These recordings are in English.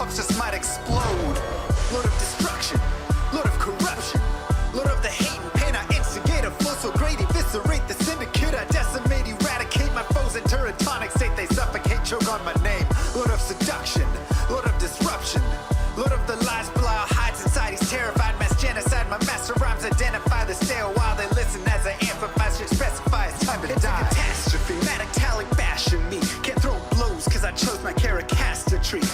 cups just might explode. Lord of destruction, Lord of corruption, Lord of the hate and pain. I instigate a flow so great, eviscerate the syndicate. I decimate, eradicate my foes in teratonic state. They suffocate, choke on my name. Lord of seduction, Lord of disruption, Lord of the lies Belial hides inside. He's terrified, mass genocide. My master rhymes identify the stale while they listen as I amplify. Should specify it's time to die. It's a catastrophe, matactalic bashing me. Can't throw blows cause I chose my caricature.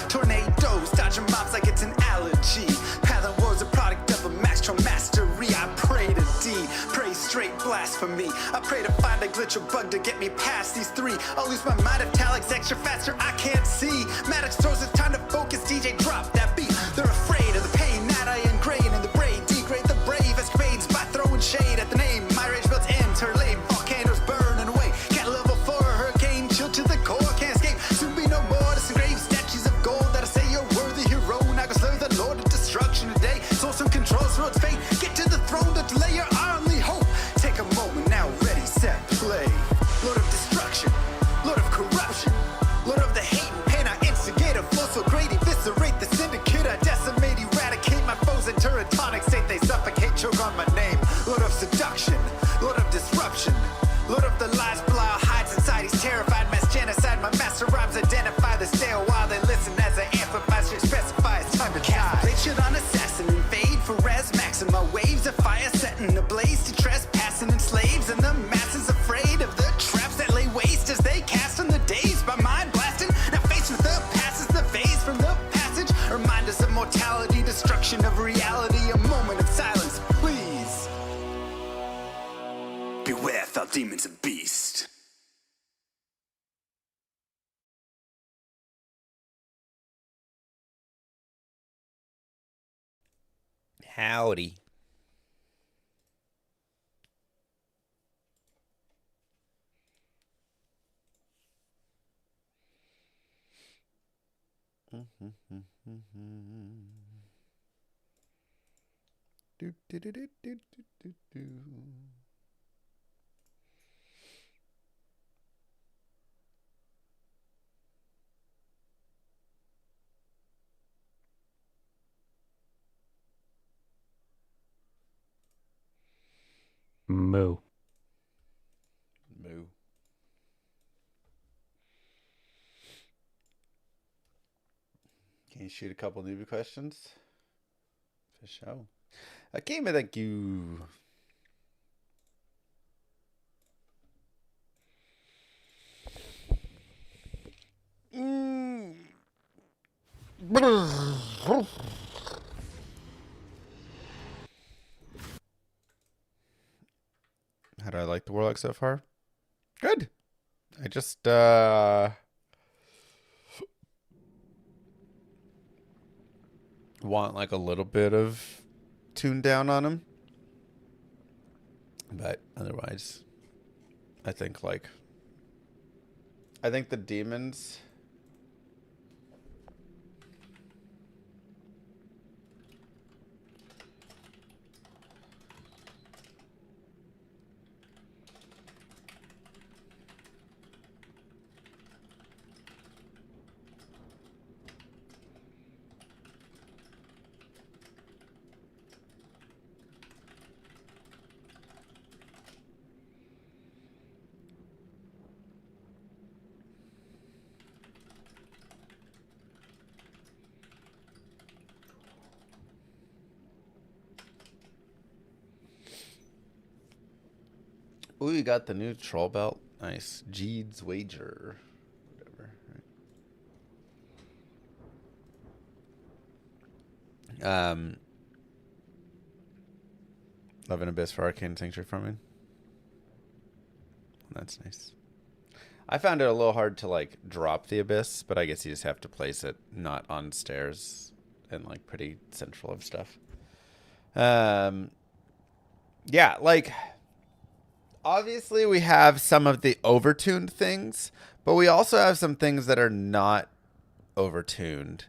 Tornadoes, dodging mobs like it's an allergy. Pattern was a product of a master mastery. I pray to D, pray straight blasphemy. I pray to find a glitch or bug to get me past these three. I'll lose my mind if Talik's extra faster, I can't see. Maddox throws it's time to focus, DJ drop that beat. They're afraid of the pain that I ingrain in the brain. Degrade the brave escapades by throwing shade at the name. My rage built into her lane, volcanoes burning away. Cat level 4, hurricane, chill to the core, can't escape. Soon be no more disengraved statues of gold that I say you're worthy hero. Now go slay the Lord of destruction today. Source and controls road's fate. Get to the throne, don't delay your only hope. Take a moment now, ready, set, play. Lord of destruction, Lord of corruption, Lord of the hate and pain. I instigate a flow so great, eviscerate the syndicate. I decimate, eradicate my foes in teratonic state. They suffocate, choke on my name. Lord of seduction, Lord of disruption, Lord of the lies Belial hides inside. He's terrified, mass genocide. My master rhymes identify the stale while they listen as I amplify. Should specify it's time to die. Blade should on assassin, invade for res maxima. Waves of fire setting ablaze to trespassing and slaves. And the masses afraid of the traps that lay waste as they cast on the days by mind blasting. Now faced with the past is the phase from the passage. Remind us of mortality, destruction of reality. A moment of silence, please. Beware, foul demons and beast. Howdy. Do, do, do, do, do, do, do. Moo. Moo. Can you shoot a couple newbie questions? For sure. Akima, thank you. How do I like the Warlock so far? Good. I just want like a little bit of tune down on him. But otherwise, I think the demons Ooh, you got the new troll belt. Nice. Jeed's Wager. Whatever. Right. Love an Abyss for Arcane Sanctuary farming. That's nice. I found it a little hard to like drop the Abyss, but I guess you just have to place it not on stairs and like pretty central of stuff. Yeah, like obviously we have some of the overtuned things, but we also have some things that are not overtuned.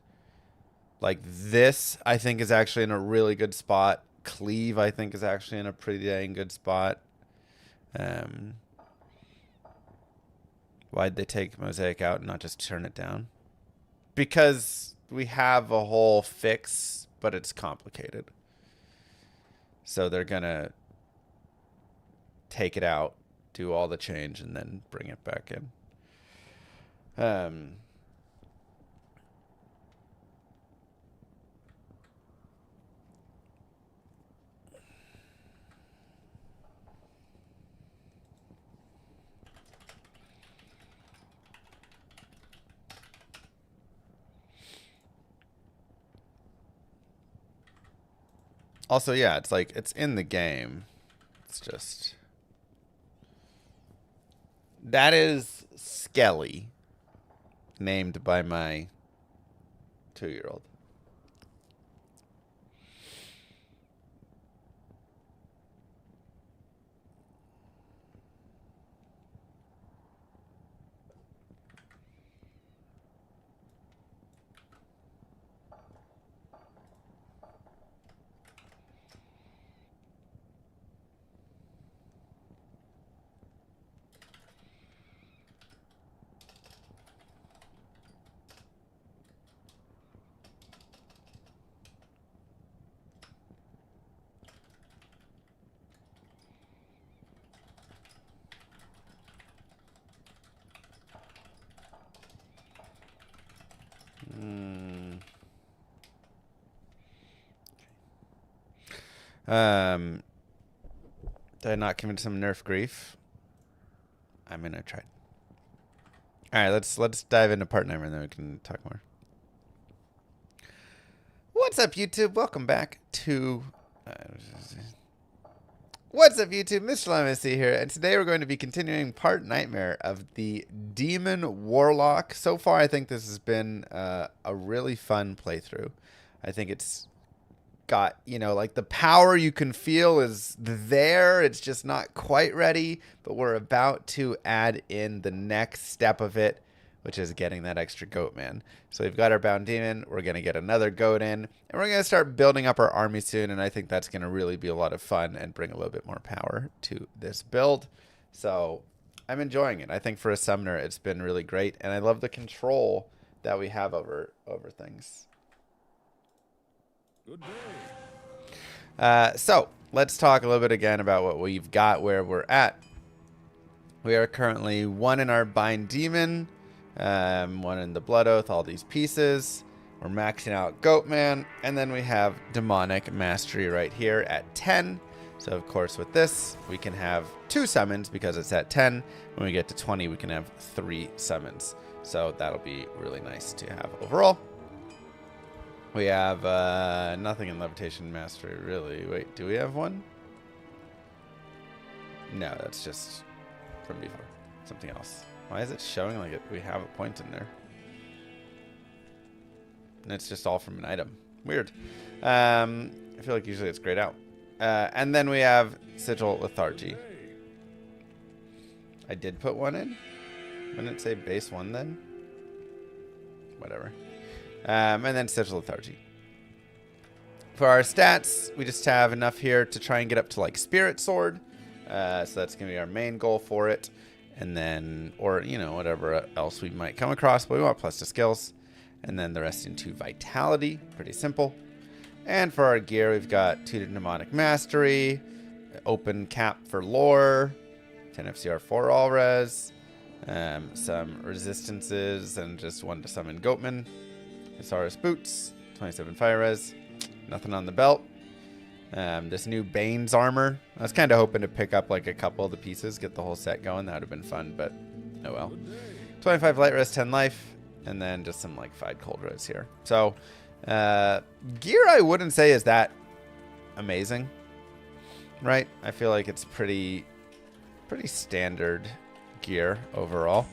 Like this, I think, is actually in a really good spot. Cleave, I think, is actually in a pretty dang good spot. Why'd they take Mosaic out and not just turn it down? Because we have a whole fix, but it's complicated. So they're gonna take it out, do all the change, and then bring it back in. Also, yeah, it's like, it's in the game. It's just... That is Skelly, named by my 2-year-old. Did I not convince some nerf grief? I'm gonna try. All right, let's dive into part 9 and then we can talk more. What's up, YouTube? Welcome back to. What's up, YouTube? Mr. Llama here, and today we're going to be continuing part Nightmare of the Demon Warlock. So far, I think this has been a really fun playthrough. I think it's got, you know, like the power you can feel is there. It's just not quite ready, but we're about to add in the next step of it, which is getting that extra goat man. So we've got our bound demon. We're going to get another goat in, and we're going to start building up our army soon. And I think that's going to really be a lot of fun and bring a little bit more power to this build. So I'm enjoying it. I think for a summoner, it's been really great. And I love the control that we have over things. Good day. So let's talk a little bit again about what we've got, where we're at. We are currently 1 in our bind demon, 1 in the blood oath, all these pieces. We're maxing out Goatman, and then we have demonic mastery right here at 10. So of course with this we can have 2 summons because it's at 10. When we get to 20 we can have 3 summons. So that'll be really nice to have overall. We have nothing in levitation mastery, really. Wait, do we have one? No, that's just from before. Something else. Why is it showing like we have a point in there? And it's just all from an item. Weird. I feel like usually it's grayed out. And then we have Sigil Lethargy. I did put one in. Wouldn't it say base 1 then? Whatever. And then Sigil Lethargy. For our stats, we just have enough here to try and get up to like Spirit Sword. So that's going to be our main goal for it. And then, or, you know, whatever else we might come across. But we want plus to skills. And then the rest into Vitality. Pretty simple. And for our gear, we've got 2 to Demonic Mastery. Open cap for lore. 10 FCR 4 all res. Some resistances and just 1 to summon Goatman. Isaurus boots, 27 fire res, nothing on the belt. This new Bane's armor. I was kind of hoping to pick up like a couple of the pieces, get the whole set going. That would have been fun, but oh well. 25 light res, 10 life, and then just some like 5 cold res here. So gear I wouldn't say is that amazing, right? I feel like it's pretty standard gear overall.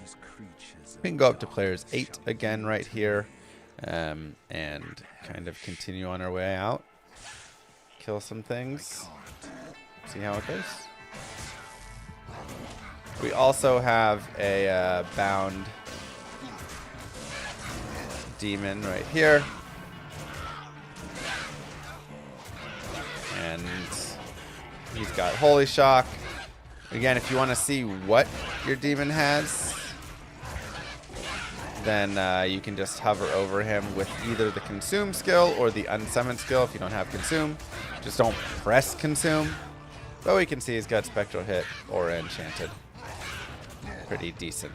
We can go up to players 8 again right here. And kind of continue on our way out. Kill some things. See how it goes. We also have a bound demon right here. And he's got Holy Shock. Again, if you want to see what your demon has, then you can just hover over him with either the consume skill or the unsummon skill if you don't have consume. Just don't press consume. But we can see he's got spectral hit or enchanted. Pretty decent.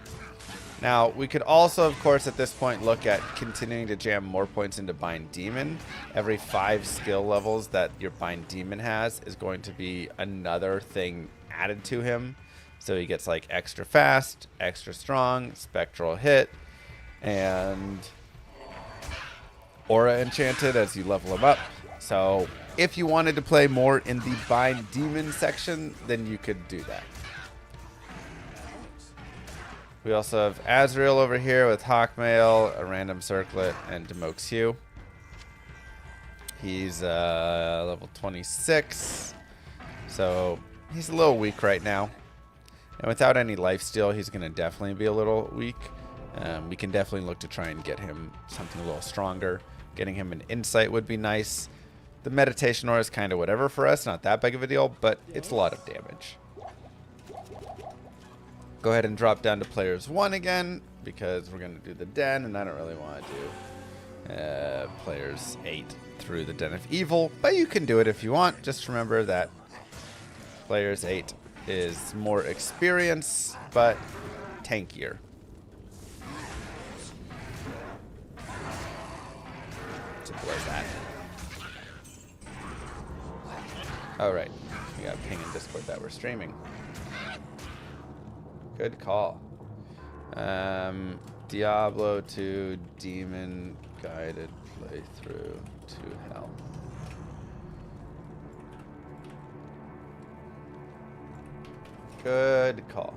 Now, we could also, of course, at this point look at continuing to jam more points into Bind Demon. Every 5 skill levels that your Bind Demon has is going to be another thing added to him. So he gets like extra fast, extra strong, spectral hit, and aura enchanted as you level him up. So if you wanted to play more in the Bind Demon section, then you could do that. We also have Azrael over here with Hawkmail, a random circlet, and Demoxhue. He's level 26, so he's a little weak right now. And without any lifesteal, he's going to definitely be a little weak. We can definitely look to try and get him something a little stronger. Getting him an insight would be nice. The meditation aura is kind of whatever for us, not that big of a deal, but it's a lot of damage. Go ahead and drop down to players 1 again, because we're going to do the den, and I don't really want to do players 8 through the Den of Evil, but you can do it if you want. Just remember that players 8 is more experience, but tankier. Simple as that. Alright, we got a ping in Discord that we're streaming. Good call. Diablo 2 Demon Guided Playthrough to Hell. Good call.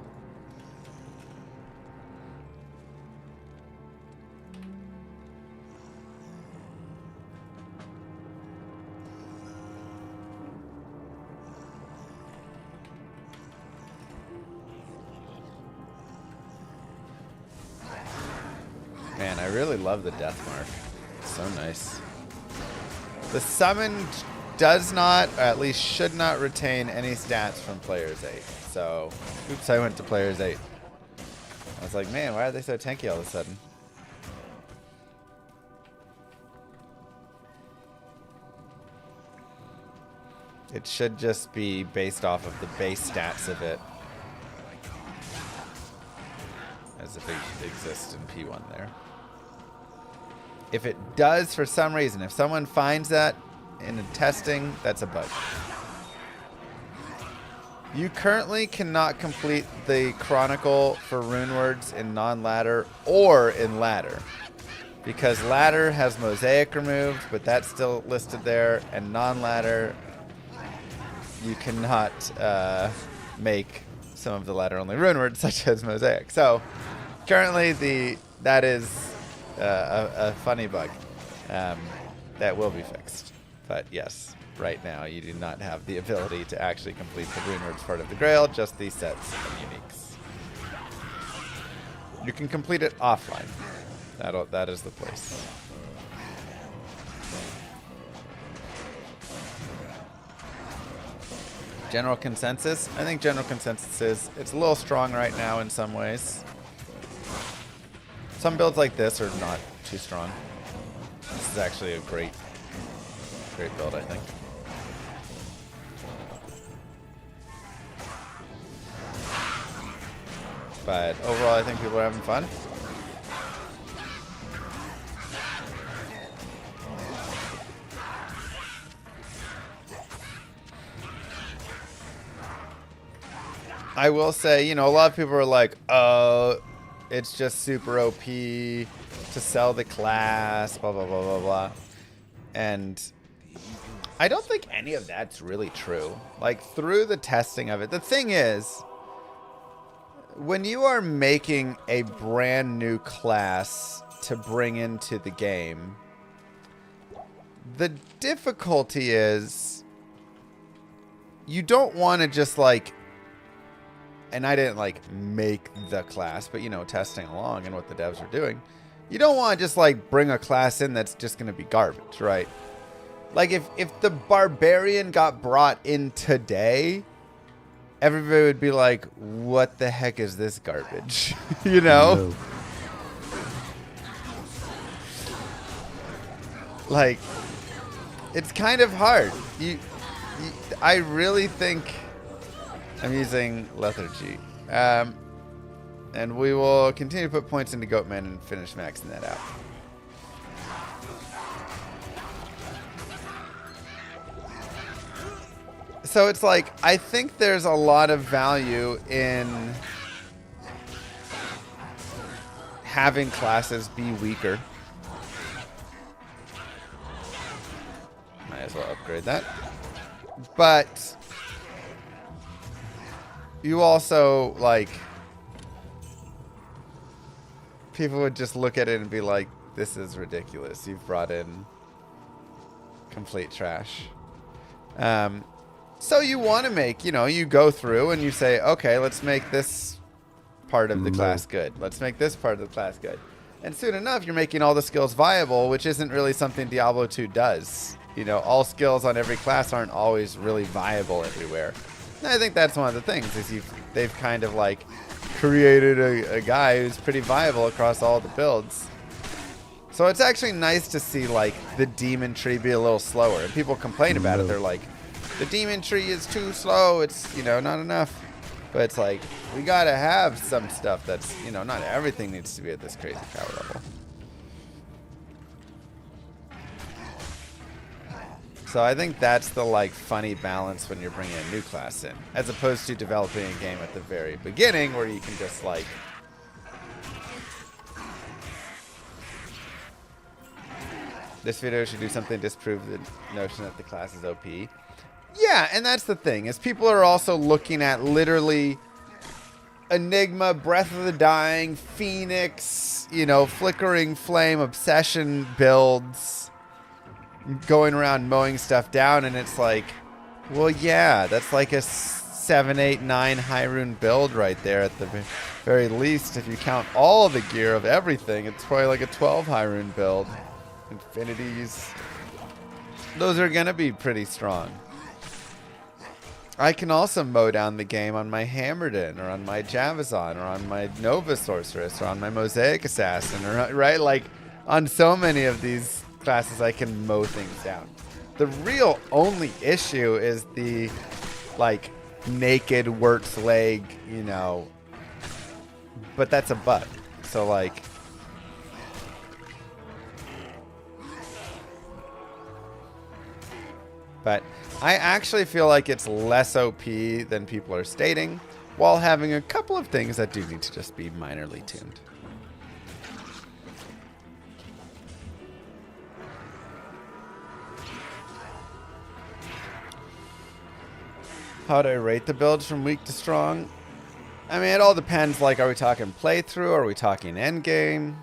Man, I really love the death mark. It's so nice. The summon does not, or at least should not, retain any stats from players 8. So, oops, I went to players 8. I was like, man, why are they so tanky all of a sudden? It should just be based off of the base stats of it. As if it exists in P1 there. If it does for some reason, if someone finds that in the testing, that's a bug. You currently cannot complete the Chronicle for Rune Words in non-ladder or in ladder. Because ladder has Mosaic removed, but that's still listed there, and non-ladder, you cannot make some of the ladder-only Rune Words, such as Mosaic. So, currently, that is a funny bug that will be fixed. But yes, right now you do not have the ability to actually complete the Rune Words part of the Grail, just the sets of uniques. You can complete it offline. That is the place. General consensus? I think general consensus is it's a little strong right now in some ways. Some builds like this are not too strong. This is actually a great build, I think. But overall, I think people are having fun. I will say, you know, a lot of people are like, oh, it's just super OP to sell the class, blah, blah, blah, blah, blah. And I don't think any of that's really true. Like, through the testing of it, the thing is, when you are making a brand new class to bring into the game, the difficulty is you don't want to just like, and I didn't like make the class, but you know, testing along and what the devs are doing, you don't want to just like bring a class in that's just going to be garbage, right? Like if the barbarian got brought in today, everybody would be like, what the heck is this garbage? You know? Like, it's kind of hard. I really think I'm using lethargy. And we will continue to put points into Goatman and finish maxing that out. So it's like, I think there's a lot of value in having classes be weaker. Might as well upgrade that. But you also, like, people would just look at it and be like, this is ridiculous. You've brought in complete trash. So you want to make, you go through and you say, okay, let's make this part of the class good. Let's make this part of the class good. And soon enough, you're making all the skills viable, which isn't really something Diablo 2 does. All skills on every class aren't always really viable everywhere. And I think that's one of the things, is they've kind of like created a guy who's pretty viable across all the builds. So it's actually nice to see like the demon tree be a little slower. And people complain about it. They're like, the demon tree is too slow. It's, not enough. But it's like, we gotta have some stuff that's, not everything needs to be at this crazy power level. So I think that's the like funny balance when you're bringing a new class in, as opposed to developing a game at the very beginning where you can just like this video should do something to disprove the notion that the class is OP. Yeah, and that's the thing, is people are also looking at literally Enigma, Breath of the Dying, Phoenix, Flickering Flame, Obsession builds, going around mowing stuff down, and it's like, well, yeah, that's like a 7, 8, 9 high rune build right there at the very least. If you count all the gear of everything, it's probably like a 12 high rune build. Infinities, those are gonna be pretty strong. I can also mow down the game on my Hammerden, or on my Javazon, or on my Nova Sorceress, or on my Mosaic Assassin, or right, like on so many of these classes I can mow things down. The real only issue is the like naked Wirt's leg, but that's a bug. So like, but I actually feel like it's less OP than people are stating, while having a couple of things that do need to just be minorly tuned. How do I rate the builds from weak to strong? I mean, it all depends, like, are we talking playthrough? Are we talking endgame?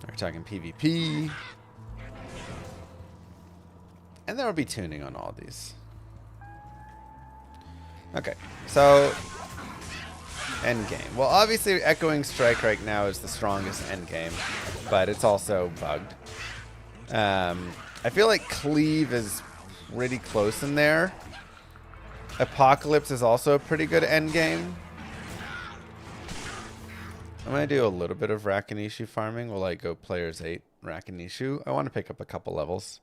Are we talking PvP? And there will be tuning on all these. Okay, so endgame. Well, obviously Echoing Strike right now is the strongest endgame, but it's also bugged. I feel like Cleave is pretty close in there. Apocalypse is also a pretty good endgame. I'm going to do a little bit of Rakinishu farming while I go players 8 Rakinishu. I want to pick up a couple levels.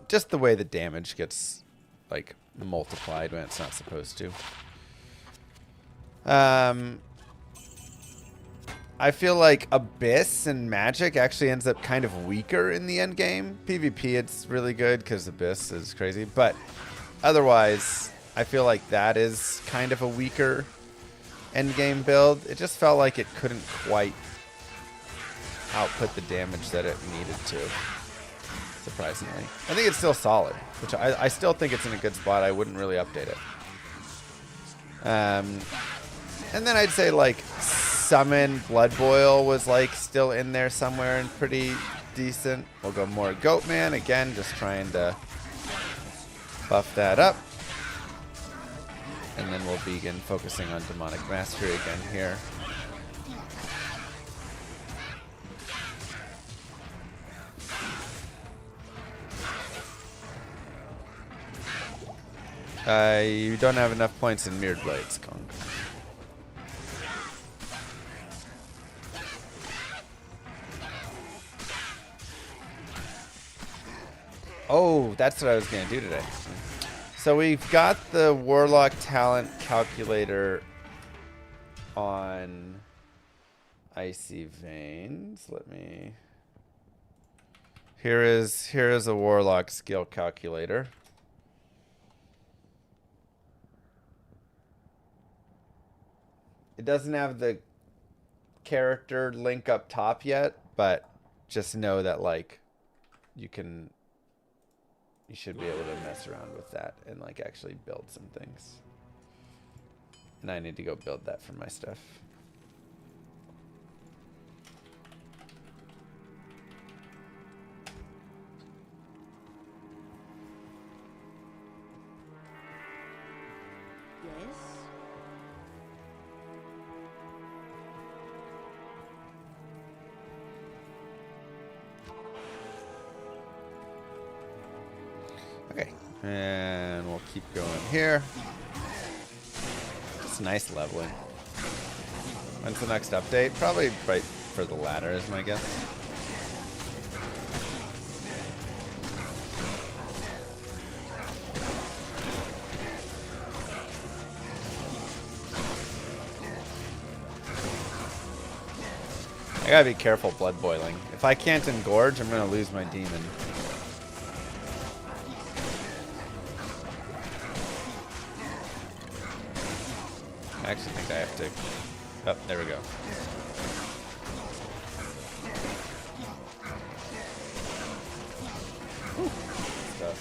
Just the way the damage gets like multiplied when it's not supposed to. I feel like Abyss and Magic actually ends up kind of weaker in the end game. PvP it's really good because Abyss is crazy, but otherwise I feel like that is kind of a weaker end game build. It just felt like it couldn't quite output the damage that it needed to. Surprisingly, I think it's still solid, which I still think it's in a good spot. I wouldn't really update it. And then I'd say like Summon Blood Boil was like still in there somewhere and pretty decent. We'll go more Goatman again, just trying to buff that up, and then we'll begin focusing on Demonic Mastery again here. You don't have enough points in Mirrored Blades, Kong. Oh, that's what I was going to do today. So we've got the Warlock talent calculator on Icy Veins. Let me... Here is a Warlock skill calculator. It doesn't have the character link up top yet, but just know that like you should be able to mess around with that and like actually build some things. And I need to go build that for my stuff. Yes. Okay, and we'll keep going here. It's nice leveling. When's the next update? Probably right for the ladder is my guess. I gotta be careful blood boiling. If I can't engorge, I'm gonna lose my demon. I actually think I have to... Oh, there we go. Whew. Stuff.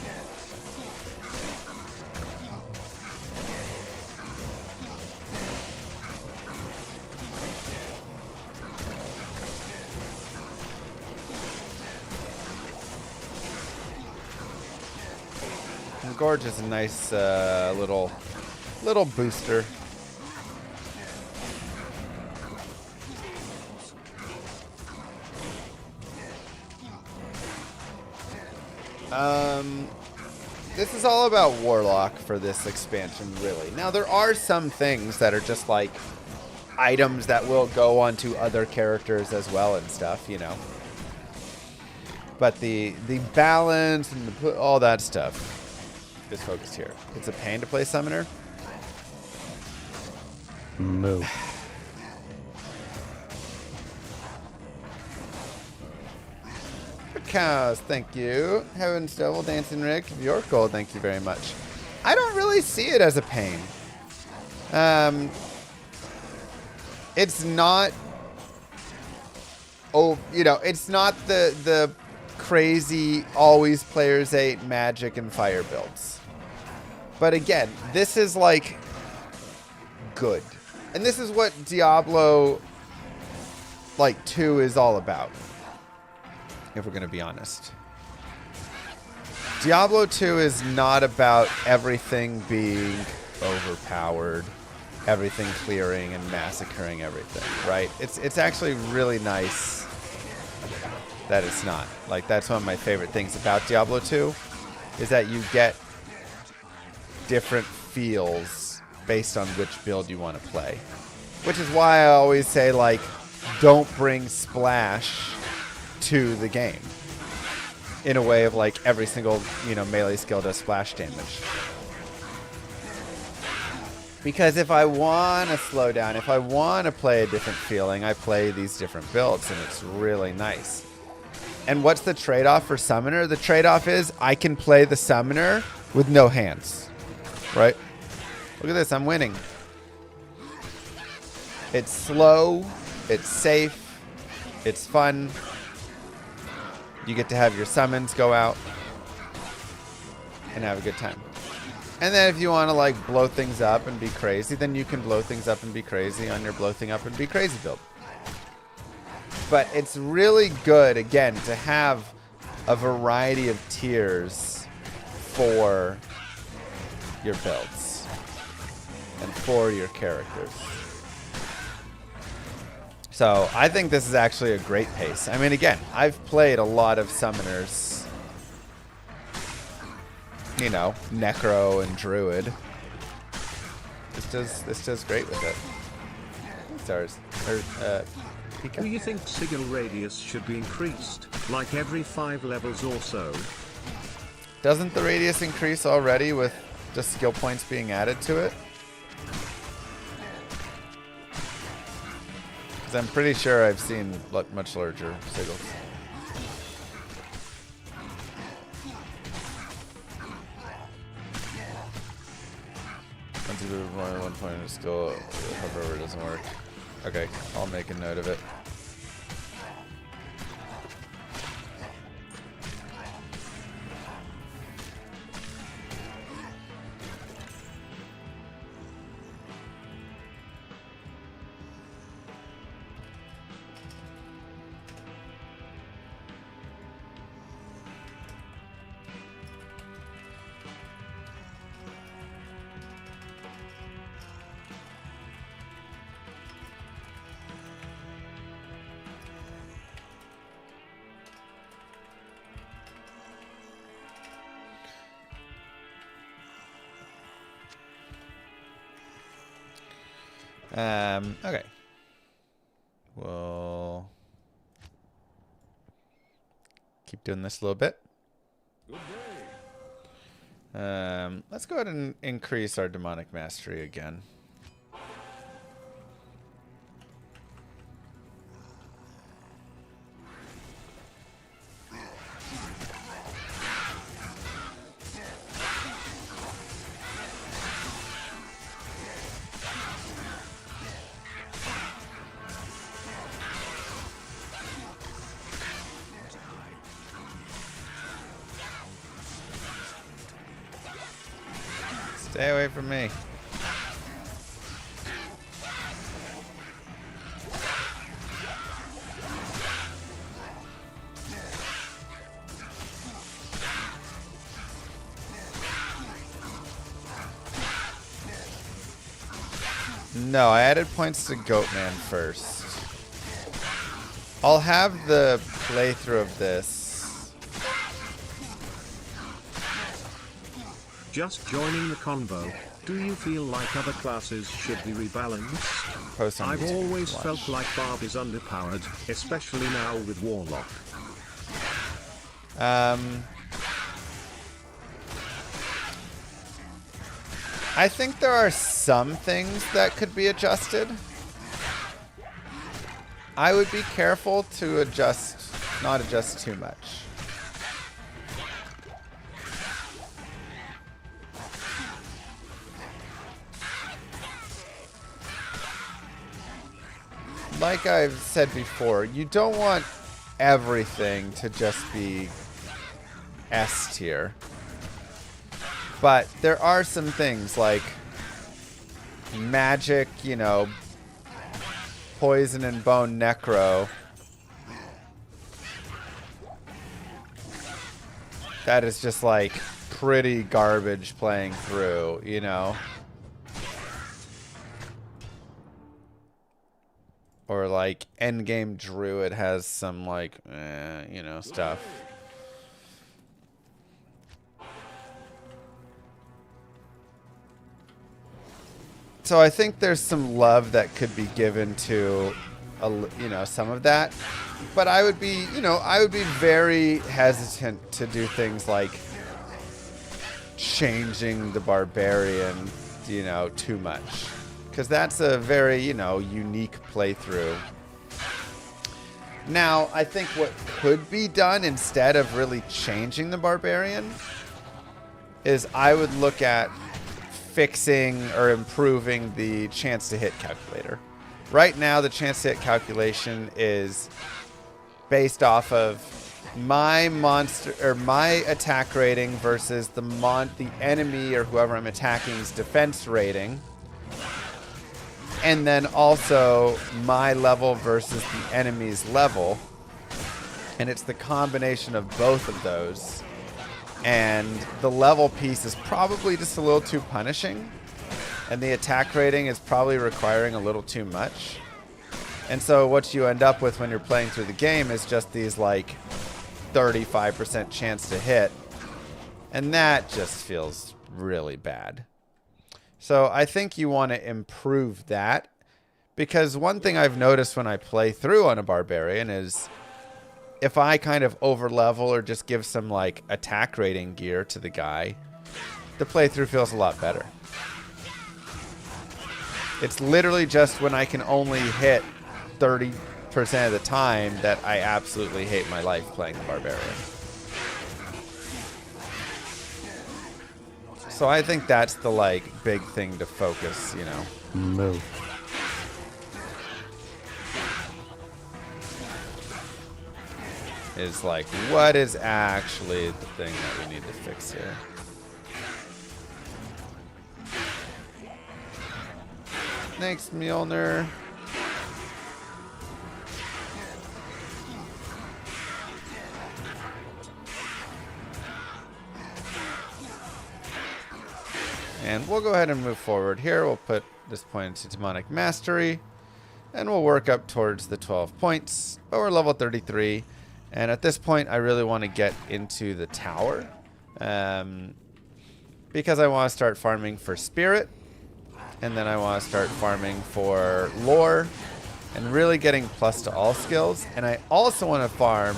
And Gorge is a nice little booster. This is all about Warlock for this expansion, really. Now, there are some things that are just like items that will go onto other characters as well and stuff, you know. But the balance and all that stuff is focused here. It's a pain to play Summoner. Move. Cows, thank you. Heaven's Devil, Dancing Rick, York Gold, thank you very much. I don't really see it as a pain. It's not... Oh, you know, it's not the crazy, always players 8 magic and fire builds. But again, this is like good. And this is what Diablo like 2 is all about. If we're going to be honest. Diablo 2 is not about everything being overpowered, everything clearing and massacring everything, right? It's actually really nice that it's not. Like, that's one of my favorite things about Diablo 2 is that you get different feels based on which build you want to play. Which is why I always say, like, don't bring Splash to the game in a way of like every single, you know, melee skill does splash damage. Because if I want to slow down, if I want to play a different feeling, I play these different builds and it's really nice. And what's the trade-off for Summoner? The trade-off is I can play the Summoner with no hands, right? Look at this, I'm winning. It's slow, it's safe, it's fun. You get to have your summons go out and have a good time. And then if you want to like blow things up and be crazy, then you can blow things up and be crazy on your blow thing up and be crazy build. But it's really good, again, to have a variety of tiers for your builds and for your characters. So I think this is actually a great pace. I mean, again, I've played a lot of summoners, you know, Necro and Druid. This does great with it. Stars or Pika. Do you think sigil radius should be increased, like every 5 levels or so? Doesn't the radius increase already with just skill points being added to it? Because I'm pretty sure I've seen much larger sigils. Once you move more than 1 point of skill, however, it doesn't work. Okay, I'll make a note of it. Okay. We'll keep doing this a little bit. Let's go ahead and increase our demonic mastery again. Stay away from me. No, I added points to Goatman first. I'll have the playthrough of this. Just joining the convo. Do you feel like other classes should be rebalanced? Post on I've YouTube. always Watch. felt like Barb is underpowered, especially now with Warlock. I think there are some things that could be adjusted. I would be careful to not adjust too much. Like I've said before, you don't want everything to just be S tier. But there are some things like magic, you know, poison and bone necro. That is just like pretty garbage playing through, you know. Or like endgame druid has some like, you know, stuff. So I think there's some love that could be given to, you know, some of that. But I would be, you know, I would be very hesitant to do things like changing the barbarian, you know, too much. Because that's a very, you know, unique playthrough. Now, I think what could be done instead of really changing the barbarian is I would look at fixing or improving the chance to hit calculator. Right now, the chance to hit calculation is based off of my monster or my attack rating versus the enemy or whoever I'm attacking's defense rating. And then also my level versus the enemy's level. And it's the combination of both of those. And the level piece is probably just a little too punishing. And the attack rating is probably requiring a little too much. And so what you end up with when you're playing through the game is just these like 35% chance to hit. And that just feels really bad. So I think you want to improve that, because one thing I've noticed when I play through on a barbarian is if I kind of over level or just give some like attack rating gear to the guy, the playthrough feels a lot better. It's literally just when I can only hit 30% of the time that I absolutely hate my life playing the Barbarian. So I think that's the like big thing to focus, you know. Move. Is like, what is actually the thing that we need to fix here? Thanks, Mjolnir. And we'll go ahead and move forward here. We'll put this point into Demonic Mastery. And we'll work up towards the 12 points. But we're level 33. And at this point, I really want to get into the tower. Because I want to start farming for Spirit. And then I want to start farming for Lore. And really getting plus to all skills. And I also want to farm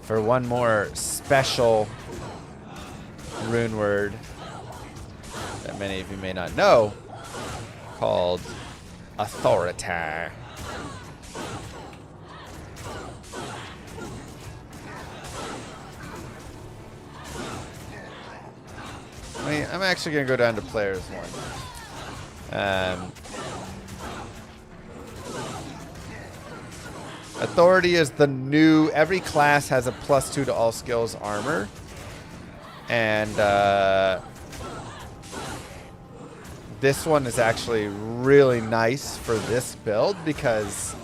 for one more special rune word that many of you may not know, called Authority. I mean, I'm actually going to go down to players one. Authority is the new, every class has a +2 to all skills armor. And this one is actually really nice for this build because,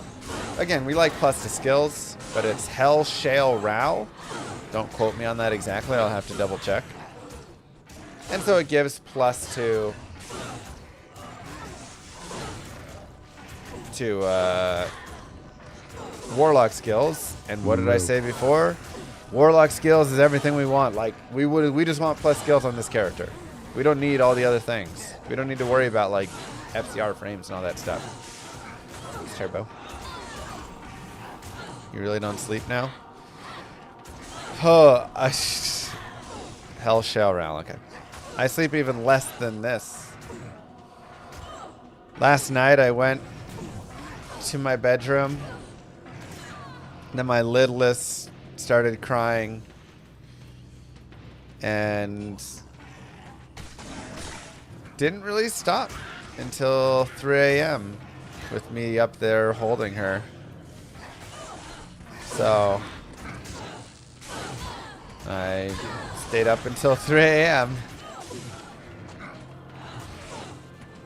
again, we like plus to skills, but it's Hell, Shale, Row. Don't quote me on that exactly. I'll have to double check. And so it gives plus to Warlock skills. And what did I say before? Warlock skills is everything we want. Like, we just want plus skills on this character. We don't need all the other things. We don't need to worry about, like, FCR frames and all that stuff. Turbo. You really don't sleep now? Oh, Hell Shell Round. Okay. I sleep even less than this. Last night I went to my bedroom. Then my lidless started crying. And didn't really stop until 3 a.m. with me up there holding her. So I stayed up until 3 a.m.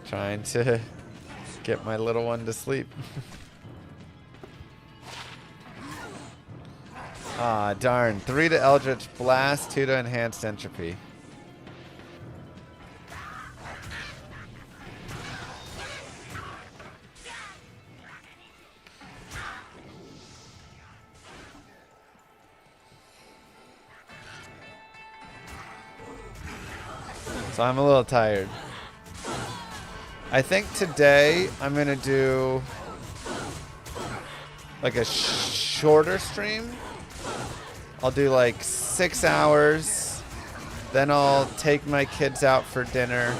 trying to get my little one to sleep. Ah, darn. 3 to Eldritch Blast, 2 to Enhanced Entropy. So I'm a little tired. I think today I'm going to do like a shorter stream. I'll do like 6 hours. Then I'll take my kids out for dinner.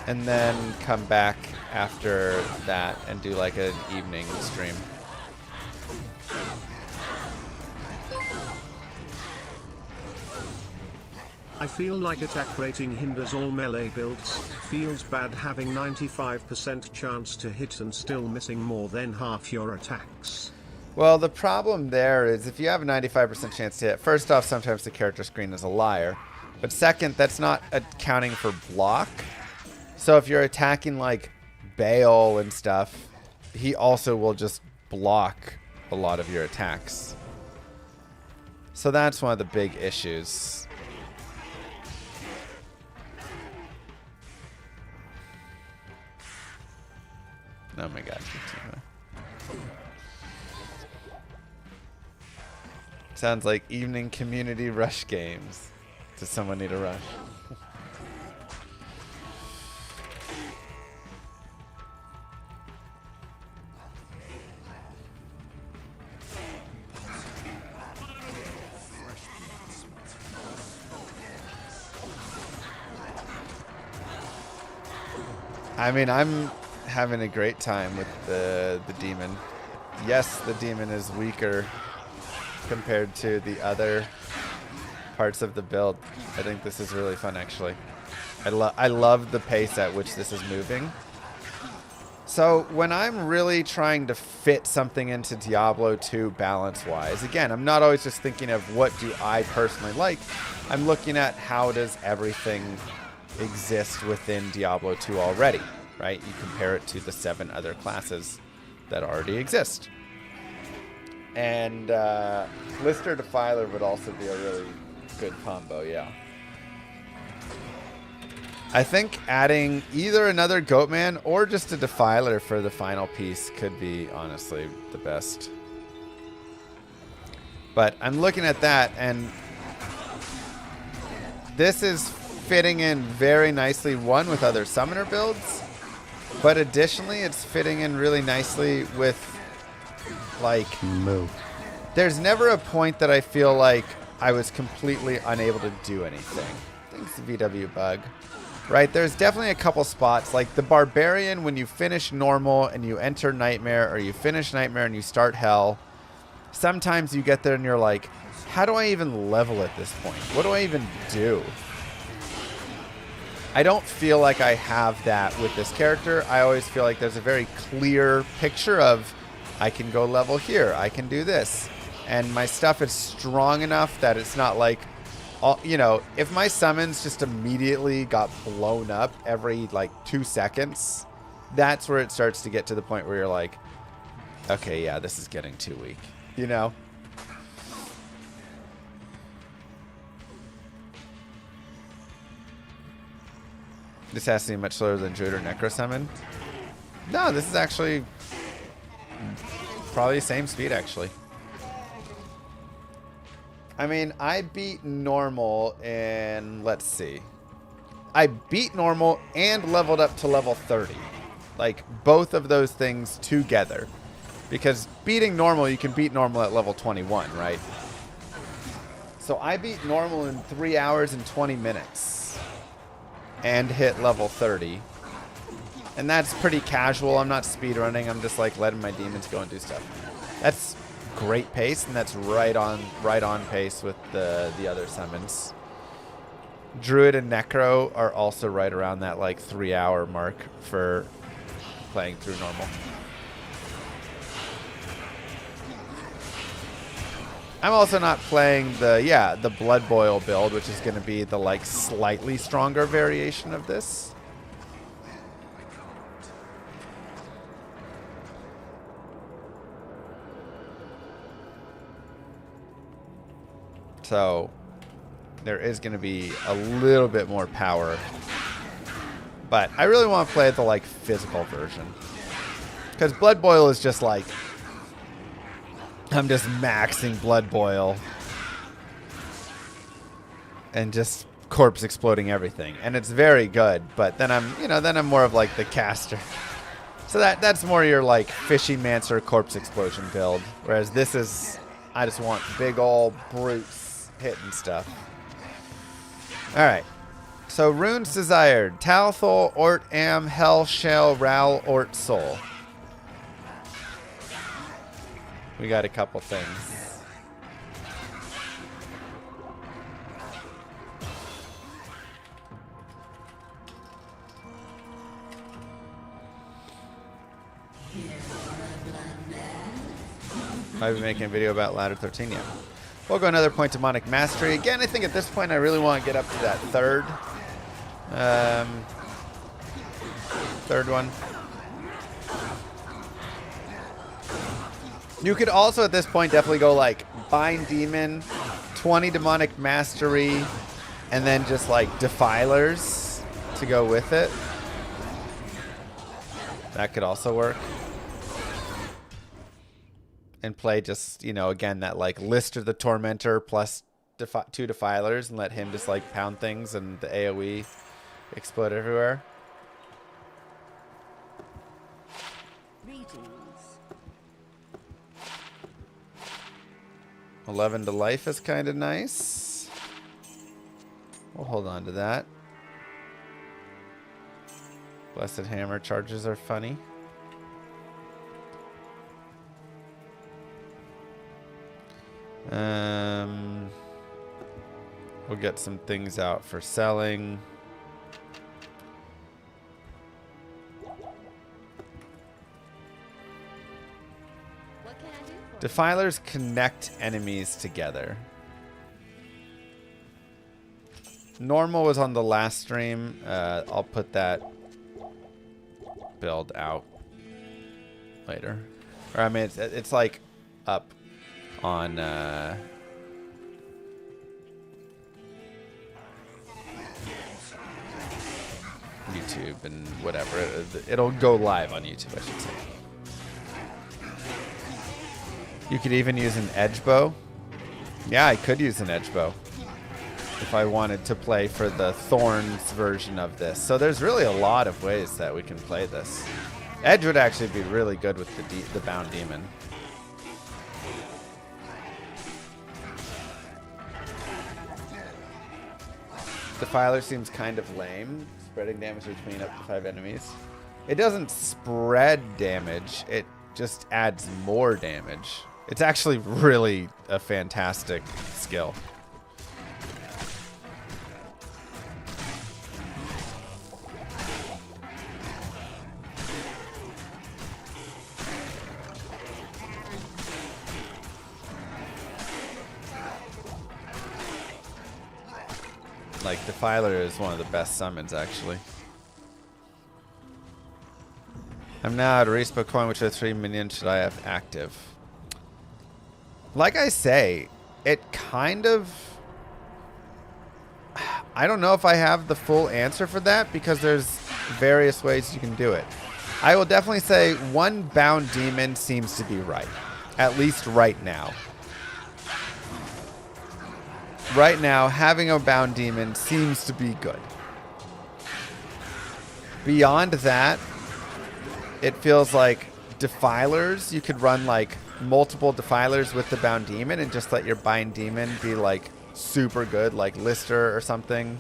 And then come back after that and do like an evening stream. I feel like attack rating hinders all melee builds. Feels bad having 95% chance to hit and still missing more than half your attacks. Well, the problem there is if you have a 95% chance to hit, first off, sometimes the character screen is a liar. But second, that's not accounting for block. So if you're attacking like Bale and stuff, he also will just block a lot of your attacks. So that's one of the big issues. Oh my god. Sounds like evening community rush games. Does someone need a rush? I mean, I'm having a great time with the demon. Yes, the demon is weaker compared to the other parts of the build. I think this is really fun, actually. I love the pace at which this is moving. So when I'm really trying to fit something into Diablo 2 balance-wise, again, I'm not always just thinking of what do I personally like. I'm looking at how does everything exist within Diablo 2 already, right? You compare it to the 7 other classes that already exist. And Lister Defiler would also be a really good combo, yeah. I think adding either another Goatman or just a Defiler for the final piece could be, honestly, the best. But I'm looking at that, and this is fitting in very nicely, one, with other Summoner builds, but additionally, it's fitting in really nicely with, like... Move. There's never a point that I feel like I was completely unable to do anything. Thanks, VW Bug. Right, there's definitely a couple spots, like the Barbarian, when you finish Normal and you enter Nightmare, or you finish Nightmare and you start Hell, sometimes you get there and you're like, how do I even level at this point? What do I even do? I don't feel like I have that with this character. I always feel like there's a very clear picture of, I can go level here, I can do this. And my stuff is strong enough that it's not like, you know, if my summons just immediately got blown up every, like, 2 seconds, that's where it starts to get to the point where you're like, okay, yeah, this is getting too weak, you know? This has to be much slower than Druid or Necro Summon. No, this is actually probably the same speed, actually. I mean, I beat Normal in, let's see. I beat Normal and leveled up to level 30. Like, both of those things together. Because beating Normal, you can beat Normal at level 21, right? So I beat Normal in 3 hours and 20 minutes. And hit level 30. And that's pretty casual. I'm not speedrunning. I'm just, like, letting my demons go and do stuff. That's great pace, and that's right on pace with the other summons. Druid and Necro are also right around that like 3-hour mark for playing through Normal. I'm also not playing the Blood Boil build, which is going to be the like slightly stronger variation of this. So there is going to be a little bit more power. But I really want to play the like physical version. Because Blood Boil is just like, I'm just maxing Blood Boil. And just corpse exploding everything. And it's very good. But then I'm more of like the caster. So that's more your like Fishy Mancer corpse explosion build. Whereas this is, I just want big ol' brutes hitting stuff. Alright. So runes desired. Talthol, Ort Am, Hell Shell, Ral, Ort Soul. We got a couple things. I've been making a video about Ladder 13 yet. We'll go another point to Demonic Mastery. Again, I think at this point I really want to get up to that third one. You could also at this point definitely go like Bind Demon, 20 Demonic Mastery, and then just like Defilers to go with it. That could also work. And play just, you know, again, that like Lister the Tormentor plus 2 Defilers and let him just like pound things and the AoE explode everywhere. Greetings. 11 to life is kind of nice. We'll hold on to that. Blessed Hammer charges are funny. We'll get some things out for selling. What can I do for you? Defilers connect enemies together. Normal was on the last stream. I'll put that build out later. Or I mean, it's like up on YouTube and whatever. It'll go live on YouTube, I should say. You could even use an edge bow. Yeah, I could use an edge bow if I wanted to play for the Thorns version of this. So there's really a lot of ways that we can play this. Edge would actually be really good with the Bound Demon. Defiler seems kind of lame, spreading damage between up to 5 enemies. It doesn't spread damage, it just adds more damage. It's actually really a fantastic skill. Like, Defiler is one of the best summons, actually. I'm now at a respawn coin, which are 3 minions should I have active. Like I say, it kind of... I don't know if I have the full answer for that, because there's various ways you can do it. I will definitely say one Bound Demon seems to be right. At least right now. Right now, having a Bound Demon seems to be good. Beyond that, it feels like Defilers, you could run like multiple Defilers with the Bound Demon and just let your Bind Demon be like super good, like Lister or something,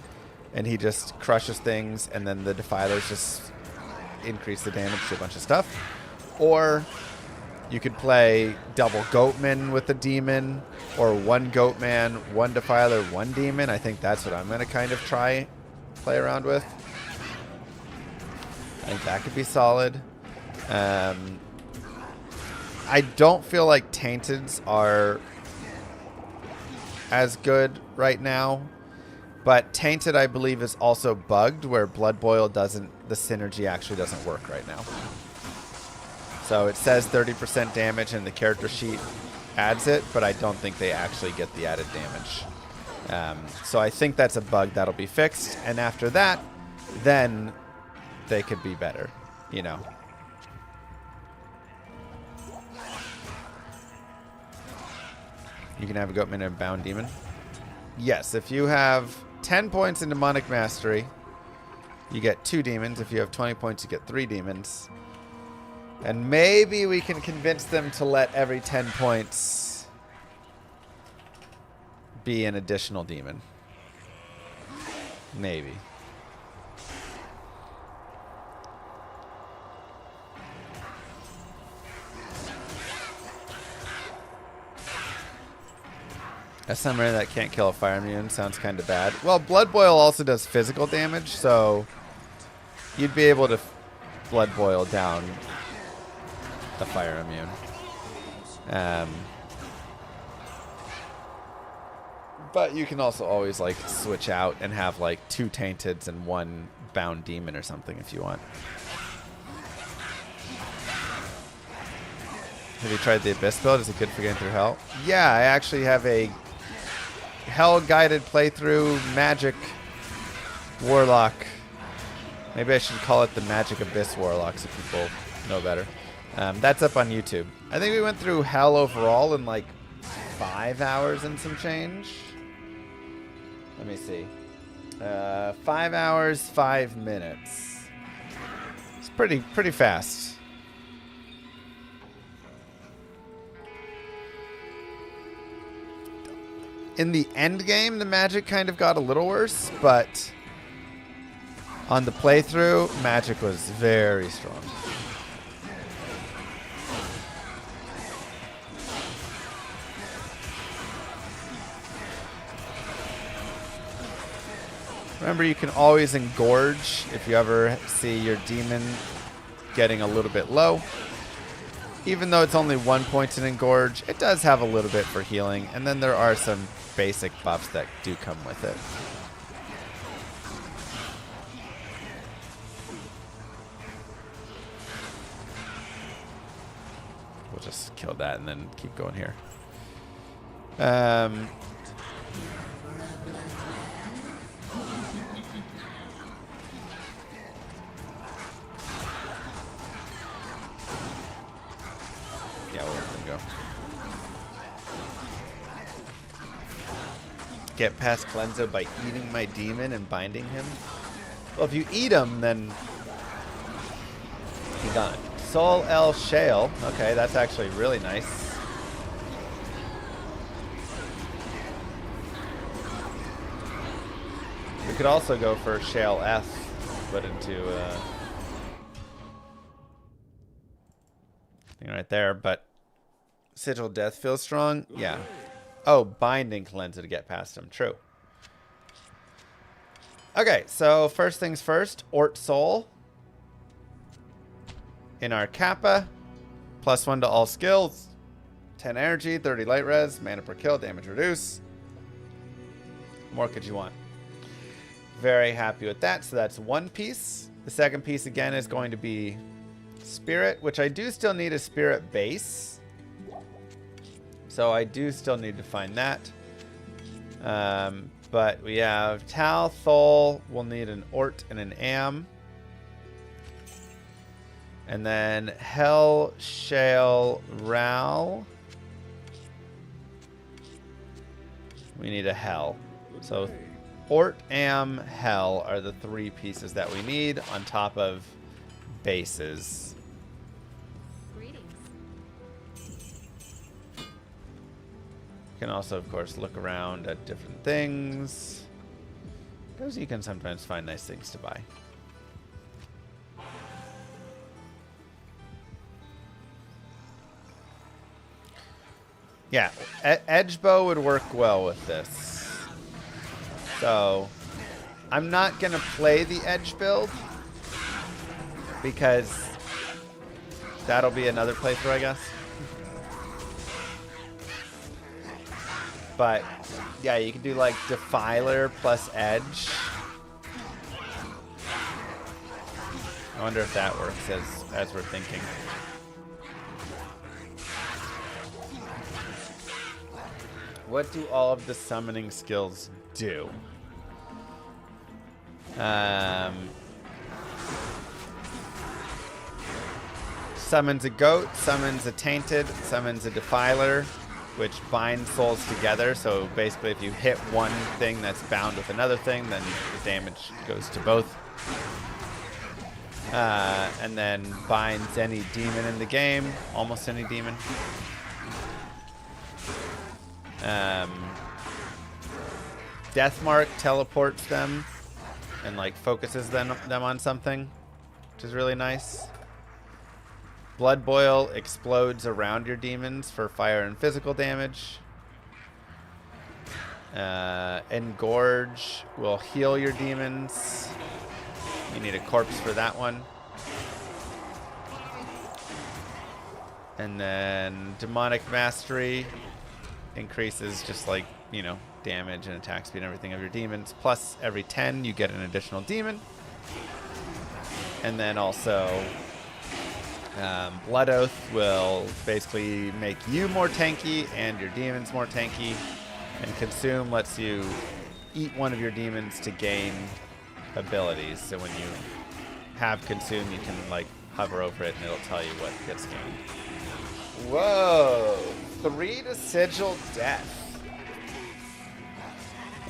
and he just crushes things, and then the Defilers just increase the damage to a bunch of stuff. Or you could play double Goatman with the Demon, or one Goatman, one Defiler, one Demon. I think that's what I'm going to kind of play around with. I think that could be solid. I don't feel like Tainteds are as good right now, but Tainted, I believe, is also bugged, where Blood Boil doesn't, the synergy actually doesn't work right now. So it says 30% damage and the character sheet adds it, but I don't think they actually get the added damage. So I think that's a bug that'll be fixed, and after that, then they could be better, you know. You can have a Goatman and a Bound Demon. Yes, if you have 10 points in Demonic Mastery, you get 2 demons. If you have 20 points, you get 3 demons. And maybe we can convince them to let every 10 points be an additional demon. Maybe. A summoner that can't kill a fire immune sounds kind of bad. Well, Blood Boil also does physical damage, so you'd be able to Blood Boil down a fire immune. But you can also always like switch out and have like 2 Tainteds and 1 Bound Demon or something if you want. Have you tried the Abyss build? Is it good for getting through Hell? Yeah, I actually have a Hell-guided playthrough Magic Warlock. Maybe I should call it the Magic Abyss Warlock so people know better. That's up on YouTube. I think we went through Hell overall in like 5 hours and some change. Let me see. 5 hours, 5 minutes. It's pretty fast. In the end game, the magic kind of got a little worse, but On the playthrough, magic was very strong. Remember, you can always engorge if you ever see your demon getting a little bit low. Even though it's only 1 point in engorge, it does have a little bit for healing, and then there are some basic buffs that do come with it. We'll just kill that and then keep going here. Yeah, we'll let them go. Get past Cleanso by eating my demon and binding him? Well, if you eat him, then he's gone. Soul El Shale. Okay, that's actually really nice. We could also go for Shale F, put into thing right there, but Sigil Death feels strong. Yeah. Oh, binding Cleanser to get past him. True. Okay, so first things first, Ort Soul. In our Kappa, +1 to all skills, 10 energy, 30 light res, mana per kill, damage reduce. More could you want? Very happy with that. So that's one piece. The second piece again is going to be Spirit, which I do still need a Spirit base. So I do still need to find that. But we have Tal, Thol. We'll need an Ort and an Am. And then Hell, Shale, Ral. We need a Hell. So Ort, Am, Hell are the three pieces that we need on top of bases. Greetings. You can also, of course, look around at different things. Because you can sometimes find nice things to buy. Yeah, edge bow would work well with this. So, I'm not going to play the edge build because that'll be another playthrough, I guess. But, yeah, you can do like Defiler plus edge. I wonder if that works as we're thinking. What do all of the summoning skills do? Summons a goat, summons a tainted, summons a defiler, which binds souls together. So basically if you hit one thing that's bound with another thing, then the damage goes to both. And then binds any demon in the game, almost any demon. Deathmark teleports them and like focuses them on something, which is really nice. Blood Boil explodes around your demons for fire and physical damage. Engorge will heal your demons. You need a corpse for that one. And then Demonic Mastery increases just like, you know, damage and attack speed and everything of your demons. Plus every 10 you get an additional demon. And then also Blood Oath will basically make you more tanky and your demons more tanky. And Consume lets you eat one of your demons to gain abilities. So when you have Consume, you can like hover over it and it'll tell you what gets gained. Whoa! 3 to Sigil Death.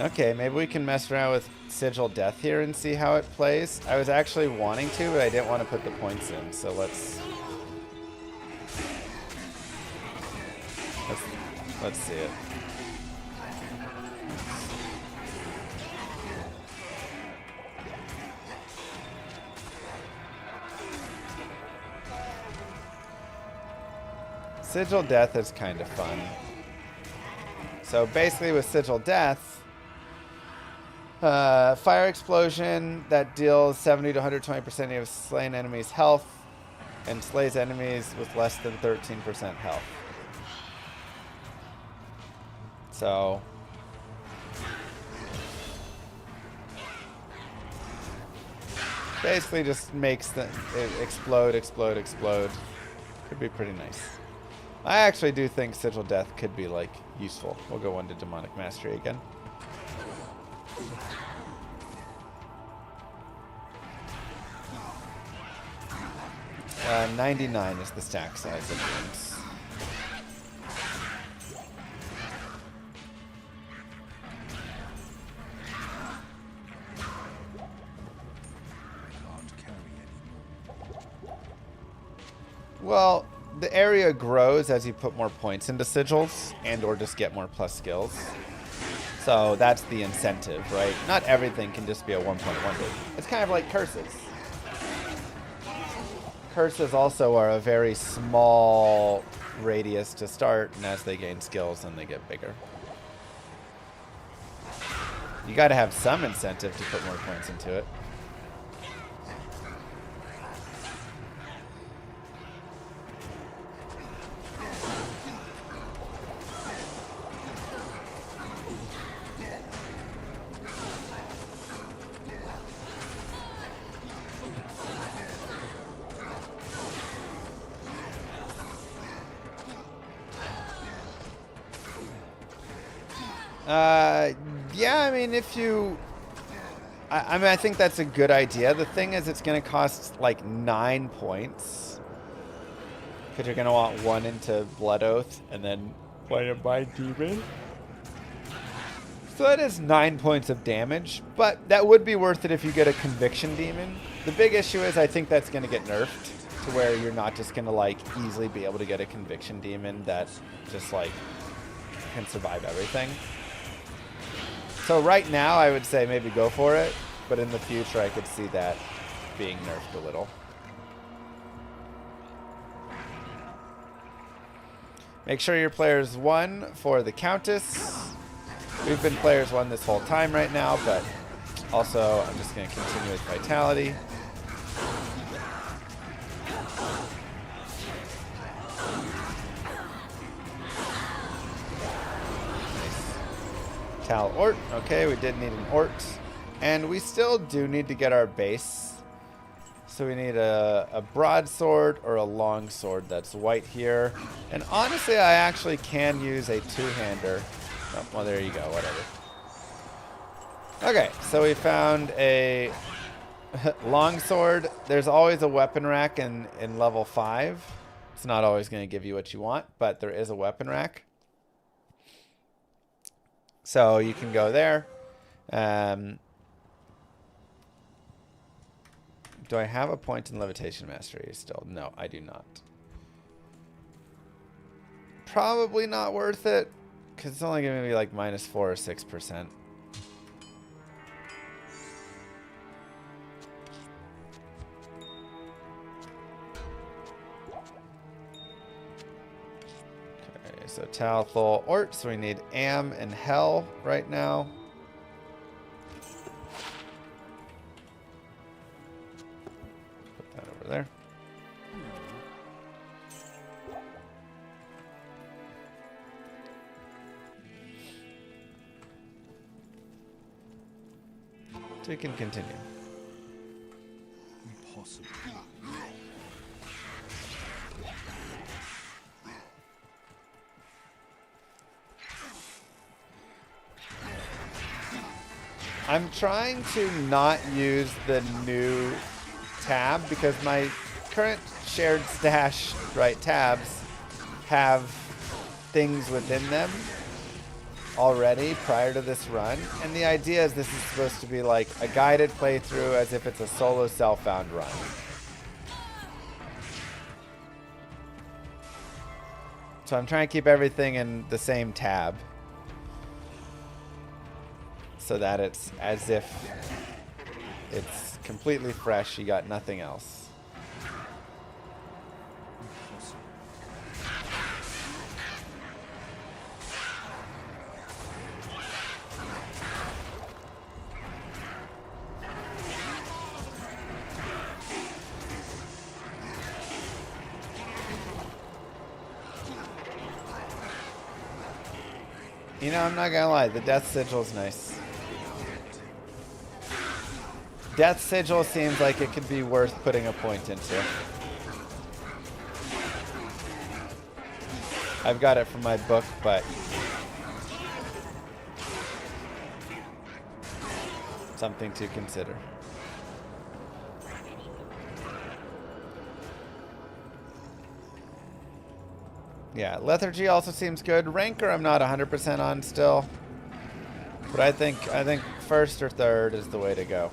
Okay, maybe we can mess around with Sigil Death here and see how it plays. I was actually wanting to, but I didn't want to put the points in, so let's see it. Sigil Death is kind of fun. So basically with Sigil Death, fire explosion that deals 70 to 120% of slain enemies' health and slays enemies with less than 13% health. So basically just makes it explode. Could be pretty nice. I actually do think Sigil Death could be like useful. We'll go into Demonic Mastery again. 99 is the stack size of games. Well, the area grows as you put more points into sigils and or just get more plus skills. So that's the incentive, right? Not everything can just be a 1.1 wonder. It's kind of like curses. Curses also are a very small radius to start, and as they gain skills, then they get bigger. You got to have some incentive to put more points into it. Yeah, I mean, if you... I mean, I think that's a good idea. The thing is, it's going to cost, like, 9 points. Because you're going to want 1 into Blood Oath, and then 1 into Mind Demon. So that is 9 points of damage. But that would be worth it if you get a Conviction Demon. The big issue is I think that's going to get nerfed. To where you're not just going to, like, easily be able to get a Conviction Demon that just, like, can survive everything. So right now, I would say maybe go for it, but in the future, I could see that being nerfed a little. Make sure your player's 1 for the Countess. We've been players 1 this whole time right now, but also I'm just going to continue with Vitality. Tal Ort. Okay, we did need an Ort. And we still do need to get our base. So we need a broadsword or a longsword that's white here. And honestly, I actually can use a two-hander. Oh, well, there you go, whatever. Okay, so we found a longsword. There's always a weapon rack in level 5. It's not always going to give you what you want, but there is a weapon rack. So you can go there. Do I have a point in Levitation Mastery still? No, I do not. Probably not worth it, because it's only going to be like -4 or 6%. So Talthol Ort, so we need Am and Hell right now. Put that over there. So you can continue. Impossible. I'm trying to not use the new tab because my current shared stash, right, tabs have things within them already prior to this run. And the idea is this is supposed to be like a guided playthrough as if it's a solo self-found run. So I'm trying to keep everything in the same tab, so that it's as if it's completely fresh, you got nothing else. You know, I'm not gonna lie, the Death Sigil's nice. Death Sigil seems like it could be worth putting a point into. I've got it from my book, but something to consider. Yeah, Lethargy also seems good. Rancor I'm not 100% on still. But I think first or third is the way to go.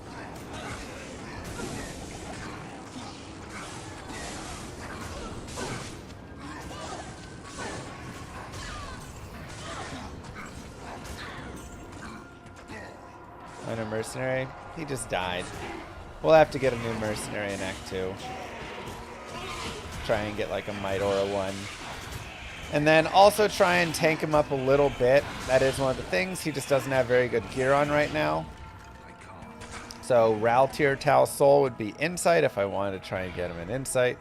And a mercenary? He just died. We'll have to get a new mercenary in Act 2. Try and get like a Might Aura 1. And then also try and tank him up a little bit. That is one of the things. He just doesn't have very good gear on right now. So Raltier Tal Soul would be Insight if I wanted to try and get him an Insight.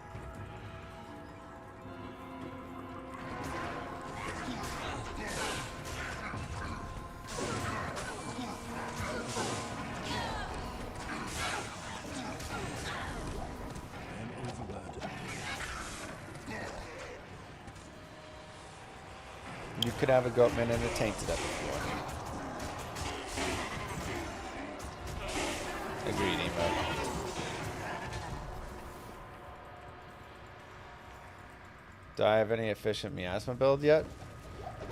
You could have a Goatman and a Tainted up if you want. Agreed, Emo. Do I have any efficient miasma build yet?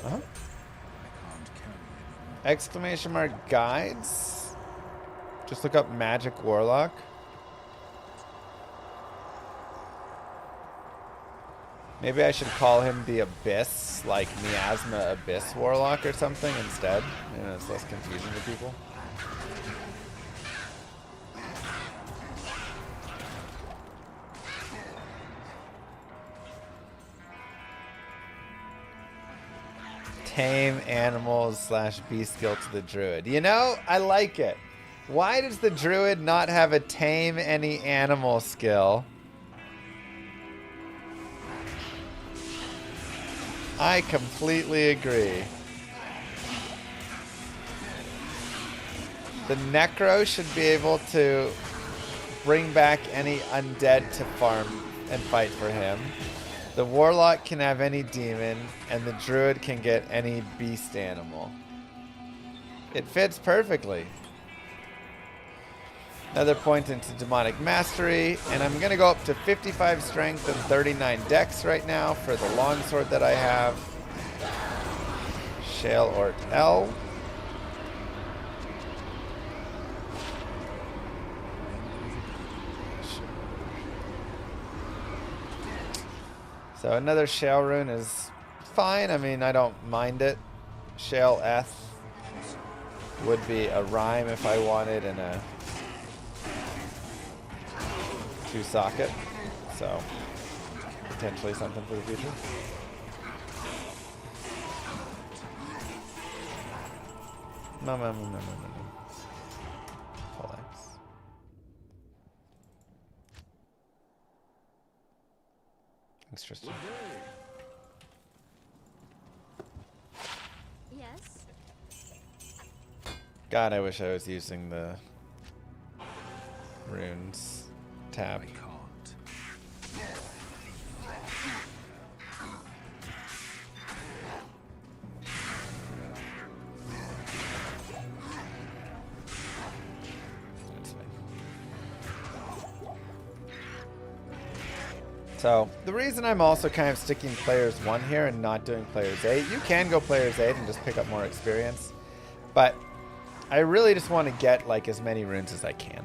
Uh-huh. Exclamation mark guides? Just look up Magic Warlock. Maybe I should call him the Abyss, like Miasma Abyss Warlock or something instead. You know, it's less confusing to people. Tame animals / beast skill to the druid. You know, I like it. Why does the druid not have a tame any animal skill? I completely agree. The Necro should be able to bring back any undead to farm and fight for him. The Warlock can have any demon, and the Druid can get any beast animal. It fits perfectly. Another point into Demonic Mastery, and I'm going to go up to 55 Strength and 39 Dex right now for the Longsword that I have. Shale Ort L. So another Shale Rune is fine. I mean, I don't mind it. Shale Eth would be a rhyme if I wanted, and a 2-socket, so potentially something for the future. No. Full X. Interesting. Yes. God, I wish I was using the runes tab. So, the reason I'm also kind of sticking players 1 here and not doing players 8, you can go players 8 and just pick up more experience, but I really just want to get like as many runes as I can.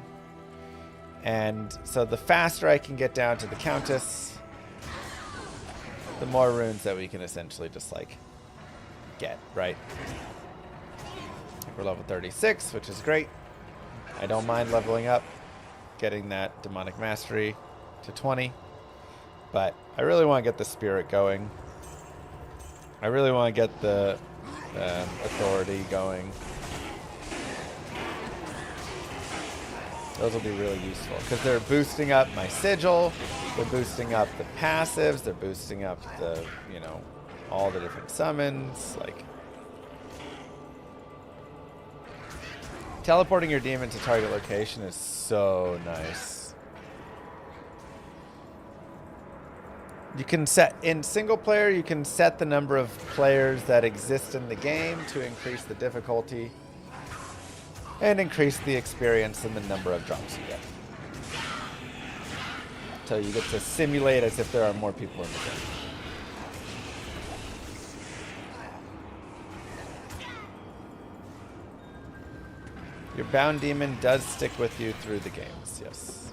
And so the faster I can get down to the Countess, the more runes that we can essentially just like get, right? We're level 36, which is great. I don't mind leveling up, getting that Demonic Mastery to 20. But I really want to get the Spirit going. I really want to get the Authority going. Those will be really useful because they're boosting up my Sigil, they're boosting up the passives, they're boosting up the, you know, all the different summons. Like, Teleporting your demon to target location is so nice. You can set, in single player, you can set the number of players that exist in the game to increase the difficulty and increase the experience and the number of drops you get. So you get to simulate as if there are more people in the game. Your bound demon does stick with you through the games, yes.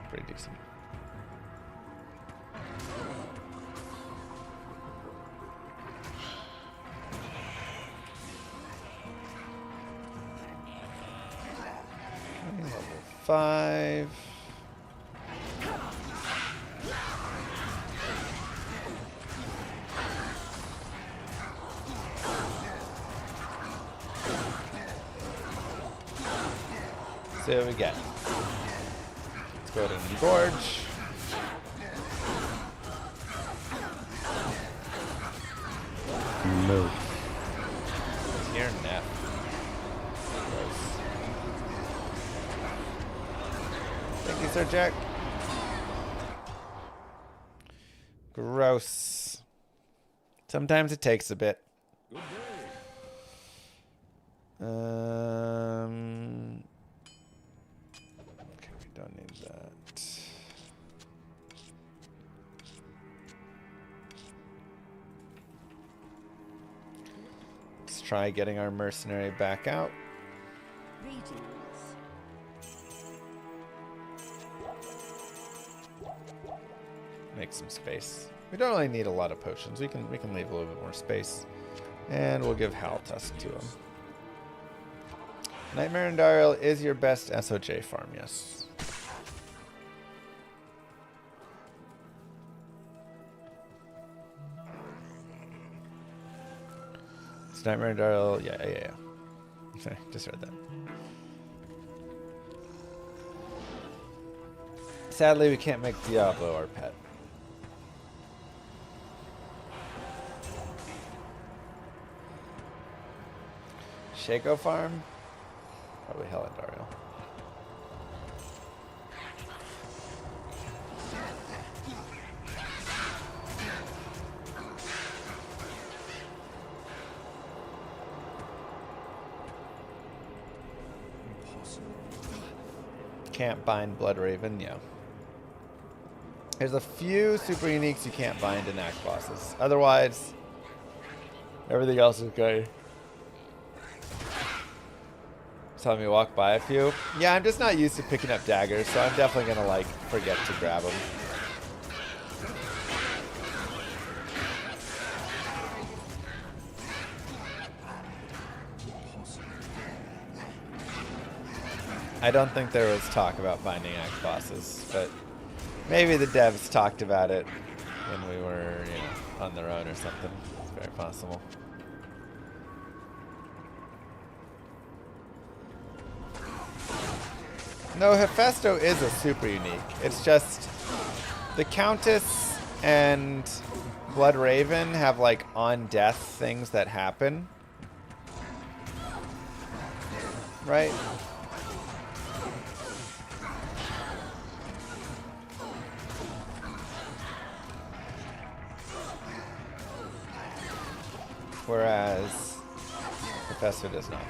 Pretty decent. Level 5. See what we get. Let's go ahead and engorge. Move. Here now. Thank you, Sir Jack. Gross. Sometimes it takes a bit. Okay, we don't need that. Let's try getting our mercenary back out. Make some space. We don't really need a lot of potions. We can leave a little bit more space. And we'll give Howl Tusk to him. Nightmare and Dariel is your best SOJ farm, yes. It's Nightmare and Dariel, yeah. Sorry, just read that. Sadly, we can't make Diablo our pet. Shaco farm? Probably Hell and Dariel. Can't bind Blood Raven, yeah. There's a few super uniques you can't bind in act bosses. Otherwise, everything else is good. Telling me to walk by a few. Yeah, I'm just not used to picking up daggers, so I'm definitely gonna like forget to grab them. I don't think there was talk about binding act bosses, but maybe the devs talked about it when we were, on their own or something. It's very possible. No, Hephaestus is a super unique. It's just the Countess and Blood Raven have like on death things that happen. Right? Whereas Hephaestus does not.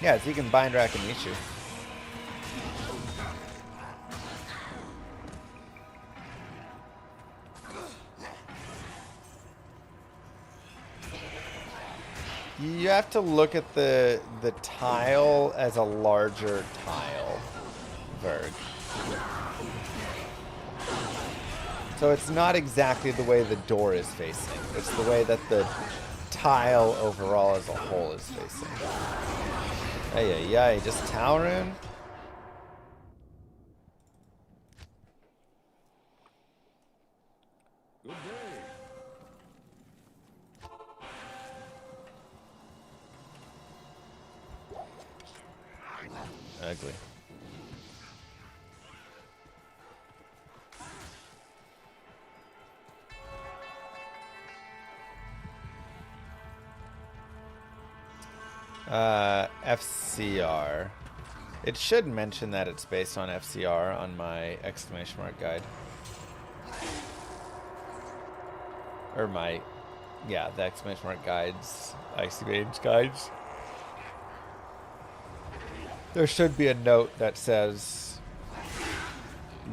Yeah, so you can bind Rakanishu. You have to look at the tile as a larger tile, Verg. So it's not exactly the way the door is facing. It's the way that the tile overall as a whole is facing. Ay, just Talrune? Ugly. FCR. It should mention that it's based on FCR on my exclamation mark guide. Or my, yeah, the exclamation mark guides, ICBH guides. There should be a note that says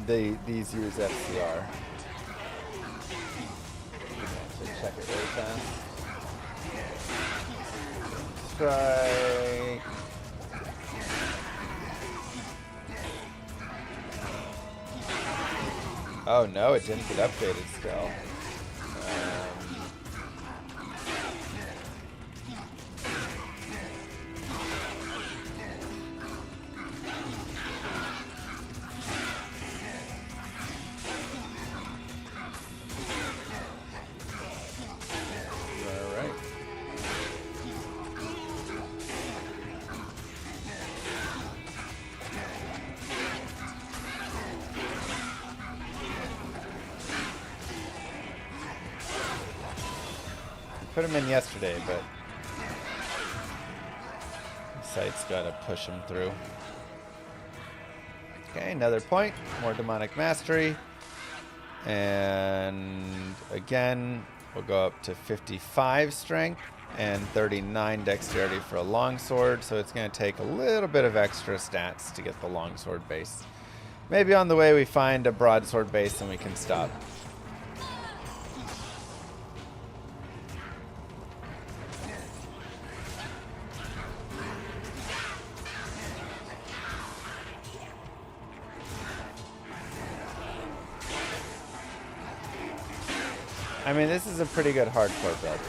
these use FCR. So check it really fast. Strike. Oh no, it didn't get updated still. Alright. Put him in yesterday, but the site's got to push him through. Okay, another point. More demonic mastery. And again, we'll go up to 55 strength and 39 dexterity for a longsword. So it's going to take a little bit of extra stats to get the longsword base. Maybe on the way we find a broadsword base and we can stop. I mean, this is a pretty good hardcore build.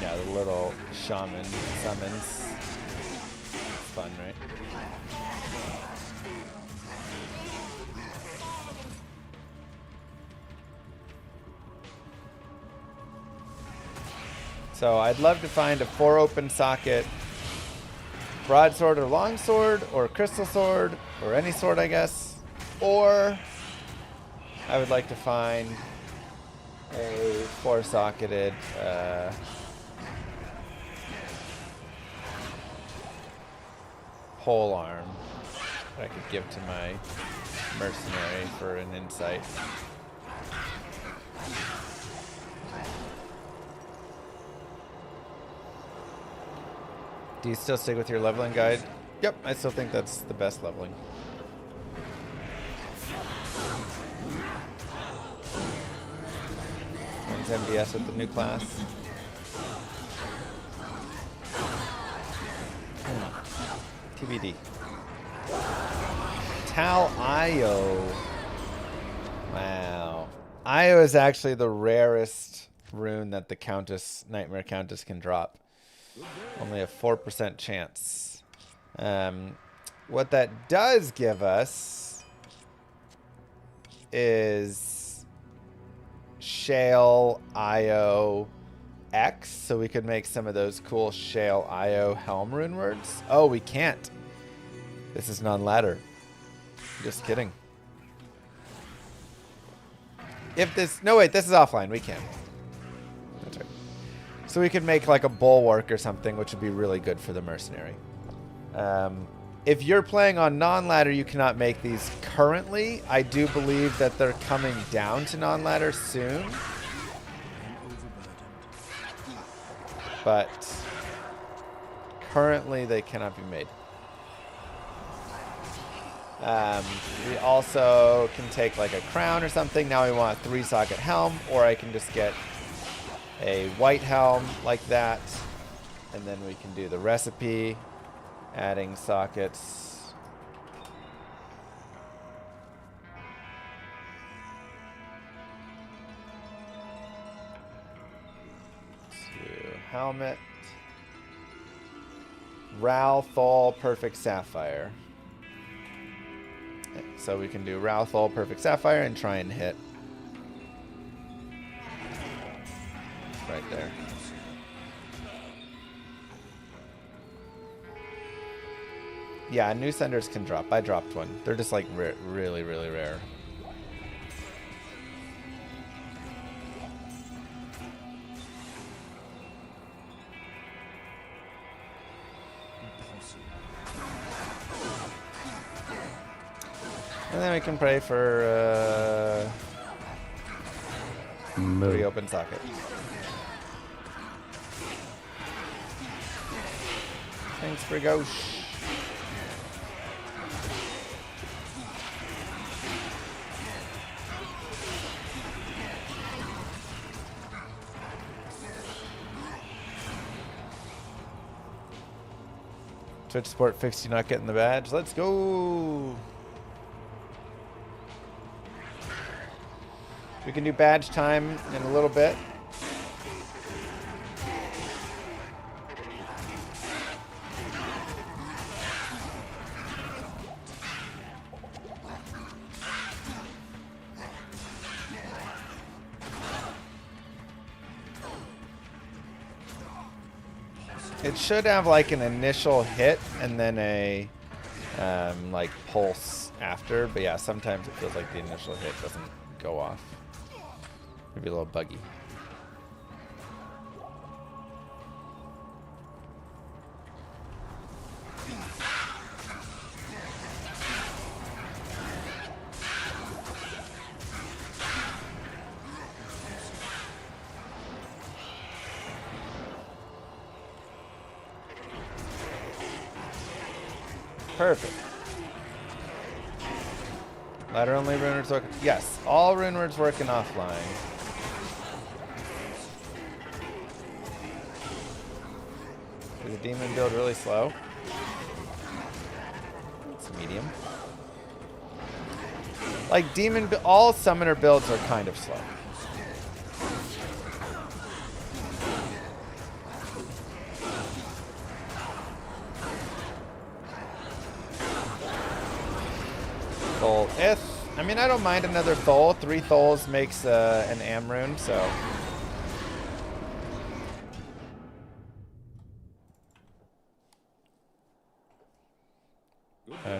Yeah, the little shaman summons. It's fun, right? So I'd love to find a 4 open socket broadsword or longsword or crystal sword or any sword, I guess. Or I would like to find a 4-socketed pole arm that I could give to my mercenary for an insight. Do you still stick with your leveling guide? Yep, I still think that's the best leveling. When's MDS with the new class? TBD. Tal Io. Wow. Io is actually the rarest rune that the Countess, Nightmare Countess, can drop. Only a 4% chance. What that does give us is Shale IO X, so we could make some of those cool Shale IO Helm rune words. Oh, we can't. This is non-ladder. Just kidding. If this... No, wait, this is offline. We can. That's right. So we could make like a bulwark or something, which would be really good for the mercenary. If you're playing on non-ladder, you cannot make these currently. I do believe that they're coming down to non-ladder soon. But currently they cannot be made. We also can take like a crown or something. Now we want a 3-socket helm, or I can just get a white helm like that, and then we can do the recipe, adding sockets. To helmet. Ral Thol Perfect Sapphire. So we can do Ralthol, Perfect Sapphire, and try and hit. Right there. Yeah, new senders can drop. I dropped one. They're just like really, really rare. And then we can pray for 3 open socket. Thanks for Gauche. Twitch support fixed you not getting the badge. Let's go. We can do badge time in a little bit. It should have like an initial hit and then a like pulse after, but yeah, sometimes it feels like the initial hit doesn't go off. Maybe a little buggy. Perfect. Ladder only rune words work. Yes, all rune words working offline. Is the demon build really slow? It's medium. Like all summoner builds are kind of slow. Thol Ith. I mean, I don't mind another Thol. 3 Thols makes an Am rune, so.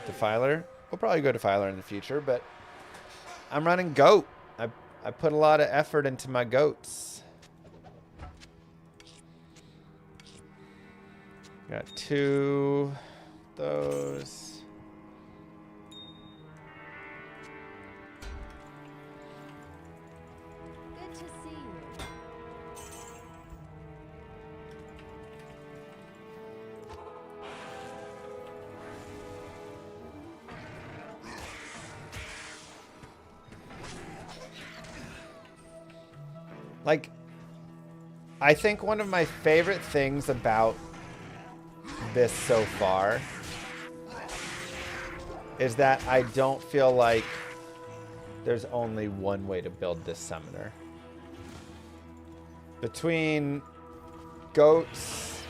Defiler. We'll probably go Defiler in the future, but I'm running Goat. I put a lot of effort into my goats. Got 2 those. Good to see you. Like, I think one of my favorite things about this so far is that I don't feel like there's only one way to build this summoner. Between goats,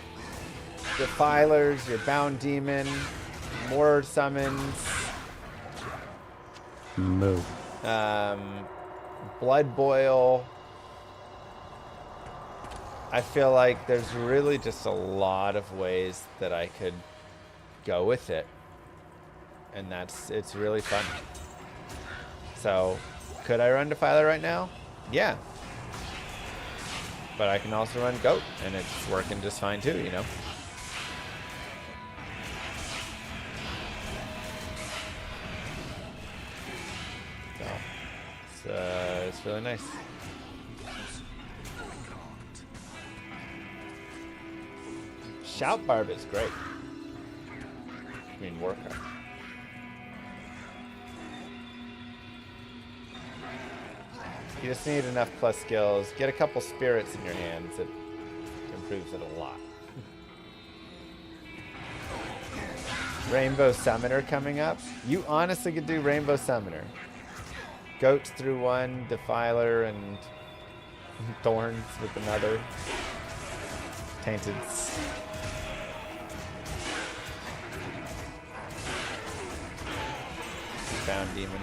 defilers, your bound demon, more summons, blood boil. I feel like there's really just a lot of ways that I could go with it. And it's really fun. So, could I run Defiler right now? Yeah. But I can also run Goat, and it's working just fine too, you know? So, it's really nice. Shout Barb is great. I mean, Warcraft. You just need enough plus skills. Get a couple spirits in your hands. It improves it a lot. Rainbow Summoner coming up. You honestly could do Rainbow Summoner. Goats through one, Defiler, and Thorns with another. Tainted. Bound demon.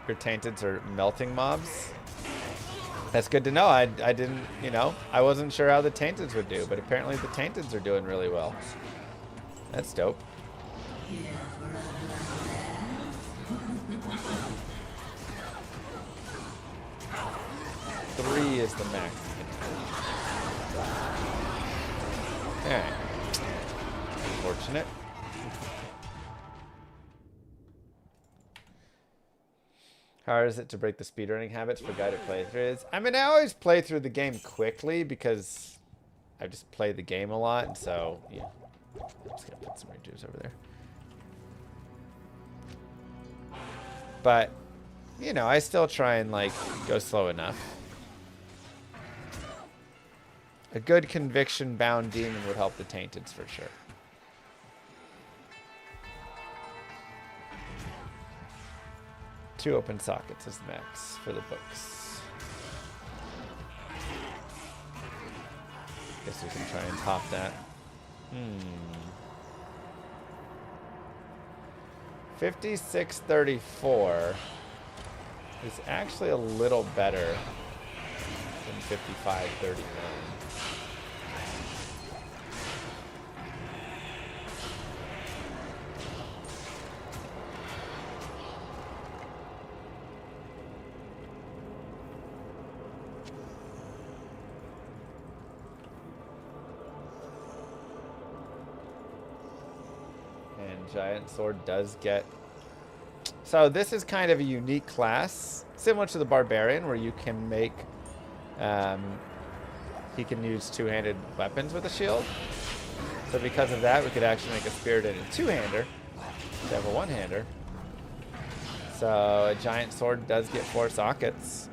Your tainteds are melting mobs. That's good to know. I didn't, you know, I wasn't sure how the tainteds would do, but apparently the tainteds are doing really well. That's dope. Three is the max. Alright. Unfortunate. How hard is it to break the speedrunning habits for guided playthroughs? I mean, I always play through the game quickly because I just play the game a lot, and so, yeah. I'm just gonna put some redos over there. But, you know, I still try and, like, go slow enough. A good conviction-bound demon would help the tainteds for sure. Two open sockets is the max for the books. Guess we can try and top that. 5634 is actually a little better than 5539. Giant sword does get... So this is kind of a unique class, similar to the barbarian, where you can make... he can use two-handed weapons with a shield. So because of that, we could actually make a spirited and two-hander instead of a one-hander. So a giant sword does get 4 sockets.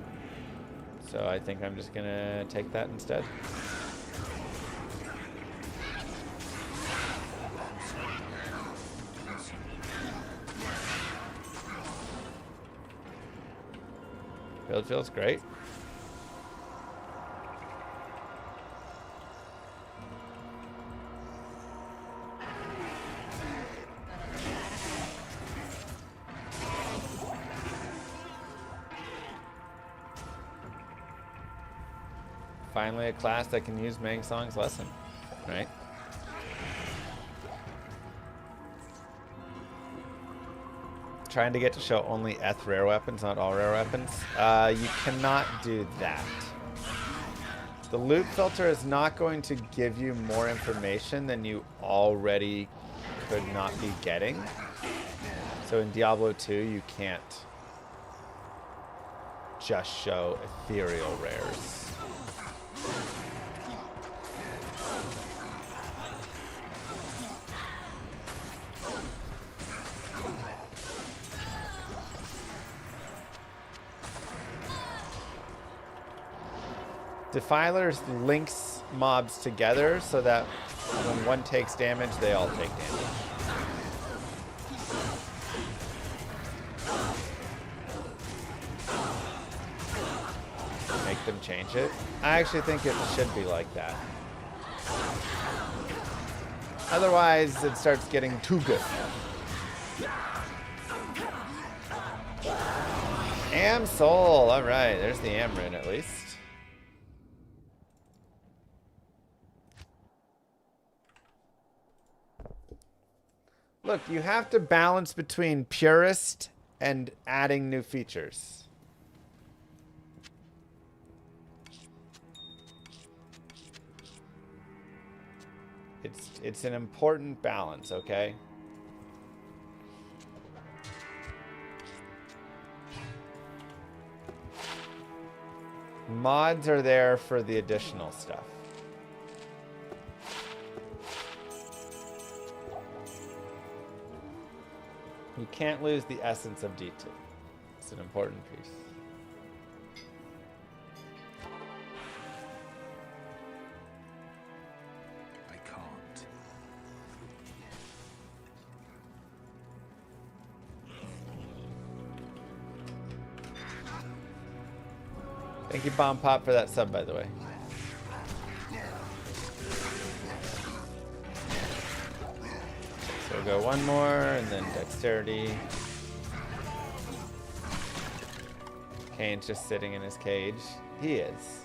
So I think I'm just gonna take that instead. Build feels great. Finally a class that can use Mang Song's lesson, right? Trying to get to show only Eth rare weapons, not all rare weapons. You cannot do that. The loot filter is not going to give you more information than you already could not be getting. So in Diablo 2, you can't just show ethereal rares. Defilers links mobs together so that when one takes damage, they all take damage. Make them change it. I actually think it should be like that. Otherwise, it starts getting too good. Am Soul. All right, there's the Amrin at least. Look, you have to balance between purist and adding new features. It's an important balance, okay? Mods are there for the additional stuff. You can't lose the essence of D2. It's an important piece. I can't. Thank you, Bomb Pop, for that sub, by the way. So we'll go one more, and then dexterity. Kane's just sitting in his cage. He is.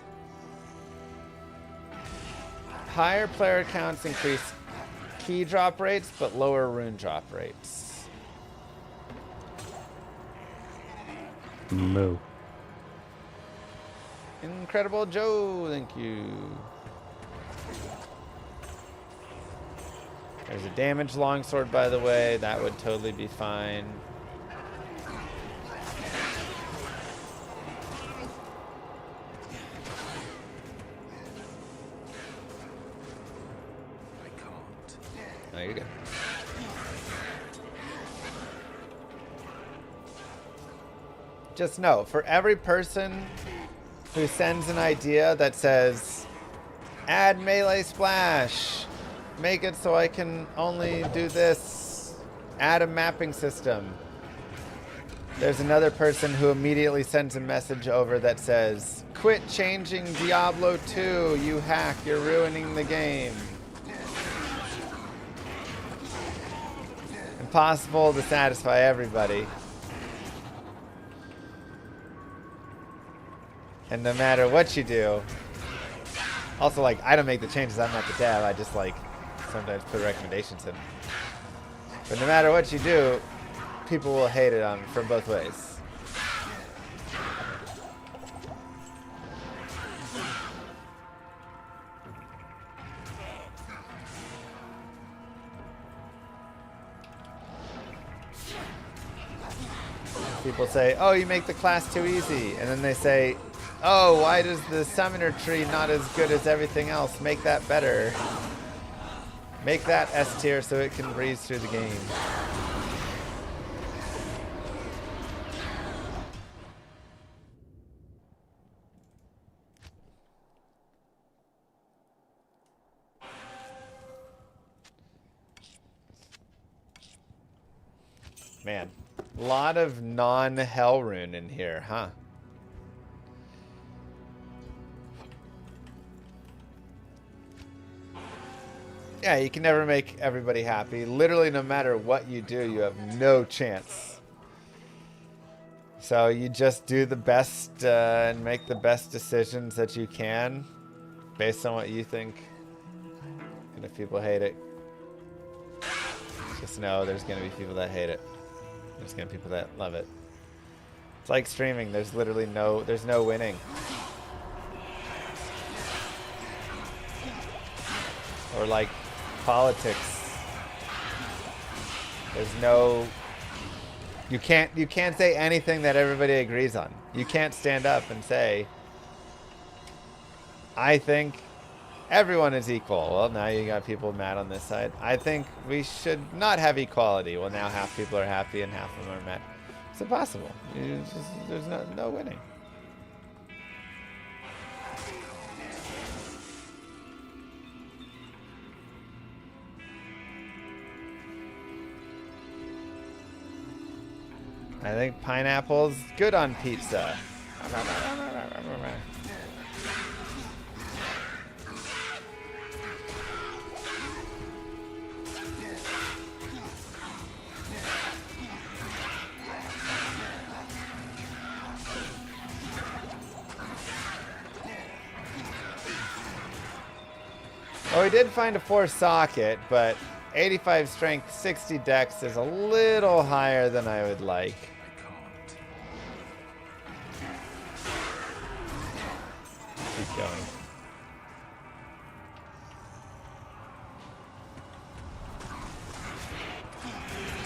Higher player counts increase key drop rates, but lower rune drop rates. Moo. Incredible Joe, thank you. There's a damaged longsword, by the way. That would totally be fine. No, you're good. Just know, for every person who sends an idea that says, add melee splash, make it so I can only do this, add a mapping system, there's another person who immediately sends a message over that says, quit changing Diablo 2, you hack, you're ruining the game. Impossible to satisfy everybody. And no matter what you do, also, like, I don't make the changes, I'm not the dev, I just, like, sometimes put recommendations in. But no matter what you do, people will hate it on from both ways. People say, oh, you make the class too easy. And then they say, oh, why does the summoner tree not as good as everything else? Make that better. Make that S tier so it can breeze through the game. Man, a lot of non-hell rune in here, huh? Yeah, you can never make everybody happy. Literally, no matter what you do, you have no chance. So you just do the best and make the best decisions that you can based on what you think. And if people hate it, just know there's going to be people that hate it. There's going to be people that love it. It's like streaming. There's literally no winning. Or like politics. There's no... You can't say anything that everybody agrees on. You can't stand up and say, I think everyone is equal. Well, now you got people mad on this side. I think we should not have equality. Well, now half people are happy and half of them are mad. It's impossible. There's no winning. I think pineapple's good on pizza. Oh, we did find a 4 socket, but 85 strength, 60 dex is a little higher than I would like. Keep going.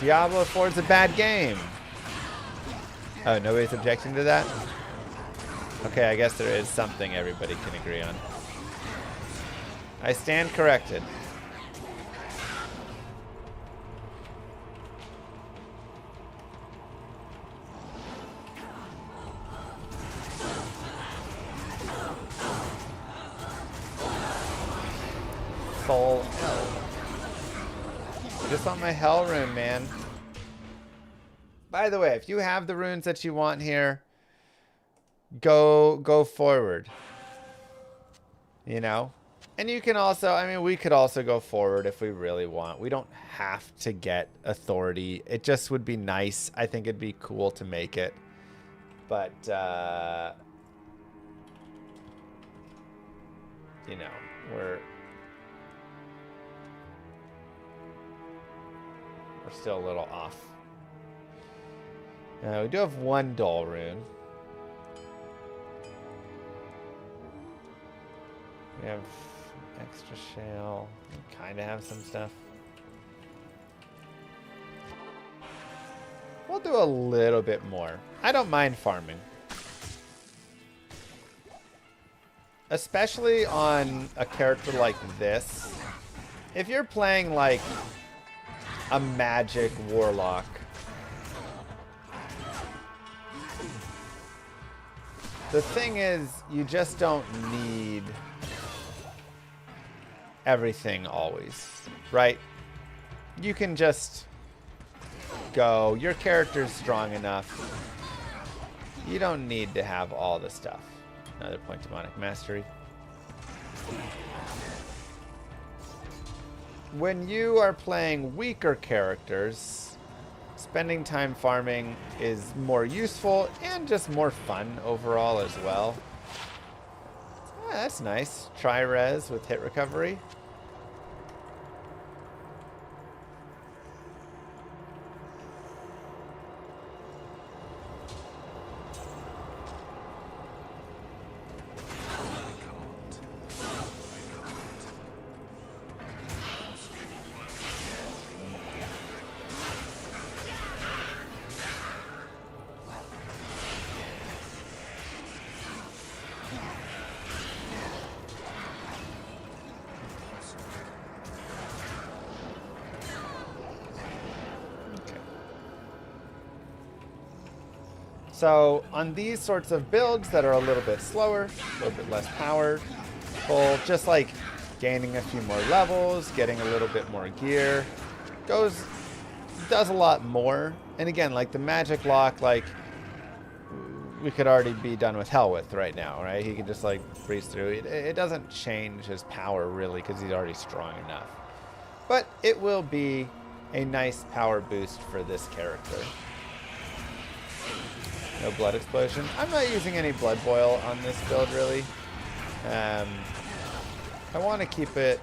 Diablo 4 is a bad game. Oh, nobody's objecting to that? Okay, I guess there is something everybody can agree on. I stand corrected. Full hell. I just want my hell rune, man. By the way, if you have the runes that you want here, go forward. You know? And you can also, I mean, we could also go forward if we really want. We don't have to get authority. It just would be nice. I think it'd be cool to make it. But, you know, we're still a little off. We do have one dull rune. We have extra shale. We kind of have some stuff. We'll do a little bit more. I don't mind farming. Especially on a character like this. If you're playing like a magic warlock, the thing is, you just don't need everything always, right? You can just go. Your character's strong enough. You don't need to have all the stuff. Another point demonic mastery. When you are playing weaker characters, spending time farming is more useful and just more fun overall as well. Yeah, that's nice. Tri-res with hit recovery. So on these sorts of builds that are a little bit slower, a little bit less powerful, just like gaining a few more levels, getting a little bit more gear, does a lot more. And again, like the magic lock, like we could already be done with hell with right now, right? He can just like breeze through. It doesn't change his power really because he's already strong enough. But it will be a nice power boost for this character. No blood explosion. I'm not using any blood boil on this build, really. I want to keep it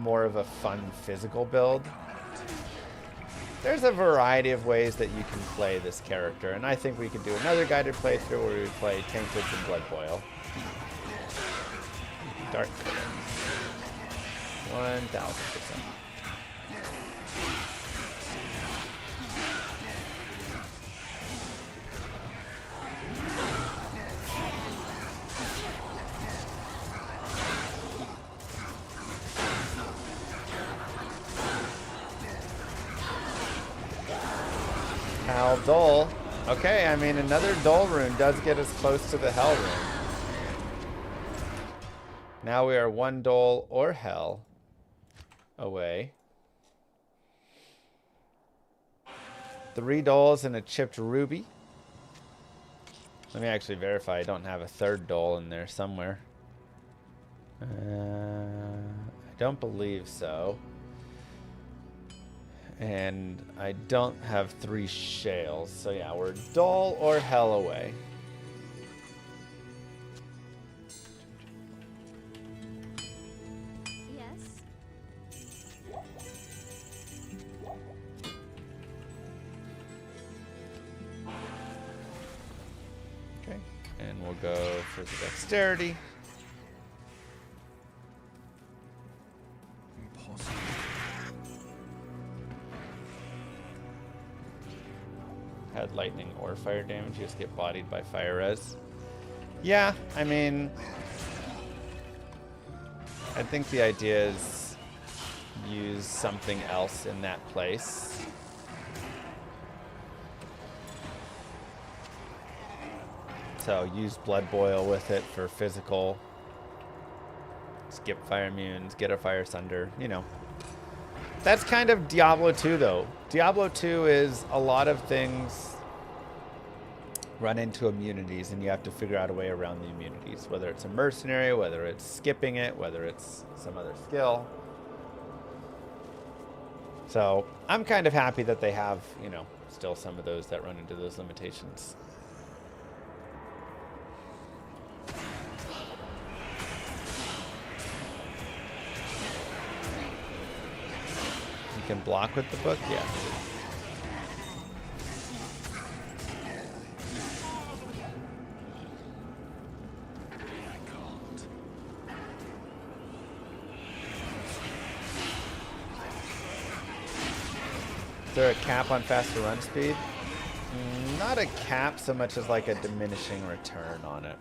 more of a fun physical build. There's a variety of ways that you can play this character, and I think we could do another guided playthrough where we play Tainted and Blood Boil. Dark Curtains. 1000%. Hell Dull. Okay, I mean, another Dull rune does get us close to the Hell rune. Now we are one Dull or Hell away. 3 Dulls and a chipped ruby. Let me actually verify I don't have a third Dull in there somewhere. I don't believe so. And I don't have 3 shales. So yeah, we're Dull or Hell away. Yes. Okay. And we'll go for the dexterity. Had lightning or fire damage, you just get bodied by fire res. Yeah, I mean, I think the idea is use something else in that place. So use blood boil with it for physical. Skip fire immunes, get a fire sunder, you know. That's kind of Diablo 2 though. Diablo 2 is a lot of things run into immunities, and you have to figure out a way around the immunities, whether it's a mercenary, whether it's skipping it, whether it's some other skill. So I'm kind of happy that they have, you know, still some of those that run into those limitations. You can block with the book, yes. Is there a cap on faster run speed? Not a cap so much as like a diminishing return on it.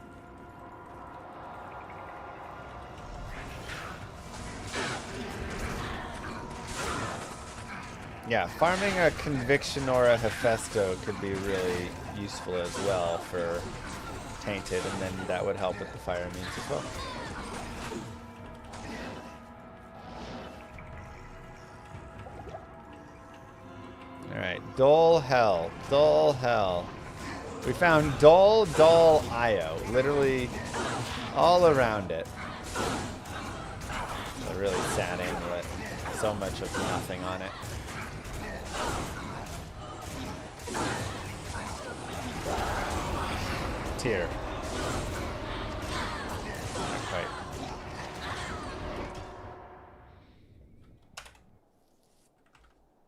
Yeah, farming a Conviction or a Hephaestus could be really useful as well for Tainted, and then that would help with the fire means as well. Alright, Dull Hell. Dull Hell. We found Dull Io. Literally all around it. It's a really sad amulet. So much of nothing on it. Tier. Not quite.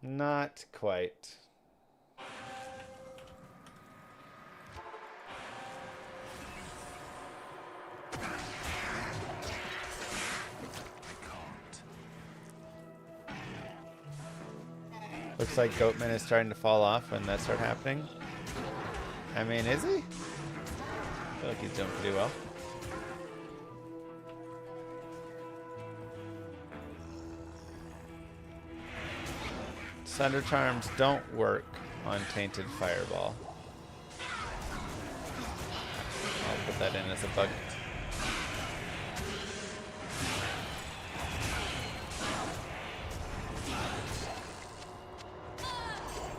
Not quite. Looks like Goatman is starting to fall off when that started happening. I mean, is he? I feel like he's doing pretty well. Sunder Charms don't work on Tainted Fireball. I'll put that in as a bug.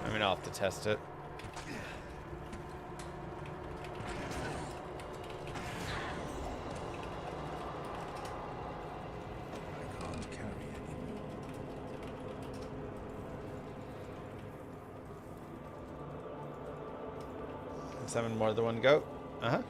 I mean, I'll have to test it. Summon more than one goat. Uh-huh.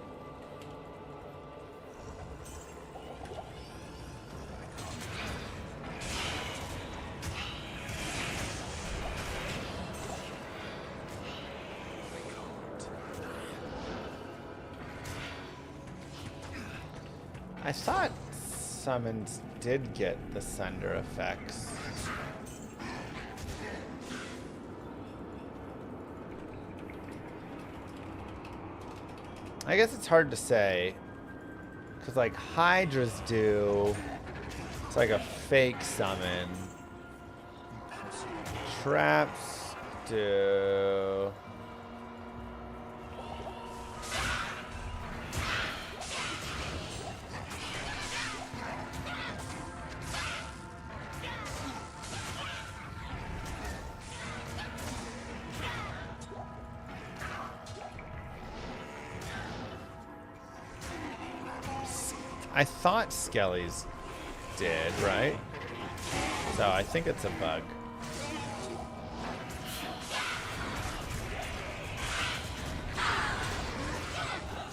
I thought summons did get the Sunder effects. I guess it's hard to say, because like Hydras do, it's like a fake summon. Traps do. I thought Skelly's did, right? So I think it's a bug.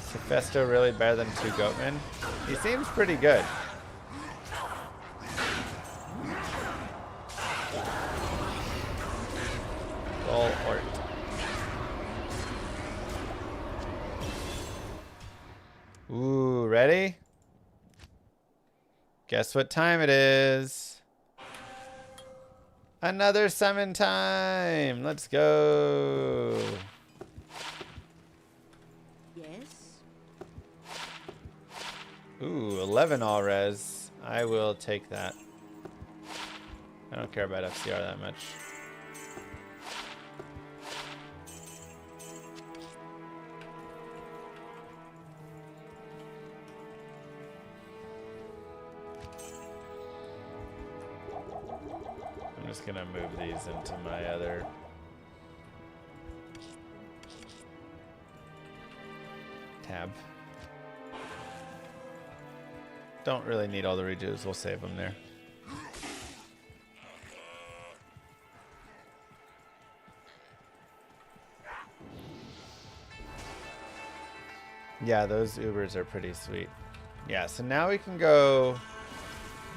Is Hephaestus really better than 2 Goatmen? He seems pretty good. Roll Ort. Ooh, ready? Guess what time it is? Another summon time. Let's go. Yes. Ooh, 11 all res. I will take that. I don't care about FCR that much. I'm just gonna move these into my other. tab. Don't really need all the redos. We'll save them there. Yeah, those Ubers are pretty sweet. Yeah, so now we can go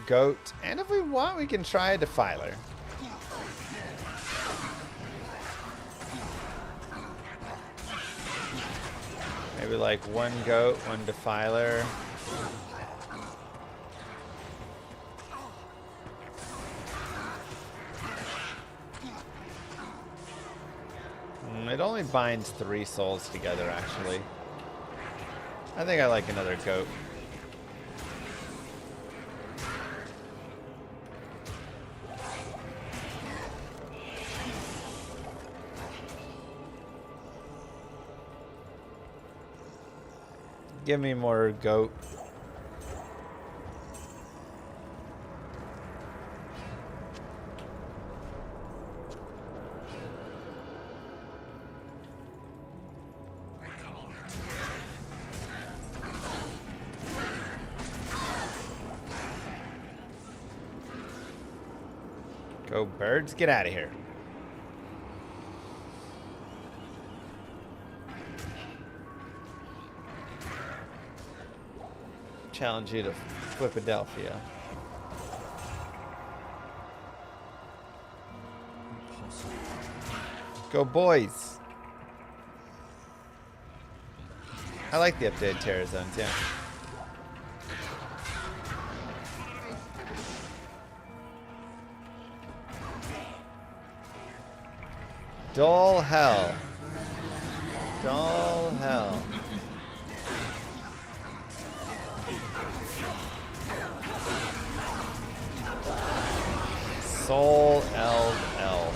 goat, and if we want, we can try a defiler. Maybe like one goat, one defiler. It only binds 3 souls together, actually. I think I like another goat. Give me more goat. Go birds, get out of here. Challenge you to Flipadelphia. Go boys. I like the updated Terror Zones, yeah. Dull hell. Dull hell. Soul LL.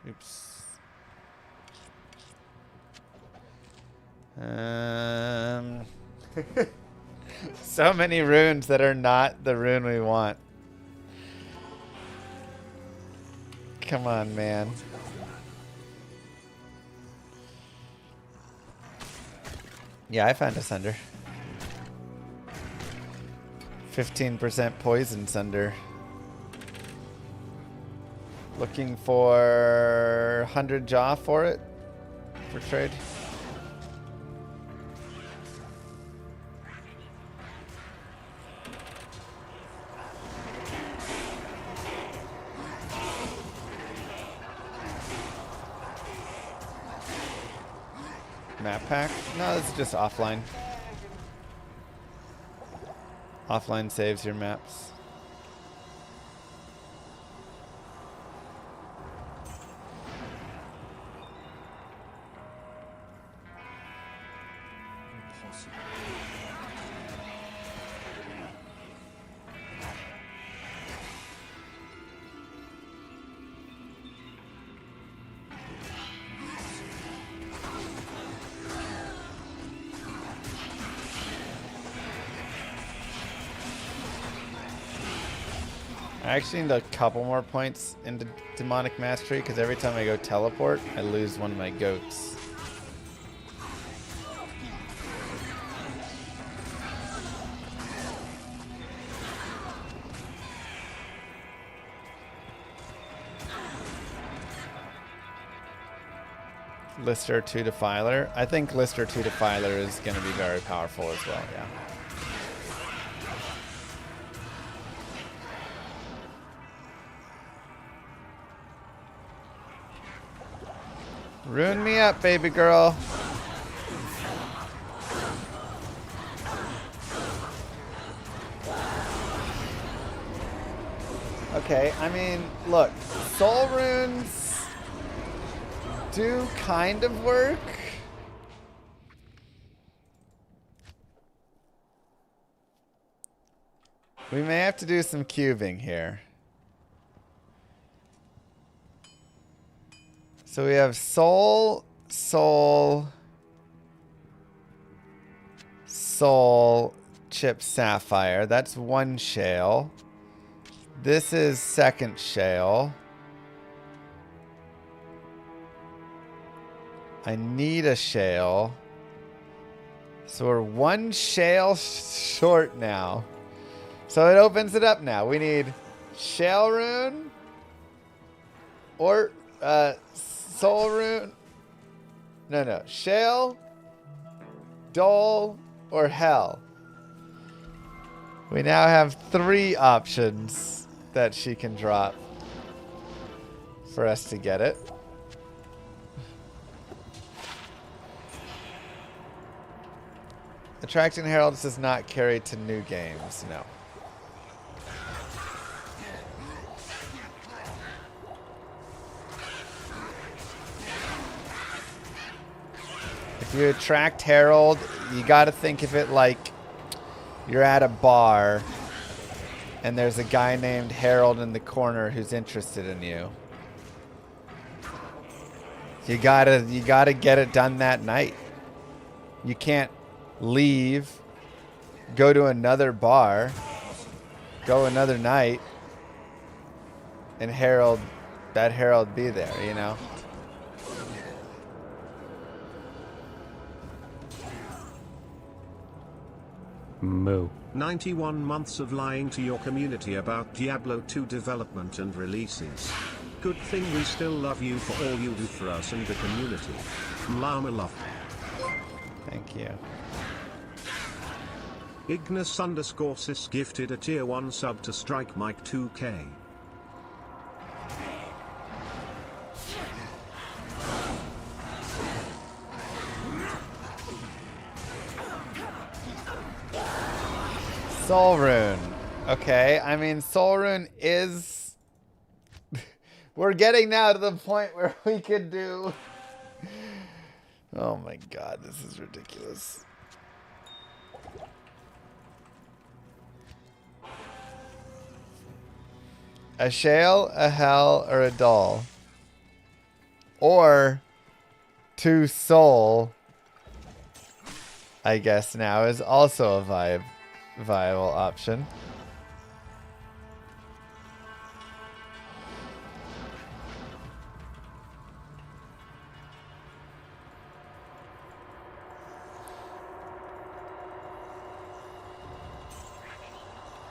Oops. So many runes that are not the rune we want. Come on, man. Yeah, I found a Sunder. 15% poison Sunder. Looking for 100 jaw for it for trade. Map pack? No, this is just offline. Offline saves your maps. I actually need a couple more points into Demonic Mastery because every time I go teleport, I lose one of my goats. Lister 2 Defiler. I think Lister 2 Defiler is going to be very powerful as well, yeah. Rune me up, baby girl. Okay, I mean, look, soul runes do kind of work. We may have to do some cubing here. So we have soul, soul, soul, chip sapphire. That's one shale. This is second shale. I need a shale. So we're one shale short now. So it opens it up now. We need shale rune or soul rune. No. Shale, dole, or hell. We now have 3 options that she can drop for us to get it. Attracting heralds does not carry to new games, no. If you attract herald, you gotta think of it like you're at a bar and there's a guy named Harold in the corner who's interested in you. You gotta get it done that night. You can't leave, go to another bar, go another night, and that Harold be there, you know? Moo. 91 months of lying to your community about Diablo 2 development and releases. Good thing we still love you for all you do for us and the community. Llama love. Thank you. Ignis_sis gifted a tier 1 sub to Strike Mike 2K. Soul Rune. Okay, I mean, Soul Rune is... We're getting now to the point where we could do... Oh my god, this is ridiculous. A shale, a hell, or a dull. Or 2 soul, I guess now, is also a viable option.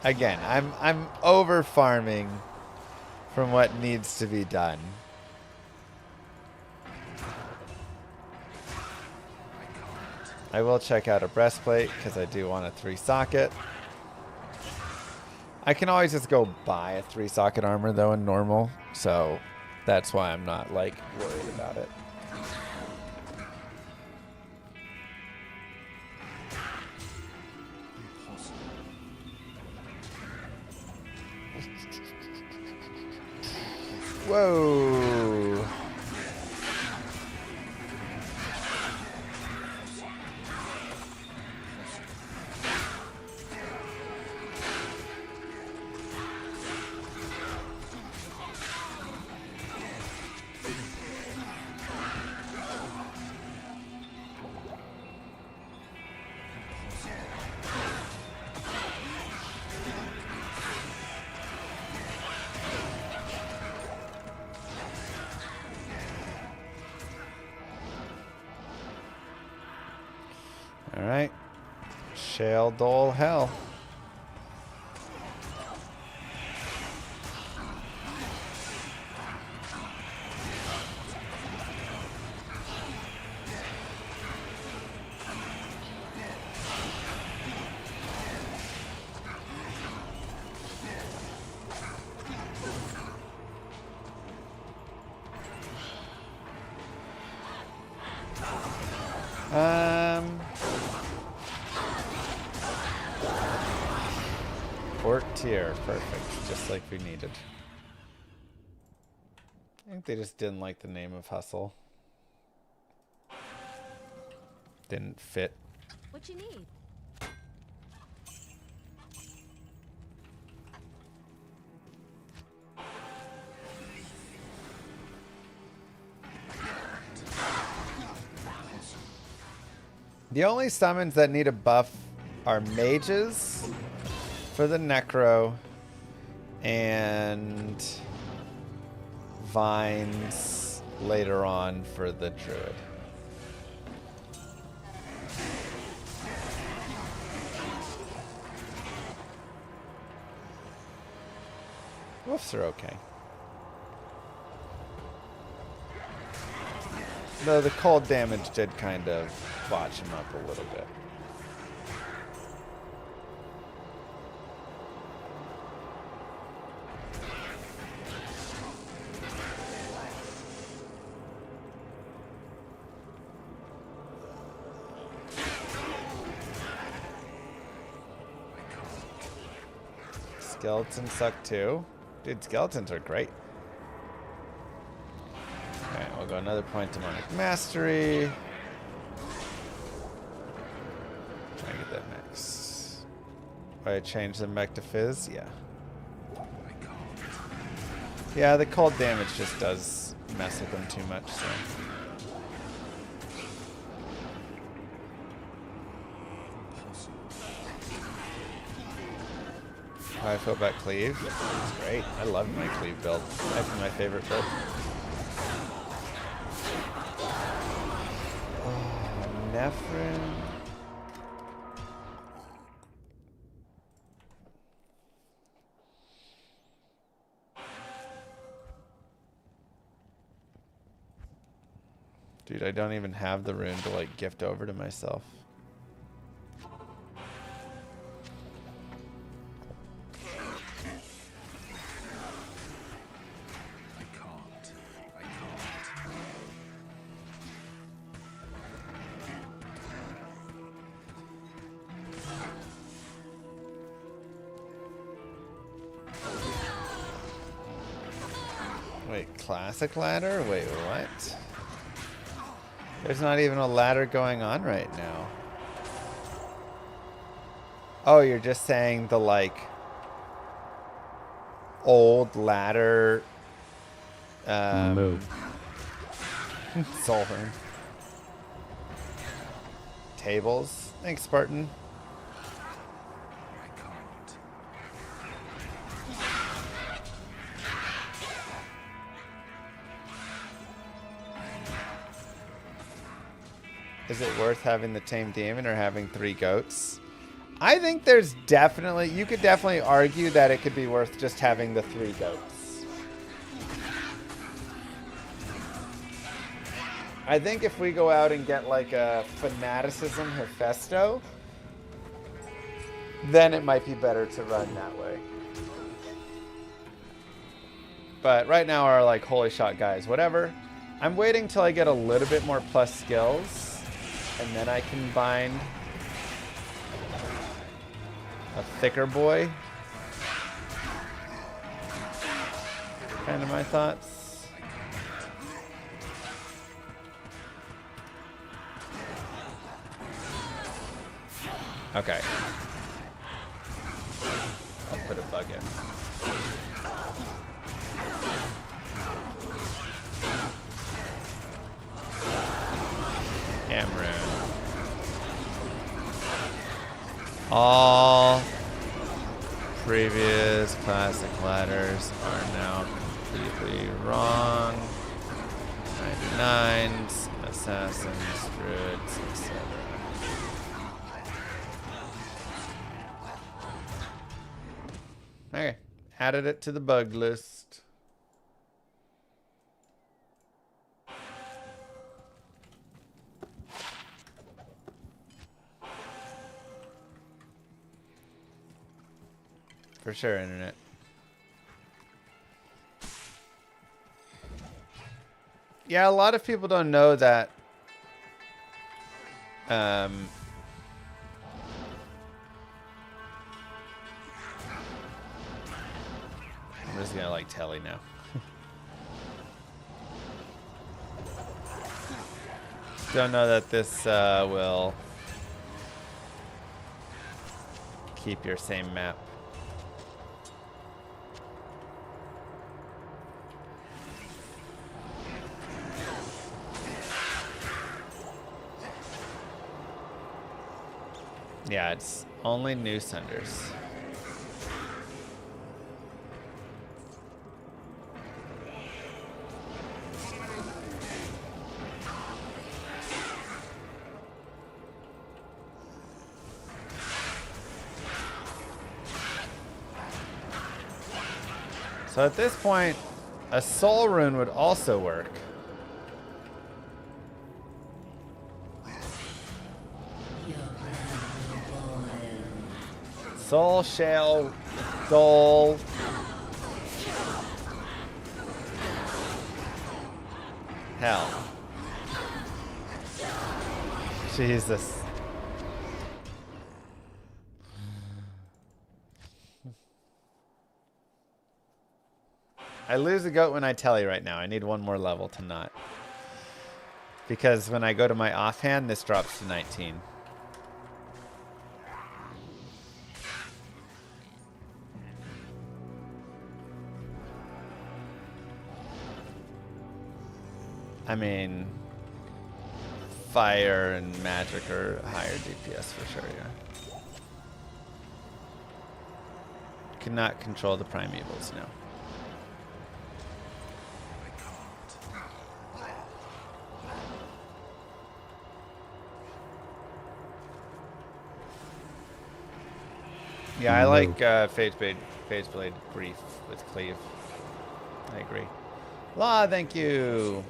Again, I'm over farming from what needs to be done. I will check out a breastplate because I do want a 3-socket. I can always just go buy a 3-socket armor though in normal, so that's why I'm not like worried about it. Whoa. Alright. Shale Dole Hell. Port tier, perfect, just like we needed. I think they just didn't like the name of Hustle. Didn't fit. What you need? The only summons that need a buff are mages for the necro and vines later on for the druid. Wolves are okay. Though the cold damage did kind of botch him up a little bit. Skeletons suck too. Dude, skeletons are great. Okay, we'll go another point to demonic mastery. Try to get that max. I change the mech to fizz? Yeah. Yeah, the cold damage just does mess with them too much, so. How I feel about cleave? It's great. I love my cleave build. That's my favorite build. Oh, Nephrin. Dude, I don't even have the rune to like gift over to myself. Wait, classic ladder? Wait, what? There's not even a ladder going on right now. Oh, you're just saying the, like, old ladder... Move. Solver. Tables. Thanks, Spartan. Is it worth having the tame demon or having 3 goats? I think there's definitely... You could definitely argue that it could be worth just having the 3 goats. I think if we go out and get like a Fanaticism Hephaesto, then it might be better to run that way. But right now our like holy shot guys, whatever. I'm waiting till I get a little bit more plus skills. And then I can bind a thicker boy. Kind of my thoughts. Okay. I'll put a bug in. Cameron. All previous classic ladders are now completely wrong. 99s, assassins, druids, etc. Okay, added it to the bug list. For sure, internet. Yeah, a lot of people don't know that. I'm just gonna like telly now. Don't know that this will keep your same map. Yeah, it's Only new senders. So at this point, a soul rune would also work. Soul, shale, soul. Hell. Jesus. I lose a goat when I tell you right now. I need one more level to not. Because when I go to my offhand, this drops to 19. I mean, fire and magic are higher DPS for sure, yeah. Cannot control the primevals, no. Yeah, I like Fateblade Grief with Cleave. I agree. Law, thank you.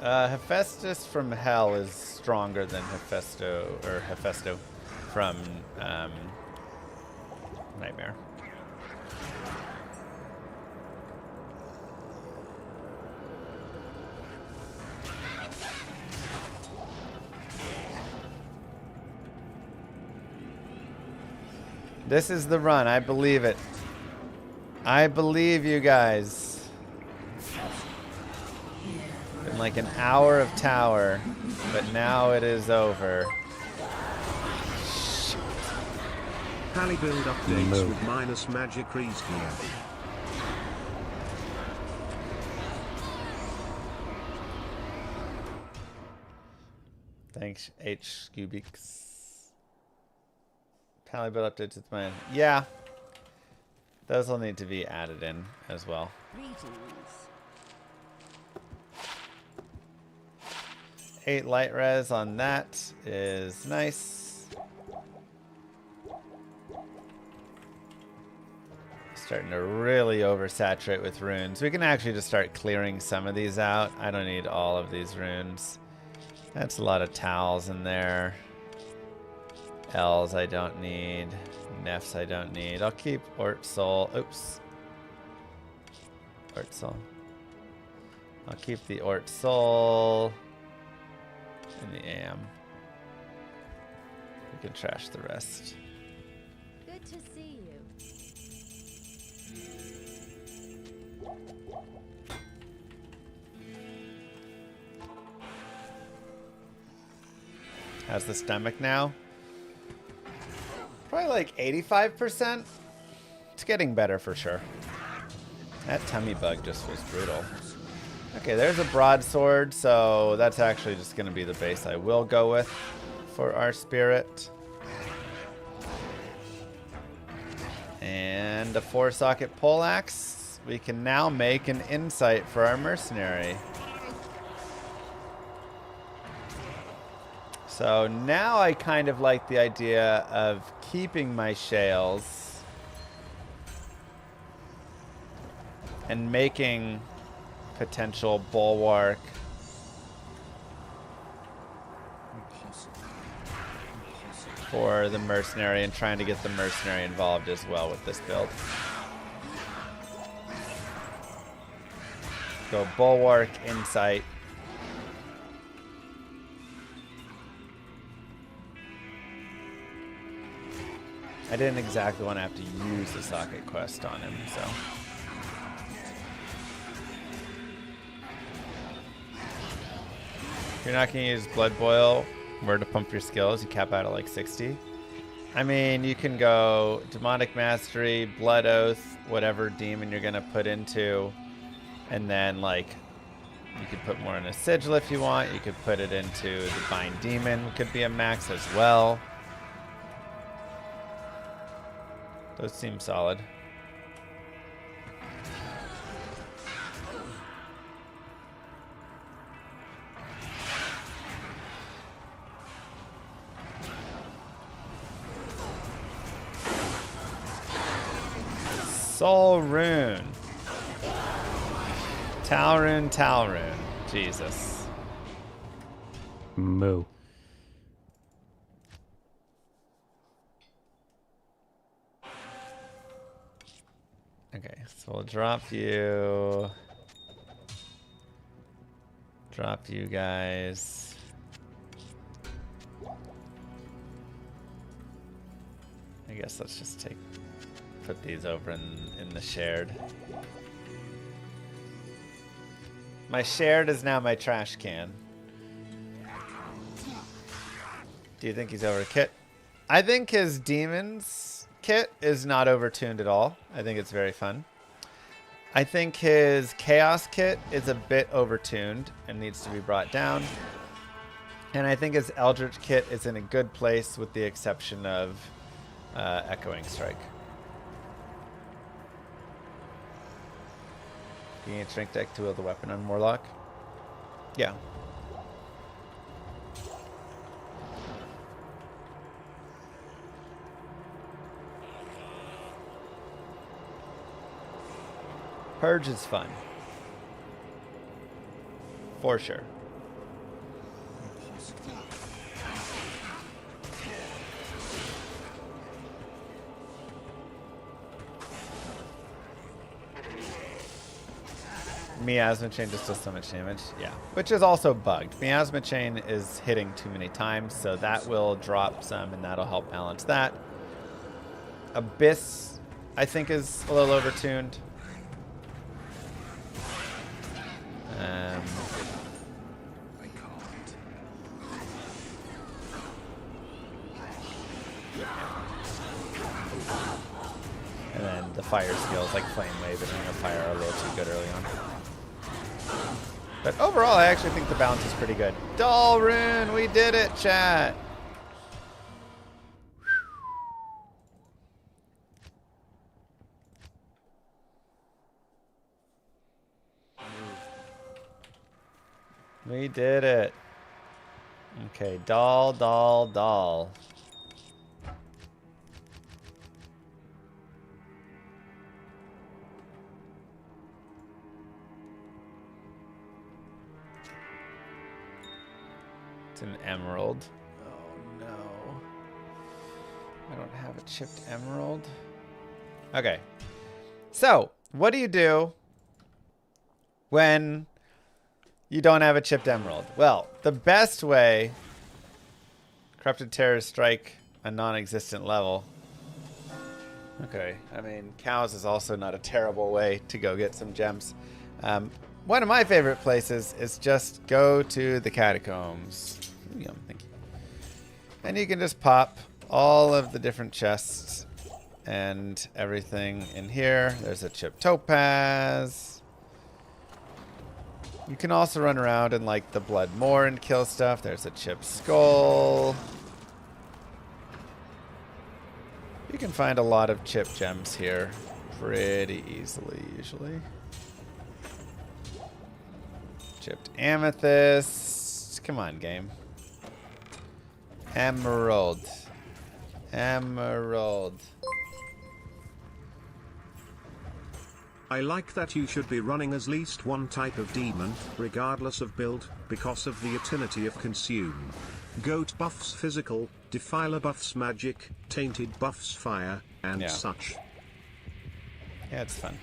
Hephaestus from Hell is stronger than Hephaesto from Nightmare. This is the run. I believe it. I believe you guys. Been like an hour of tower, but now it is over. Pally build updates with minus magic rescue. Thanks, H. Scubix. Pally build updates with mine. Yeah. Those will need to be added in as well. Greetings. 8 light res on that is nice. Starting to really oversaturate with runes. We can actually just start clearing some of these out. I don't need all of these runes. That's a lot of towels in there. L's I don't need. Nefs I don't need. I'll keep Ort Soul. Oops. Ort Soul. I'll keep the Ort Soul and the AM. We can trash the rest. Good to see you. How's the stomach now? Probably like 85%. It's getting better for sure. That tummy bug just was brutal. Okay, there's a broadsword, so that's actually just going to be the base I will go with for our spirit. And a 4-socket poleaxe. We can now make an insight for our mercenary. So now I kind of like the idea of keeping my shales and making potential bulwark for the mercenary and trying to get the mercenary involved as well with this build. Go bulwark, insight. I didn't exactly want to have to use the socket quest on him, so. If you're not going to use Blood Boil, where to pump your skills, you cap out at like 60. I mean, you can go Demonic Mastery, Blood Oath, whatever demon you're going to put into And then, like, you could put more in a sigil if you want. You could put it into the Bind Demon. Could be a max as well. Those seem solid. Soul Rune. Talrune. Jesus. Moo. Okay, so we'll drop you. Drop you guys. I guess let's just put these over in the shared. My shared is now my trash can. Do you think he's over Kit? I think his demons kit is not overtuned at all. I think it's very fun. I think his chaos kit is a bit overtuned and needs to be brought down. And I think his eldritch kit is in a good place with the exception of echoing strike. You need a shrink deck to wield the weapon on Warlock? Yeah. Purge is fun. For sure. Miasma Chain just does so much damage. Yeah. Which is also bugged. Miasma Chain is hitting too many times, so that will drop some and that'll help balance that. Abyss, I think, is a little overtuned. And then the fire skills like Flame Wave and Ring of Fire are a little too good early on. But overall, I actually think the balance is pretty good. Dalrune, we did it, chat. We did it. Okay, Dal. It's an emerald. Oh no. I don't have a chipped emerald. Okay. So, what do you do when you don't have a chipped emerald? Well, the best way... Corrupted Terrors strike a non-existent level. Okay, I mean, cows is also not a terrible way to go get some gems. One of my favorite places is just go to the catacombs. Yum, thank you. And you can just pop all of the different chests and everything in here. There's a chipped topaz. You can also run around in like the Blood Moor and kill stuff. There's a chipped skull. You can find a lot of chipped gems here pretty easily, usually. Chipped amethyst. Come on, game. Emerald. I like that you should be running at least one type of demon, regardless of build, because of the utility of consume. Goat buffs physical, Defiler buffs magic, Tainted buffs fire, and such. Yeah, it's fun.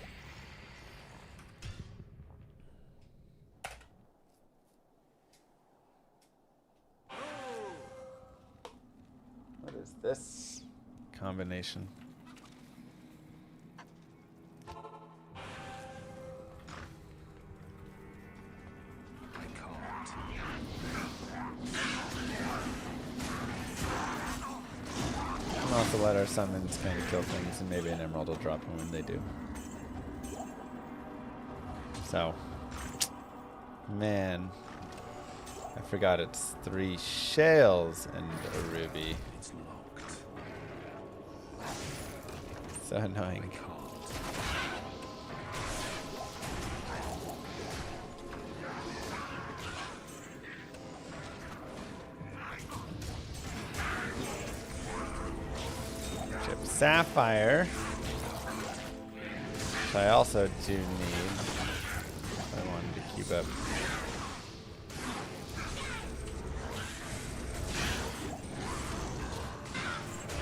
What is this combination? We'll also let our summons kind of kill things, and maybe an emerald will drop them when they do. So, man, I forgot it's 3 shales and a ruby. It's locked. So annoying. I can't. Chip sapphire. Which I also do need. If I wanted to keep up.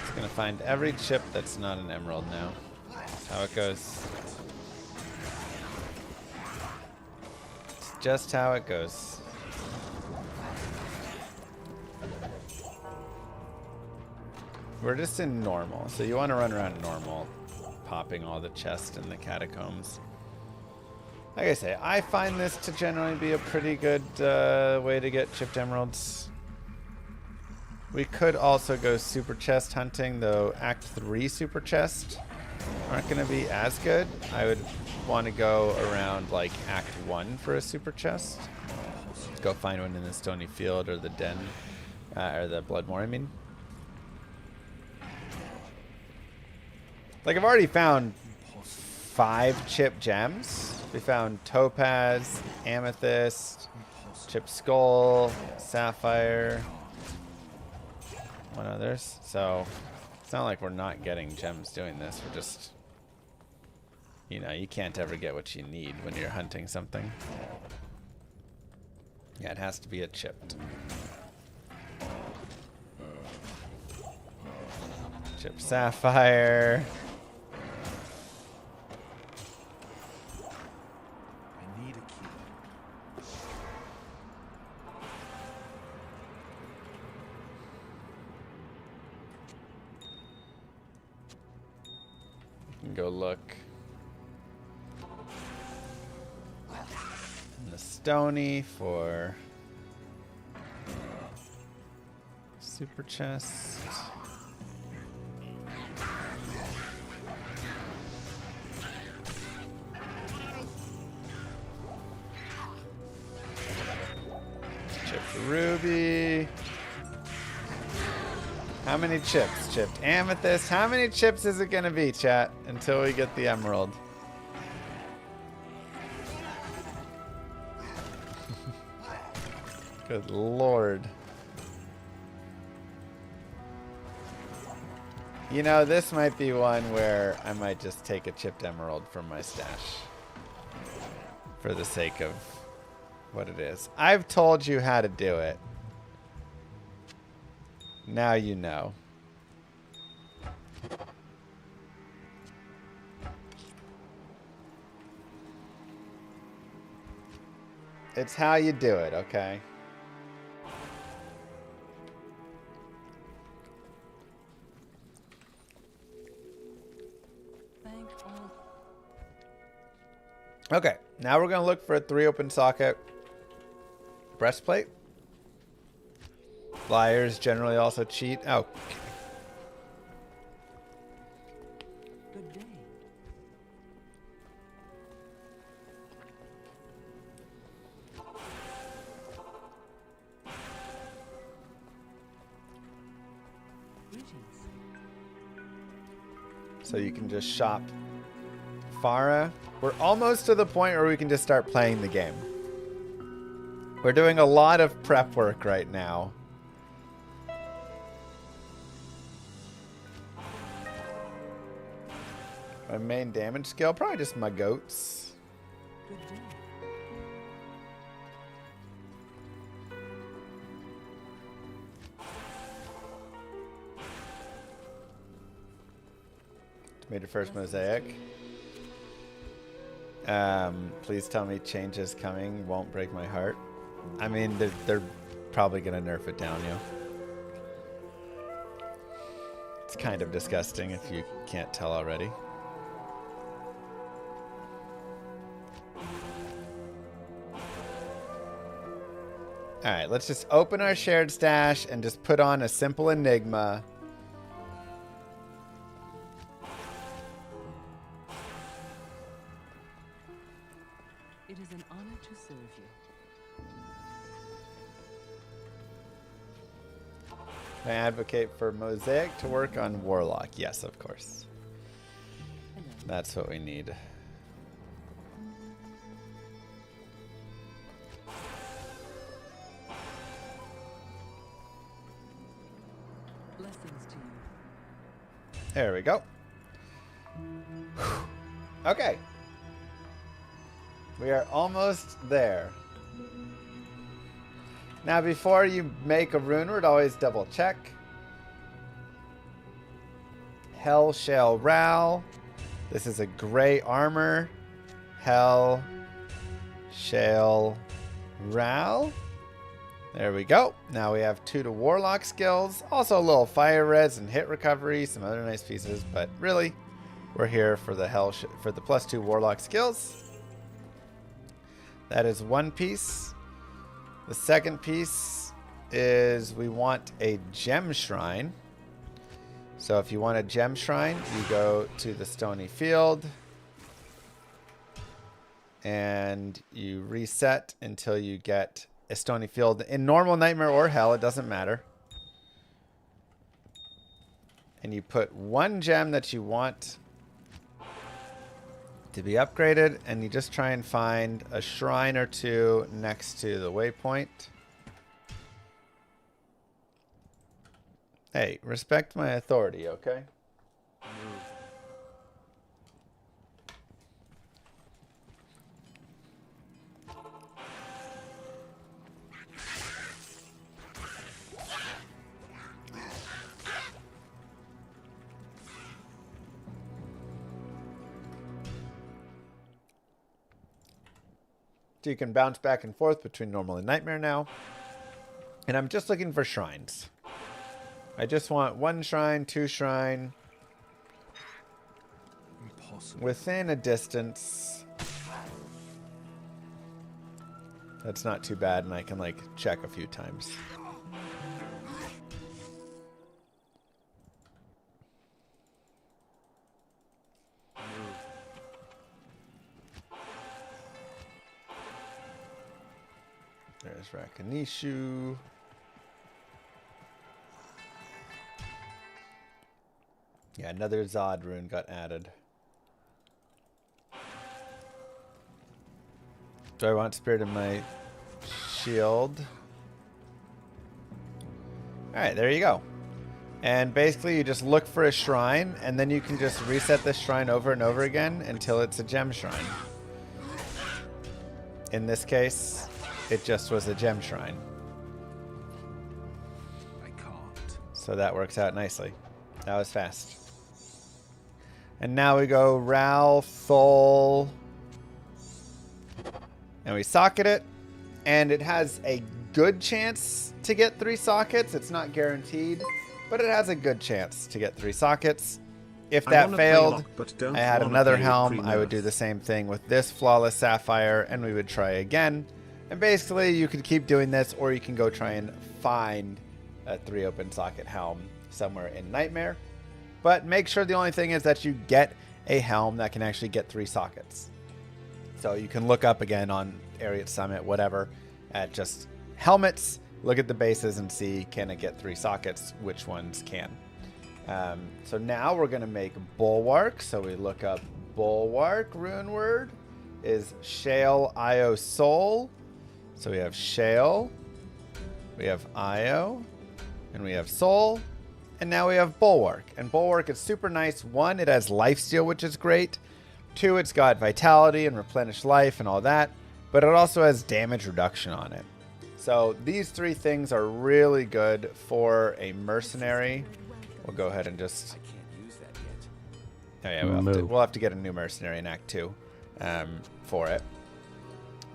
Just gonna find every chip that's not an emerald now. That's how it goes. It's just how it goes. We're just in normal, so you want to run around normal, popping all the chests in the catacombs. Like I say, I find this to generally be a pretty good way to get chipped emeralds. We could also go super chest hunting, though Act 3 super chests aren't going to be as good. I would want to go around like Act 1 for a super chest. Go find one in the Stony Field or the Den, or the Bloodmore, I mean. Like, I've already found 5 chip gems. We found topaz, amethyst, chip skull, sapphire, one others. So it's not like we're not getting gems doing this. We're just, you know, you can't ever get what you need when you're hunting something. Yeah, it has to be a chipped. Chip sapphire. I need a key. You can go look in the Stony for super chest. Chipped ruby. How many chips? Chipped amethyst. How many chips is it gonna be, chat, until we get the emerald? Good lord. You know, this might be one where I might just take a chipped emerald from my stash. For the sake of what it is. I've told you how to do it. Now you know. It's how you do it, okay? Okay, now we're going to look for a 3 open socket breastplate. Flyers generally also cheat. Oh. Good day. Greetings. So you can just shop Farah. We're almost to the point where we can just start playing the game. We're doing a lot of prep work right now. My main damage skill, probably just my goats. Good day. Made your first mosaic. Please tell me change is coming. Won't break my heart. I mean, they're probably gonna nerf it down, yo. It's kind of disgusting if you can't tell already. Alright, let's just open our shared stash and just put on a simple enigma. It is Can I advocate for Mosaic to work on Warlock? Yes, of course. Hello. That's what we need. Blessings to you. There we go. Okay. We are almost there. Now, before you make a rune word, always double check. Hell Shale Ral. This is a gray armor. Hell Shale Ral. There we go. Now we have 2 to Warlock skills. Also a little fire res and hit recovery. Some other nice pieces. But really, we're here for the for the +2 Warlock skills. That is one piece. The second piece is we want a gem shrine. So if you want a gem shrine, you go to the Stony Field and you reset until you get a Stony Field in normal, nightmare, or hell. It doesn't matter. And you put 1 gem that you want to be upgraded, and you just try and find a shrine or 2 next to the waypoint. Hey, respect my authority, okay? So you can bounce back and forth between normal and nightmare now. And I'm just looking for shrines. I just want 1 shrine, 2 shrine. Impossible. Within a distance. That's not too bad, and I can like check a few times. There's Rakanishu. Yeah, another Zod rune got added. Do I want Spirit in my shield? Alright, there you go. And basically you just look for a shrine, and then you can just reset this shrine over and over again until it's a gem shrine. In this case, it just was a gem shrine. I can't. So that works out nicely. That was fast. And now we go Ral, Thol. And we socket it. And it has a good chance to get 3 sockets. It's not guaranteed, but it has a good chance to get 3 sockets. If that failed, I had another helm. I would do the same thing with this Flawless Sapphire, and we would try again. And basically, you can keep doing this, or you can go try and find a 3 open socket helm somewhere in Nightmare. But make sure the only thing is that you get a helm that can actually get 3 sockets. So you can look up again on Ariat Summit, whatever, at just helmets, look at the bases and see, can it get 3 sockets, which ones can. So now we're going to make Bulwark. So we look up Bulwark, rune word is Shale Io Soul. So we have Shale, we have Io, and we have Soul, and now we have Bulwark. And Bulwark is super nice. 1, it has lifesteal, which is great. 2, it's got vitality and replenish life and all that, but it also has damage reduction on it. So these 3 things are really good for a mercenary. We'll go ahead and just... I can't use that yet. Oh yeah, we'll have to get a new mercenary in Act 2 for it.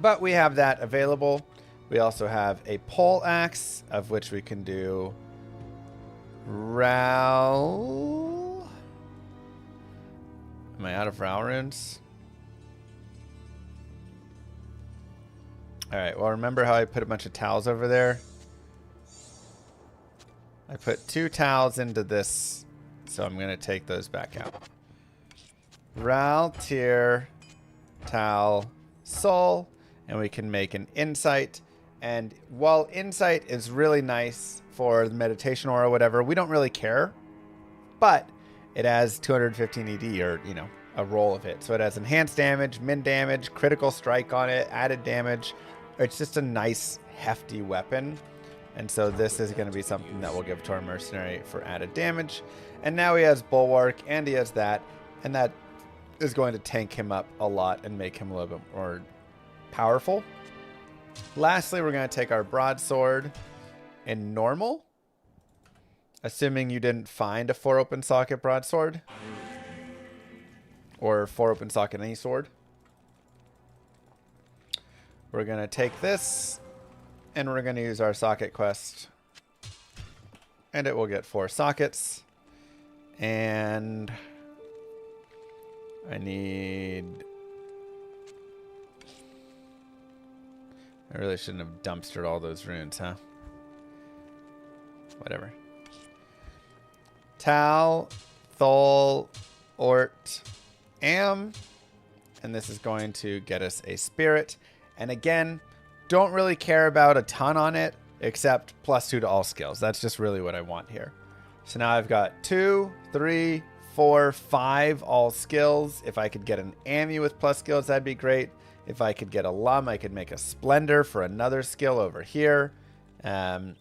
But we have that available. We also have a pole axe, of which we can do Ral. Am I out of Ral runes? Alright, well remember how I put a bunch of towels over there? I put 2 towels into this, so I'm going to take those back out. Ral, Tier, Towel, Soul, and we can make an Insight, And while Insight is really nice for the meditation aura or whatever, we don't really care. But it has 215 ED, or, you know, a roll of it. So it has enhanced damage, min damage, critical strike on it, added damage. It's just a nice, hefty weapon. And so this is going to be something that we'll give to our mercenary for added damage. And now he has Bulwark, and he has that. And that is going to tank him up a lot and make him a little bit more powerful. Lastly, we're going to take our broadsword in normal. Assuming you didn't find a 4 open socket broadsword. Or 4 open socket any sword. We're going to take this. And we're going to use our socket quest. And it will get 4 sockets. And I really shouldn't have dumpstered all those runes, huh? Whatever. Tal, Thol, Ort, Am. And this is going to get us a spirit. And again, don't really care about a ton on it, except +2 to all skills. That's just really what I want here. So now I've got 2, 3, 4, 5 all skills. If I could get an Amu with plus skills, that'd be great. If I could get a Llama, I could make a Splendor for another skill over here. And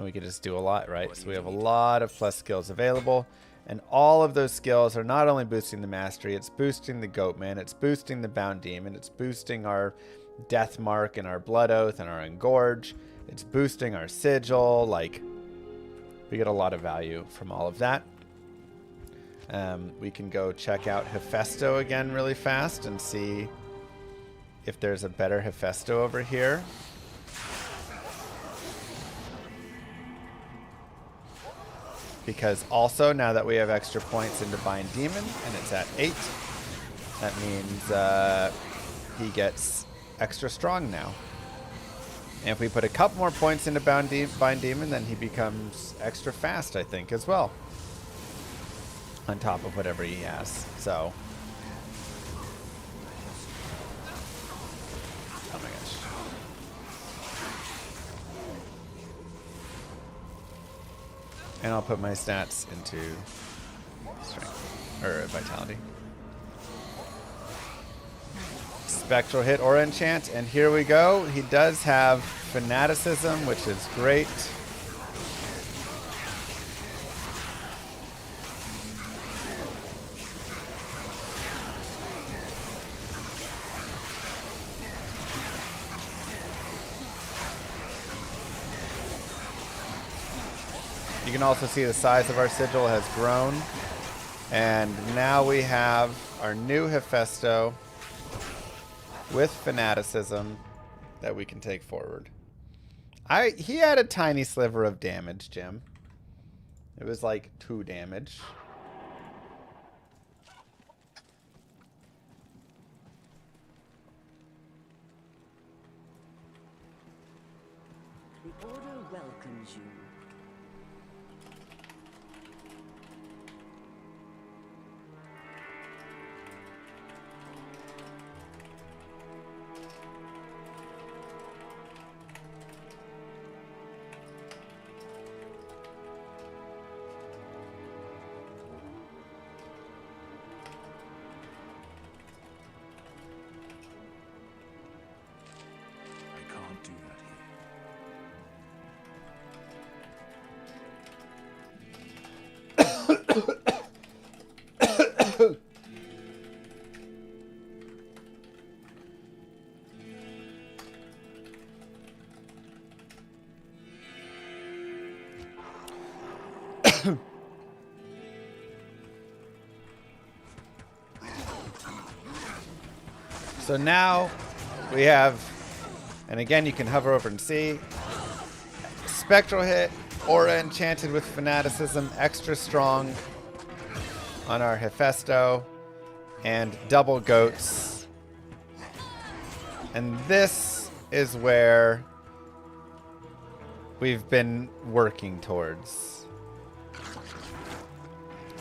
we could just do a lot, right? So we have a lot of plus skills available. And all of those skills are not only boosting the mastery, it's boosting the Goatman, it's boosting the Bound Demon, it's boosting our Death Mark and our Blood Oath and our Engorge. It's boosting our Sigil. Like, we get a lot of value from all of that. We can go check out Hephaesto again really fast and see if there's a better Hephaesto over here. Because also, now that we have extra points in Divine Demon, and it's at 8, that means he gets extra strong now. And if we put a couple more points into Divine Demon, then he becomes extra fast, I think, as well. On top of whatever he has. So. Oh my gosh. And I'll put my stats into strength, or vitality. Spectral hit or enchant, and here we go. He does have fanaticism, which is great. You can also see the size of our sigil has grown. And now we have our new Hephaesto with fanaticism that we can take forward. He had a tiny sliver of damage, Jim. It was like 2 damage. The Order welcomes you. So now we have, and again you can hover over and see, Spectral hit, Aura enchanted with fanaticism, extra strong on our Hephaesto, and double goats. And this is where we've been working towards.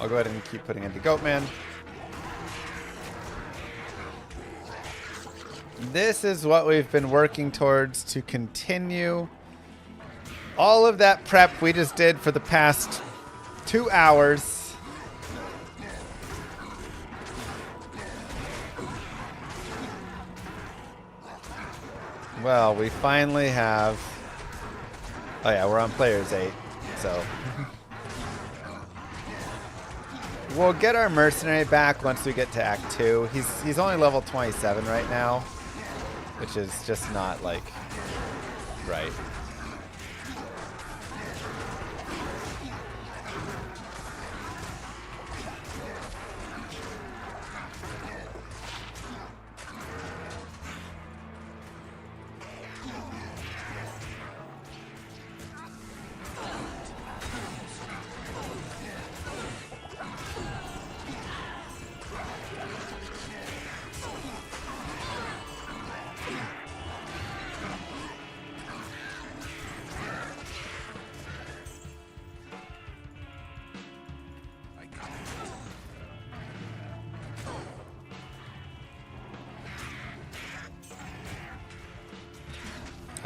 I'll go ahead and keep putting into Goatman. This is what we've been working towards to continue all of that prep we just did for the past 2 hours. Well, we finally have... Oh yeah, we're on players 8, so... We'll get our mercenary back once we get to Act 2. He's only level 27 right now, which is just not, like, right.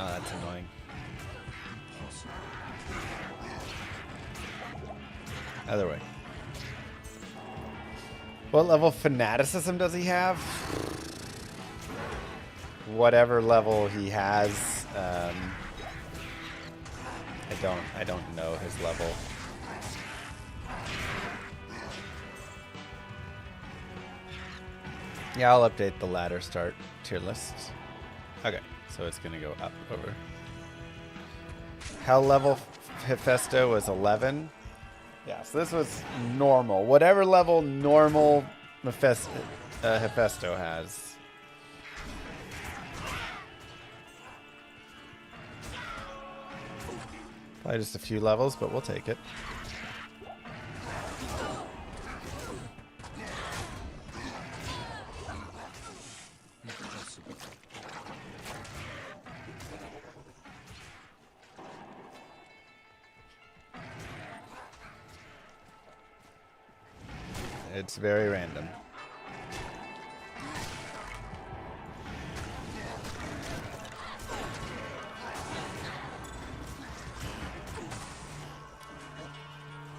Oh, that's annoying. Other way. What level fanaticism does he have? Whatever level he has. I don't know his level. Yeah, I'll update the ladder start tier list. Okay. So it's going to go up over. Hell level Hephaestus was 11. Yeah, so this was normal. Whatever level normal Hephaestus has. Probably just a few levels, but we'll take it. It's very random.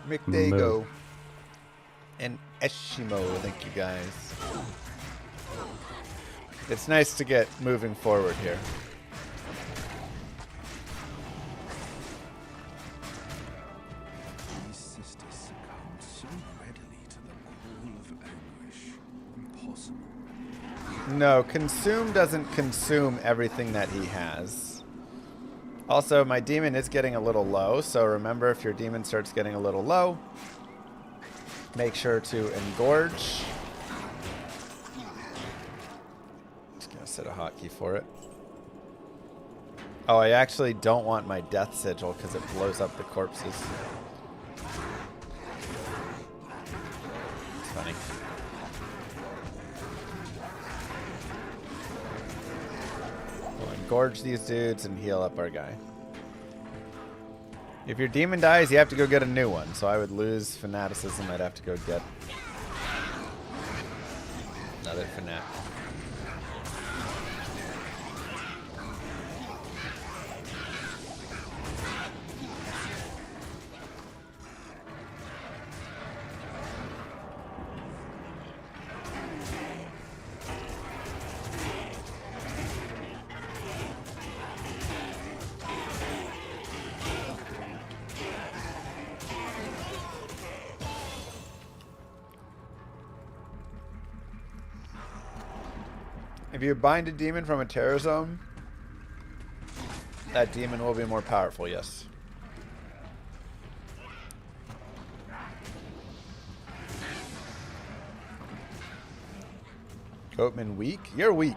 McDago and Eshimo, thank you guys. It's nice to get moving forward here. No, consume doesn't consume everything that he has. Also, my demon is getting a little low, so remember if your demon starts getting a little low, make sure to engorge. Just gonna set a hotkey for it. Oh, I actually don't want my death sigil because it blows up the corpses. It's funny. Gorge these dudes and heal up our guy. If your demon dies, you have to go get a new one. So I would lose fanaticism. I'd have to go get another fanat. If you bind a demon from a terror zone, that demon will be more powerful, yes. Goatman weak? You're weak.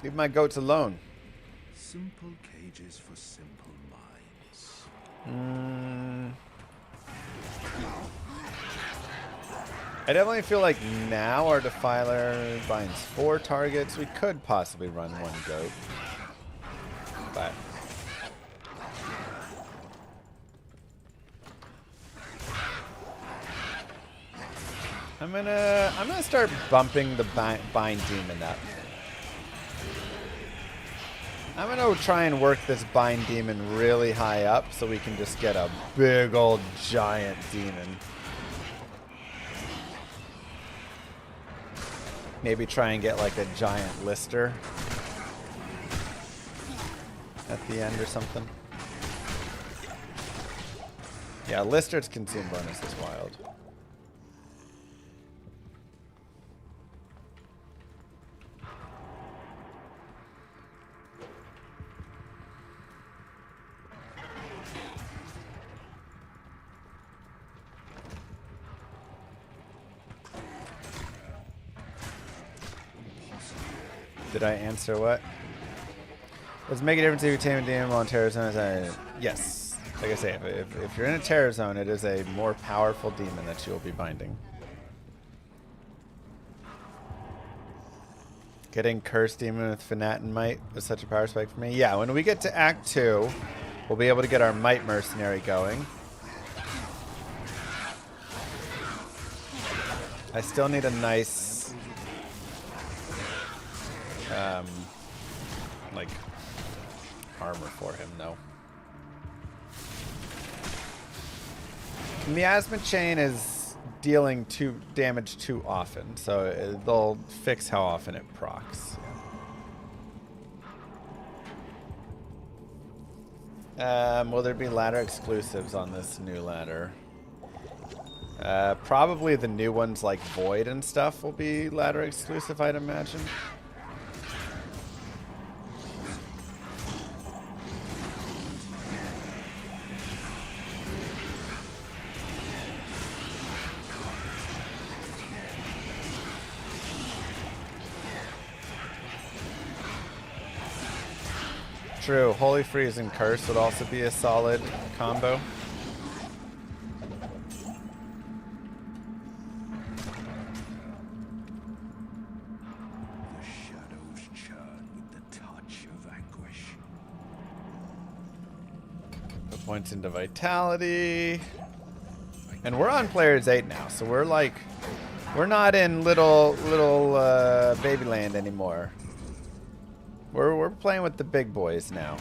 Leave my goats alone. Simple cages for simple minds. I definitely feel like now our Defiler binds 4 targets. We could possibly run 1 goat. But I'm gonna start bumping the bind demon up. I'm gonna try and work this bind demon really high up so we can just get a big old giant demon. Maybe try and get like a giant lister at the end or something. Yeah, lister's consume bonus is wild. Did I answer what? Does it make a difference if you tame a demon while in terror zone? Yes. Like I say, if you're in a terror zone, it is a more powerful demon that you will be binding. Getting Cursed Demon with Fanat and Might was such a power spike for me. Yeah, when we get to Act 2, we'll be able to get our Might Mercenary going. I still need a nice... like armor for him though. Miasma Chain is dealing damage too often, so they'll fix how often it procs. Will there be ladder exclusives on this new ladder? Probably the new ones like Void and stuff will be ladder exclusive, I'd imagine. True. Holy Freeze and Curse would also be a solid combo. The shadows churn with the touch of anguish. Put points into Vitality. And we're on Players 8 now, so we're like... We're not in little Babyland anymore. We're playing with the big boys now.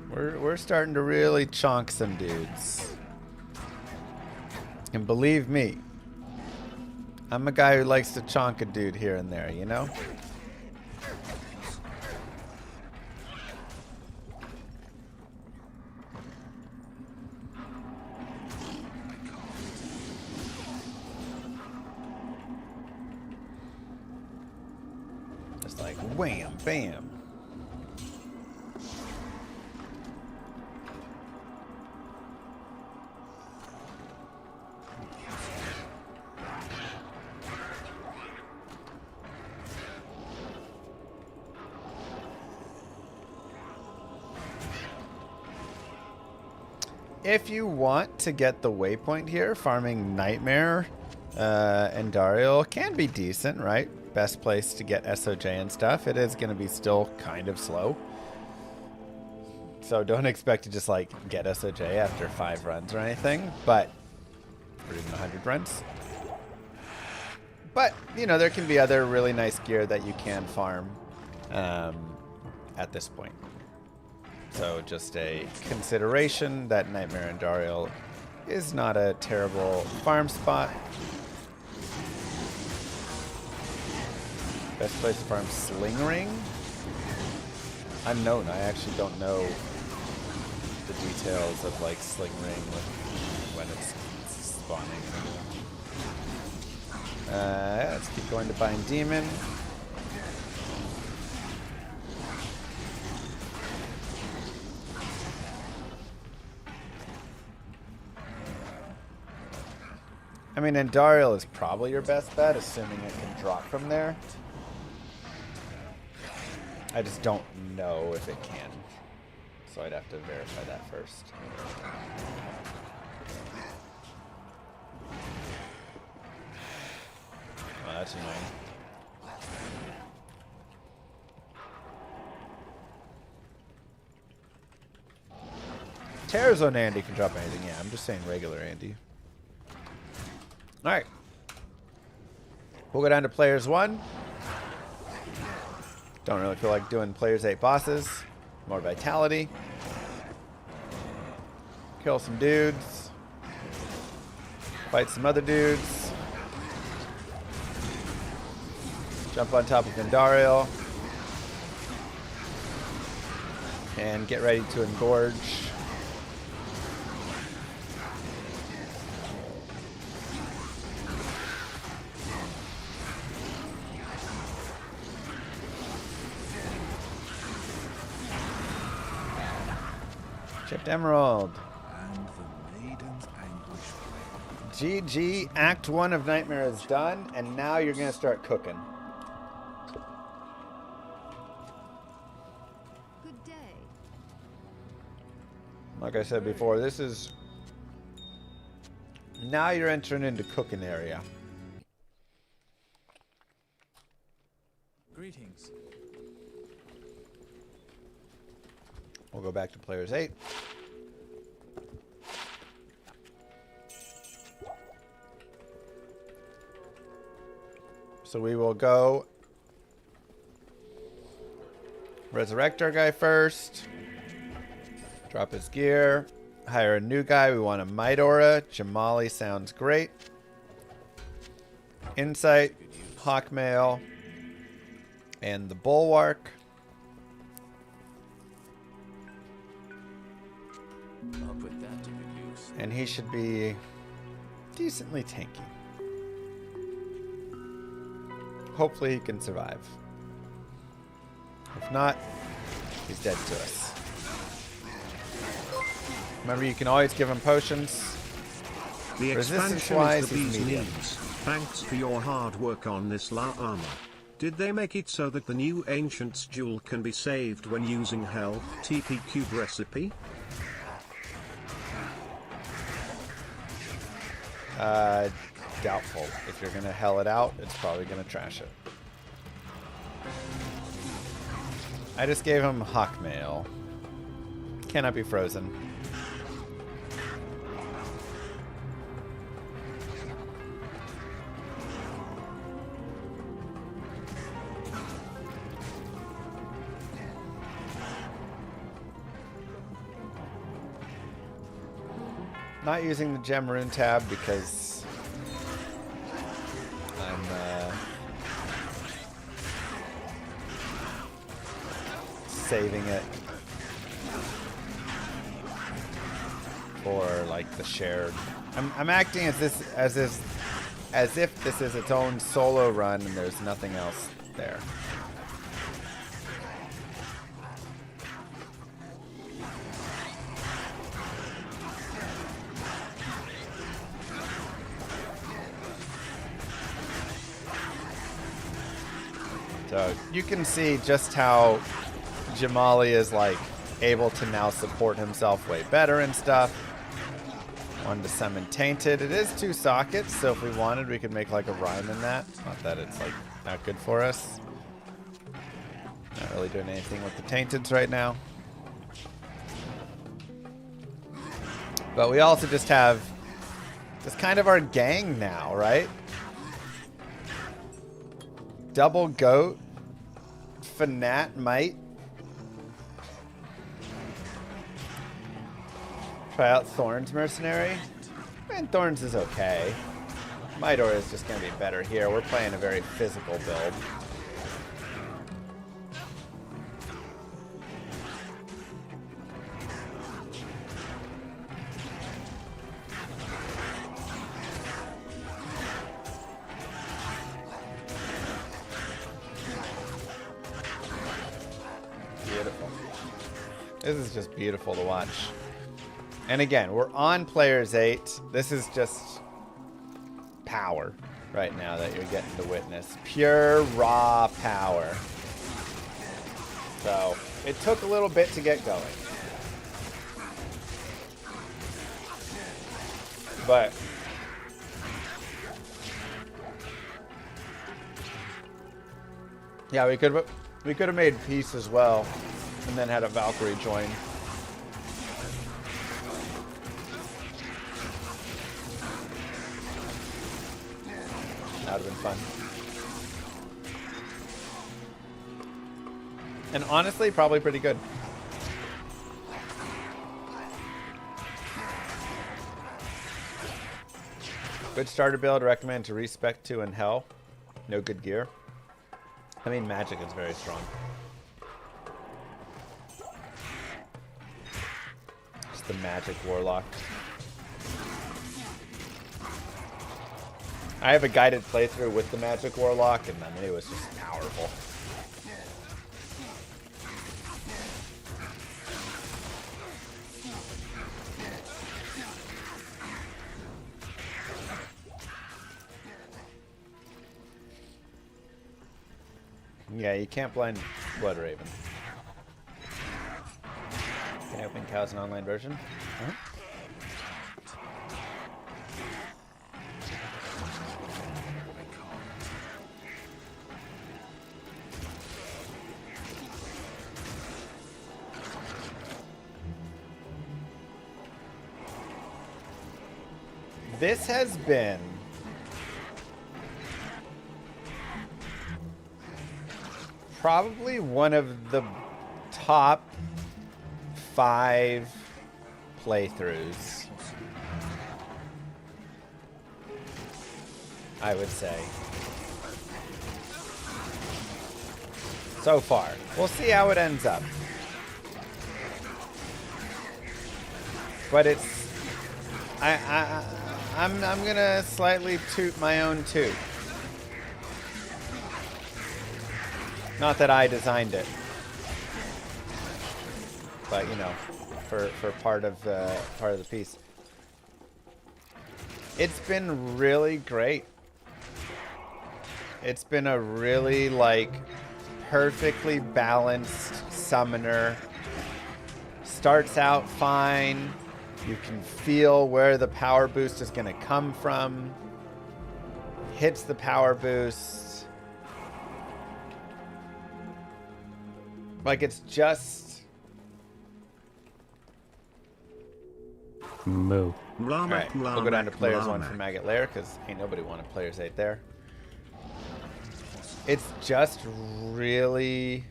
We're starting to really chonk some dudes. And believe me, I'm a guy who likes to chonk a dude here and there, you know? Like wham, bam. If you want to get the waypoint here, farming Nightmare and Dariel can be decent, right? Best place to get SOJ and stuff. It is going to be still kind of slow. So don't expect to just like get SOJ after 5 runs or anything, but or even 100 runs. But, you know, there can be other really nice gear that you can farm at this point. So just a consideration that Nightmare and Dariel is not a terrible farm spot. Best place to farm Sling Ring? Unknown. I actually don't know the details of like Sling Ring when it's spawning. Let's keep going to Bind Demon. I mean, Andariel is probably your best bet, assuming it can drop from there. I just don't know if it can. So I'd have to verify that first. Oh, that's annoying. Terror Zone Andy can drop anything. Yeah, I'm just saying regular Andy. Alright. We'll go down to Players 1. Don't really feel like doing Players 8 bosses. More vitality. Kill some dudes. Fight some other dudes. Jump on top of Indariel. And get ready to engorge. Chipped Emerald. GG, Act 1 of Nightmare is done, and now you're going to start cooking. Good day. Like I said before, this is... Now you're entering into cooking area. Greetings. We'll go back to Players 8. So we will go resurrect our guy first. Drop his gear. Hire a new guy. We want a Might Aura. Jamali sounds great. Insight, Hawkmail, and the Bulwark. I'll put that to good use. And he should be decently tanky. Hopefully he can survive. If not, he's dead to us. Remember, you can always give him potions. The expansion Resistance-wise, is the he's bee's medium. knees. Thanks for your hard work on this Llama. Did they make it so that the new Ancient's Jewel can be saved when using Hell TP Cube recipe? Doubtful. If you're gonna hell it out, it's probably gonna trash it. I just gave him Hawkmail. Cannot be frozen. Not using the gem rune tab because I'm saving it for like the shared. I'm acting as if this is its own solo run and there's nothing else there. So you can see just how Jamali is like able to now support himself way better and stuff. Wanted to summon Tainted. It is 2 sockets, so if we wanted, we could make like a rhyme in that. Not that it's like not good for us. Not really doing anything with the Tainteds right now. But we also just have just kind of our gang now, right? Double Goat, Fanat Might. Try out Thorns Mercenary. And Thorns is okay. Might Aura is just going to be better here. We're playing a very physical build. Beautiful. This is just beautiful to watch. And again, we're on Players 8. This is just power right now that you're getting to witness. Pure, raw power. So, it took a little bit to get going. But yeah, we could have made peace as well and then had a Valkyrie join. That would have been fun. And honestly, probably pretty good. Good starter build. Recommend to respec 2 in hell. No good gear. I mean, magic is very strong. Just the magic warlock. I have a guided playthrough with the magic warlock, and I mean, it was just powerful. Yeah, you can't blind Blood Raven. Can I open cows in online version? Huh? This has been probably one of the top 5 playthroughs, I would say. So far. We'll see how it ends up. But it's I'm gonna slightly toot my own toot. Not that I designed it, but you know, for part of the piece. It's been really great. It's been a really like perfectly balanced summoner. Starts out fine. You can feel where the power boost is going to come from. Hits the power boost. Like it's just... Moo. Llama, Alright, we'll go down to players 1 for Maggot Lair, because ain't nobody wanted players 8 there. It's just really...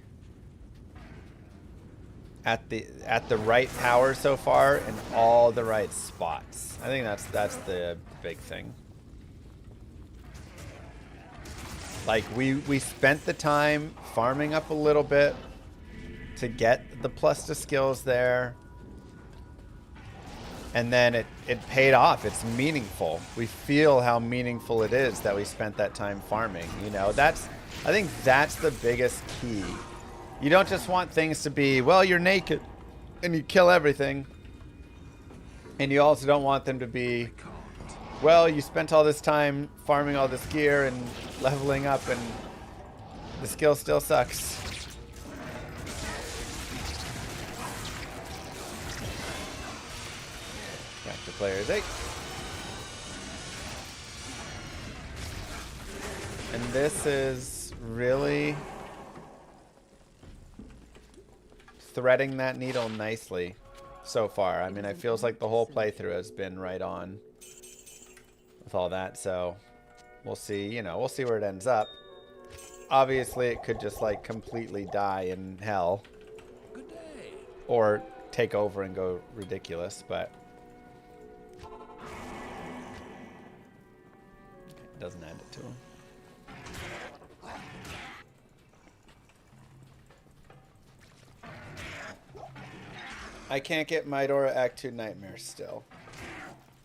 at the right power so far in all the right spots. I think that's the big thing. Like we spent the time farming up a little bit to get the plus to skills there. And then it paid off. It's meaningful. We feel how meaningful it is that we spent that time farming. You know, I think that's the biggest key. You don't just want things to be, well, you're naked and you kill everything. And you also don't want them to be, well, you spent all this time farming all this gear and leveling up and the skill still sucks. Back to players 8. And this is really threading that needle nicely so far. I mean, it feels like the whole playthrough has been right on with all that, so we'll see, you know, we'll see where it ends up. Obviously, it could just like completely die in hell or take over and go ridiculous, but it doesn't add it to him. I can't get Midora Act 2 Nightmare still.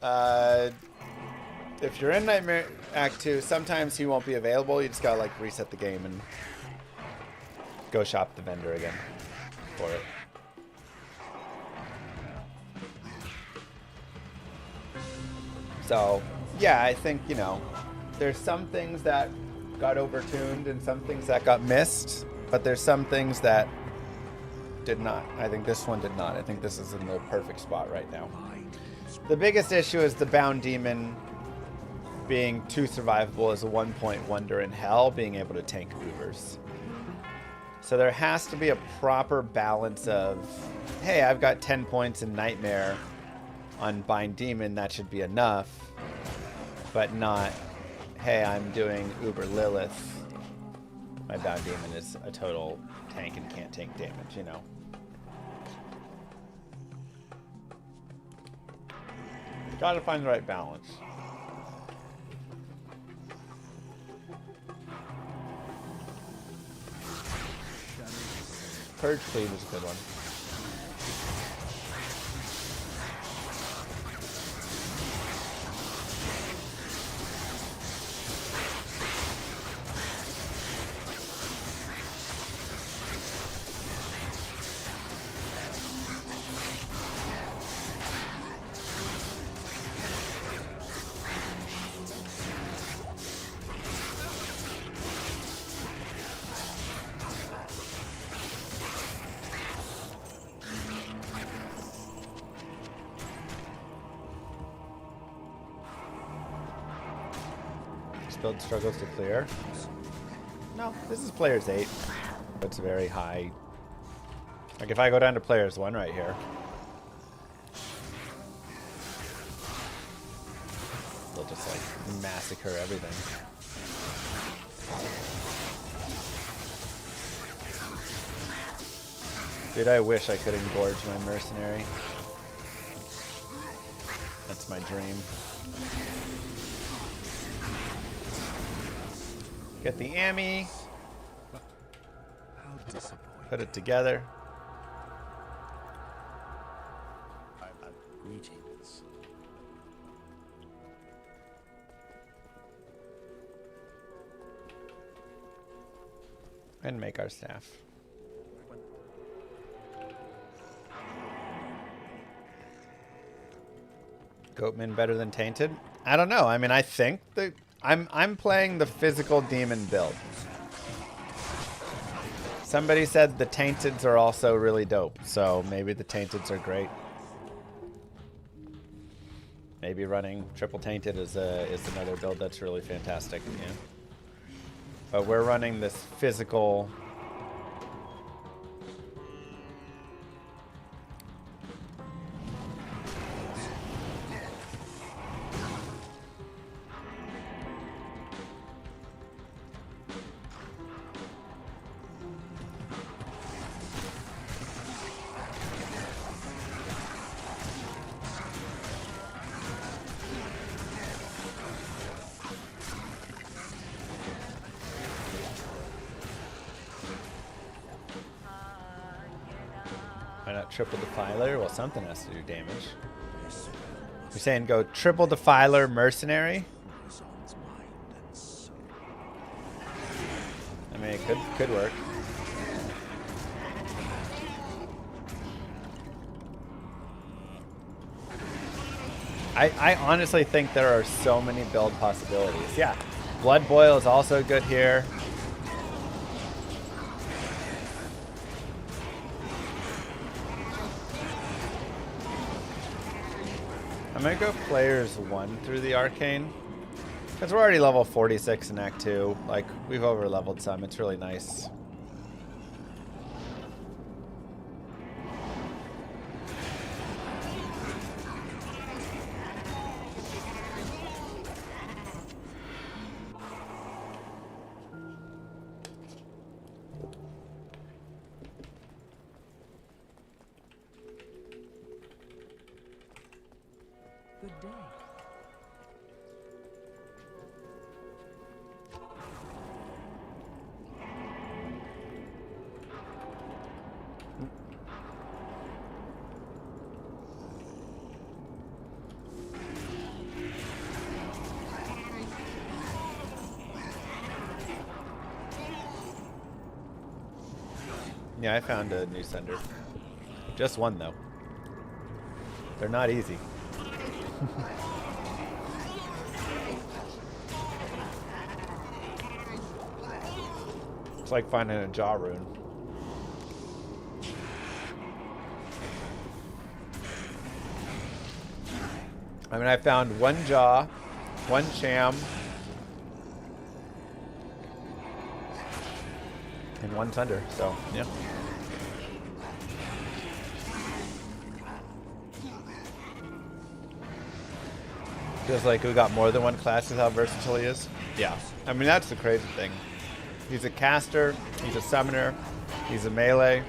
If you're in Nightmare Act 2, sometimes he won't be available. You just gotta like reset the game and go shop the vendor again for it. So, yeah, I think, you know, there's some things that got overtuned and some things that got missed, but there's some things that did not. I think this one did not. I think this is in the perfect spot right now. The biggest issue is the Bound Demon being too survivable as a 1-point wonder in hell, being able to tank Ubers. So there has to be a proper balance of, hey, I've got 10 points in Nightmare on Bind Demon, that should be enough, but not, hey, I'm doing Uber Lilith, my bow demon is a total tank and can't take damage, you know. Gotta find the right balance. Purge Cleave is a good one. Build struggles to clear. No, this is players 8. It's very high. Like if I go down to players 1 right here, they'll just like massacre everything. Dude, I wish I could engorge my mercenary. That's my dream. Get the Ammy. Put it together. Greetings. And make our staff. Goatman better than Tainted? I don't know. I mean, I think that I'm playing the physical demon build. Somebody said the Tainteds are also really dope, so maybe the Tainteds are great. Maybe running triple Tainted is another build that's really fantastic. Yeah. But we're running this physical. Why not triple Defiler? Well, something has to do damage. You're saying go triple Defiler Mercenary? I mean, it could work. I honestly think there are so many build possibilities. Yeah, Blood Boil is also good here. I'm gonna go players 1 through the Arcane. Because we're already level 46 in Act 2. Like, we've over-leveled some. It's really nice. Good day. Yeah, I found a new sender. Just one, though. They're not easy. It's like finding a jaw rune. I mean, I found one jaw, one sham, and one thunder, so, yeah. Feels like we got more than one class with how versatile he is. Yeah, I mean, that's the crazy thing. He's a caster, he's a summoner, he's a melee.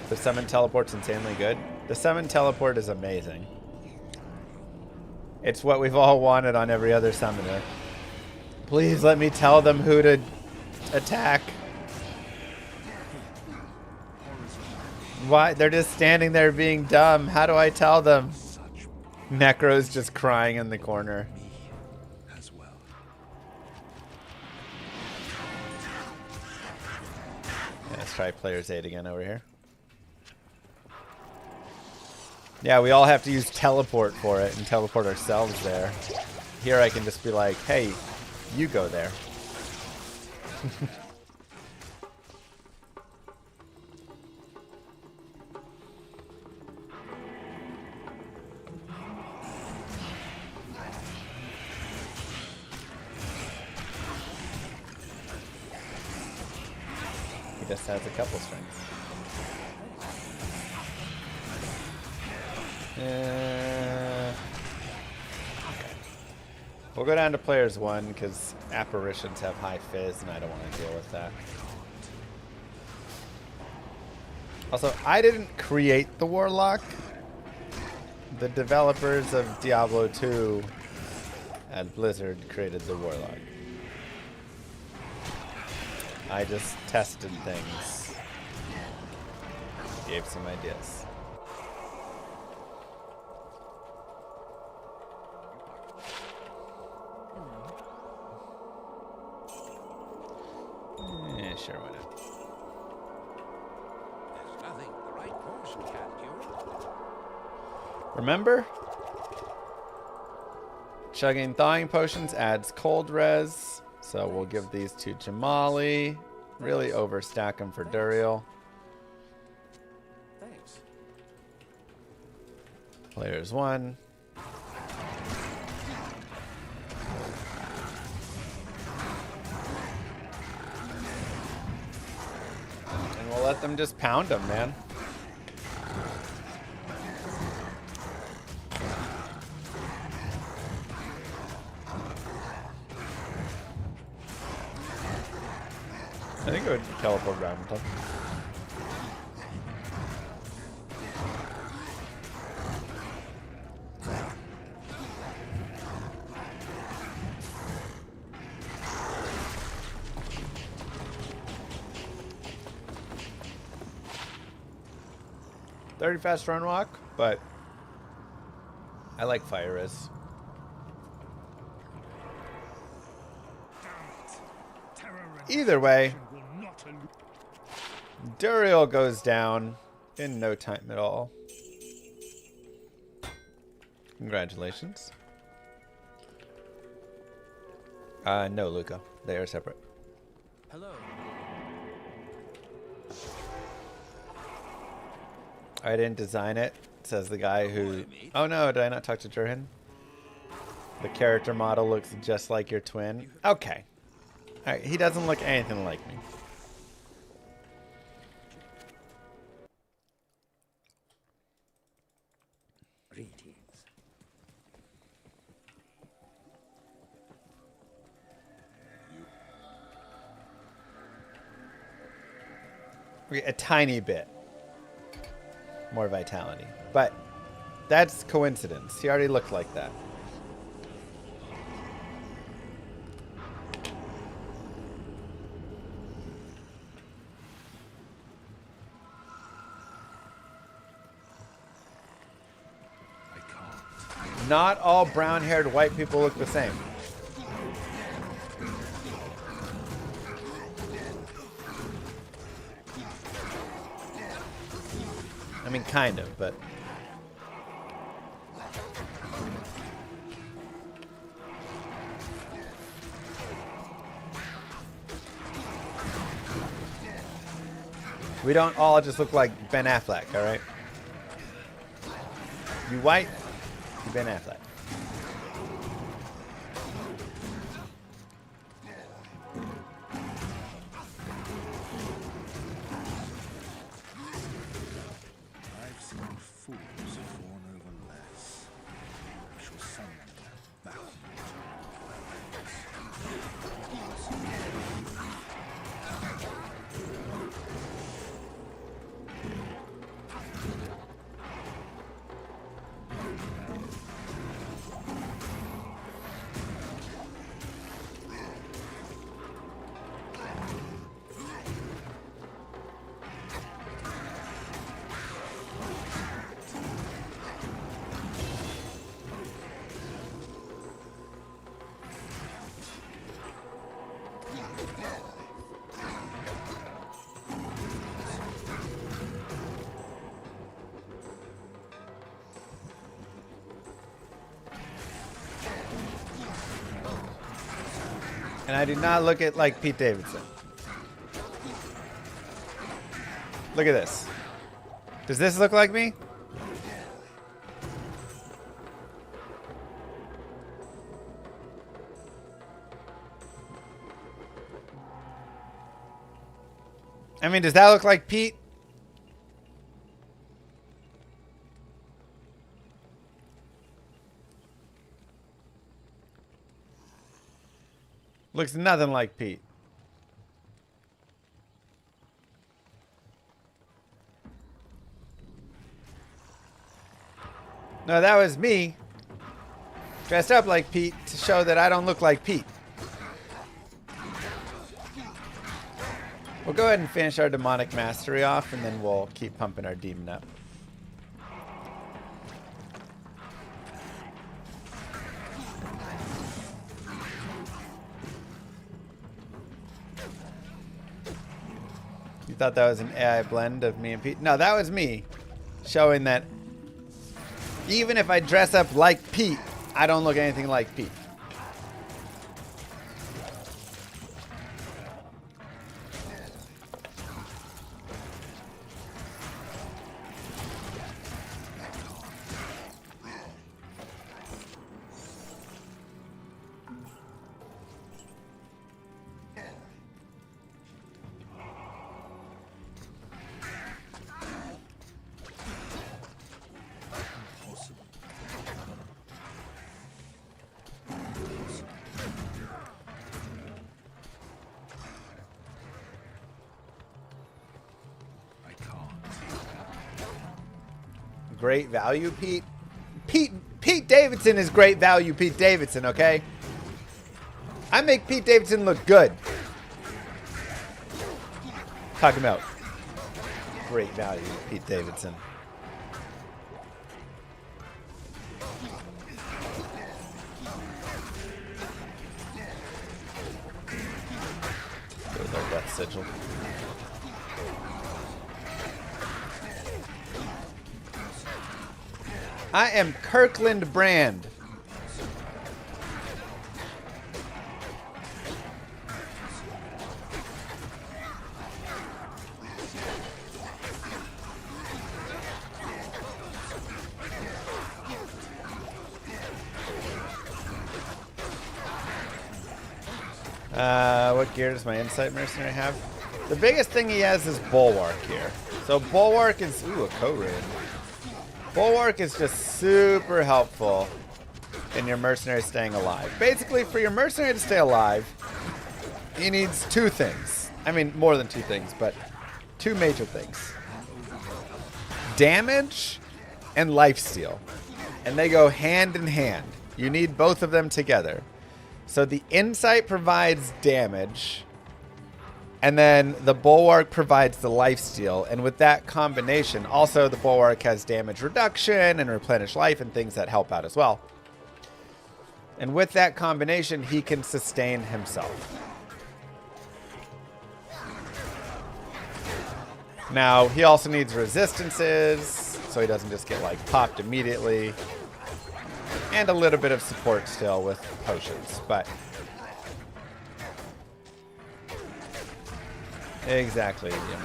The summon teleport's insanely good. The summon teleport is amazing. It's what we've all wanted on every other summoner. Please let me tell them who to attack. Why? They're just standing there being dumb. How do I tell them? Necro's just crying in the corner. Yeah, let's try player's aid again over here. Yeah, we all have to use teleport for it and teleport ourselves there. Here I can just be like, hey, you go there. He just has a couple strings. Okay. We'll go down to players 1 because apparitions have high fizz and I don't want to deal with that. Also, I didn't create the Warlock. The developers of Diablo 2 and Blizzard created the Warlock. I just tested things. Gave some ideas. Yeah, sure, why not? There's nothing the right person can't cure. Remember? Chugging thawing potions adds cold res. So we'll give these to Jamali. Really overstack them for Duriel. Thanks. Players 1. And we'll let them just pound them, man. I think it would teleport around and stuff. Very fast run walk, but I like fire res. Either way, Duriel goes down in no time at all. Congratulations. No, Luca. They are separate. Hello. I didn't design it, says the guy who... Oh no, did I not talk to Jurhin? The character model looks just like your twin. Okay. Alright, he doesn't look anything like me. Okay, a tiny bit more vitality, but that's coincidence. He already looked like that. Not all brown-haired white people look the same. I mean, kind of, but... We don't all just look like Ben Affleck, all right? You white, you Ben Affleck. I've seen fools fawn over And I do not look at like Pete Davidson. Look at this. Does this look like me? I mean, does that look like Pete? Looks nothing like Pete. No, that was me dressed up like Pete to show that I don't look like Pete. We'll go ahead and finish our demonic mastery off, and then we'll keep pumping our demon up. You thought that was an AI blend of me and Pete? No, that was me showing that even if I dress up like Pete, I don't look anything like Pete. Great value, Pete. Pete Davidson is great value, Pete Davidson, okay? I make Pete Davidson look good. Talking about great value, Pete Davidson. Go with our death sigil. I am Kirkland Brand. What gear does my Insight Mercenary have? The biggest thing he has is Bulwark here. So Bulwark is, ooh, a co-ring. Bulwark is just super helpful in your mercenary staying alive. Basically, for your mercenary to stay alive, he needs two things. I mean, more than two things, but two major things. Damage and lifesteal. And they go hand in hand. You need both of them together. So the Insight provides damage, and then the Bulwark provides the lifesteal. And with that combination, also the Bulwark has damage reduction and replenish life and things that help out as well. And with that combination, he can sustain himself. Now, he also needs resistances, so he doesn't just get like popped immediately. And a little bit of support still with potions, but exactly. Yeah.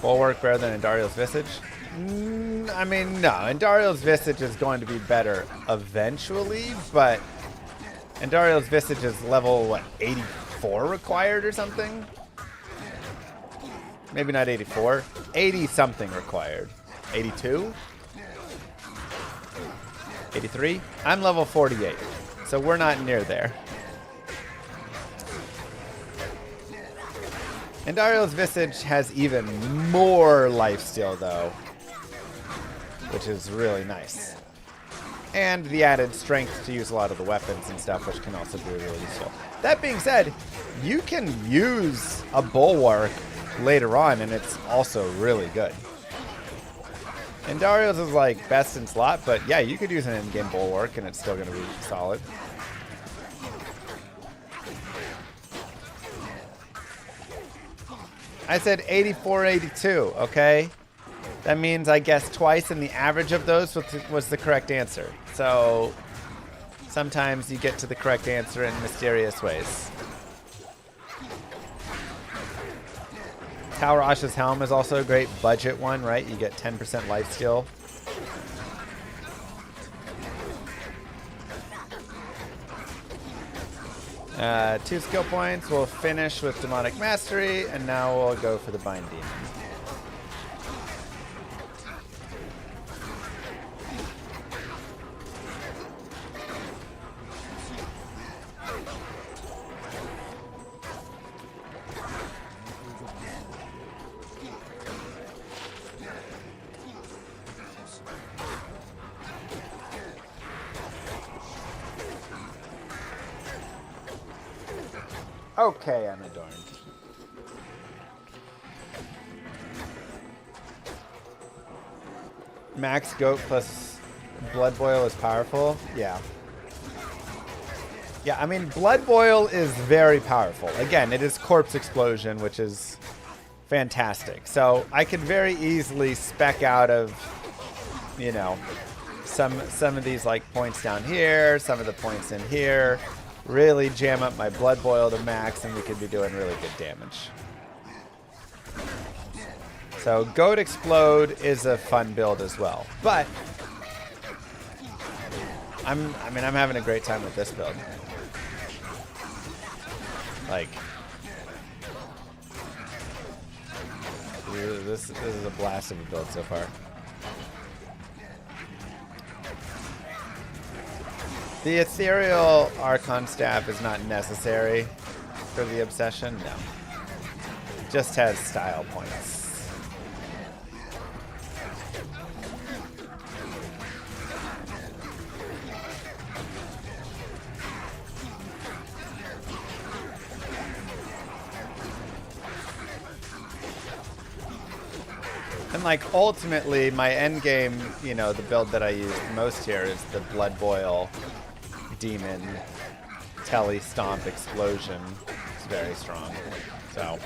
Bulwark better than Andariel's Visage? I mean, no. Andariel's Visage is going to be better eventually, but Andariel's Visage is level, what, 84 required or something? Maybe not 84. 80 something required. 82? 83? I'm level 48, so we're not near there. And Andariel's Visage has even more lifesteal, though, which is really nice. And the added strength to use a lot of the weapons and stuff, which can also be really useful. That being said, you can use a Bulwark later on, and it's also really good. And Dario's is like best in slot, but yeah, you could use an in-game Bulwark and it's still going to be solid. I said 84, 82, okay? That means I guessed twice, and the average of those was the correct answer. So Sometimes you get to the correct answer in mysterious ways. Tower Asha's Helm is also a great budget one, right? You get 10% life steal. Two skill points. We'll finish with Demonic Mastery, and now we'll go for the Bind Demon. Okay, I'm adorned. Max Goat plus Blood Boil is powerful. Yeah. Yeah, I mean, Blood Boil is very powerful. Again, it is Corpse Explosion, which is fantastic. So I could very easily spec out of, you know, some of these like points down here, some of the points in here. Really jam up my Blood Boil to max, and we could be doing really good damage. So Goat Explode is a fun build as well, but I'm having a great time with this build. Like, this is a blast of a build so far. The Ethereal Archon Staff is not necessary for the Obsession, no. It just has style points. And like ultimately my end game, you know, the build that I use most here is the Blood Boil Demon Telly Stomp Explosion. It's very strong. So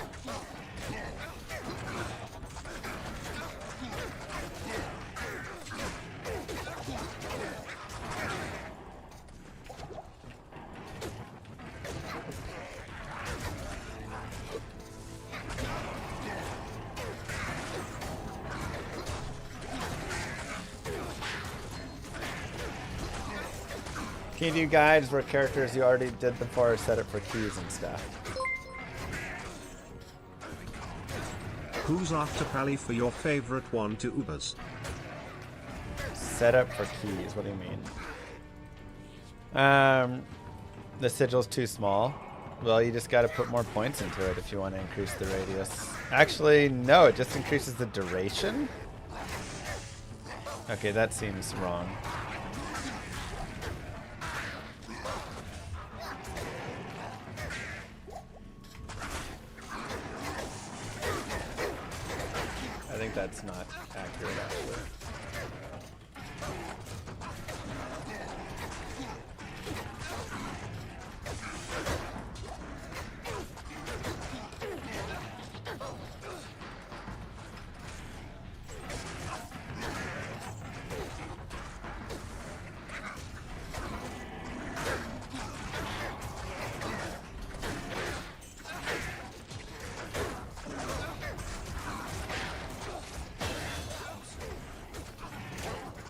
can you do guides where characters you already did before are set up for keys and stuff? Who's after Pally for your favorite one to Ubers? Set up for keys, what do you mean? The sigil's too small. Well, you just gotta put more points into it if you want to increase the radius. Actually, no, it just increases the duration? Okay, that seems wrong. I think that's not accurate, actually.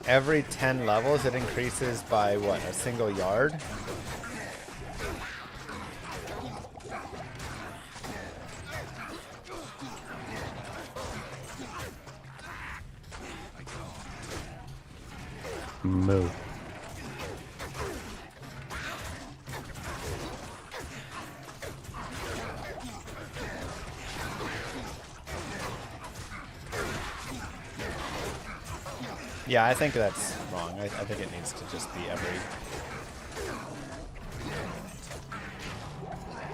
Every 10 levels, it increases by what, a single yard? Move. Yeah, I think that's wrong. I think it needs to just be every...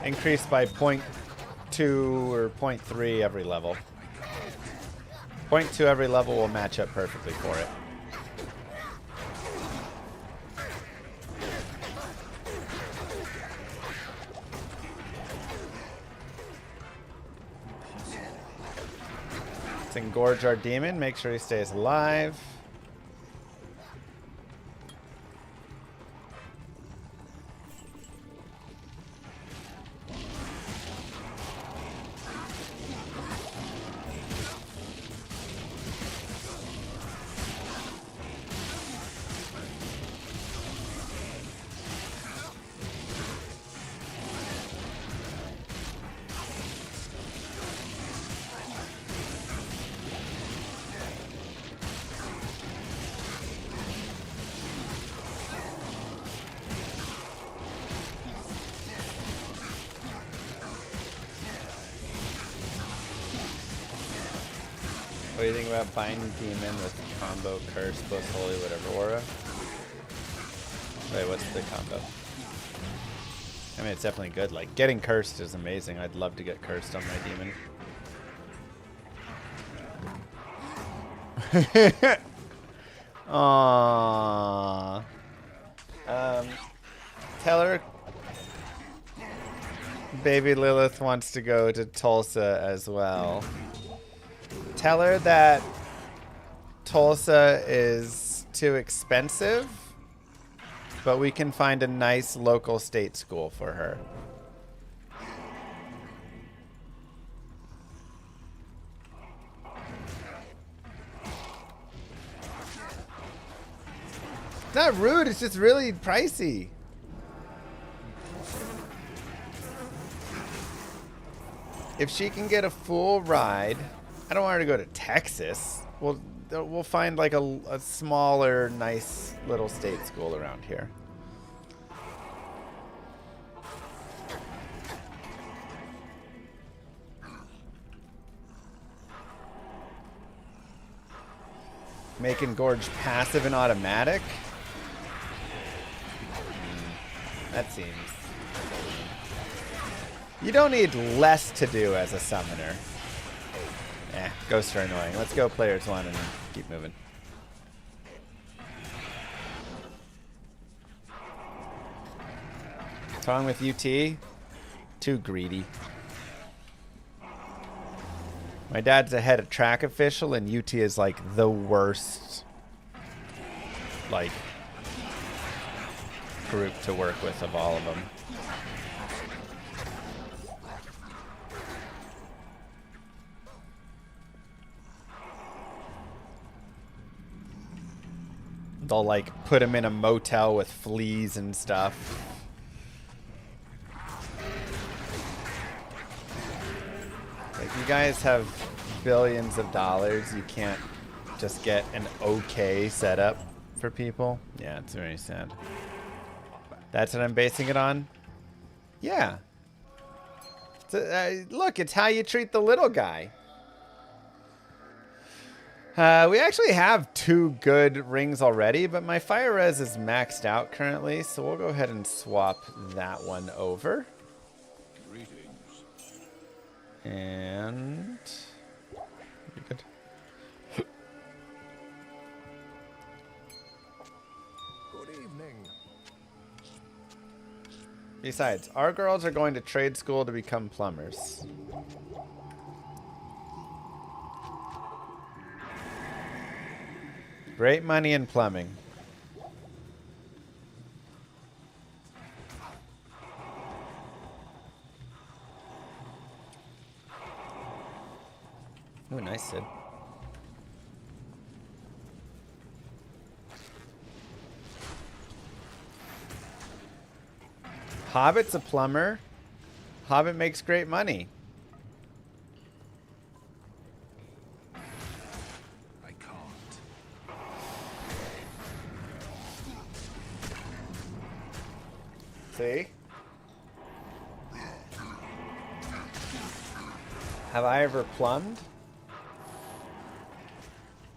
Increase by 0.2 or 0.3 every level. 0.2 every level will match up perfectly for it. Let's engorge our demon, make sure he stays alive. do you think about binding demon with combo curse plus holy whatever aura? Wait, what's the combo? I mean, it's definitely good. Like, getting cursed is amazing. I'd love to get cursed on my demon. Aww. Tell her baby Lilith wants to go to Tulsa as well. Tell her that Tulsa is too expensive, but we can find a nice local state school for her. It's not rude, it's just really pricey. If she can get a full ride, I don't want her to go to Texas. We'll find like a smaller, nice little state school around here. Making Gorge passive and automatic? That seems... You don't need less to do as a summoner. Ghosts are annoying. Let's go players one and keep moving. What's wrong with UT? Too greedy. My dad's a head of track official and UT is like the worst like group to work with of all of them. They'll like put him in a motel with fleas and stuff. Like, you guys have billions of dollars. You can't just get an okay setup for people. Yeah, it's very sad. That's what I'm basing it on? Yeah. Look, it's how you treat the little guy. We actually have 2 good rings already, but my fire res is maxed out currently, so we'll go ahead and swap that one over. And... good. Good evening. Besides, our girls are going to trade school to become plumbers. Great money in plumbing. Ooh, nice, Sid. Hobbit's a plumber. Hobbit makes great money. I can't. See? Have I ever plumbed?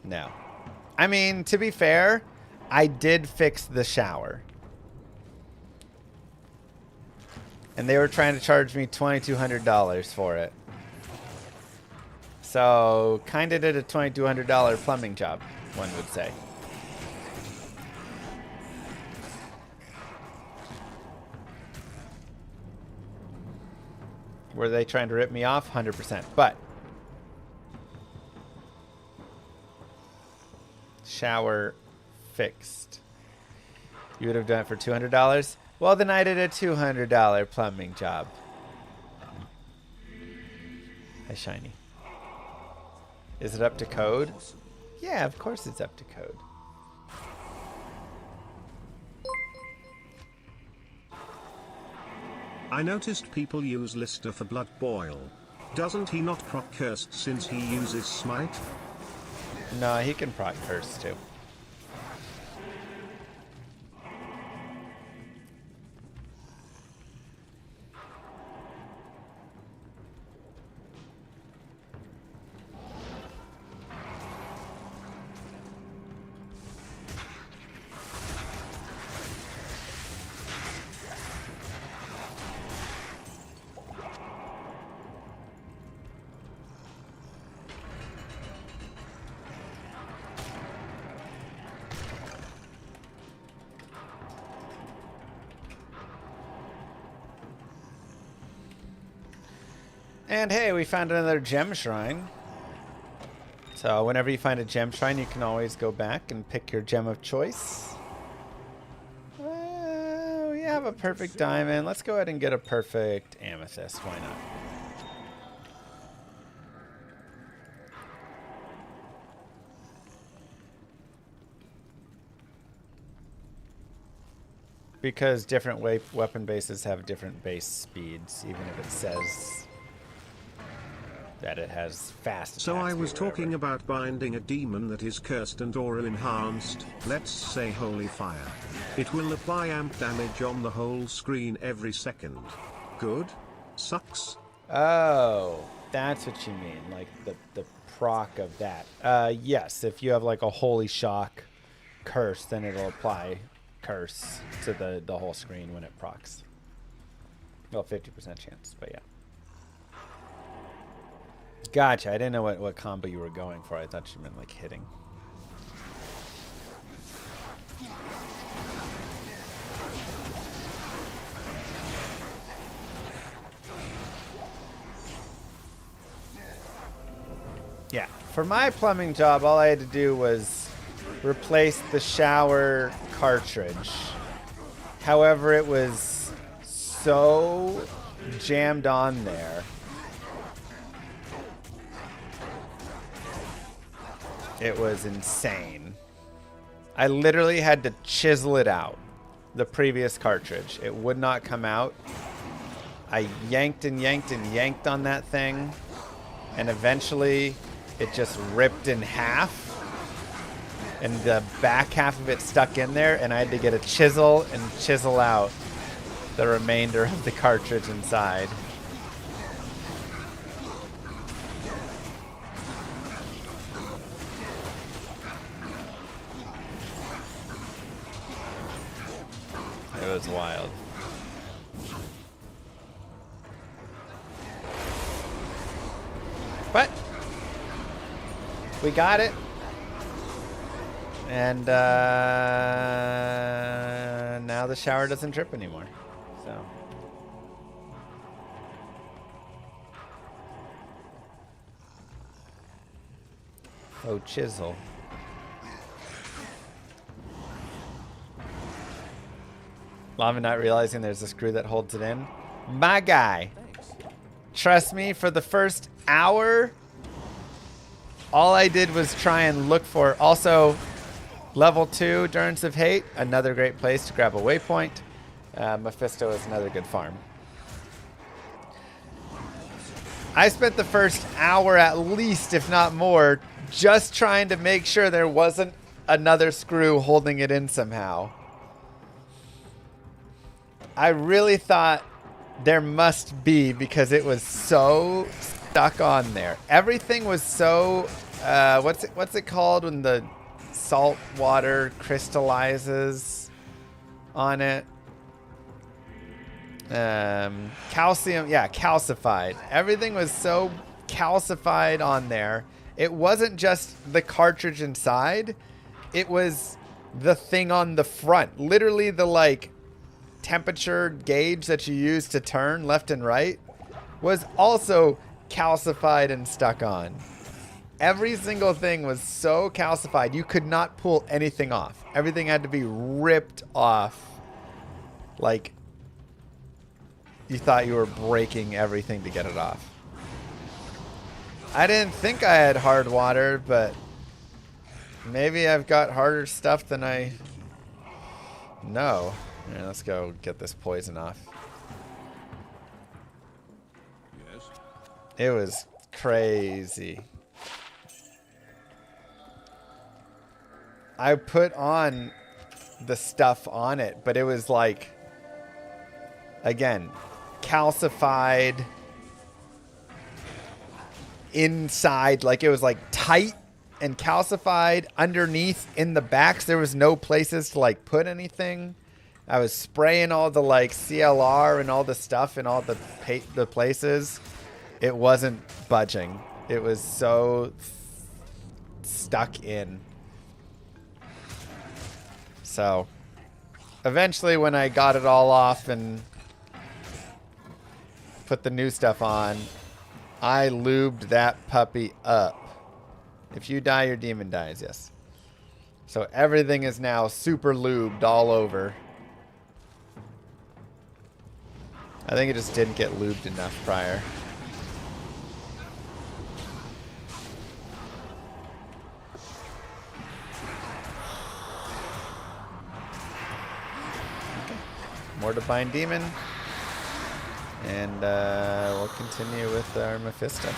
No. I mean, to be fair, I did fix the shower. And they were trying to charge me $2,200 for it. So, kind of did a $2,200 plumbing job, one would say. Were they trying to rip me off? 100%. But shower fixed. You would have done it for $200? Well, then I did a $200 plumbing job. Hi, Shiny. Is it up to code? Yeah, of course it's up to code. I noticed people use Lister for Blood Boil. Doesn't he not proc cursed since he uses Smite? No, he can proc curse too. And hey, we found another gem shrine. So whenever you find a gem shrine, you can always go back and pick your gem of choice. We have a perfect diamond. Let's go ahead and get a perfect amethyst. Why not? Because different weapon bases have different base speeds, even if it says that it has fast. So I was talking about binding a demon that is cursed and or enhanced, let's say holy fire. It will apply amp damage on the whole screen every second. Good? Sucks? Oh, that's what you mean, like the proc of that. Yes, if you have like a holy shock curse, then it'll apply curse to the whole screen when it procs. Well, 50% chance, but yeah. Gotcha. I didn't know what combo you were going for. I thought you meant like hitting. Yeah. For my plumbing job, all I had to do was replace the shower cartridge. However, it was so jammed on there. It was insane. I literally had to chisel it out, the previous cartridge. It would not come out. I yanked and yanked and yanked on that thing, and eventually it just ripped in half, and the back half of it stuck in there, and I had to get a chisel and chisel out the remainder of the cartridge inside. It was wild. But we got it. And now the shower doesn't drip anymore. So oh, chisel. Llama not realizing there's a screw that holds it in. My guy. Trust me, for the first hour, all I did was try and look for. Also, level 2, Durance of Hate, another great place to grab a waypoint. Mephisto is another good farm. I spent the first hour at least, if not more, just trying to make sure there wasn't another screw holding it in somehow. I really thought there must be, because it was so stuck on there. Everything was so what's it called when the salt water crystallizes on it? Calcium, yeah, calcified. Everything was so calcified on there. It wasn't just the cartridge inside, it was the thing on the front. Literally the like temperature gauge that you use to turn left and right was also calcified and stuck on. Every single thing was so calcified you could not pull anything off. Everything had to be ripped off. Like you thought you were breaking everything to get it off. I didn't think I had hard water, but maybe I've got harder stuff than I know. Here, let's go get this poison off. Yes. It was crazy. I put on the stuff on it, but it was like, again, calcified inside. Like it was like tight and calcified underneath in the backs. There was no places to like put anything. I was spraying all the like CLR and all the stuff in all the places. It wasn't budging. It was so stuck in. So eventually when I got it all off and put the new stuff on, I lubed that puppy up. If you die, your demon dies, yes. So everything is now super lubed all over. I think it just didn't get lubed enough prior. More Divine Demon. And we'll continue with our Mephisto.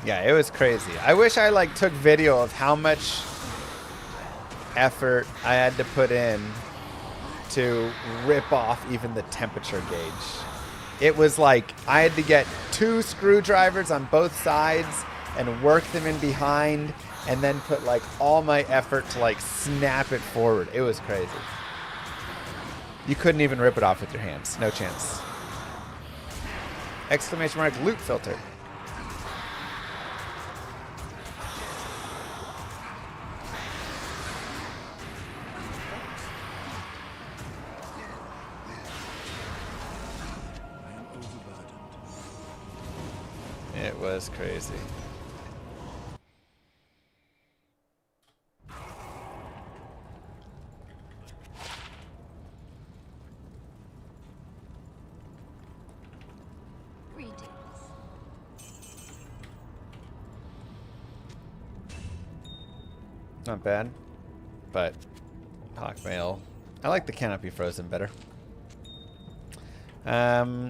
Yeah, it was crazy. I wish I like took video of how much effort I had to put in to rip off even the temperature gauge. It was like I had to get 2 screwdrivers on both sides and work them in behind and then put like all my effort to like snap it forward. It was crazy. You couldn't even rip it off with your hands. No chance. Exclamation mark loot filter. It was crazy. Greetings. Not bad, but Hawkmail. I like the Canopy Frozen better. I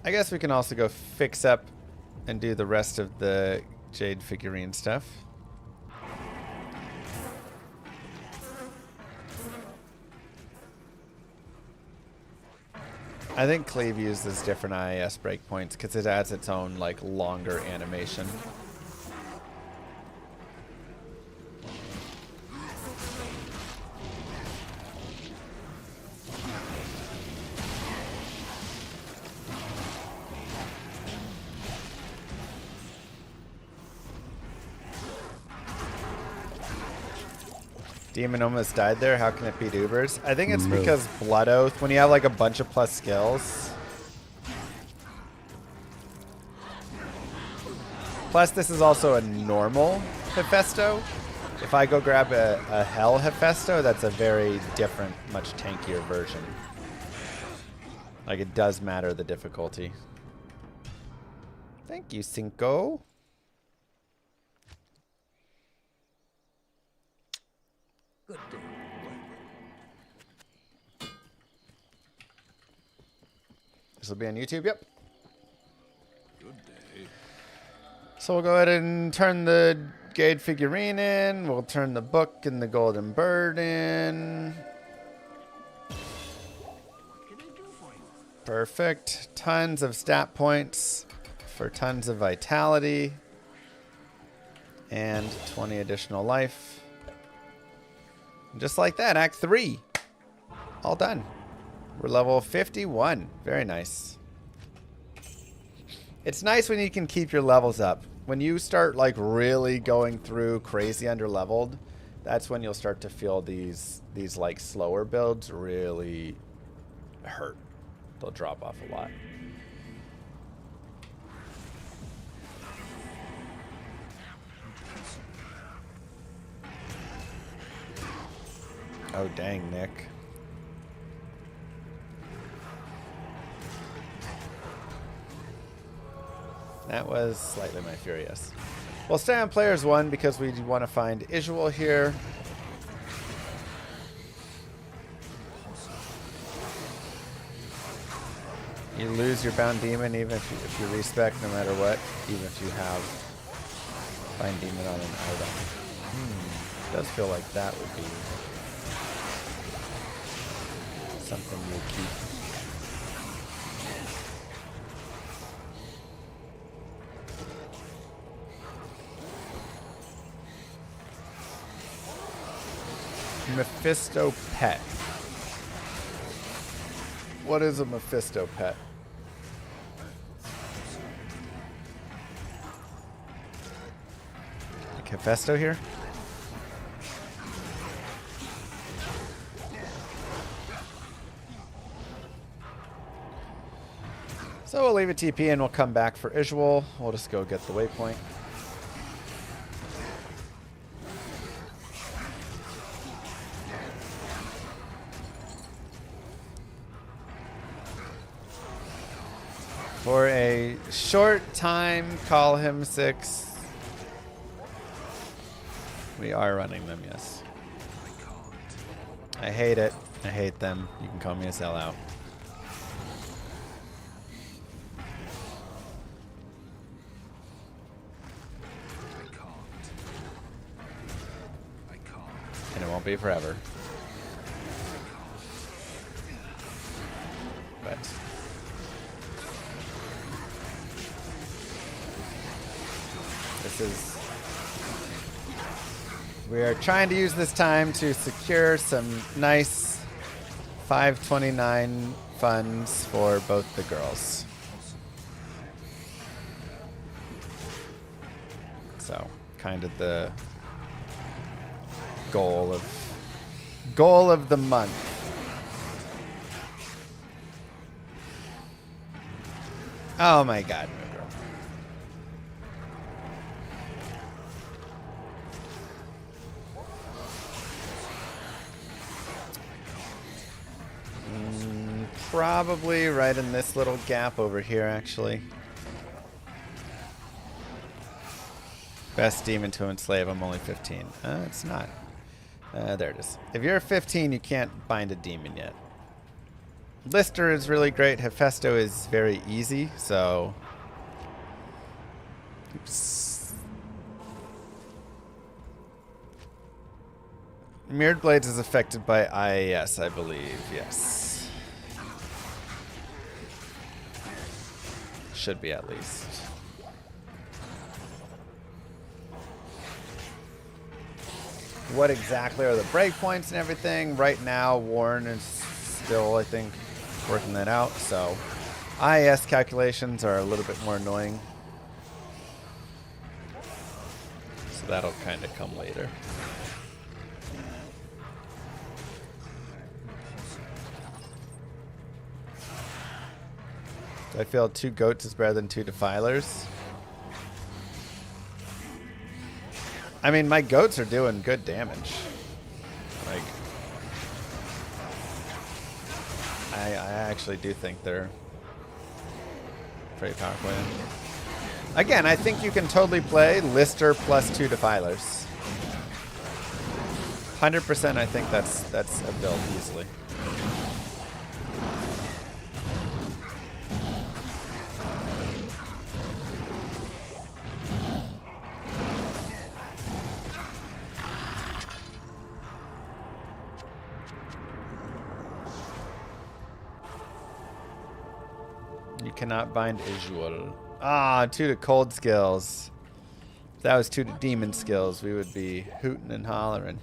guess we can also go fix up and do the rest of the Jade figurine stuff. I think Cleave uses different IIS breakpoints because it adds its own like longer animation. Demon almost died there. How can it beat Ubers? I think it's because Blood Oath, when you have like a bunch of plus skills. Plus, this is also a normal Hephaesto. If I go grab a Hell Hephaesto, that's a very different, much tankier version. Like, it does matter the difficulty. Thank you, Cinco. Good day. This will be on YouTube, yep. Good day. So we'll go ahead and turn the Jade figurine in. We'll turn the book and the golden bird in. Perfect. Tons of stat points for tons of vitality. And 20 additional life. Just like that, Act 3. All done. We're level 51. Very nice. It's nice when you can keep your levels up. When you start like really going through crazy underleveled, that's when you'll start to feel these like slower builds really hurt. They'll drop off a lot. Oh, dang, Nick. That was slightly my furious. We'll stay on players 1 because we want to find Isual here. You lose your Bound Demon even if you respec no matter what, even if you have Bind Demon on an item. Does feel like that would be something you keep. Mephisto pet. What is a Mephisto pet? Like Hephaesto here? So we'll leave a TP and we'll come back for Isual. We'll just go get the waypoint. For a short time, call him 6. We are running them, yes. I hate it. I hate them. You can call me a sellout. And it won't be forever. But this is... We are trying to use this time to secure some nice 529 funds for both the girls. So, kind of the goal of the month. Oh my god. Probably right in this little gap over here, actually. Best demon to enslave. I'm only 15. It's not. There it is. If you're 15, you can't bind a demon yet. Lister is really great. Hephaesto is very easy, so... Oops. Mirrored Blades is affected by IAS, I believe. Yes. Should be at least. What exactly are the breakpoints and everything? Right now, Warren is still, I think, working that out. So, IAS calculations are a little bit more annoying. So that'll kind of come later. I feel 2 goats is better than 2 defilers. I mean, my goats are doing good damage. Like, I actually do think they're pretty powerful. Again, I think you can totally play Lister plus 2 defilers. 100%. I think that's a build easily. Cannot bind Isual. Ah, 2 to cold skills. If that was 2 to demon skills, we would be hooting and hollering.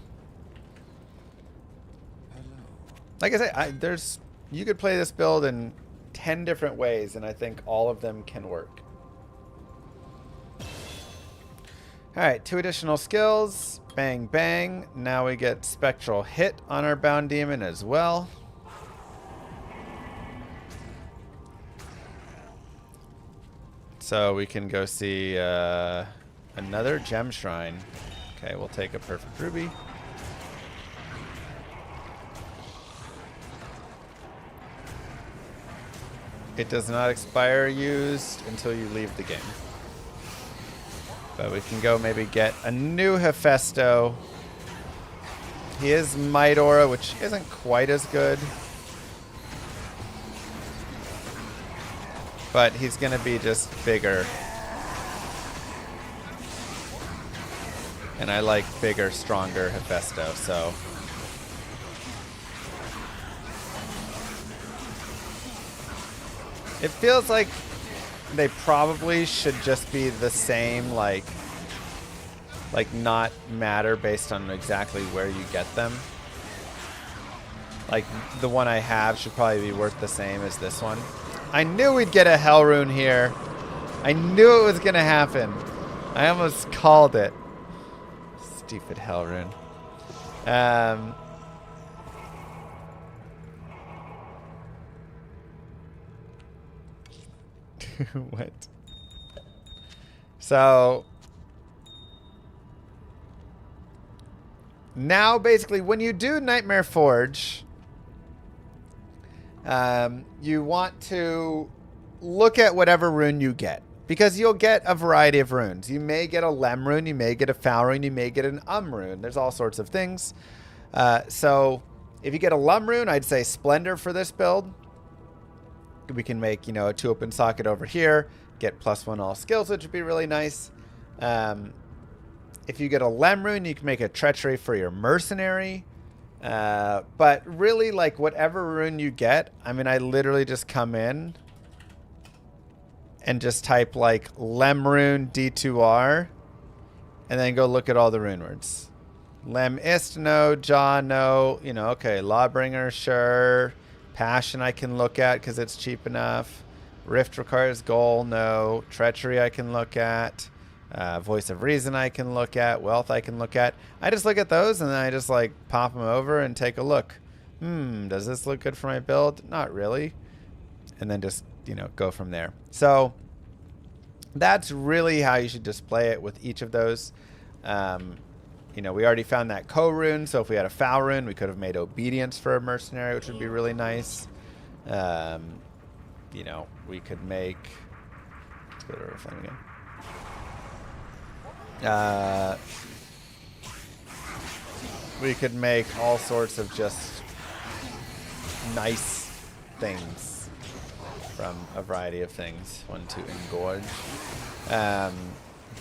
Like I say, you could play this build in 10 different ways, and I think all of them can work. Alright, 2 additional skills. Bang, bang. Now we get Spectral Hit on our Bound Demon as well. So we can go see another gem shrine. Okay, we'll take a perfect ruby. It does not expire used until you leave the game. But we can go maybe get a new Hephaesto. He is Might Aura, which isn't quite as good. But he's going to be just bigger. And I like bigger, stronger Hephaesto, so... It feels like they probably should just be the same, like not matter based on exactly where you get them. Like, the one I have should probably be worth the same as this one. I knew we'd get a Hell Rune here. I knew it was going to happen. I almost called it. Stupid Hell Rune. What? So now basically when you do Nightmare Forge, you want to look at whatever rune you get, because you'll get a variety of runes. You may get a Lem rune, you may get a Foul rune, you may get an rune. There's all sorts of things. So if you get a Lem rune, I'd say Splendor for this build. We can make, you know, a 2 open socket over here, get +1 all skills, which would be really nice. If you get a Lem rune, you can make a Treachery for your Mercenary. But really, like, whatever rune you get, I mean, I literally just come in and just type, like, Lem rune D2R, and then go look at all the rune words. Lem Ist, no. Jaw, no. You know, okay. Lawbringer, sure. Passion I can look at because it's cheap enough. Rift requires goal, no. Treachery I can look at. Voice of Reason I can look at. Wealth I can look at. I just look at those and then I just like pop them over and take a look. Does this look good for my build? Not really. And then just, you know, go from there. So that's really how you should display it with each of those. You know, we already found that co-rune, so if we had a Foul rune, we could have made Obedience for a Mercenary, which would be really nice. You know, we could make... Let's go to Reflame again. We could make all sorts of just nice things from a variety of things. 1, 2, Engorge.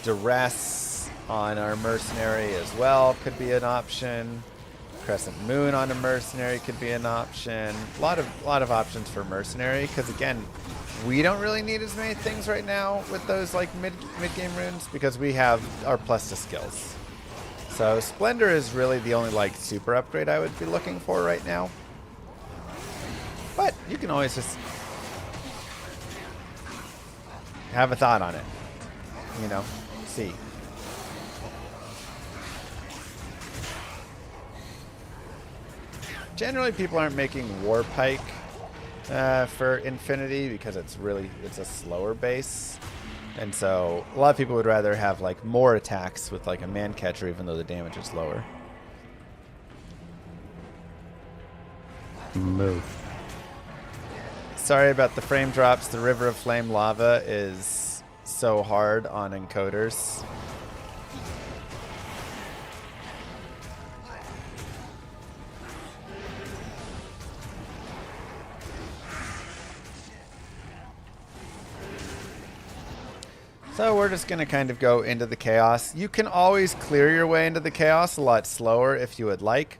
Duress on our Mercenary as well could be an option. Crescent Moon on a Mercenary could be an option. A lot of options for Mercenary, because again, we don't really need as many things right now with those like mid-game runes, because we have our plus to skills. So Splendor is really the only like super upgrade I would be looking for right now. But you can always just have a thought on it. You know, see. Generally, people aren't making Warpike for Infinity because it's a slower base. And so a lot of people would rather have like more attacks with like a Man Catcher, even though the damage is lower. Move. Sorry about the frame drops. The River of Flame Lava is so hard on encoders. So we're just going to kind of go into the chaos. You can always clear your way into the chaos a lot slower if you would like.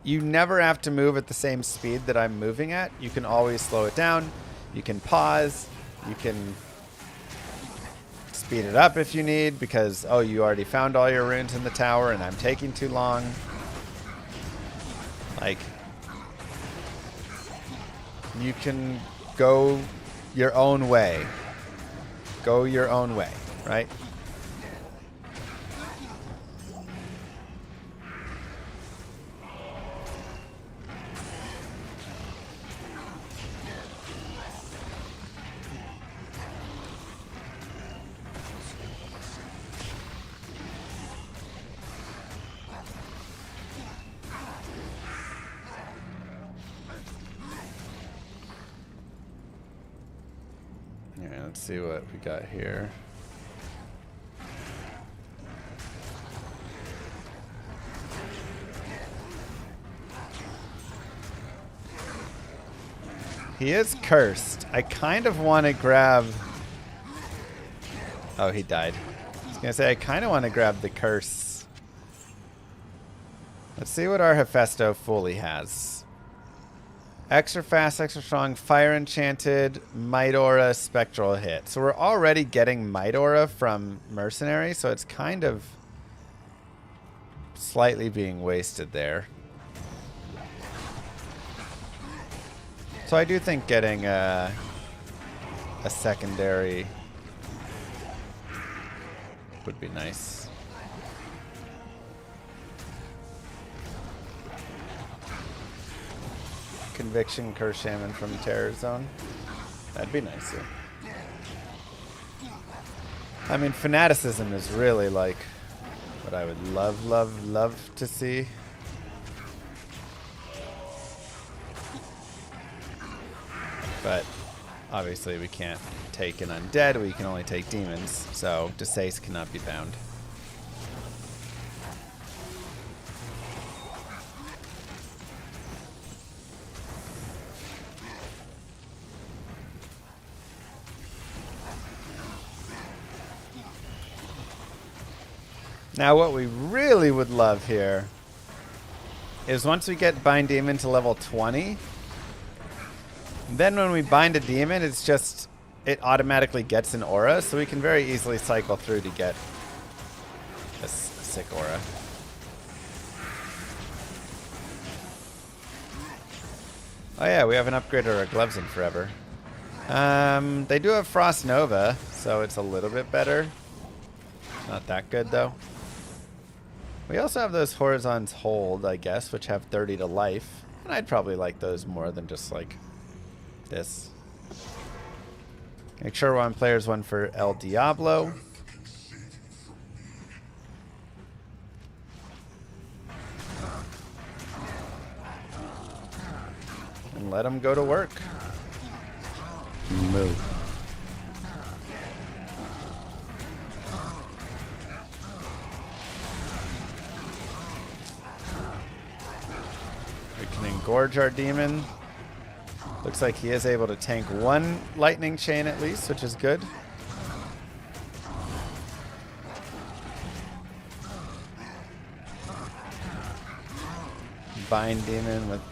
You never have to move at the same speed that I'm moving at. You can always slow it down. You can pause. You can speed it up if you need because, oh, you already found all your runes in the tower and I'm taking too long. Like, you can go your own way. Go your own way, right? Yeah, let's see what we got here. He is cursed. I kind of want to grab... Oh, he died. I was going to say, I kind of want to grab the curse. Let's see what our Hephaesto fully has. Extra fast, extra strong, fire enchanted, might aura, spectral hit. So we're already getting might aura from Mercenary, so it's kind of slightly being wasted there. So I do think getting a secondary would be nice. Conviction, Curse Shaman from Terror Zone. That'd be nice, yeah. I mean, fanaticism is really like what I would love to see. But obviously we can't take an undead, we can only take demons, so Desace cannot be bound. Now what we really would love here is once we get Bind Demon to level 20, then when we bind a demon, it's just, it automatically gets an aura, so we can very easily cycle through to get a sick aura. Oh yeah, we haven't upgraded our gloves in forever. They do have Frost Nova, so it's a little bit better. Not that good though. We also have those Horizons Hold, I guess, which have 30 to life. And I'd probably like those more than just like this. Make sure one player's one for El Diablo. And let them go to work. Move. We can engorge our demon. Looks like he is able to tank one lightning chain at least, which is good. Bind demon with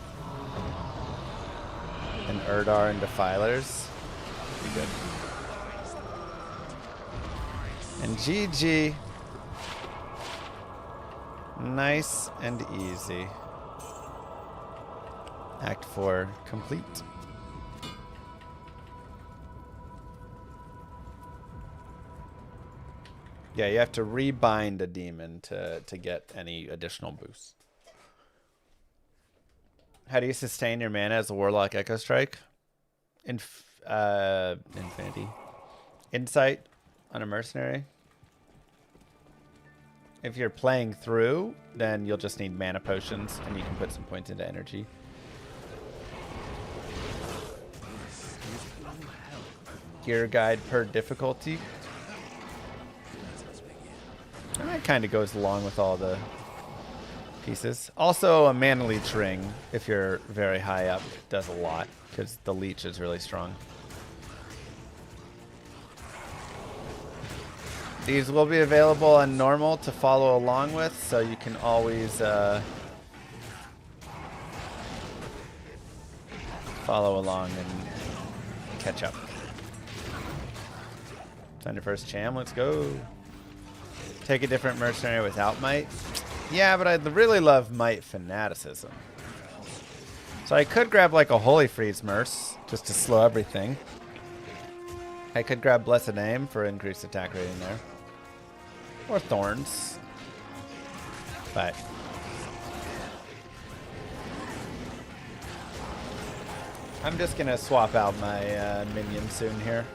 an Urdar and Defilers. Be good. And GG. Nice and easy. Act 4 complete. Yeah, you have to rebind a demon to get any additional boosts. How do you sustain your mana as a Warlock Echo Strike? Infinity. Insight on a Mercenary. If you're playing through, then you'll just need mana potions, and you can put some points into energy. Gear guide per difficulty. And that kind of goes along with all the pieces. Also, a mana leech ring, if you're very high up, does a lot, because the leech is really strong. These will be available on normal to follow along with, so you can always follow along and catch up. Time to first cham, let's go. Take a different mercenary without might. Yeah, but I'd really love might fanaticism. So I could grab like a Holy Freeze Merce, just to slow everything. I could grab Blessed Aim for increased attack rating there. Or Thorns. But I'm just gonna swap out my minion soon here.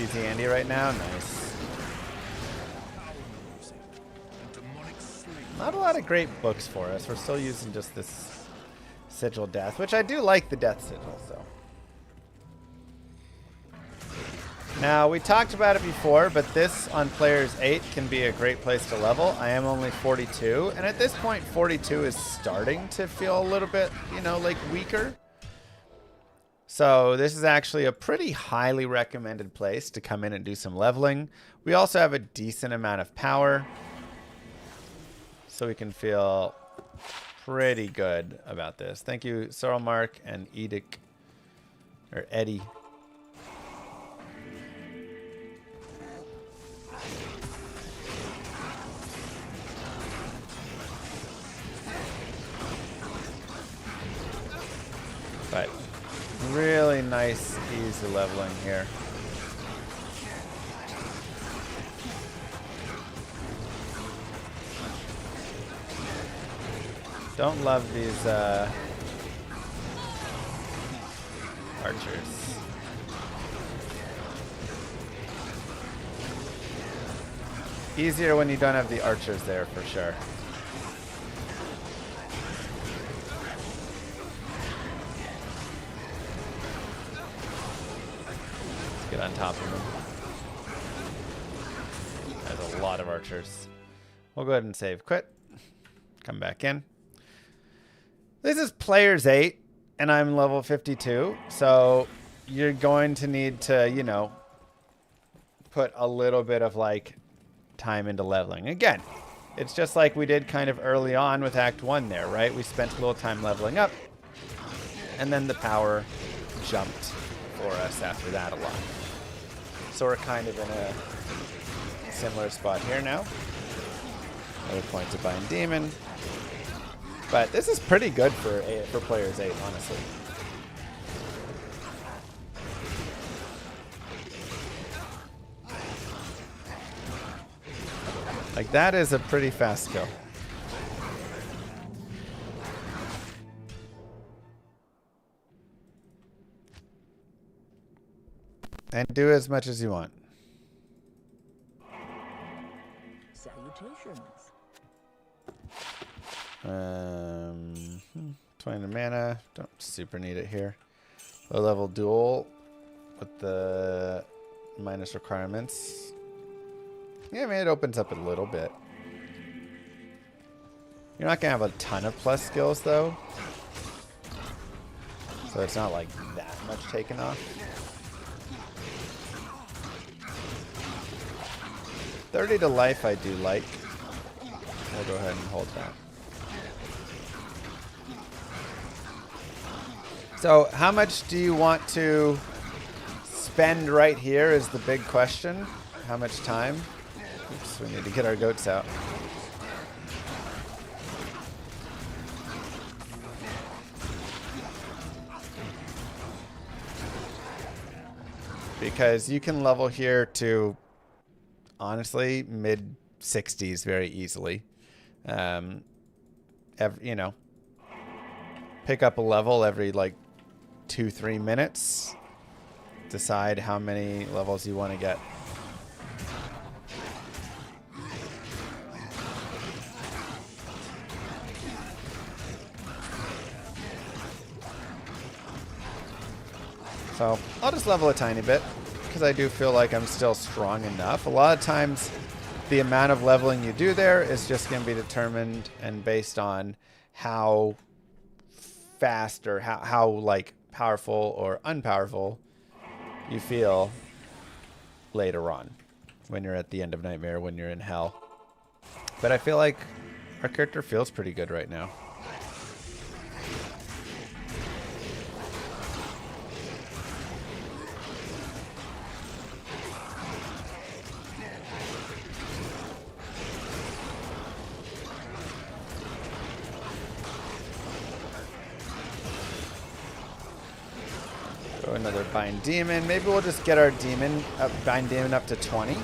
Easy Andy right now, nice. Not a lot of great books for us. We're still using just this Sigil Death, which I do like the Death Sigil, so. Now, we talked about it before, but this on Players 8 can be a great place to level. I am only 42, and at this point, 42 is starting to feel a little bit, you know, like weaker. So this is actually a pretty highly recommended place to come in and do some leveling. We also have a decent amount of power, so we can feel pretty good about this. Thank you, Sorrel Mark and Edic, or Eddie. But really nice, easy leveling here. Don't love these archers. Easier when you don't have the archers there for sure. Let's get on top of them. There's a lot of archers. We'll go ahead and save quit. Come back in. This is players 8 and I'm level 52. So you're going to need to, you know, put a little bit of like time into leveling. Again, it's just like we did kind of early on with Act 1 there, right? We spent a little time leveling up and then the power jumped for us after that a lot. So we're kind of in a similar spot here now. Another point to bind demon. But this is pretty good for players 8, honestly. Like, that is a pretty fast kill. And do as much as you want. Salutations. 20 mana. Don't super need it here. Low level duel with the minus requirements. Yeah, I mean, it opens up a little bit. You're not going to have a ton of plus skills, though. So it's not like that much taken off. 30 to life I do like. We'll go ahead and hold that. So how much do you want to spend right here is the big question. How much time? Oops, we need to get our goats out. Because you can level here to, honestly, mid 60s very easily. You know, pick up a level every like 2-3 minutes. Decide how many levels you want to get. So I'll just level a tiny bit because I do feel like I'm still strong enough. A lot of times the amount of leveling you do there is just going to be determined and based on how fast or how like powerful or unpowerful you feel later on when you're at the end of Nightmare, when you're in hell. But I feel like our character feels pretty good right now. Another bind demon. Maybe we'll just get our demon bind demon up to 20.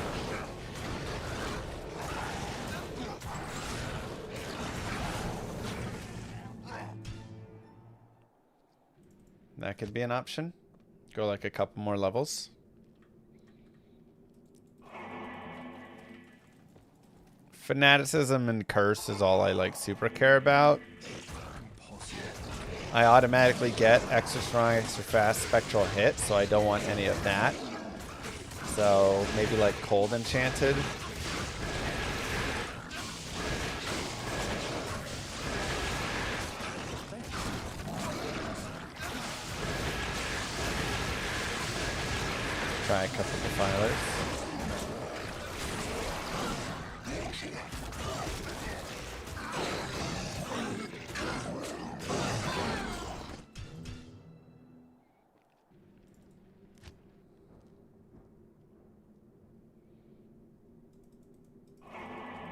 That could be an option. Go like a couple more levels. Fanaticism and curse is all I like super care about. I automatically get extra strong, extra fast spectral hit, so I don't want any of that. So maybe like cold enchanted. Try a couple defilers.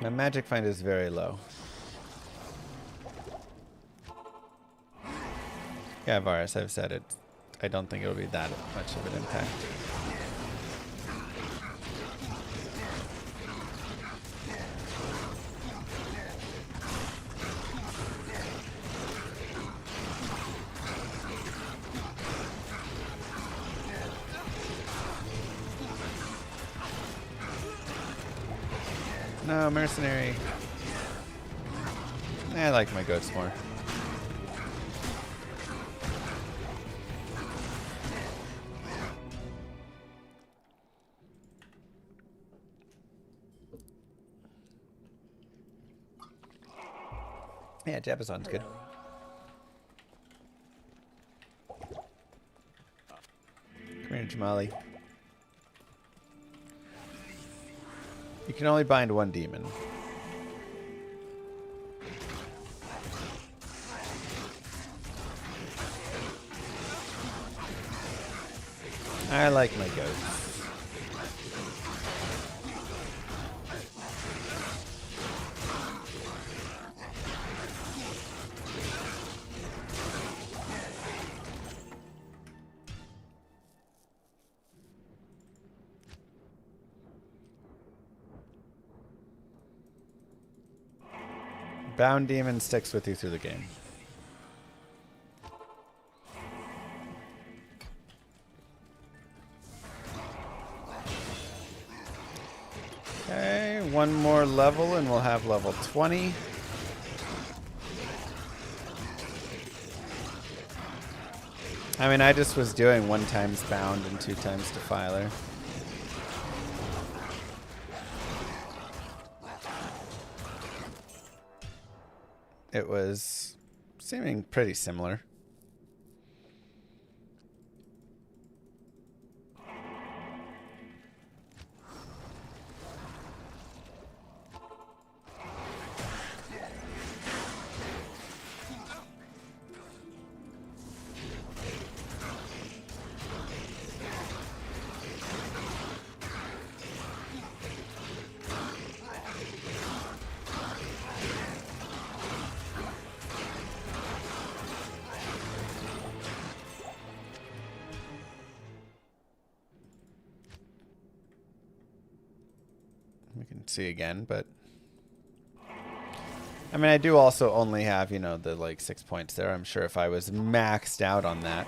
My magic find is very low. Yeah, Varus, I've said it. I don't think it'll be that much of an impact. Oh, mercenary. I like my goats more. Yeah, Jabazon's good. Come here, Jamali. You can only bind one demon. I like my goats. Bound demon sticks with you through the game. Okay, one more level and we'll have level 20. I mean, I just was doing 1 times bound and 2 times defiler. It was seeming pretty similar. We can see again, but I mean, I do also only have, you know, the like 6 points there. I'm sure if I was maxed out on that.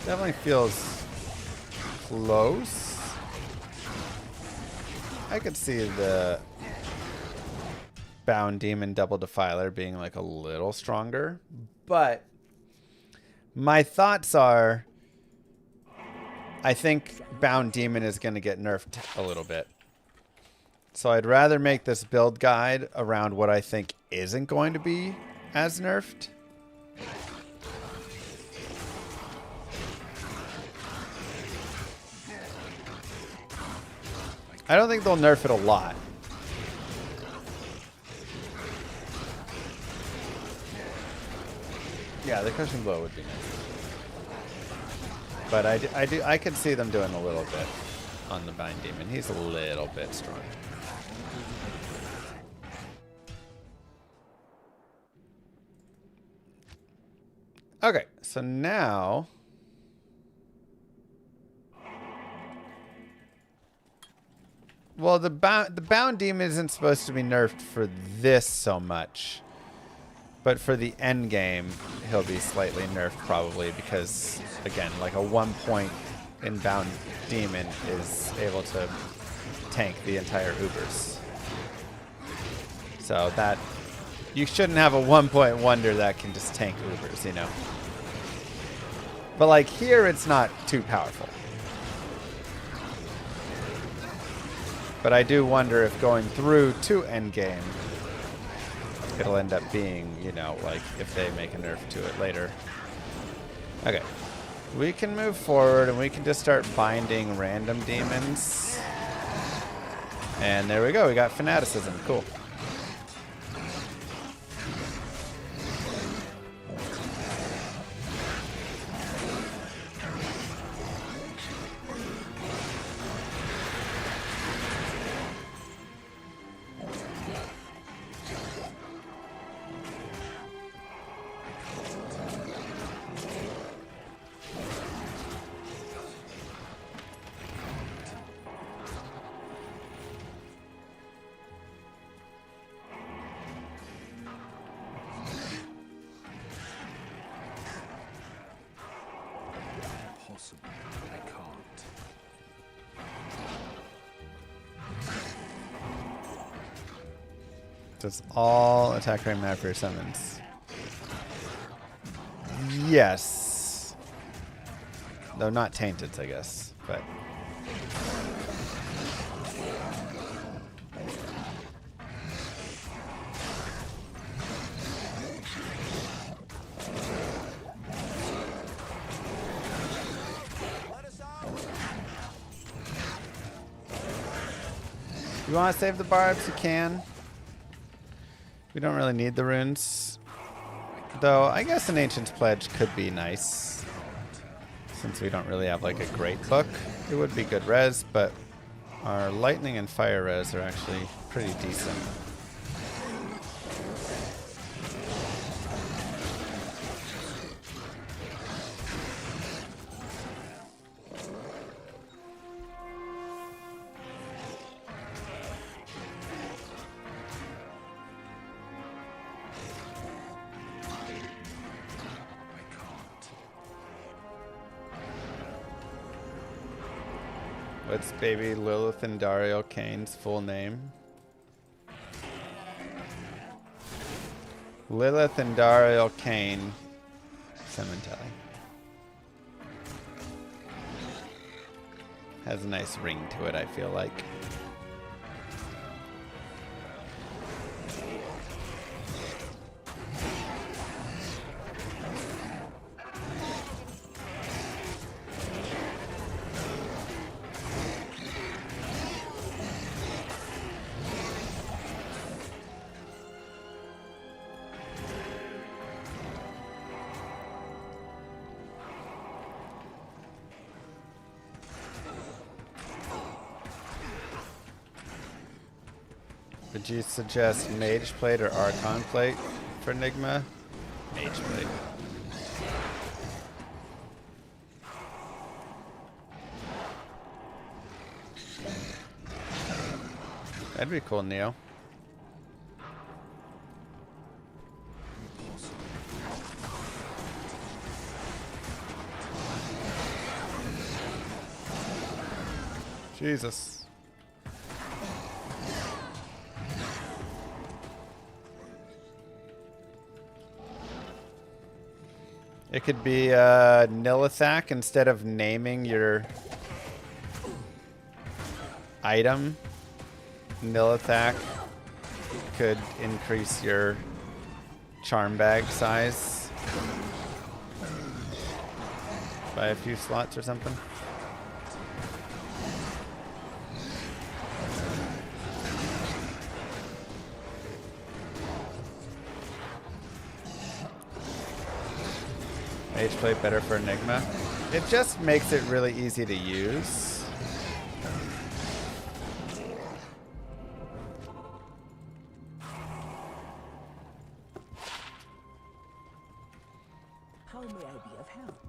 Definitely feels close. I could see the Bound Demon Double Defiler being like a little stronger, but my thoughts are I think Bound Demon is going to get nerfed a little bit. So I'd rather make this build guide around what I think isn't going to be as nerfed. I don't think they'll nerf it a lot. Yeah, the crushing blow would be nice. But I could see them doing a little bit on the Bind Demon. He's a little bit strong. Okay, so now well, the Bound Demon isn't supposed to be nerfed for this so much. But for the end game, he'll be slightly nerfed probably because, again, like a 1 point in Bound Demon is able to tank the entire Ubers. So that, you shouldn't have a 1 point wonder that can just tank Ubers, you know. But like here, it's not too powerful. But I do wonder if going through to endgame, it'll end up being, you know, like if they make a nerf to it later. Okay. We can move forward and we can just start binding random demons. And there we go. We got fanaticism. Cool. Does all attack rate matter for your summons? Yes. Though not tainted, I guess. But you want to save the barbs, you can. We don't really need the runes. Though, I guess an Ancient's Pledge could be nice. Since we don't really have like a great book. It would be good res, but our lightning and fire res are actually pretty decent. What's baby Lilith and Dario Kane's full name? Lilith and Dario Kane Cemetery. Has a nice ring to it, I feel like. Would you suggest Mage Plate or Archon Plate for Enigma? Mage Plate. That'd be cool, Neo. Jesus. It could be Nilithak instead of naming your item. Nilithak could increase your charm bag size by a few slots or something. Mage Plate better for Enigma. It just makes it really easy to use. How may I be of help?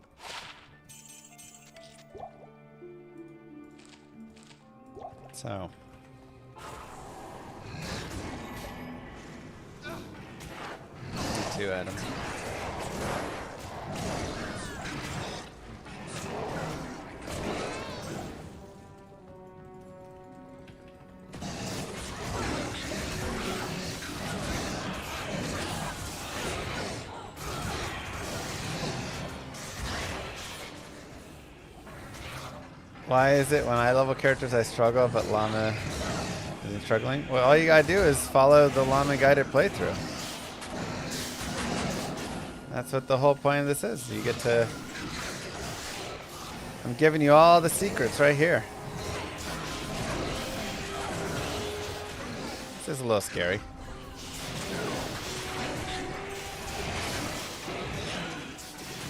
So. D2 Adam. Why is it when I level characters I struggle, but Llama isn't struggling? Well, all you gotta do is follow the Llama guided playthrough. That's what the whole point of this is. You get to... I'm giving you all the secrets right here. This is a little scary.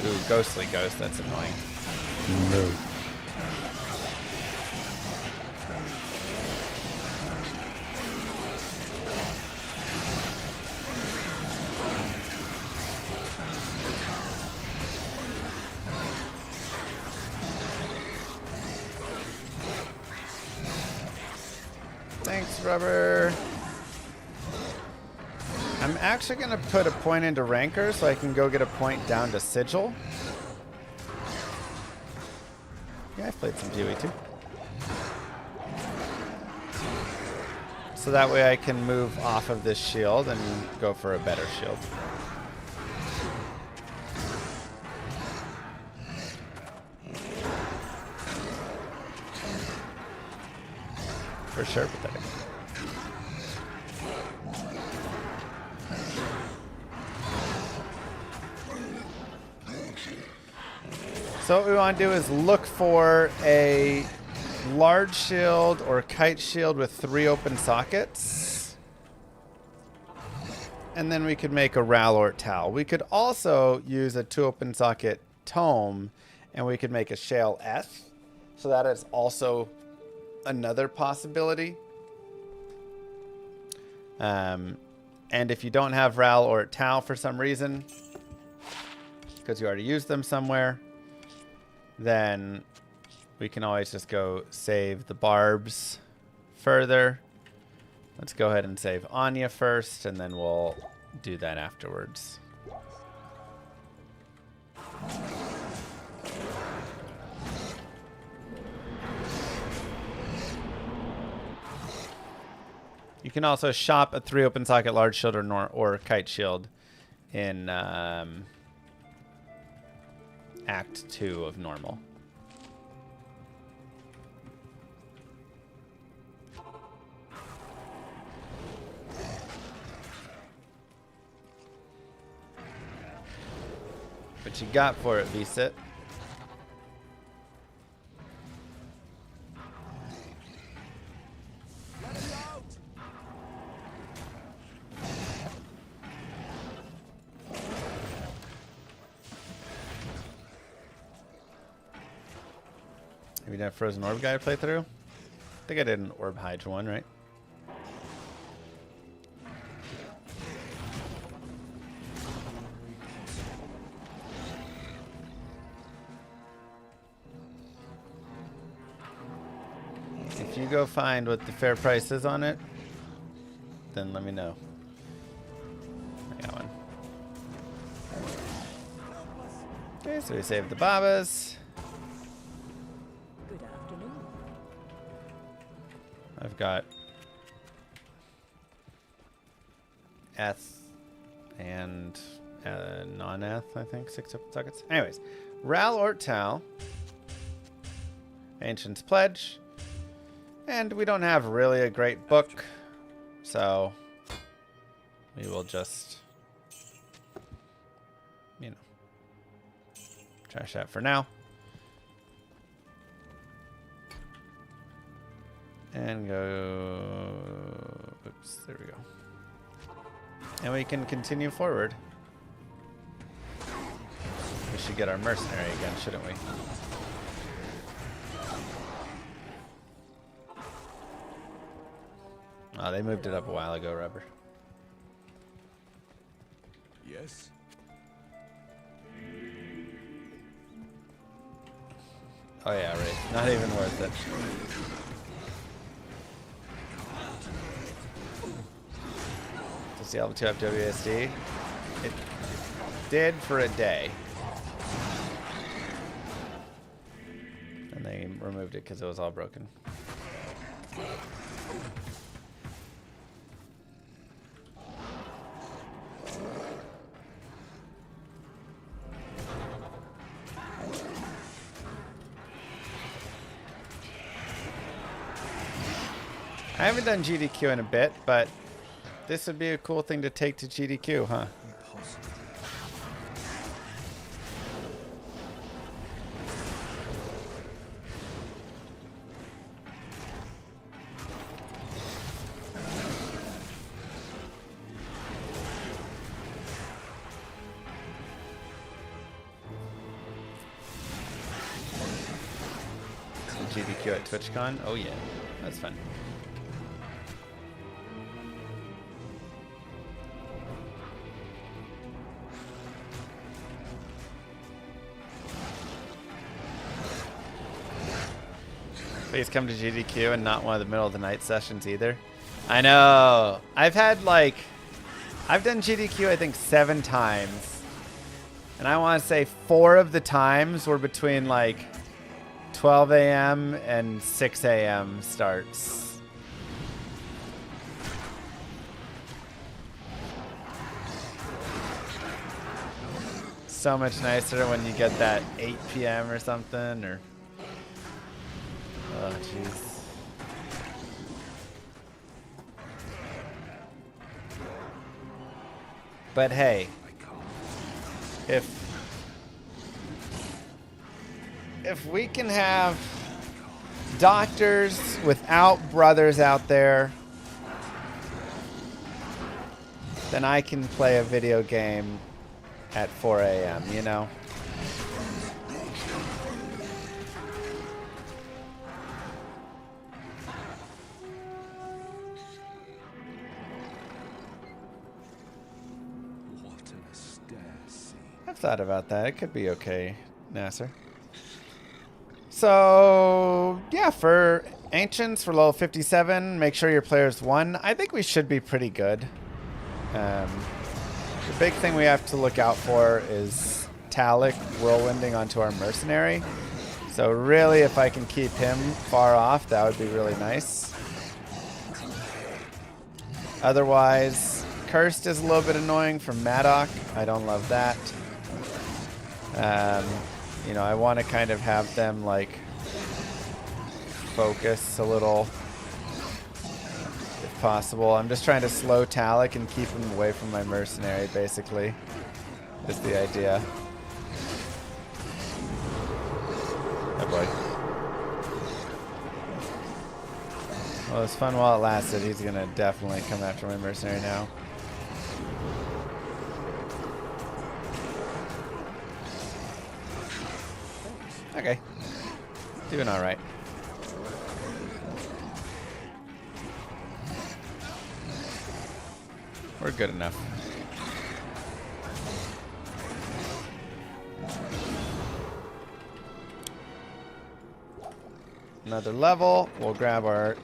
Ooh, ghostly ghost, that's annoying. No. Thanks, Rubber. I'm actually going to put a point into Ranker so I can go get a point down to Sigil. Yeah, I've played some PoE too. So that way I can move off of this shield and go for a better shield. For sure, pathetic. So what we want to do is look for a large shield or kite shield with 3 open sockets. And then we could make a Ralort Towel. We could also use a 2 open socket tome, and we could make a Shale S. So that is also another possibility. And if you don't have Ralort Towel for some reason, because you already used them somewhere, then we can always just go save the barbs further. Let's go ahead and save Anya first, and then we'll do that afterwards. You can also shop a 3 open socket large shield or kite shield in Act 2 of normal. What you got for it, V-Sit? Have you done a Frozen Orb guy to play through? I think I did an Orb Hydra one, right? If you go find what the fair price is on it, then let me know. I got one. Okay, so we saved the Babas. Good afternoon. I've got Eth and non-Eth, I think, 6 open sockets. Anyways, Ralort Towel, Ancient's Pledge, and we don't have really a great book, so we will just, you know, trash that for now. And go, oops, there we go. And we can continue forward. We should get our mercenary again, shouldn't we? Oh, they moved it up a while ago, Rubber. Yes? Oh yeah, right. Not even worth it. Does the Alpha 2 have WSD? It did for a day. And they removed it because it was all broken. I haven't done GDQ in a bit, but this would be a cool thing to take to GDQ, huh? GDQ at TwitchCon? Oh yeah, that's fun. Please come to GDQ and not one of the middle of the night sessions either. I know. I've done GDQ I think 7 times. And I want to say 4 of the times were between like 12 a.m. and 6 a.m. starts. so much nicer when you get that 8 p.m. or something, or... Oh, jeez. But hey, if we can have doctors without brothers out there, then I can play a video game at 4 a.m., you know? What an austere scene. I've thought about that. It could be okay, Nasser. So, yeah, for Ancients, for level 57, make sure your player's 1. I think we should be pretty good. The big thing we have to look out for is Talik whirlwinding onto our mercenary. So really, if I can keep him far off, that would be really nice. Otherwise, Cursed is a little bit annoying from Maddock. I don't love that. You know, I want to kind of have them, like, focus a little, if possible. I'm just trying to slow Talik and keep him away from my mercenary, basically, is the idea. Oh boy. Well, it was fun while it lasted. He's going to definitely come after my mercenary now. Okay. Doing all right. We're good enough. Another level. We'll grab our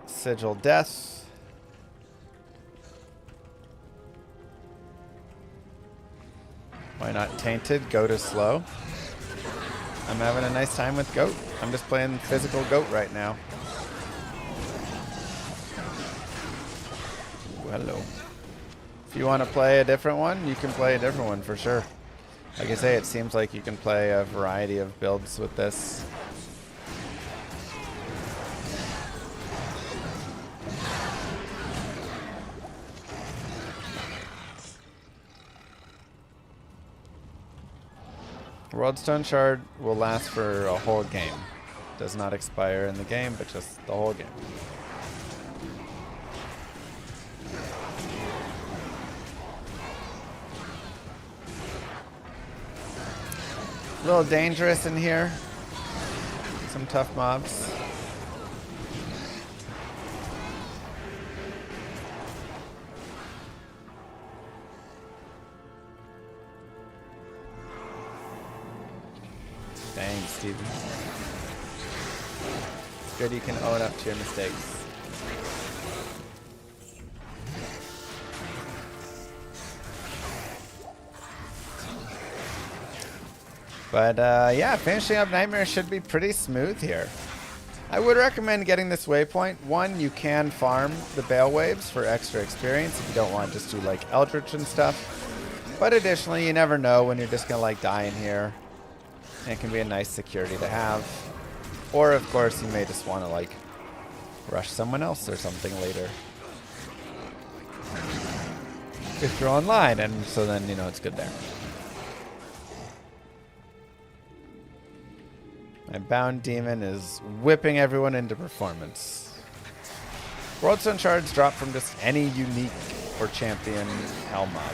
Sigil Death. Why not Tainted? Goat is slow. I'm having a nice time with Goat. I'm just playing physical Goat right now. Ooh, hello. If you want to play a different one, you can play a different one for sure. Like I say, it seems like you can play a variety of builds with this. Worldstone Shard will last for a whole game. Does not expire in the game, but just the whole game. A little dangerous in here. Some tough mobs. Dang, Steven. It's good you can own up to your mistakes. But yeah, finishing up Nightmare should be pretty smooth here. I would recommend getting this waypoint. One, you can farm the Bale Waves for extra experience if you don't want to just do like Eldritch and stuff. But additionally, you never know when you're just going to like die in here. And it can be a nice security to have. Or, of course, you may just want to, like, rush someone else or something later. If you're online, and so then, you know, it's good there. My Bound Demon is whipping everyone into performance. Worldstone Shards drop from just any unique or champion hell mob.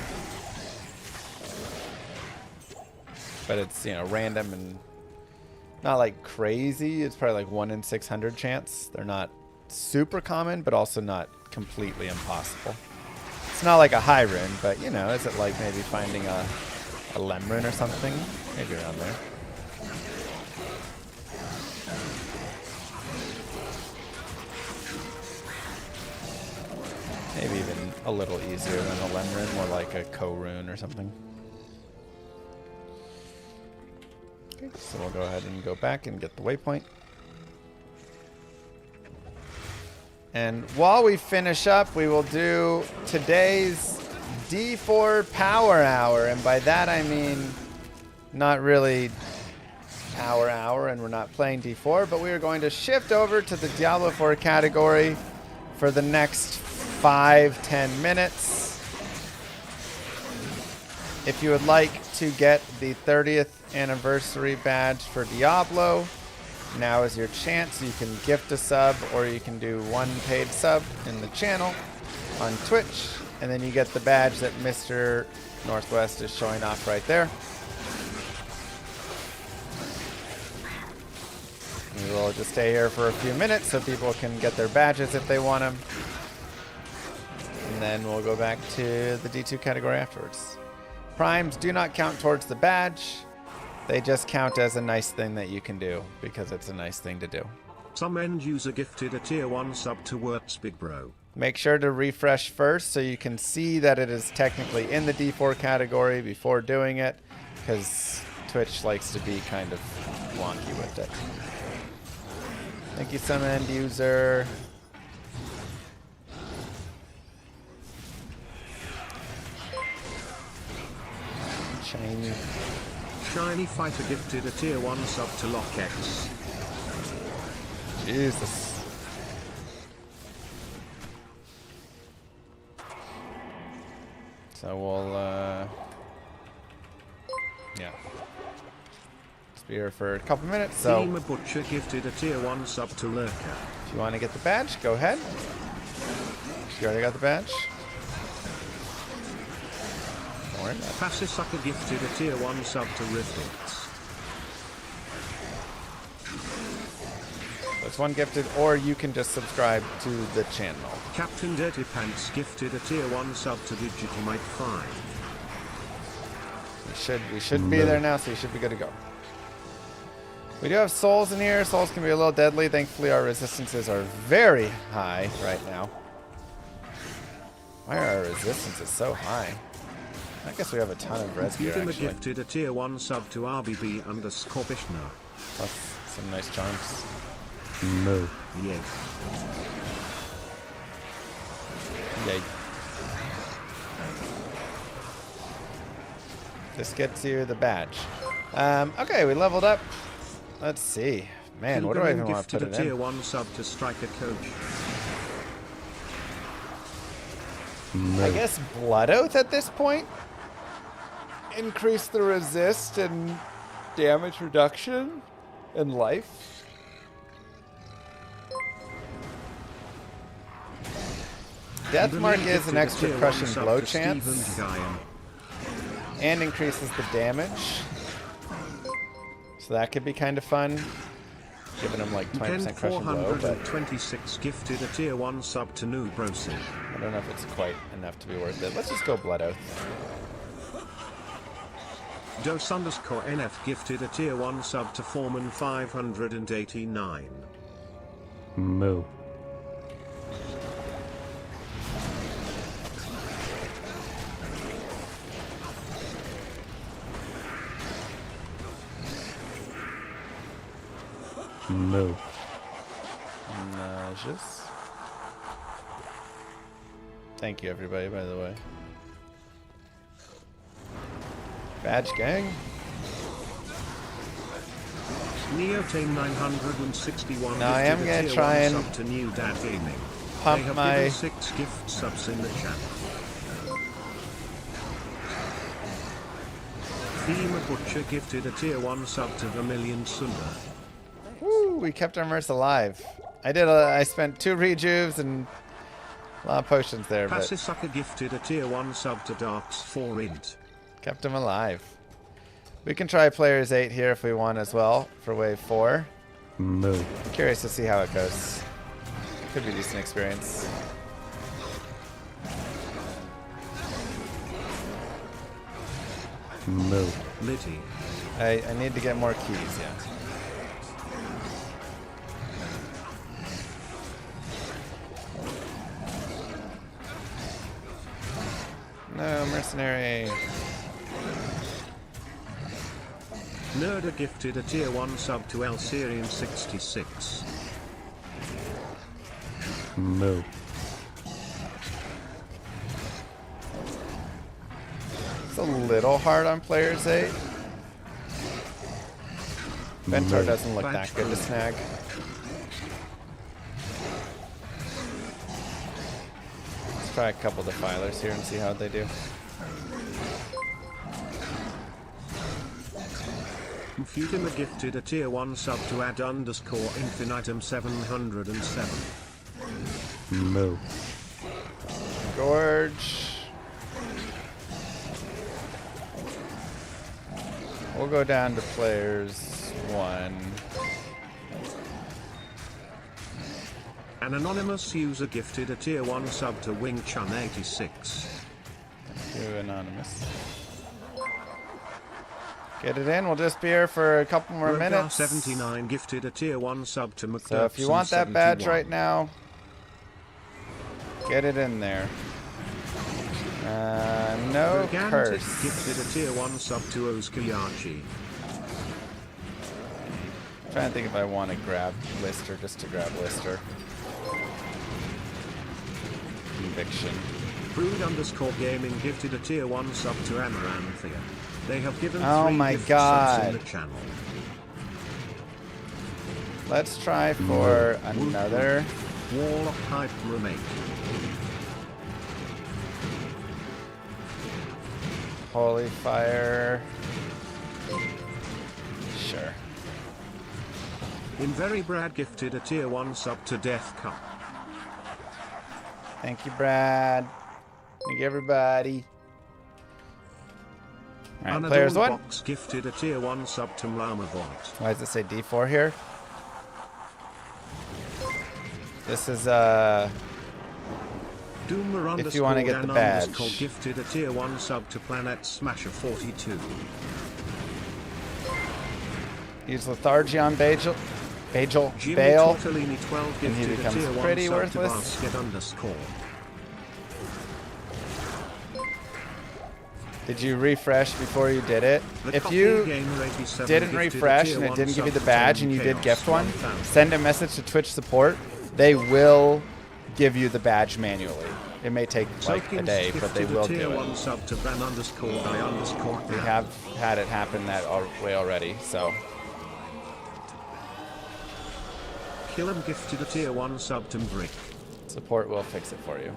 But it's, you know, random and not like crazy. It's probably like 1 in 600 chance. They're not super common, but also not completely impossible. It's not like a high rune, but you know, is it like maybe finding a Lem rune or something? Maybe around there. Maybe even a little easier than a Lem rune, more like a Ko rune or something. So we'll go ahead and go back and get the waypoint. And while we finish up, we will do today's D4 Power Hour, and by that I mean not really hour, and we're not playing D4, but we are going to shift over to the Diablo 4 category for the next 5-10 minutes. If you would like to get the 30th anniversary badge for Diablo, now is your chance. You can gift a sub, or you can do one paid sub in the channel on Twitch, and then you get the badge that Mr. Northwest is showing off right there. We will just stay here for a few minutes so people can get their badges if they want them. And then we'll go back to the D2 category afterwards. Primes do not count towards the badge. They just count as a nice thing that you can do because it's a nice thing to do. Some end user gifted a tier 1 sub to Wertz Big Bro. Make sure to refresh first so you can see that it is technically in the D4 category before doing it, because Twitch likes to be kind of wonky with it. Thank you, some end user. Shiny Fighter gifted a tier 1 sub to LockX. Jesus. So we'll, yeah. Just be here for a couple minutes, so Llama Butcher gifted a tier 1 sub to Lurker. if you want to get the badge, go ahead. You already got the badge? Don't worry about it. Passisucker gifted a tier 1 sub to Riftix. It's one gifted, or you can just subscribe to the channel. Captain Dirty Pants gifted a tier 1 sub to Digitalmite 5. We should be there now, so you should be good to go. We do have souls in here. Souls can be a little deadly. Thankfully, our resistances are very high right now. Why are our resistances so high? I guess we have a ton of res gear, Yudima actually. gifted a tier 1 sub to RBB_Bishna. Plus some nice charms. No. Yay. Yay. This gets you the badge. Okay, we leveled up. Let's see. Man, what do I even want to put gifted it a tier in? 1 sub to Striker Coach. No. I guess Blood Oath at this point. Increase the resist and damage reduction and life. Deathmark is an extra crushing blow chance and increases the damage. So that could be kind of fun. Giving him like 20% crushing blow, but 426 gifted a tier 1 sub to Noob Brosin. I don't know if it's quite enough to be worth it. Let's just go Blood Oath. Dos_NF gifted a tier 1 sub to Foreman 589. Moo. Moo. Nauseous. Thank you, everybody, by the way. Badge gang. Neotane 961 Now I am gifted a gonna tier try 1 and sub to New Dad Gaming. pump They have my- given 6 gift subs in the channel. Thema Butcher gifted a tier 1 sub to Vermilion Sunda. Woo, we kept our Merc alive. I spent 2 rejuves and a lot of potions there, but Passisucker gifted a tier 1 sub to Darks 4 Int. kept him alive. We can try players 8 here if we want as well for wave 4. Moo. Curious to see how it goes. Could be a decent experience. Moo. Litty. I need to get more keys, yeah. No, mercenary. Nerda gifted a tier 1 sub to Elserian 66. Moo. a little hard on players 8. Ventor doesn't look that good to snag. Let's try a couple defilers here and see how they do. Futima gifted a tier 1 sub to add _infinitum 707. Moo. Gorge. We'll go down to players 1. An anonymous user gifted a tier 1 sub to Wing Chun 86. Thank you, Anonymous. Get it in. We'll just be here for a couple more minutes. 79 gifted a tier 1 sub to McDuffson. So if you want that badge 71. right now, get it in there. No Gigantic curse. gifted a tier 1 sub to Oskayachi. I'm trying to think if I want to grab Lister just to grab Lister. Conviction. Brood_gaming gifted a tier 1 sub to Amaranthia. They have given Oh 3 my gift God. subs in the channel. Let's try for another. Wall of Hype remake. Holy Fire. Sure. In Very Brad gifted a tier 1 sub to Death Cup. Thank you, Brad. Thank you, everybody. Alright, players 1. Box gifted a tier 1 sub to Llama Vault. Why does it say D4 here? This is, Doomer if you want to get the _ badge. gifted a tier 1 sub to Planet Smasher 42. Use Lethargy on Bale, Jimmy Bale. Tortellini 12 and he gifted a becomes tier 1 pretty sub worthless. to Basket_. Did you refresh before you did it? The If Coffee you Gamer 87 didn't gifted a refresh tier and it 1 didn't give you sub the to badge Tom and you did Chaos gift one, 1000. send a message to Twitch support. They will give you the badge manually. It may take like a Tokens day, but they gifted a will tier do 1 it. sub to Van_guy_. We have had it happen that way already, so. Killam gifted a tier 1 sub to Brick. Support will fix it for you.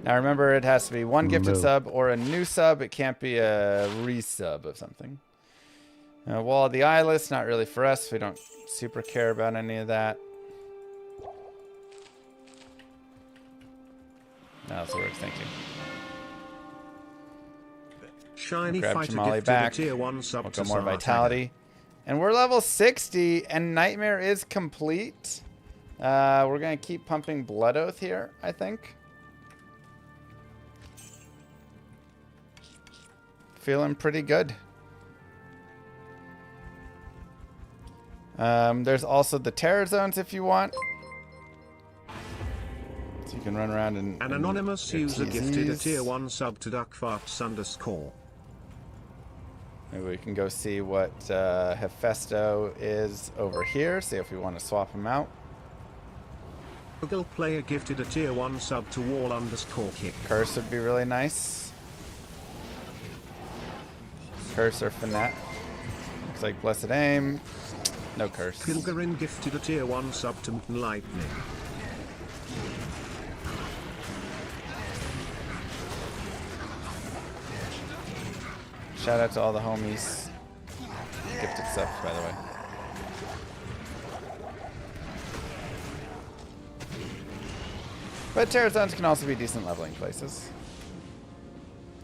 Now remember, it has to be one gifted No. sub or a new sub. It can't be a resub of something. Wall of the Eye list, not really for us. We don't super care about any of that. No, that's what works. Thank you. Shiny Grab Fighter Jamali gifted back. a tier 1 sub We'll to go more Sartagga. vitality. And we're level 60, and Nightmare is complete. We're going to keep pumping Blood Oath here, I think. Feeling pretty good. There's also the terror zones if you want. So you can run around and... An anonymous get user gifted a TZs. tier 1 sub to Duckfarts_. Maybe we can go see what Hephaesto is over here. See if we want to swap him out. Google player gifted a tier 1 sub to Wall_kick. Curse would be really nice. Curse or Finette. Looks like Blessed Aim. No curse. Pilgarin gifted a tier 1 sub to Lightning. Shout out to all the homies. Gifted stuff, by the way. But terror zones can also be decent leveling places.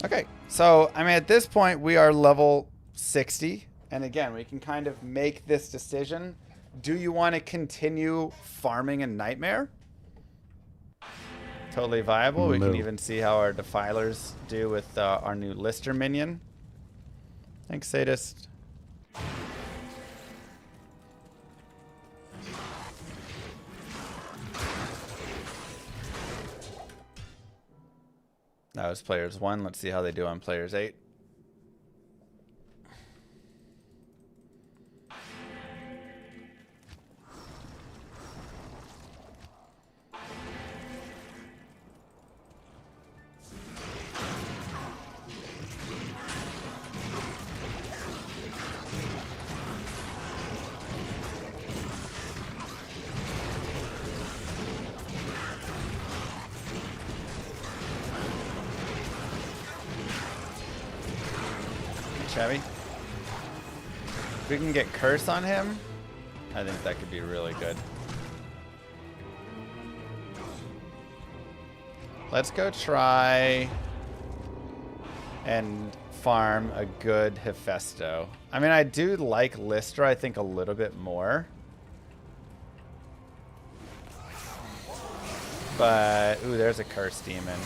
Okay, so I mean at this point we are level 60, and again we can kind of make this decision. Do you want to continue farming a Nightmare? Totally viable. We can No. even see how our Defilers do with our new Lister minion. Thanks, Sadist. That was players 1. Let's see how they do on players 8. shabby. If we can get curse on him, I think that could be really good. Let's go try and farm a good Hephaesto. I mean, I do like Lystra, I think, a little bit more. But, ooh, there's a curse demon.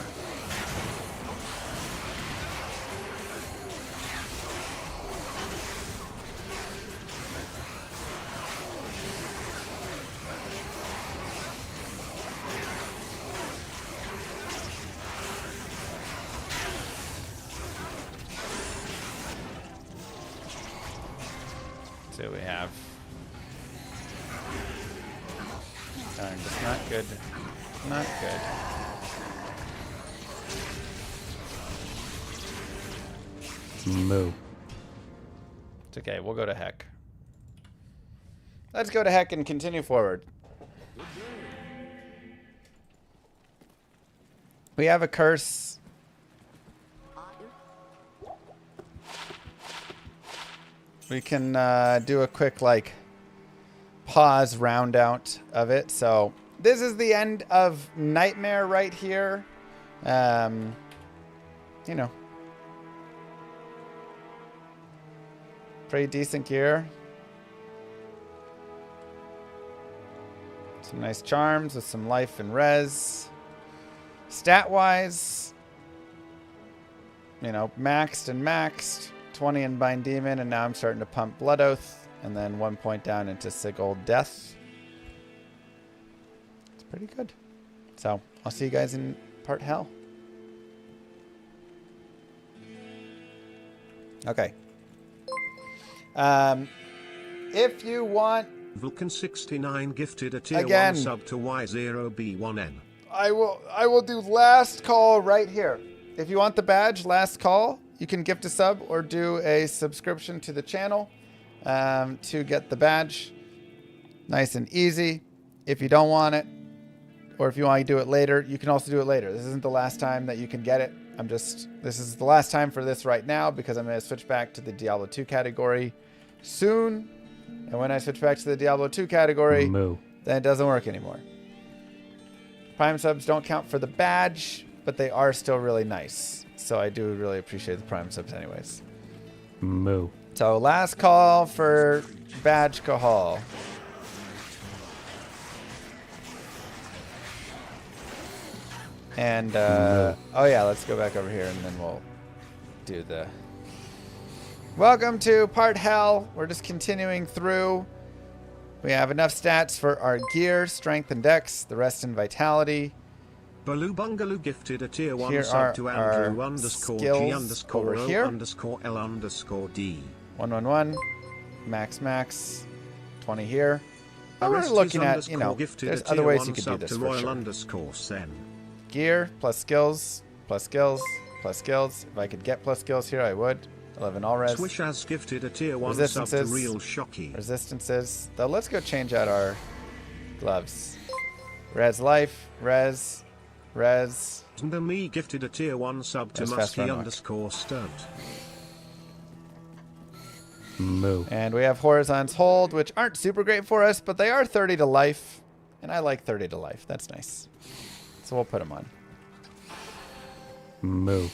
Let's see what we have. Darn, just not good. Not good. Moo. It's okay, we'll go to heck. Let's go to heck and continue forward. We have a curse. We can do a quick, like, pause round out of it. So this is the end of Nightmare right here. You know, pretty decent gear. Some nice charms with some life and res. Stat-wise, you know, maxed and maxed. 20 in Bind Demon, and now I'm starting to pump Blood Oath, and then 1 point down into Sigil Death. It's pretty good. So, I'll see you guys in part hell. Okay. If you want... Vulcan69 gifted a tier Again. 1 sub to Y0B1N. I will do last call right here. If you want the badge, last call, you can gift a sub or do a subscription to the channel to get the badge. Nice and easy. If you don't want it, or if you want to do it later, you can also do it later. This isn't the last time that you can get it. This is the last time for this right now because I'm going to switch back to the Diablo 2 category soon. And when I switch back to the Diablo 2 category, Moo. then it doesn't work anymore. Prime subs don't count for the badge, but they are still really nice. So I do really appreciate the Prime subs anyways. Moo. So last call for badge Cahal. And, oh yeah, let's go back over here and then we'll do the... Welcome to part hell. We're just continuing through. We have enough stats for our gear, strength and dex, the rest in vitality. Baloo Bungaloo gifted a tier 1 Here sub to are Andrew our underscore skills G underscore over O here. underscore L underscore D. 111, max, 20 here. But we're Orestes looking at, you know, underscore gifted there's a other tier ways 1 you could do sub this to for Royal sure. underscore Sen. Gear, plus skills, plus skills, plus skills. If I could get plus skills here, I would. 11 all res. Swish has gifted a tier 1 sub to Resistances. Real Shocky. Resistances. Though let's go change out our gloves. Res life, res. Me gifted a tier 1 sub to There's fast run Musky luck. underscore Stunt. Moo. And we have Horizons Hold, which aren't super great for us, but they are 30 to life. And I like 30 to life. That's nice. So we'll put them on. Moo.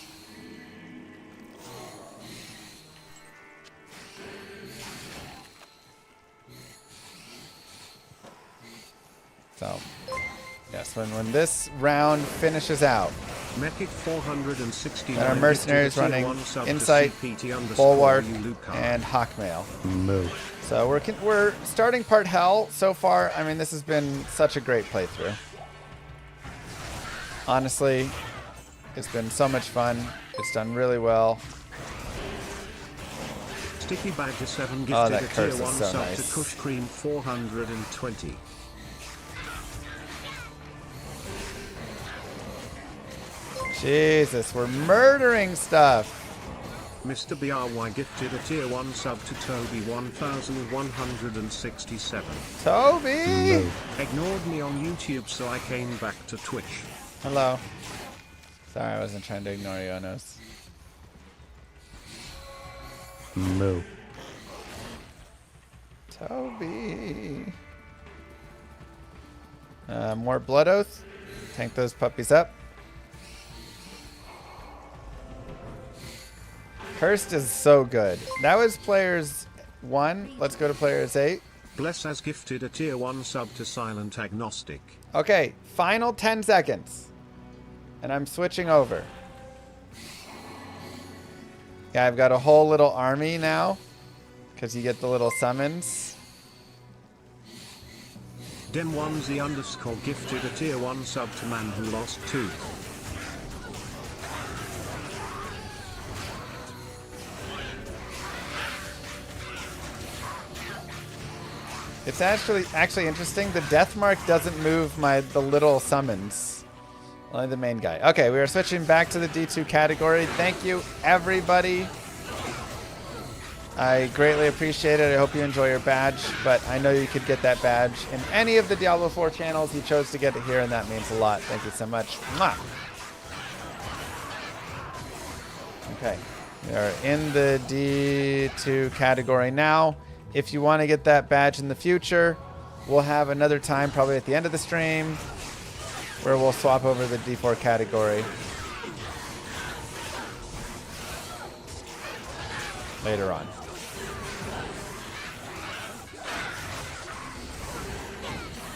So, yes, when this round finishes out, Mechic 469 then our mercenaries gifted a tier running 1 sub to Insight, CPT underscore Bulwark, Ulukai. and Hawkmail. Moo. So we're starting part hell so far. I mean, this has been such a great playthrough. Honestly, it's been so much fun. It's done really well. Sticky Badger 7 gifted Oh, that a curse tier is 1 so sub nice. to Kush Cream 420. Jesus, we're murdering stuff. Mr. BRY gifted a tier 1 sub to Toby 1167. Toby! Moo. Ignored me on YouTube, so I came back to Twitch. Hello. Sorry, I wasn't trying to ignore you, Onos. Moo. Toby. More Blood Oath. Tank those puppies up. Cursed is so good. That was players 1. Let's go to players 8. Bless has gifted a tier 1 sub to Silent Agnostic. Okay, final 10 seconds. And I'm switching over. Yeah, I've got a whole little army now. Because you get the little summons. Dem1z_ gifted a tier 1 sub to Man Who Lost Tooth. It's actually interesting. The death mark doesn't move the little summons. Only the main guy. Okay, we are switching back to the D2 category. Thank you, everybody. I greatly appreciate it. I hope you enjoy your badge, but I know you could get that badge in any of the Diablo 4 channels. You chose to get it here, and that means a lot. Thank you so much. Mwah. Okay, we are in the D2 category now. If you want to get that badge in the future, we'll have another time, probably at the end of the stream, where we'll swap over the D4 category later on.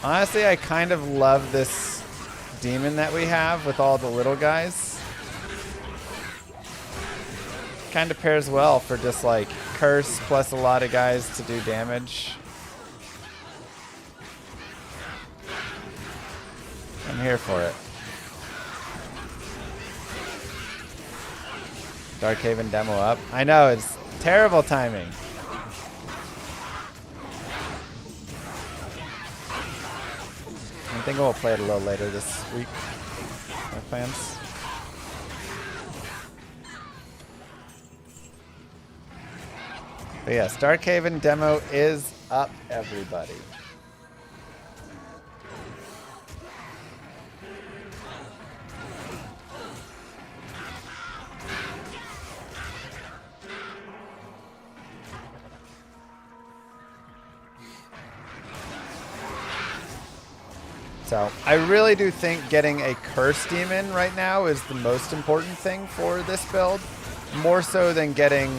Honestly, I kind of love this demon that we have with all the little guys. Kind of pairs well for just like curse plus a lot of guys to do damage. I'm here for it. Dark Haven demo up. I know, it's terrible timing. I think we'll play it a little later this week. My plans. But yes, Dark Haven demo is up, everybody. So I really do think getting a curse demon right now is the most important thing for this build, more so than getting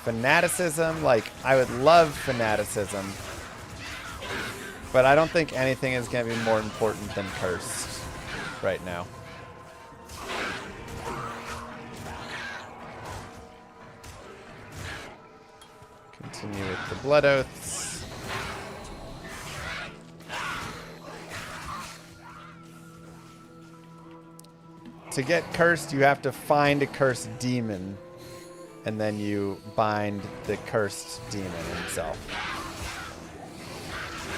fanaticism. Like, I would love fanaticism, but I don't think anything is going to be more important than cursed right now. Continue with the Blood Oaths. To get cursed, you have to find a cursed demon, and then you bind the cursed demon himself.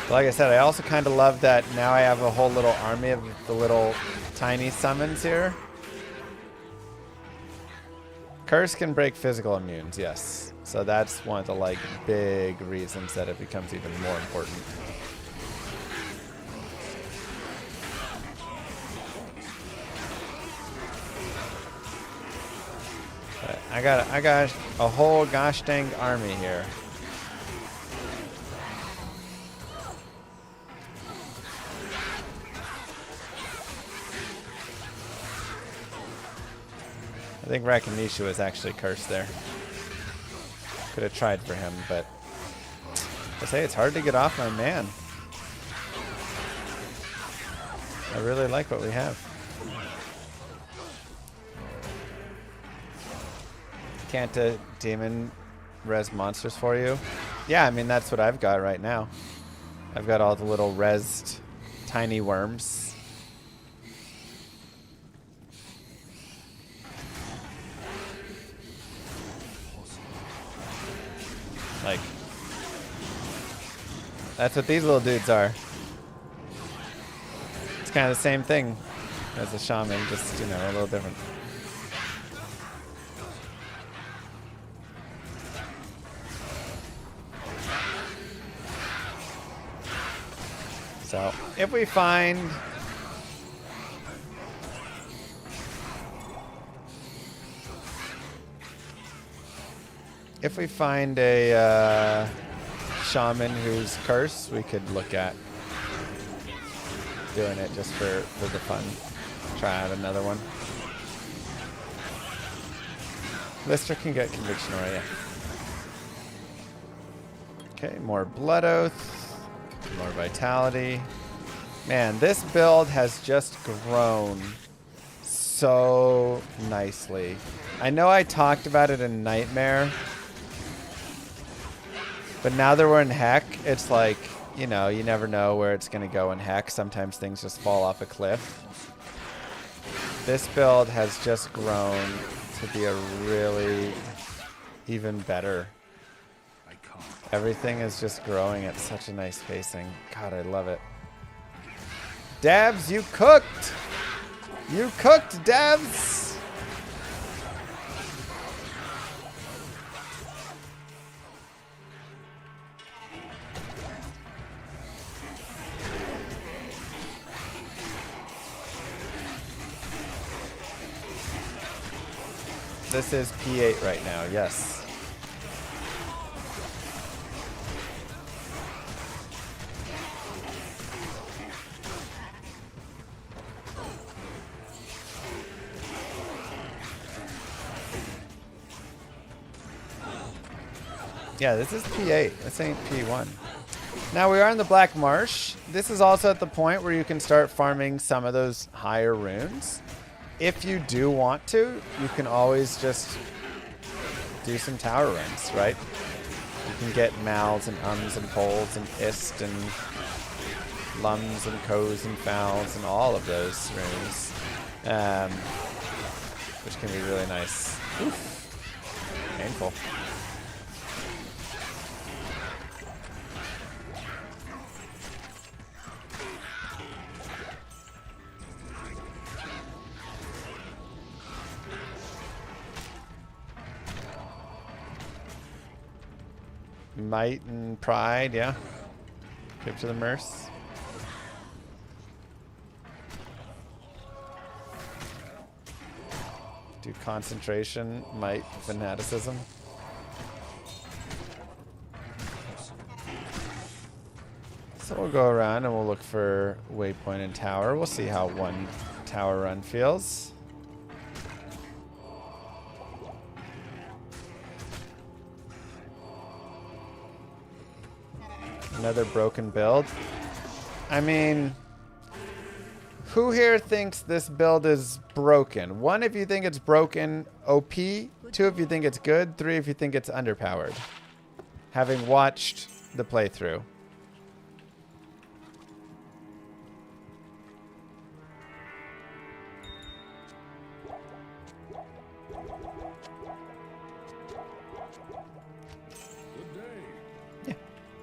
But like I said, I also kind of love that now I have a whole little army of the little tiny summons here. Curse can break physical immunes, yes. So that's one of the like big reasons that it becomes even more important. I got a whole gosh dang army here. I think Rakanisha was actually cursed there. Could have tried for him, but I say it's hard to get off my man. I really like what we have. Can't a demon res monsters for you? Yeah, I mean, that's what I've got right now. I've got all the little resed tiny worms. Like, that's what these little dudes are. It's kind of the same thing as a shaman, just, you know, a little different. So, if we find If we find a shaman who's cursed, we could look at doing it just for the fun. Try out another one. Lister can get conviction already. Okay, more Blood Oath, more Vitality. Man, this build has just grown so nicely. I know I talked about it in Nightmare, but now that we're in Heck, it's like, you know, you never know where it's going to go in Heck. Sometimes things just fall off a cliff. This build has just grown to be a really even better. Everything is just growing at such a nice pacing. God, I love it. Dabs, you cooked! You cooked, Dabs! This is P8 right now, yes. Yeah, this is P8. This ain't P1. Now we are in the Black Marsh. This is also at the point where you can start farming some of those higher runes. If you do want to, you can always just do some tower runs, right? You can get mals and ums and poles and ist and lums and coes and fouls and all of those runes, which can be really nice. Oof. Painful. Might and Pride, yeah. Give to the Merce. Do Concentration, Might, Fanaticism. So we'll go around and we'll look for Waypoint and Tower. We'll see how one tower run feels. Another broken build. I mean, who here thinks this build is broken? 1 if you think it's broken, OP. 2 if you think it's good. 3 if you think it's underpowered. Having watched the playthrough.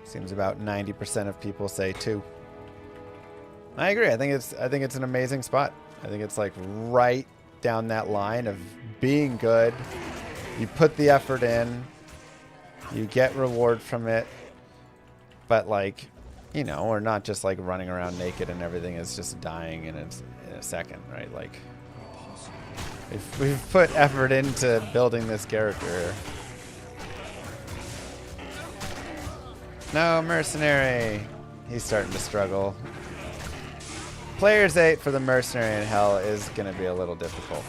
Seems about 90% of people say 2. I agree. I think it's an amazing spot. I think it's like right down that line of being good. You put the effort in, you get reward from it, but like, you know, we're not just like running around naked and everything is just dying in a second, right? Like, we've put effort into building this character. No, Mercenary. He's starting to struggle. Players 8 for the Mercenary in Hell is going to be a little difficult.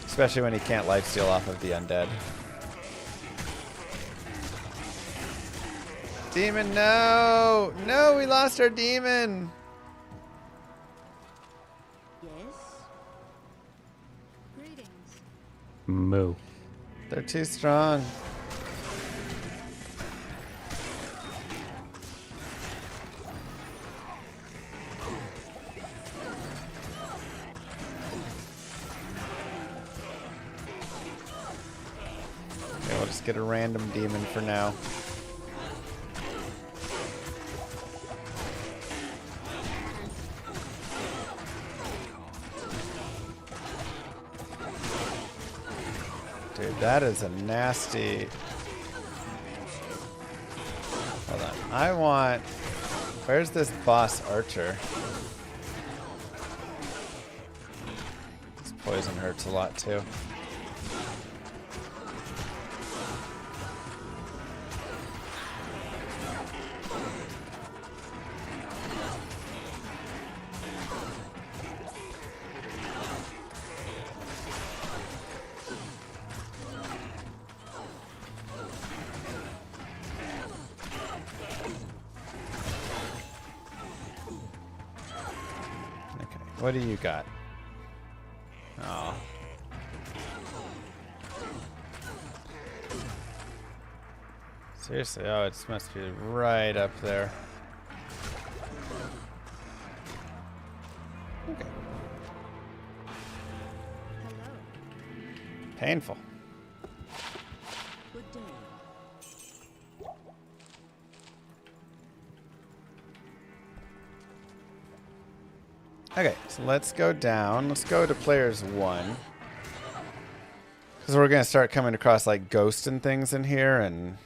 Especially when he can't lifesteal off of the undead. Demon, no! No, we lost our demon! Yes? Greetings. Moo. They're too strong. We'll just get a random demon for now. Dude, that is a nasty... Hold on. I want... Where's this boss archer? This poison hurts a lot too. What do you got? Oh. Seriously, oh, it must be right up there. Okay. Hello. Painful. Good day. Okay, so let's go down. Let's go to players 1. Because we're going to start coming across like ghosts and things in here, and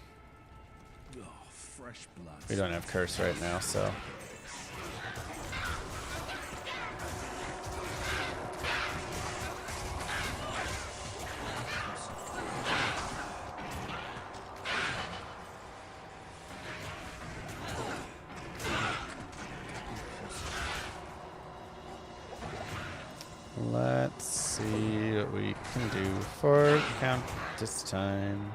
Oh, fresh blood. we don't have curse right now, so. Let's see what we can do for count this time.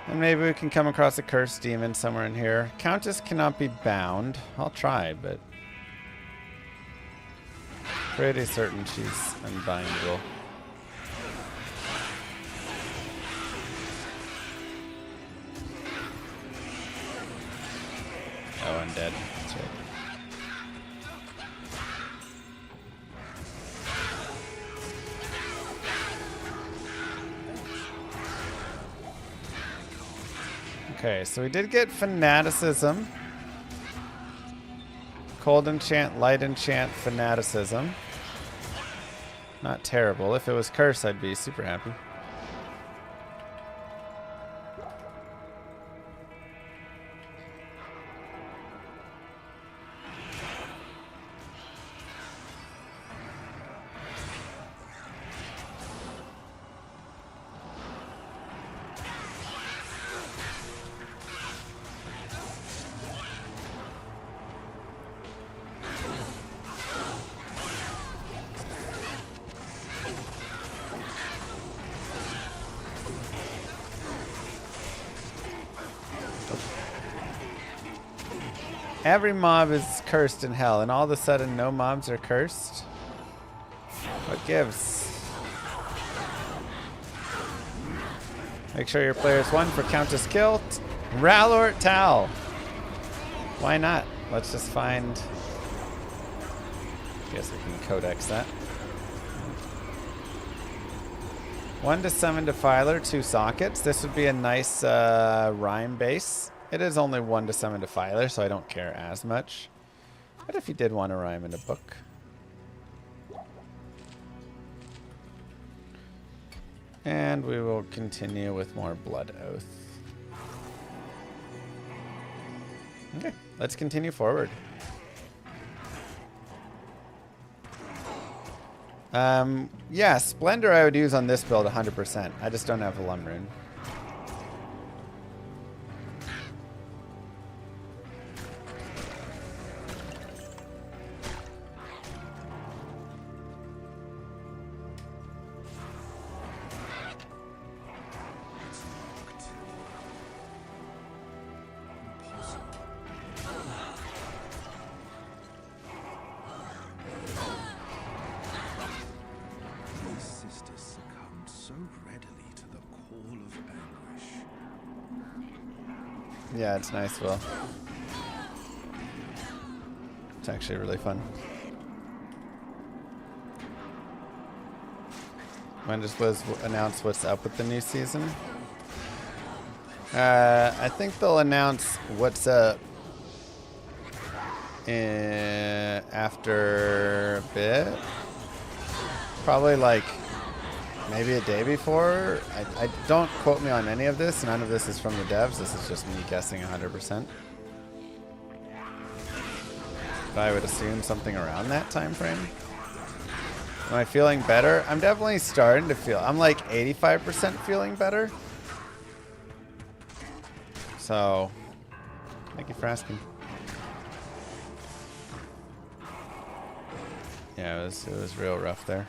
And maybe we can come across a cursed demon somewhere in here. Countess cannot be bound. I'll try, but pretty certain she's unbindable. Oh, undead. That's right. Okay, so we did get fanaticism. Cold enchant, light enchant, fanaticism. Not terrible. If it was curse, I'd be super happy. Every mob is cursed in hell, and all of a sudden no mobs are cursed? What gives? Make sure your player's 1 for Countess Kill. Ralort Tal. Why not? Let's just find... Guess we can codex that. 1 to summon Defiler, 2 sockets. This would be a nice rhyme base. It is only 1 to summon Defiler, so I don't care as much. But if you did want to rhyme in a book. And we will continue with more Blood Oath. Okay, let's continue forward. Yeah, Splendor I would use on this build 100%. I just don't have a Lum Rune. These sisters succumbed so readily to the call of anguish. Yeah, it's nice, Will. It's actually really fun. When does Liz announce what's up with the new season? I think they'll announce what's up after a bit. Probably like maybe a day before. I don't quote me on any of this. None of this is from the devs. This is just me guessing 100%. But I would assume something around that time frame. Am I feeling better? I'm definitely starting to feel. I'm like 85% feeling better. So, thank you for asking. Yeah, it was real rough there.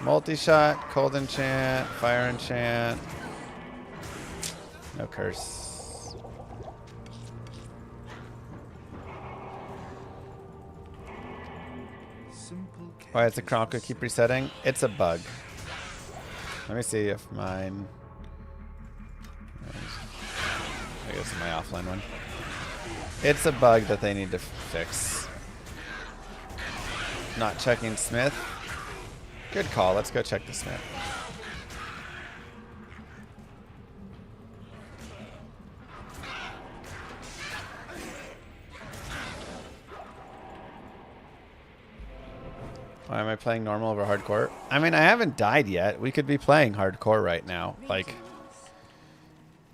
Multi-shot, cold enchant, fire enchant. No curse. simple Why is the cares Chrono for keep self. resetting? It's a bug. Let me see if mine... I guess my offline one. It's a bug that they need to fix. Not checking Smith. Good call. Let's go check the Smith. Why am I playing normal over hardcore? I mean, I haven't died yet. We could be playing hardcore right now. Like,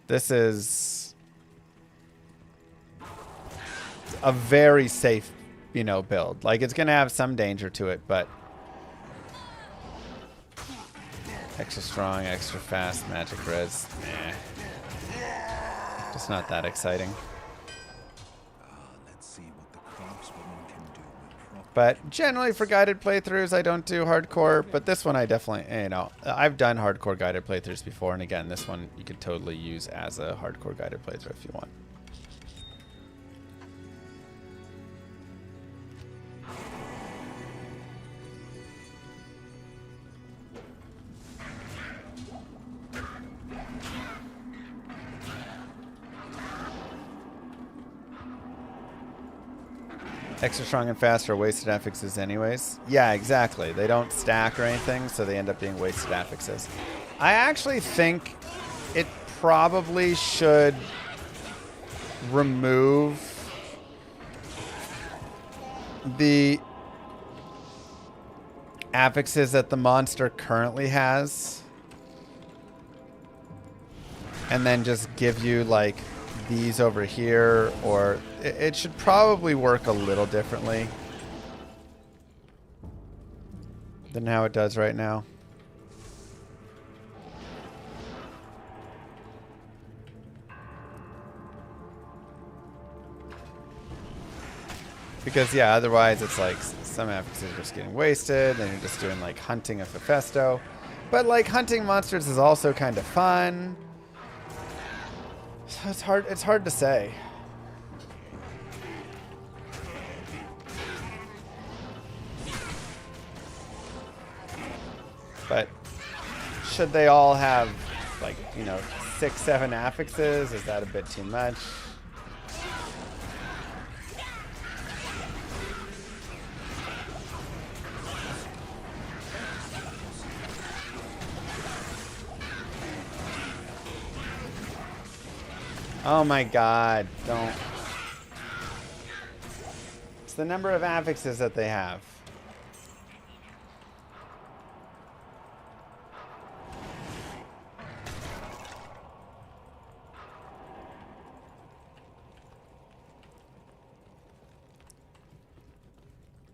this is a very safe, you know, build. Like, it's going to have some danger to it, but extra strong, extra fast, magic res. Just not that exciting. Let's see what the craftswoman can do with proper. But generally for guided playthroughs, I don't do hardcore. But this one I definitely, you know, I've done hardcore guided playthroughs before. And again, this one you could totally use as a hardcore guided playthrough if you want. Extra strong and fast are wasted affixes anyways. Yeah, exactly. They don't stack or anything, so they end up being wasted affixes. I actually think it probably should remove the affixes that the monster currently has. And then just give you like these over here, or it should probably work a little differently than how it does right now. Because yeah, otherwise it's like some affixes are just getting wasted, and you're just doing like hunting of Hephaesto. But like hunting monsters is also kind of fun. So it's hard to say. But should they all have like, you know, 6, 7 affixes? Is that a bit too much? Oh my god, don't. It's the number of affixes that they have.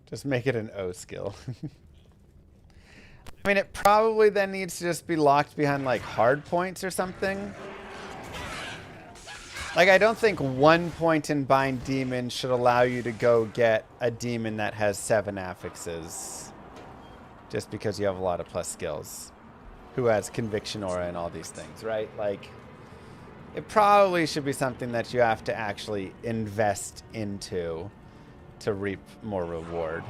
Just make it an O skill. I mean, it probably then needs to just be locked behind like hard points or something. Like, I don't think 1 point in Bind Demon should allow you to go get a demon that has 7 affixes. Just because you have a lot of plus skills. Who has Conviction Aura and all these things, right? Like, it probably should be something that you have to actually invest into to reap more reward.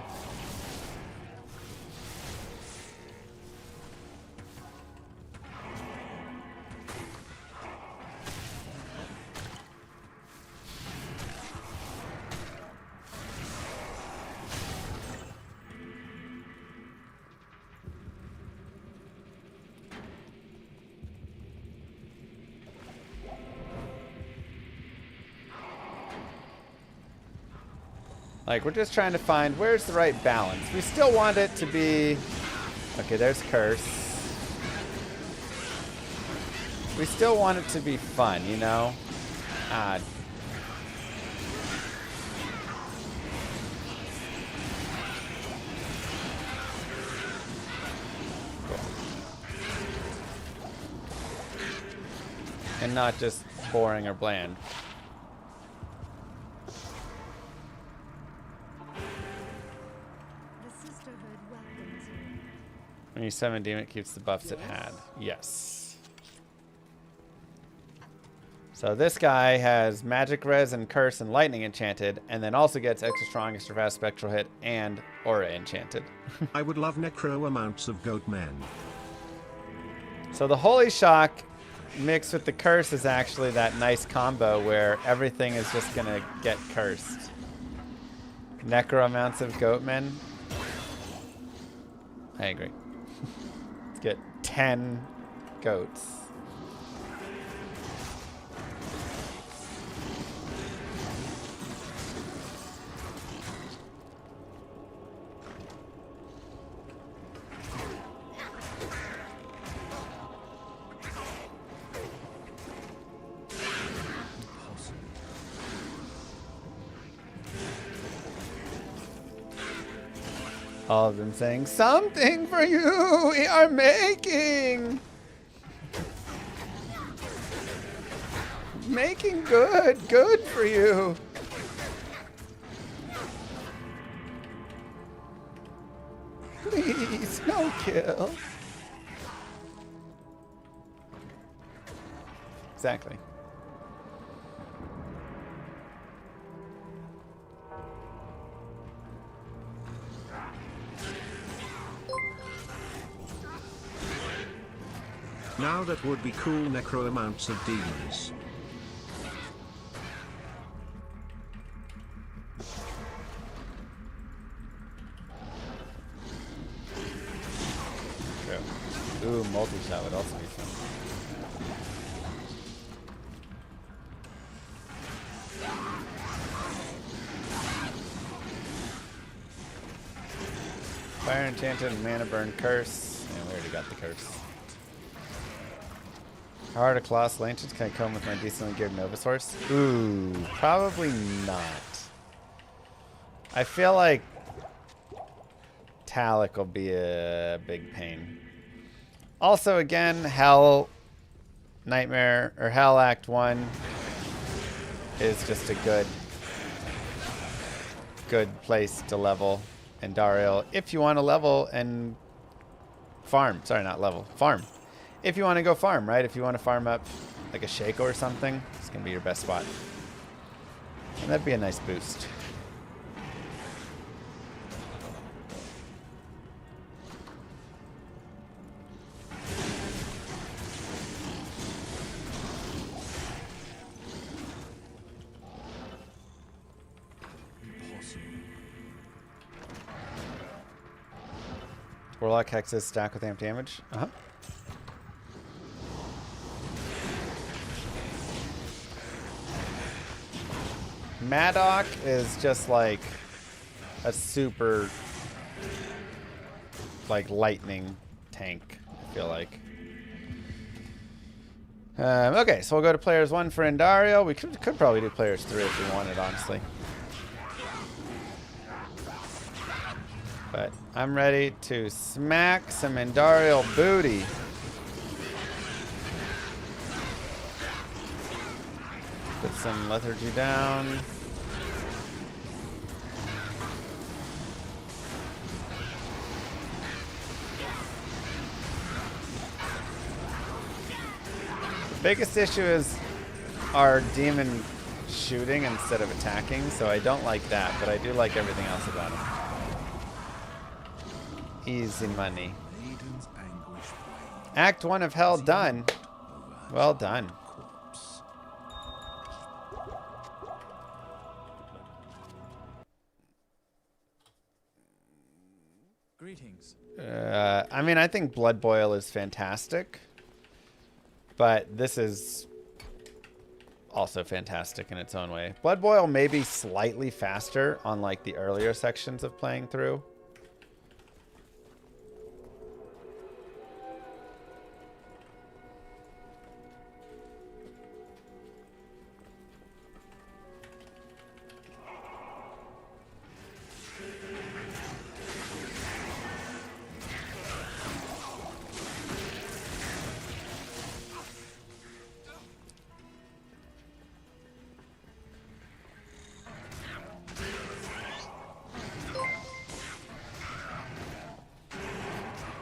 Like, we're just trying to find where's the right balance. We still want it to be... Okay, there's Curse. We still want it to be fun, you know? And not just boring or bland. When you summon demon, it keeps the buffs it had. Yes. So this guy has magic res and curse and lightning enchanted, and then also gets extra strong, extra fast spectral hit and aura enchanted. I would love necro amounts of goat men. So the holy shock mixed with the curse is actually that nice combo where everything is just gonna get cursed. Necro amounts of goatmen. I agree. Let's get 10 goats. All of them saying, something for you, we are making. Making good for you. Please, no kill. Exactly. Now that would be cool necro amounts of demons. True. Ooh, multi-shot would also be fun. Fire enchanted, mana burn, curse. And we already got the curse. Heart of Colossal Ancients. Can I come with my decently geared Novasaurus? Ooh, probably not. I feel like Talic will be a big pain. Also, again, Hell Nightmare or Hell Act 1 is just a good place to level Andariel if you want to level and farm. Sorry, not level. Farm. If you want to go farm, right? If you want to farm up like a Shaco or something, it's going to be your best spot. And that'd be a nice boost. Warlock hexes stack with amp damage. Uh-huh. Madoc is just like a super like lightning tank, I feel like. Okay, so we'll go to players 1 for Andariel. We could probably do players 3 if we wanted, honestly. But I'm ready to smack some Andariel booty. Put some lethargy down. The biggest issue is our demon shooting instead of attacking, so I don't like that, but I do like everything else about him. Easy money. Act 1 of Hell done. Well done. Greetings. I mean, I think Blood Boil is fantastic, but this is also fantastic in its own way. Blood Boil may be slightly faster on like the earlier sections of playing through.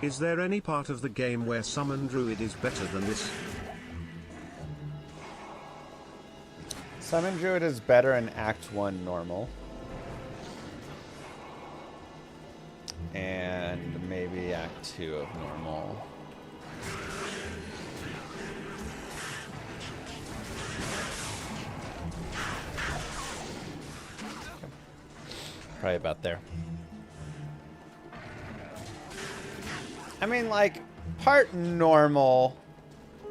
Is there any part of the game where Summon Druid is better than this? Summon Druid is better in Act 1 normal. And maybe Act 2 of normal. Probably about there. I mean, like, part normal,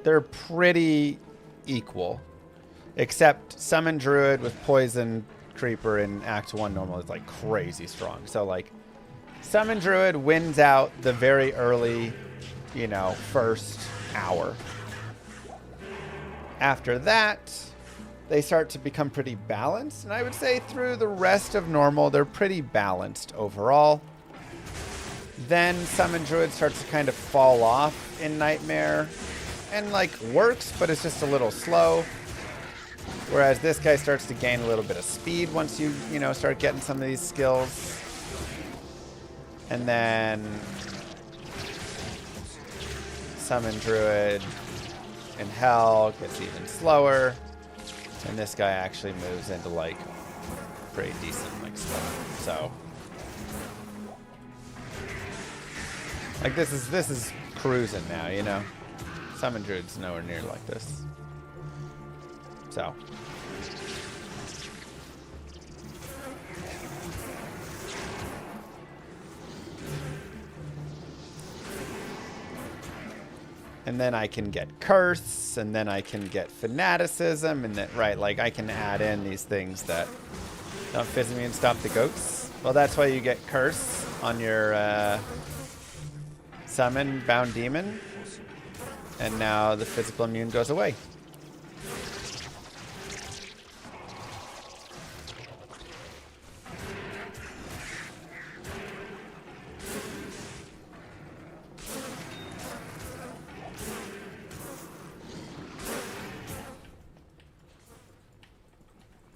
they're pretty equal. Except Summon Druid with Poison Creeper in Act 1 normal is, like, crazy strong. So, like, Summon Druid wins out the very early, you know, first hour. After that, they start to become pretty balanced. And I would say through the rest of normal, they're pretty balanced overall. Then Summon Druid starts to kind of fall off in Nightmare. And, like, works, but it's just a little slow. Whereas this guy starts to gain a little bit of speed once you know, start getting some of these skills. And then Summon Druid in Hell gets even slower. And this guy actually moves into, like, pretty decent, like, stuff. So, like, this is cruising now, you know? Summon Druid's nowhere near like this. So. And then I can get Curse, and then I can get Fanaticism, and then, right, like, I can add in these things that don't fizz me and stop the goats. Well, that's why you get Curse on your Summon Bound Demon. And now the physical immune goes away.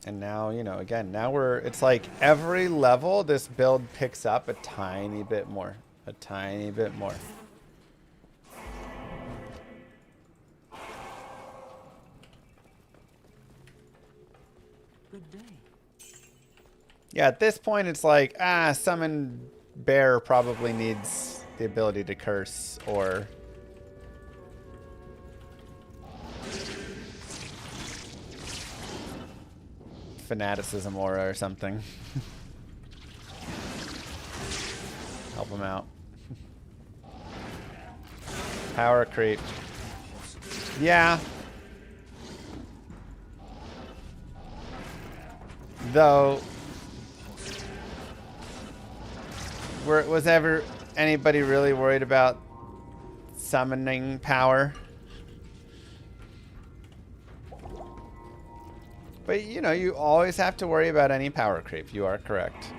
And now, you know, again, now it's like every level this build picks up a tiny bit more. A tiny bit more. Good day. Yeah, at this point it's like, Summon Bear probably needs the ability to curse or Fanaticism Aura or something. Help him out. Power creep. Yeah. Though, was ever anybody really worried about summoning power? But, you know, you always have to worry about any power creep. You are correct.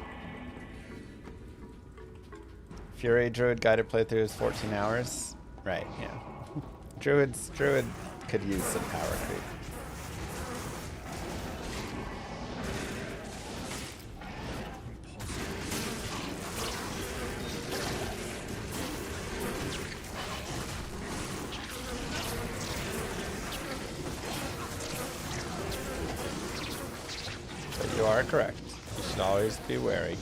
Fury Druid guided playthrough is 14 hours. Right, yeah. Druid could use some power creep. But you are correct. You should always be wary.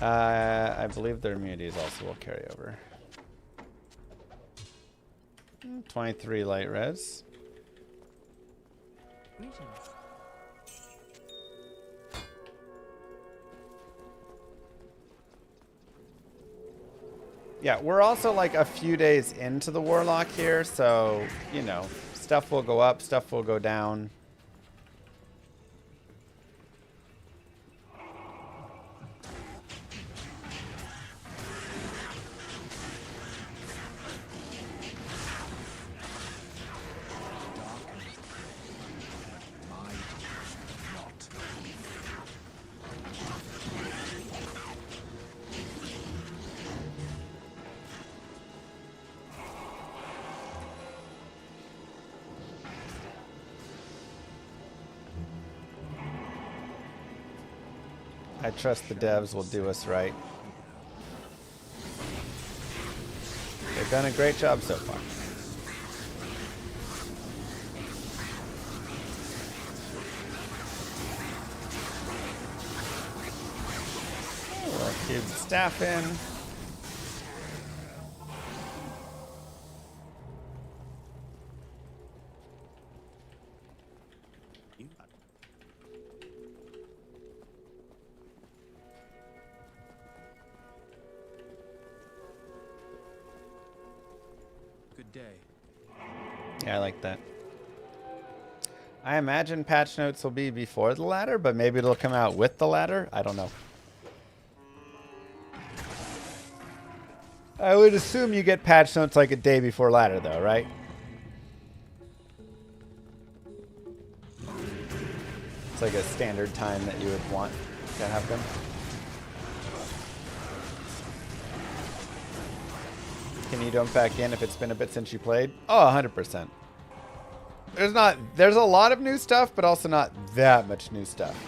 I believe their immunities also will carry over. 23 light res. Greetings. Yeah, we're also like a few days into the Warlock here, so, you know, stuff will go up, stuff will go down. I trust the devs will do us right. They've done a great job so far. Dude, staff in. Good day. Yeah, I like that. I imagine patch notes will be before the ladder, but maybe it'll come out with the ladder. I don't know. I would assume you get patch notes like a day before ladder, though, right? It's like a standard time that you would want to have them. Can you jump back in if it's been a bit since you played? Oh, 100%. There's a lot of new stuff, but also not that much new stuff.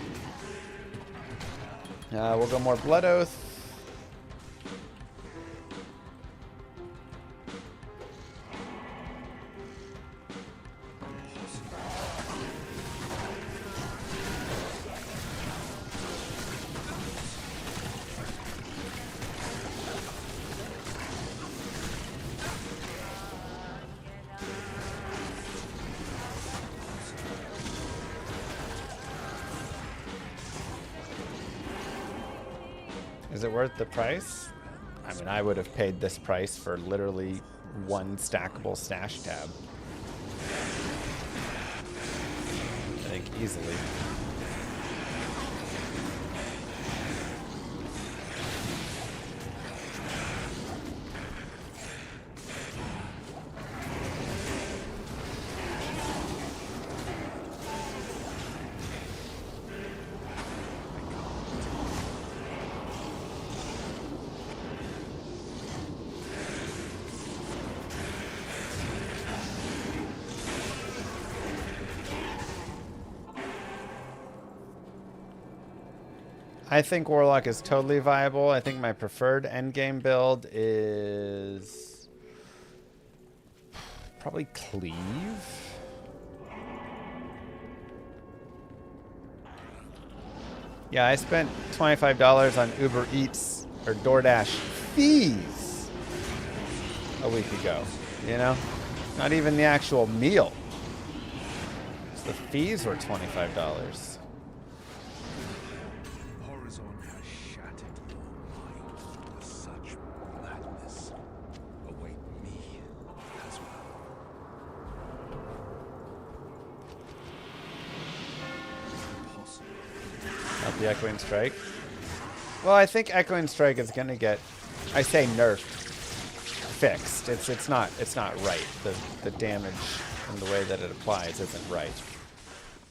We'll go more Blood Oath. Is it worth the price? I mean, I would have paid this price for literally one stackable stash tab. I think easily. I think Warlock is totally viable. I think my preferred endgame build is probably Cleave. Yeah, I spent $25 on Uber Eats or DoorDash fees a week ago. You know? Not even the actual meal. So the fees were $25. The Echoing Strike. Well, I think Echoing Strike is gonna get, I say nerfed, fixed. It's not right. The damage and the way that it applies isn't right.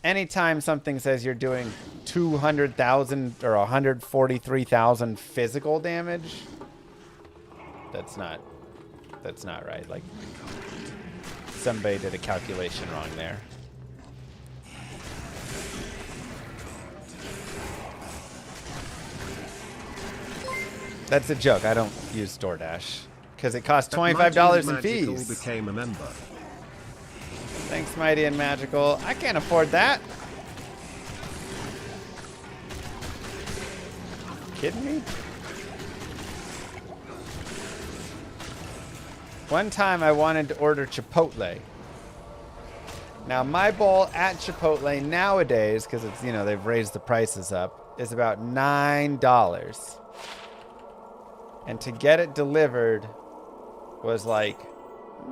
Anytime something says you're doing 200,000 or 143,000 physical damage, that's not right. Like somebody did a calculation wrong there. That's a joke. I don't use DoorDash because it costs $25 in fees. Became a member. Thanks, Mighty and Magical. I can't afford that. Kidding me? One time I wanted to order Chipotle. Now my bowl at Chipotle nowadays, because it's, you know, they've raised the prices up, is about $9. And to get it delivered was like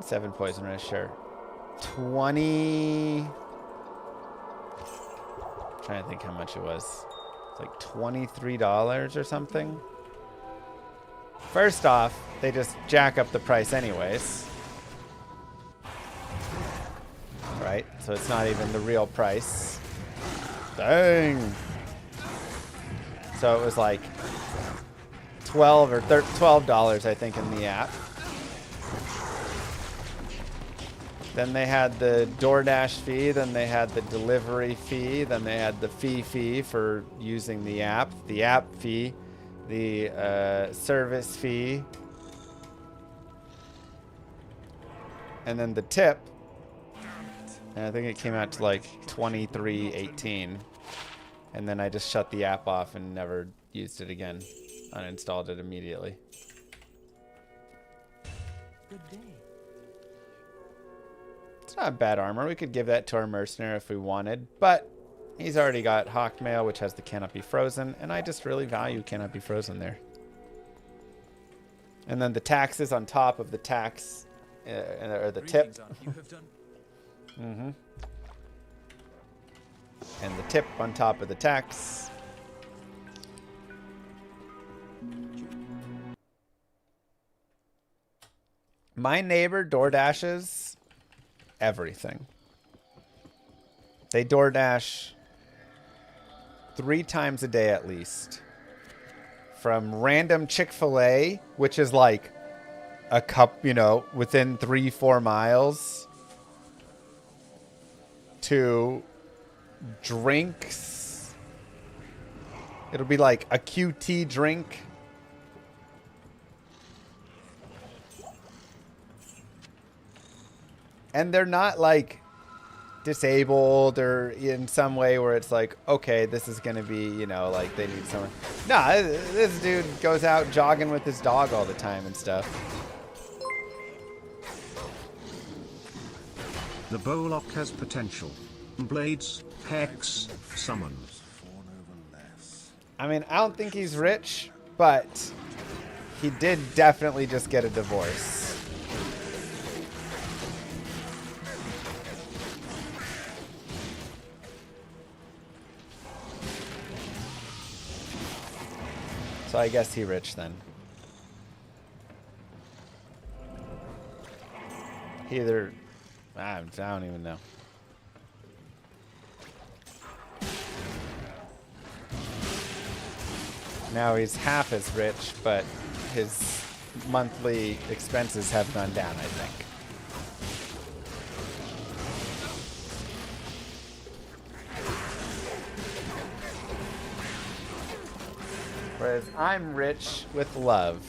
7 poison, sure. 20. I'm trying to think how much it was. It's like $23 or something. First off, they just jack up the price anyways. Right? So it's not even the real price. Dang. So it was like $12 I think in the app. Then they had the DoorDash fee, then they had the delivery fee, then they had the fee for using the app fee, the service fee, and then the tip. And I think it came out to like $23.18. And then I just shut the app off and never used it again. uninstalled it immediately. Good day. It's not bad armor. We could give that to our mercenary if we wanted, but he's already got Hawk Mail, which has the cannot be frozen, and I just really value cannot be frozen there. And then the taxes on top of the tax, or the tip. Mm-hmm. And the tip on top of the tax. My neighbor DoorDashes everything. They DoorDash 3 times a day at least. From random Chick-fil-A, which is like a cup, you know, within 3-4 miles, to drinks. It'll be like a QT drink. And they're not like disabled or in some way where it's like, okay, this is going to be, you know, like they need someone. Nah, this dude goes out jogging with his dog all the time and stuff. The Bowlock has potential. Blades, Hex, Summons. I mean, I don't think he's rich, but he did definitely just get a divorce. So I guess he rich then. Either, I don't even know. Now he's half as rich, but his monthly expenses have gone down, I think. Whereas I'm rich with love.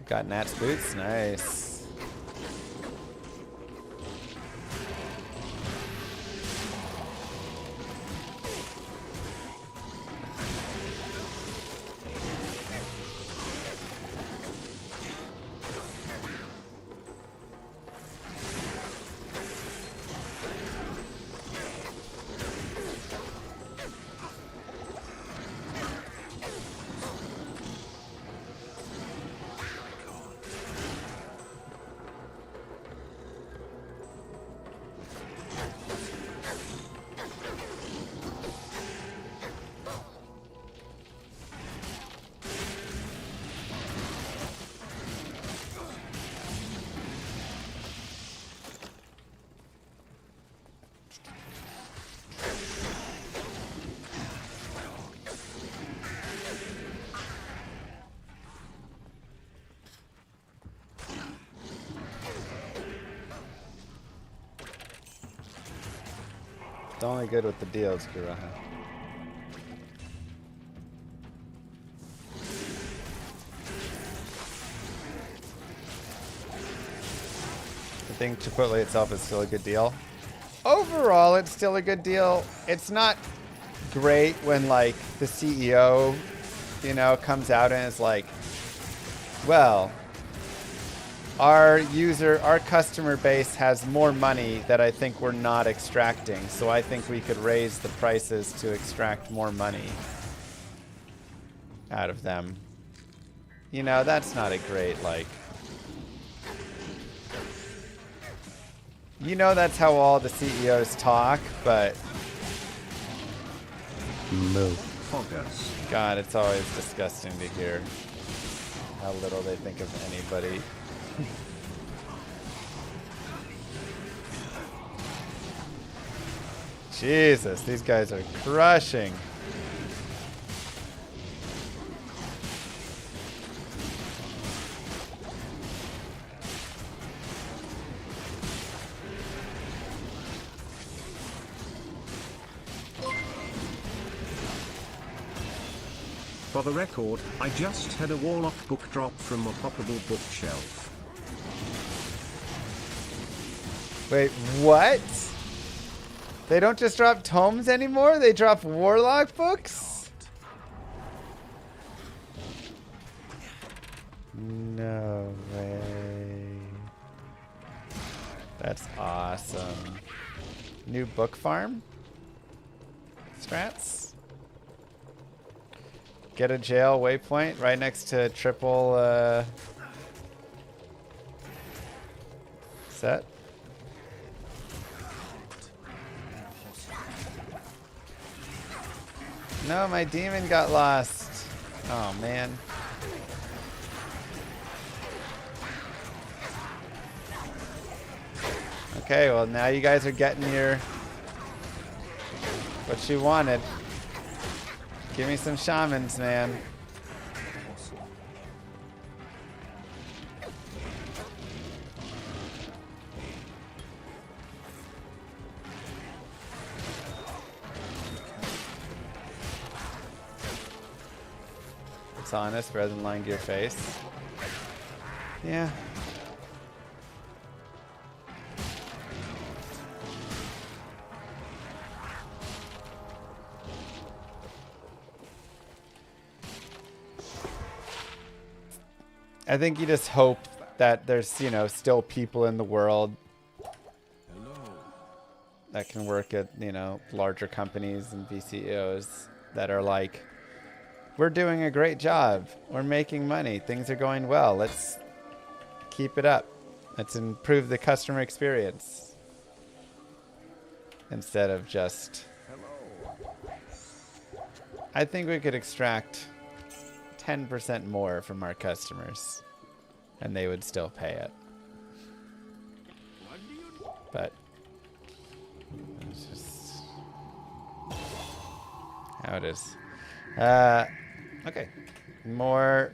Got Nat's boots, nice. It's only good with the deals, Kuraha. I think Chipotle itself is still a good deal. Overall, it's still a good deal. It's not great when, like, the CEO, you know, comes out and is like, well, our customer base has more money that I think we're not extracting, so I think we could raise the prices to extract more money out of them. You know, that's not a great, like... You know that's how all the CEOs talk, but... Moo. God, it's always disgusting to hear how little they think of anybody. Jesus, these guys are crushing. For the record, I just had a Warlock book drop from a poppable bookshelf. Wait, what? They don't just drop tomes anymore? They drop warlock books? No way. That's awesome. New book farm? Strats? Get a jail waypoint right next to triple set. No, my demon got lost. Oh, man. Okay, well, now you guys are getting your... what you wanted. Give me some shamans, man. It's honest rather than lying to your face. Yeah. I think you just hope that there's, you know, still people in the world that can work at, you know, larger companies and VCOs that are like, we're doing a great job. We're making money. Things are going well. Let's keep it up. Let's improve the customer experience. Instead of just... I think we could extract 10% more from our customers and they would still pay it. But it's just how it is. Okay, more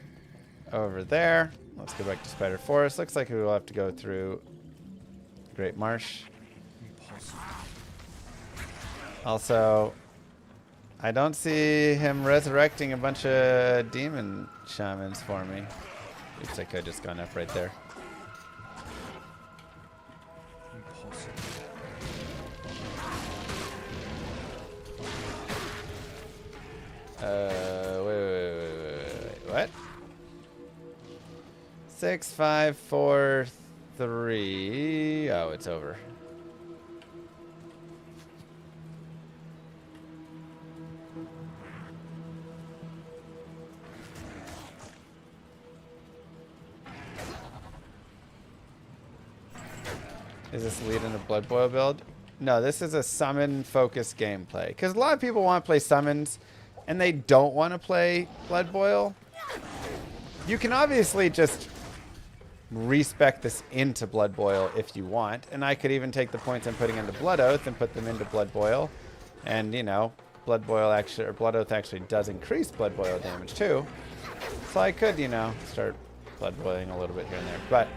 over there. Let's go back to Spider Forest. Looks like we will have to go through Great Marsh. Also, I don't see him resurrecting a bunch of demon shamans for me. Looks like I just gone up right there. Wait. What? 6, 5, 4, 3. Oh, it's over. Is this leading to Blood Boil build? No, this is a summon focused gameplay. Because a lot of people want to play summons and they don't want to play Blood Boil. You can obviously just respec this into Blood Boil if you want. And I could even take the points I'm putting into Blood Oath and put them into Blood Boil. And, you know, Blood Boil actually, or Blood Oath actually does increase Blood Boil damage too. So I could, you know, start Blood Boiling a little bit here and there. But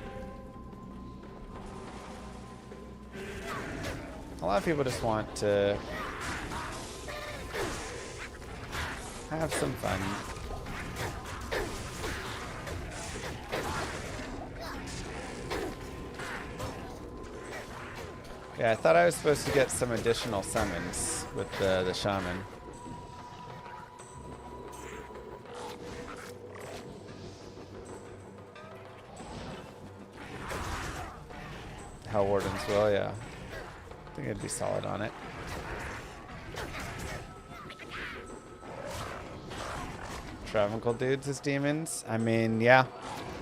a lot of people just want to have some fun. Yeah, I thought I was supposed to get some additional summons with the shaman. Hell Wardens will, yeah. I think it'd be solid on it. Travancore dudes as demons. I mean, yeah.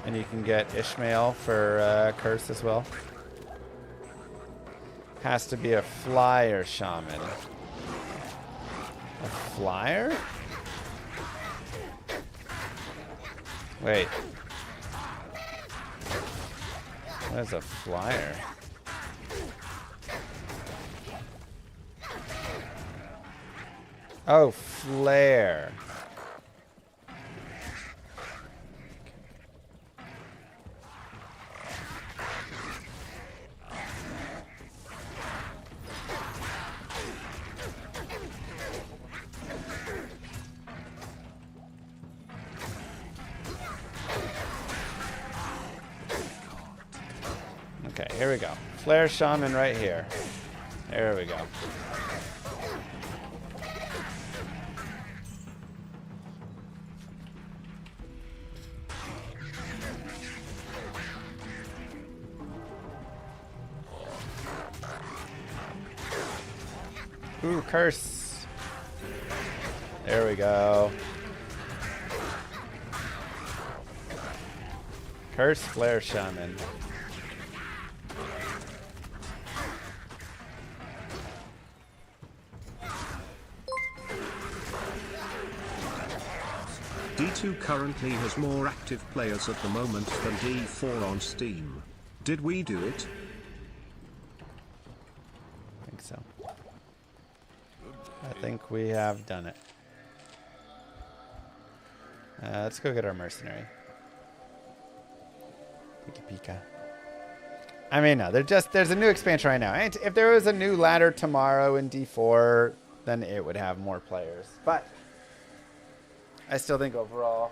And you can get Ishmael for curse as well. Has to be a flyer shaman. A flyer? Wait. What is a flyer? Oh, flare. Okay, here we go. Flare Shaman right here. There we go. Ooh, curse. There we go. Curse Flare Shaman. D2 currently has more active players at the moment than D4 on Steam. Did we do it? I think so. I think we have done it. Let's go get our mercenary. Pika Pika. I mean, no, there's a new expansion right now. And if there was a new ladder tomorrow in D4, then it would have more players. But I still think overall,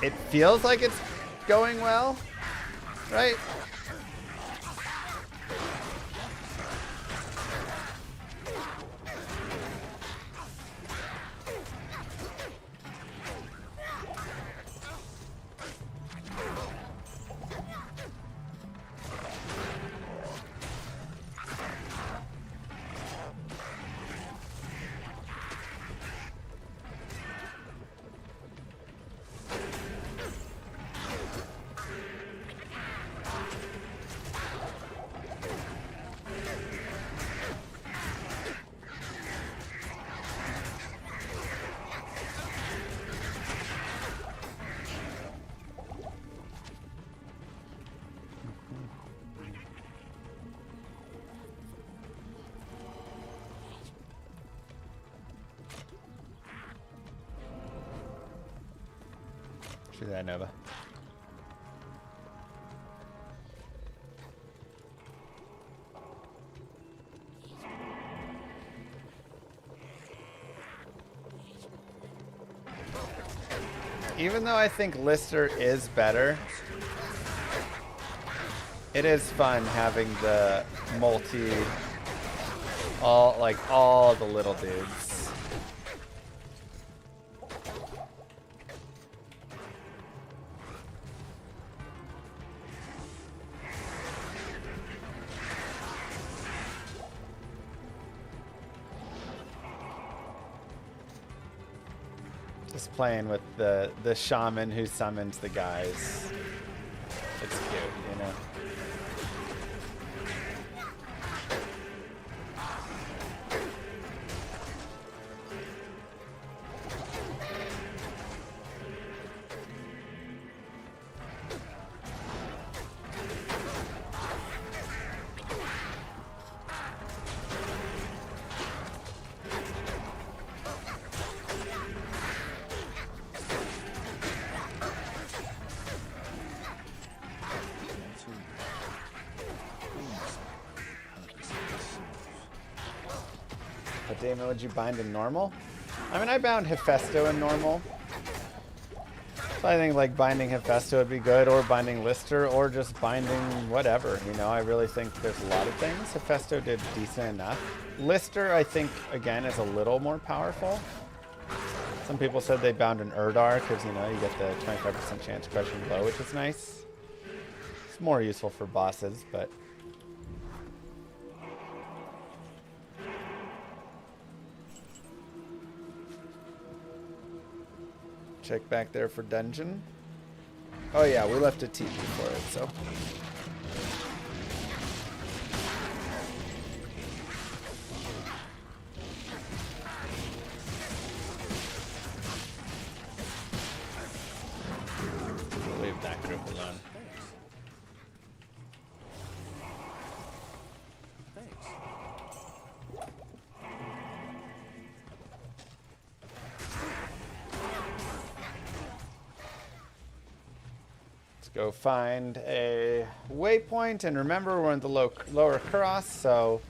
it feels like it's going well, right? Shoot that Nova. Even though I think Lister is better, it is fun having the multi, all the little dudes. Just playing with the shaman who summons the guys. It's cute, you know. But Damon, would you bind in normal? I mean, I bound Hephaestus in normal. So I think like binding Hephaestus would be good, or binding Lister, or just binding whatever. You know, I really think there's a lot of things. Hephaestus did decent enough. Lister, I think, again, is a little more powerful. Some people said they bound an Urdar because, you know, you get the 25% chance crushing blow, which is nice. It's more useful for bosses, but... Check back there for dungeon. Oh yeah, we left a TP for it, so. We'll leave that group alone. Go find a waypoint, and remember we're in the lower cross, so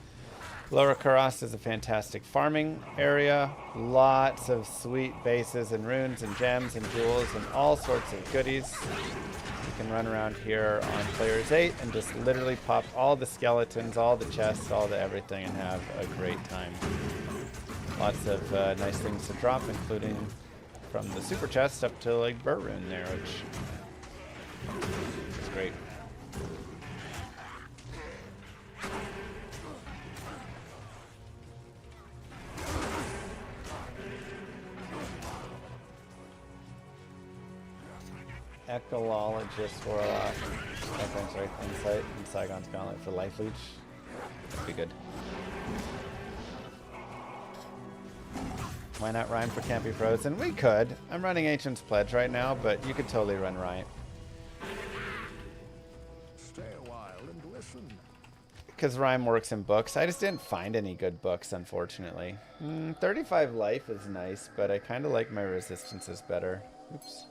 Lower Karas is a fantastic farming area. Lots of sweet bases and runes and gems and jewels and all sorts of goodies. You can run around here on Players 8 and just literally pop all the skeletons, all the chests, all the everything and have a great time. Lots of nice things to drop, including from the super chest up to like Burr Rune there, which is great. Ecologist Warlock. Thanks, right? Insight and Saigon's Gauntlet for Life Leech. That'd be good. Why not Rhyme for Can't Be Frozen? We could. I'm running Ancient's Pledge right now, but you could totally run Rhyme. Stay a while and listen. Because Rhyme works in books. I just didn't find any good books, unfortunately. 35 life is nice, but I kind of like my resistances better. Oops.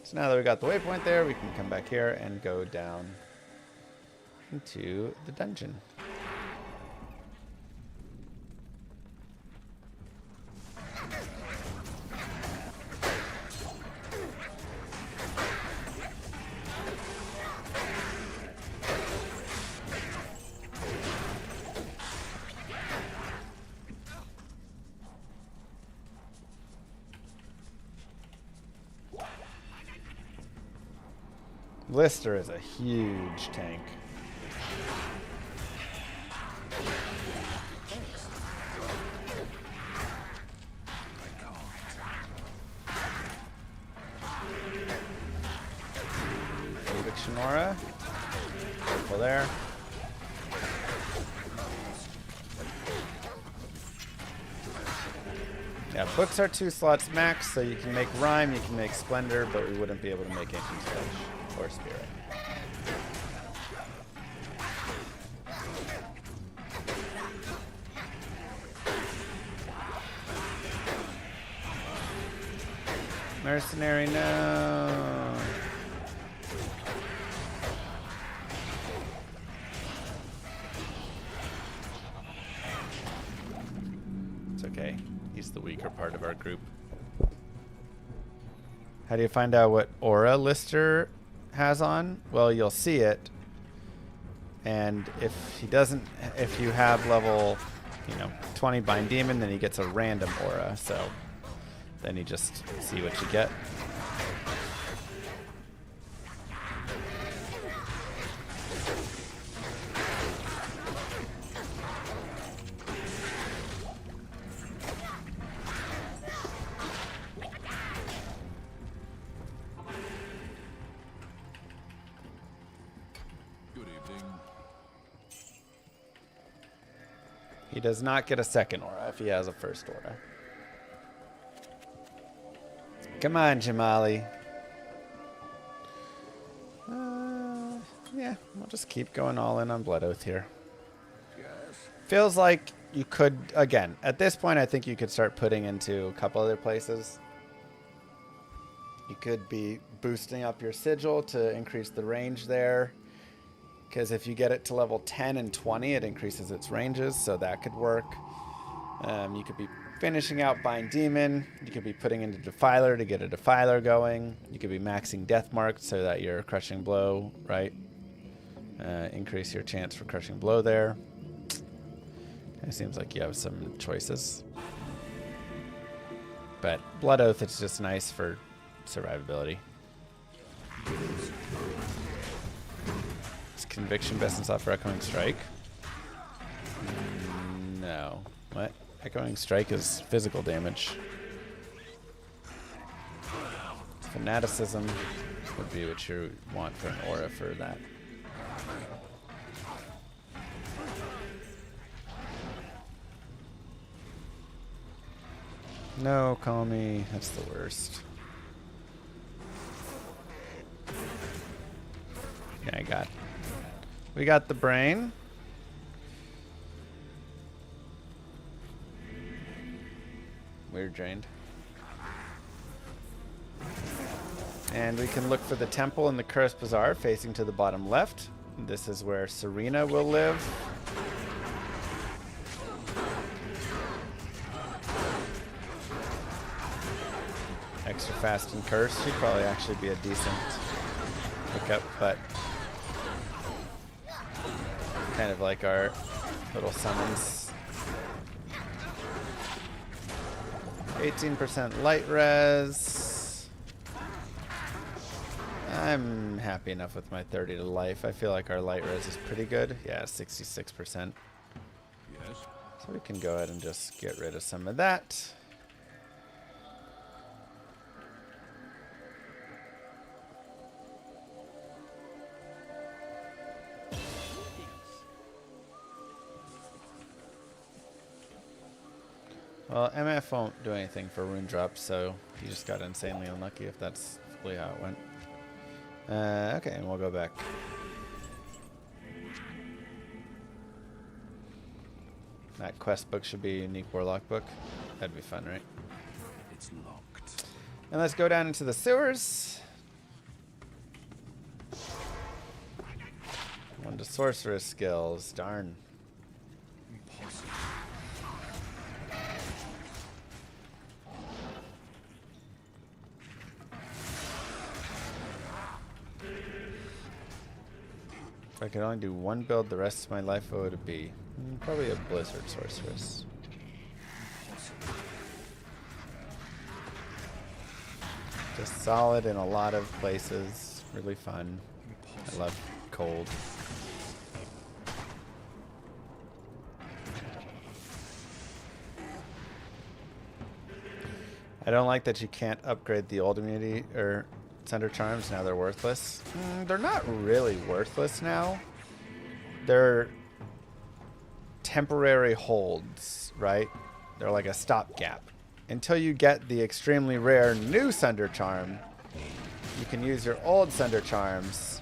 So now that we got the waypoint there, we can come back here and go down into the dungeon. Lister is a huge tank. Eviction Aura. Careful there. Yeah, books are 2 slots max, so you can make Rhyme, you can make Splendor, but we wouldn't be able to make Ancient Pledge or Spirit. Mercenary, no. It's okay. He's the weaker part of our group. How do you find out what aura Lister has on? Well, you'll see it. And if you have level, 20 Bind Demon, then he gets a random aura. So then you just see what you get. He does not get a second aura if he has a first aura. Come on, Jamali. Yeah, we'll just keep going all in on Blood Oath here. Yes. Feels like you could, again, at this point, I think you could start putting into a couple other places. You could be boosting up your sigil to increase the range there. Because if you get it to level 10 and 20, it increases its ranges, so that could work. You could be finishing out Bind Demon. You could be putting into Defiler to get a Defiler going. You could be maxing Death Mark so that your Crushing Blow, right? Increase your chance for Crushing Blow there. It seems like you have some choices. But Blood Oath is just nice for survivability. Is Conviction best in slot for Echoing Strike? No. What? Echoing Strike is physical damage. Fanaticism would be what you want for an aura for that. No, call me. That's the worst. Okay, we got the brain. We're drained. And we can look for the temple in the Cursed Bazaar facing to the bottom left. This is where Serena will live. Extra fast and cursed. She'd probably actually be a decent pickup, but kind of like our little summons. 18% light res. I'm happy enough with my 30 to life. I feel like our light res is pretty good. Yeah, 66%. Yes. So we can go ahead and just get rid of some of that. Well, MF won't do anything for rune drops, so you just got insanely unlucky if that's fully how it went. Okay, and we'll go back. That quest book should be a unique warlock book. That'd be fun, right? It's locked. And let's go down into the sewers. One to sorceress skills. Darn. Impossible. If I could only do one build the rest of my life, what would it be? Probably a Blizzard Sorceress. Just solid in a lot of places. Really fun. I love cold. I don't like that you can't upgrade the old immunity or Thunder Charms. Now they're worthless. They're not really worthless now. They're temporary holds, right? They're like a stopgap. Until you get the extremely rare new Thunder Charm, you can use your old Thunder Charms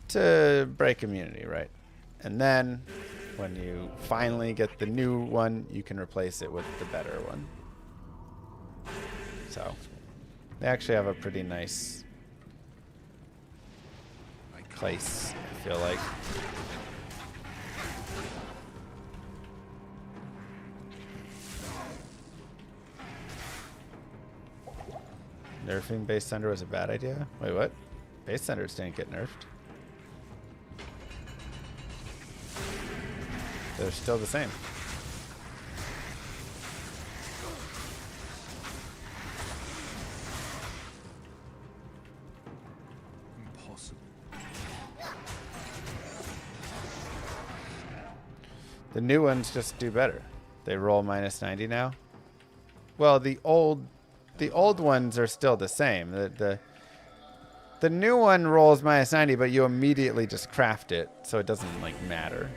to break immunity, right? And then when you finally get the new one, you can replace it with the better one. So they actually have a pretty nice place, I feel like. Nerfing base thunder was a bad idea? Wait, what? Base thunders didn't get nerfed. They're still the same. Impossible. The new ones just do better. They roll minus 90 now. Well, the old ones are still the same. The new one rolls minus 90, but you immediately just craft it, so it doesn't like matter.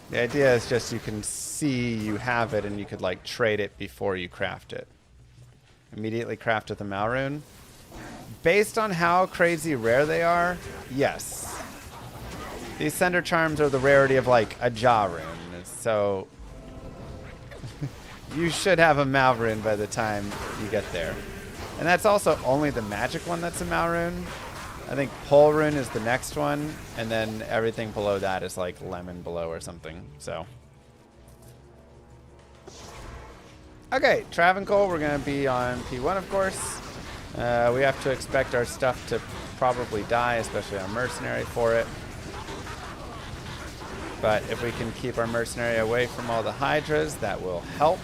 The idea is just you can see you have it and you could like trade it before you craft it. Immediately craft with a Malrune. Based on how crazy rare they are, yes. These Thunder Charms are the rarity of like a Jaw rune, so you should have a Malrune by the time you get there. And that's also only the magic one that's a Malrune. I think Pole Rune is the next one, and then everything below that is like Lemon below or something. So, okay, Travancore, we're gonna be on P1, of course. We have to expect our stuff to probably die, especially our Mercenary for it. But if we can keep our Mercenary away from all the Hydras, that will help.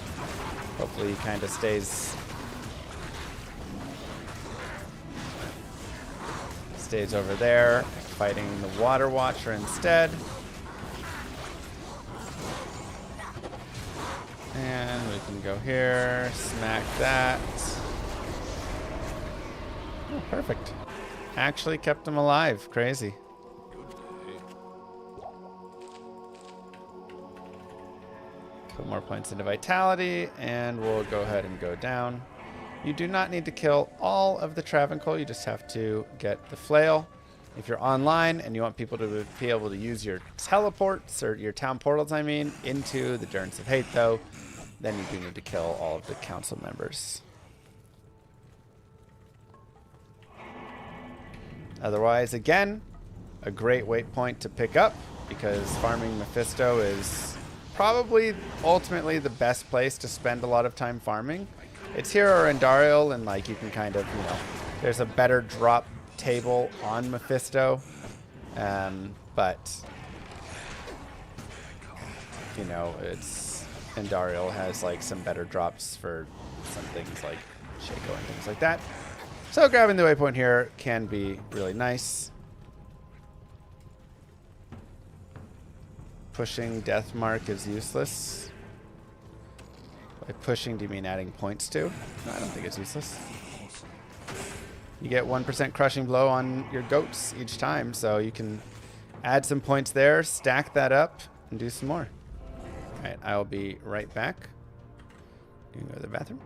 Hopefully he kind of stays over there, fighting the Water Watcher instead. And we can go here, smack that. Oh, perfect. Actually kept him alive. Crazy. Couple more points into Vitality, and we'll go ahead and go down. You do not need to kill all of the Travancore. You just have to get the Flail If you're online and you want people to be able to use your teleports, or your town portals, I mean, into the Durance of Hate, though, then you do need to kill all of the council members. Otherwise, again, a great waypoint to pick up, because farming Mephisto is probably ultimately the best place to spend a lot of time farming. It's here or in Dariel, and like you can kind of, you know, there's a better drop table on Mephisto, but you know, it's, and Dariel has like some better drops for some things like Shaco and things like that. So grabbing the waypoint here can be really nice. Pushing Deathmark is useless. By pushing, do you mean adding points to? No, I don't think it's useless. You get 1% crushing blow on your goats each time, so you can add some points there, stack that up, and do some more. Alright, I will be right back. You can go to the bathroom.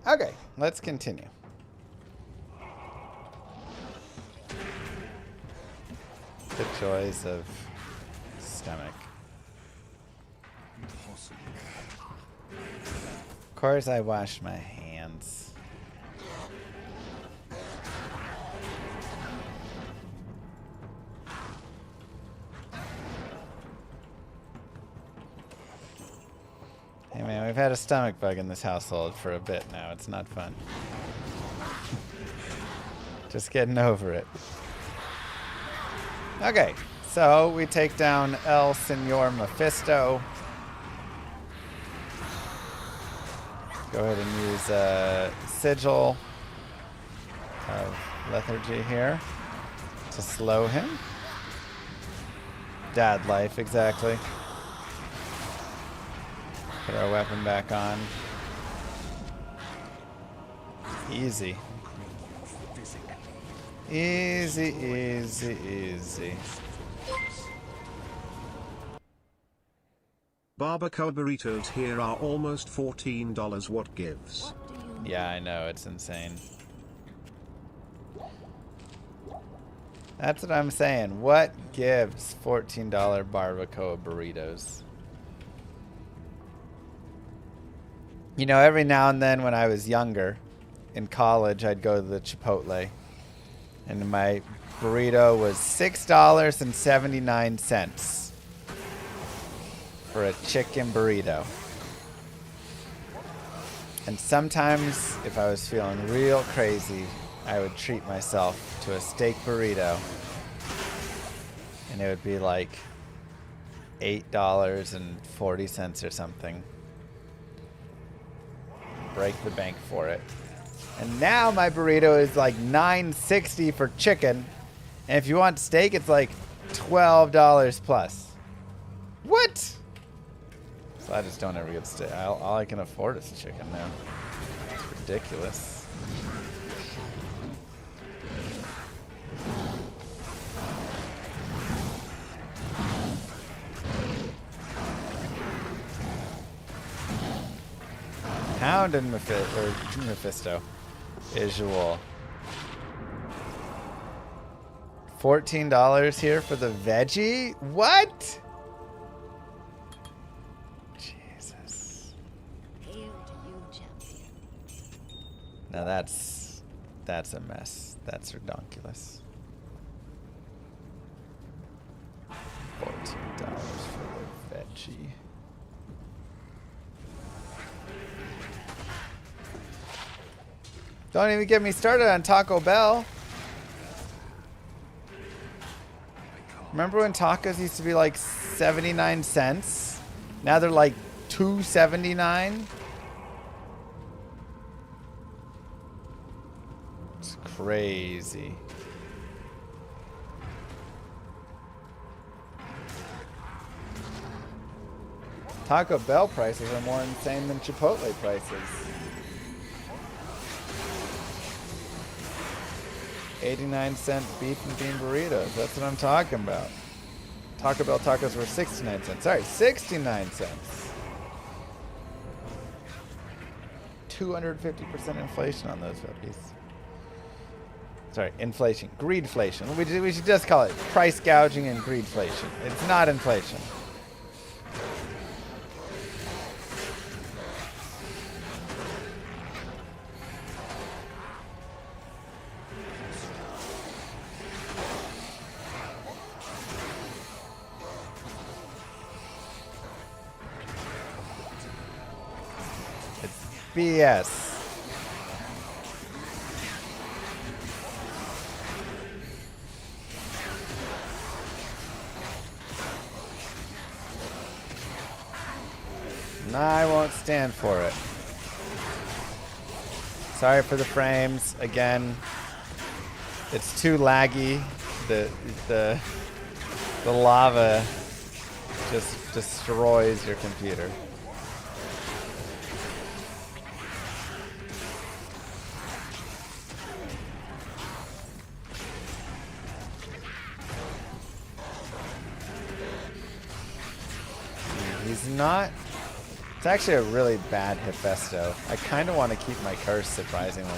Okay, let's continue. The joys of stomach. Possible. Of course, I wash my hands. Hey man, we've had a stomach bug in this household for a bit now. It's not fun. Just getting over it. Okay, so we take down El Senor Mephisto. Go ahead and use a sigil of lethargy here to slow him. Dad life, exactly. Put our weapon back on. Easy. Easy, easy, easy. Barbacoa burritos here are almost $14. What gives? What do you Yeah, I know, it's insane. That's what I'm saying. What gives $14 barbacoa burritos? You know, every now and then when I was younger, in college, I'd go to the Chipotle, and my burrito was $6.79 for a chicken burrito. And sometimes, if I was feeling real crazy, I would treat myself to a steak burrito, and it would be like $8.40 or something. Break the bank for it. And now my burrito is like $9.60 for chicken, and if you want steak, it's like $12 plus. What? So I just don't ever get steak. All I can afford is chicken now. It's ridiculous. Hound and Mephisto. Visual. $14 here for the veggie? What? Jesus. hail to you, champion? Now that's a mess. That's redonkulous. $14 for the veggie. Don't even get me started on Taco Bell. Remember when tacos used to be like 79 cents? Now they're like $2.79. It's crazy. Taco Bell prices are more insane than Chipotle prices. 89-cent beef and bean burritos. That's what I'm talking about. Taco Bell tacos were 69 cents. Sorry, 69 cents. 250% inflation on those puppies. Sorry, inflation. Greedflation. We should just call it price gouging and greedflation. It's not inflation. BS. No, I won't stand for it. Sorry for the frames. Again, it's too laggy. The lava just destroys your computer. He's not It's actually a really bad Hephaesto. I kind of want to keep my curse, surprisingly.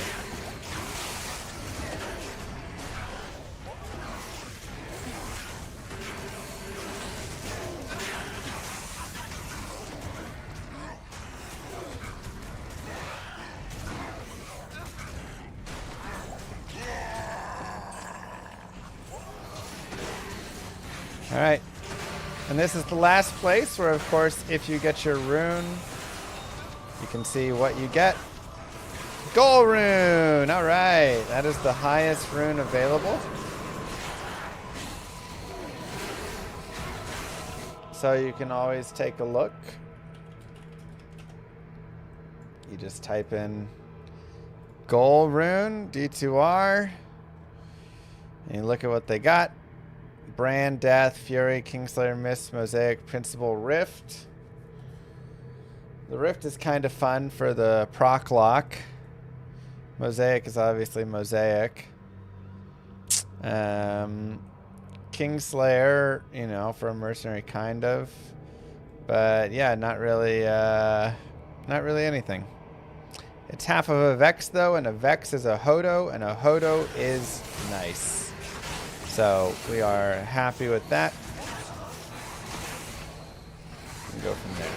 Alright. And this is the last place where, of course, if you get your rune, you can see what you get. Goal rune! Alright. That is the highest rune available. So you can always take a look. You just type in goal rune, D2R, and you look at what they got. Brand, Death, Fury, Kingslayer, Mist, Mosaic, Principal, Rift. The Rift is kind of fun for the proc lock. Mosaic is obviously Mosaic. Kingslayer, you know, for a mercenary, kind of. But yeah, not really anything. It's half of a Vex though, and a Vex is a Hodo, and a Hodo is nice. So we are happy with that. And go from there.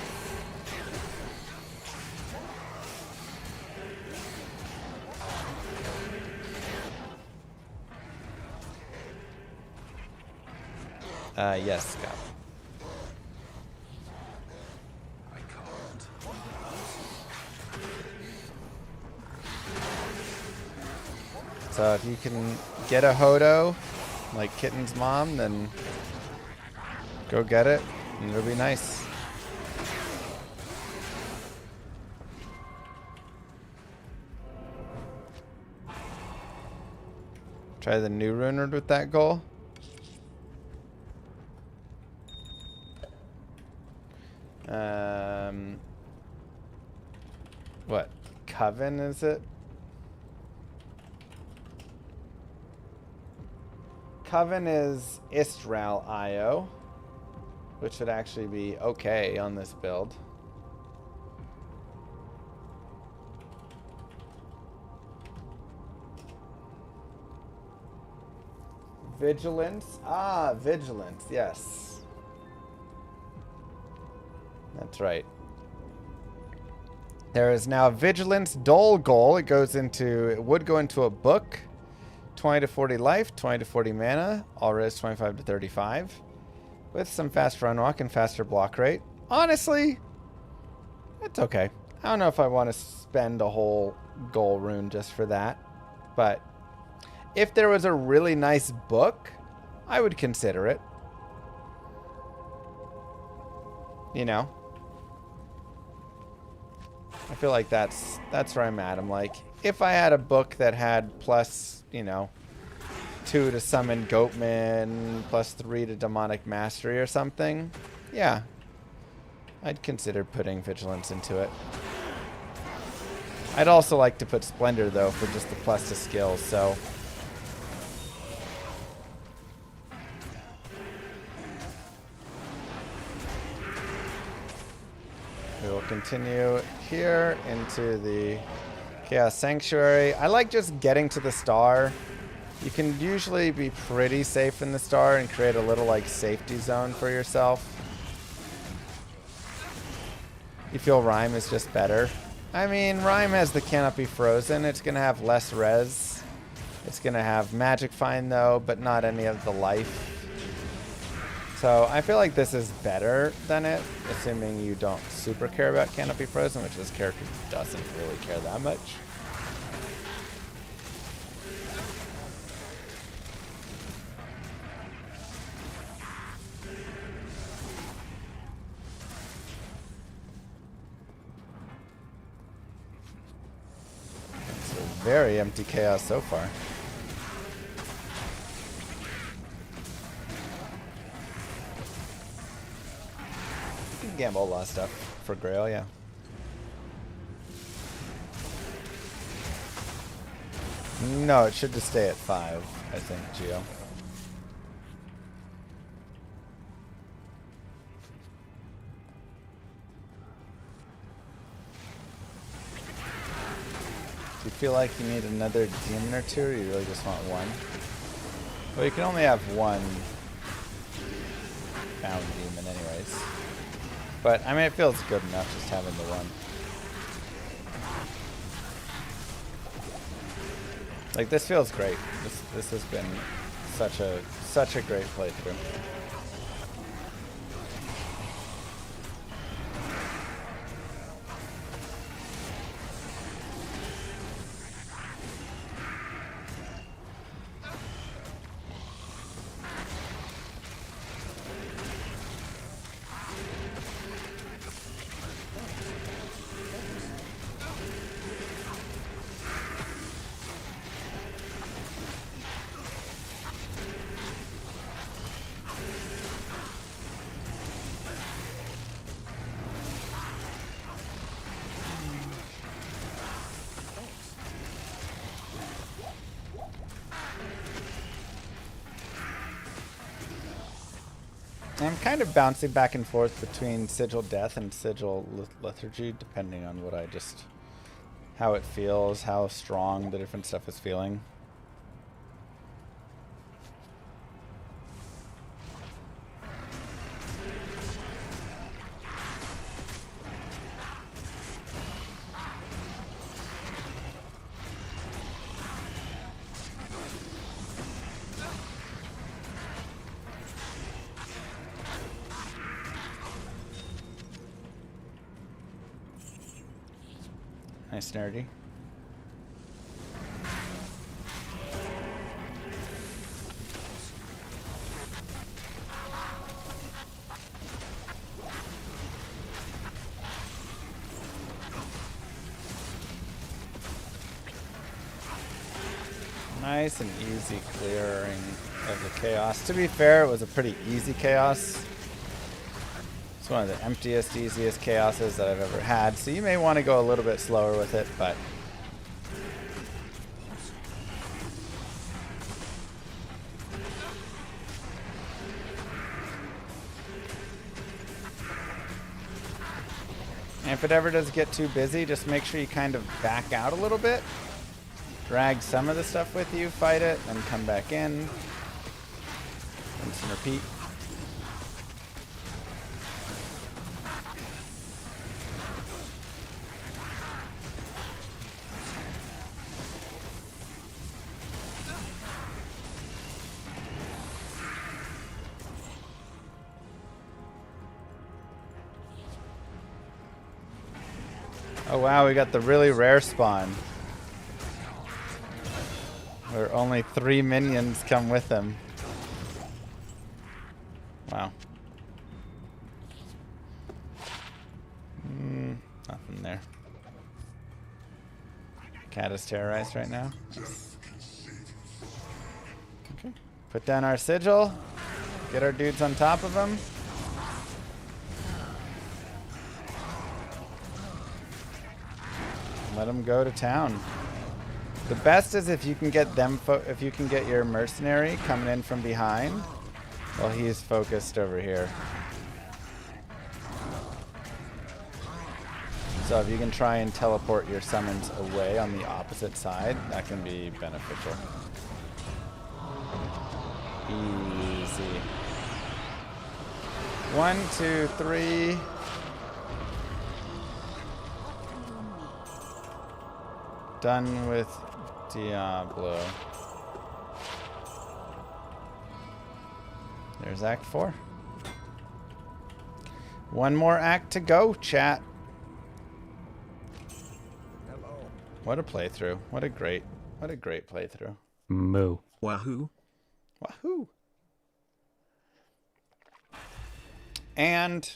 Yes, Scott. I can't. So if you can get a Hodo, like Kitten's mom, then go get it, and it'll be nice. Try the new rune with that goal. What? Coven, is it? Coven is Istral IO, which would actually be okay on this build. Vigilance. Ah, Vigilance, yes. That's right. There is now Vigilance Dole Goal. It would go into a book. 20 to 40 life, 20 to 40 mana, all res 25 to 35. With some fast run walk and faster block rate. Honestly, it's okay. I don't know if I want to spend a whole goal rune just for that. But if there was a really nice book, I would consider it. You know? I feel like that's where I'm at. I'm like, if I had a book that had plus, you know, 2 to summon Goatman, plus 3 to demonic mastery or something, yeah, I'd consider putting Vigilance into it. I'd also like to put Splendor though for just the plus to skills, so we will continue here into the Chaos Sanctuary. I like just getting to the star. You can usually be pretty safe in the star and create a little like safety zone for yourself. You feel Rhyme is just better. I mean, Rhyme has the Cannot Be Frozen. It's going to have less res. It's going to have Magic Find though, but not any of the life. So I feel like this is better than it, assuming you don't super care about Cannot Be Frozen, which this character doesn't really care that much. It's a very empty chaos so far. Gamble a lot of stuff for Grail, yeah. No, it should just stay at 5, I think, Geo. feel like you need another demon or two, or you really just want one? Well, you can only have one bound demon anyways. But, I mean, it feels good enough just having the one. Like, this feels great. This has been such a great playthrough. I'm kind of bouncing back and forth between Sigil Death and Sigil Lethargy, depending on what how it feels, how strong the different stuff is feeling. Nice, Nerdy. Nice and easy clearing of the chaos. To be fair, it was a pretty easy chaos. It's one of the emptiest, easiest chaoses that I've ever had, so you may want to go a little bit slower with it, but and if it ever does get too busy, just make sure you kind of back out a little bit, drag some of the stuff with you, fight it, then come back in, rinse and repeat. Oh wow, we got the really rare spawn, where only 3 minions come with him. Wow. Nothing there. Cat is terrorized right now. Okay. Put down our sigil. Get our dudes on top of him. Let them go to town. The best is if you can get them, if you can get your mercenary coming in from behind while he's focused over here. So if you can try and teleport your summons away on the opposite side, that can be beneficial. Easy. 1, 2, 3. Done with Diablo. There's Act 4. One more act to go, chat. What a playthrough. What a great playthrough. Moo. Wahoo. Wahoo. And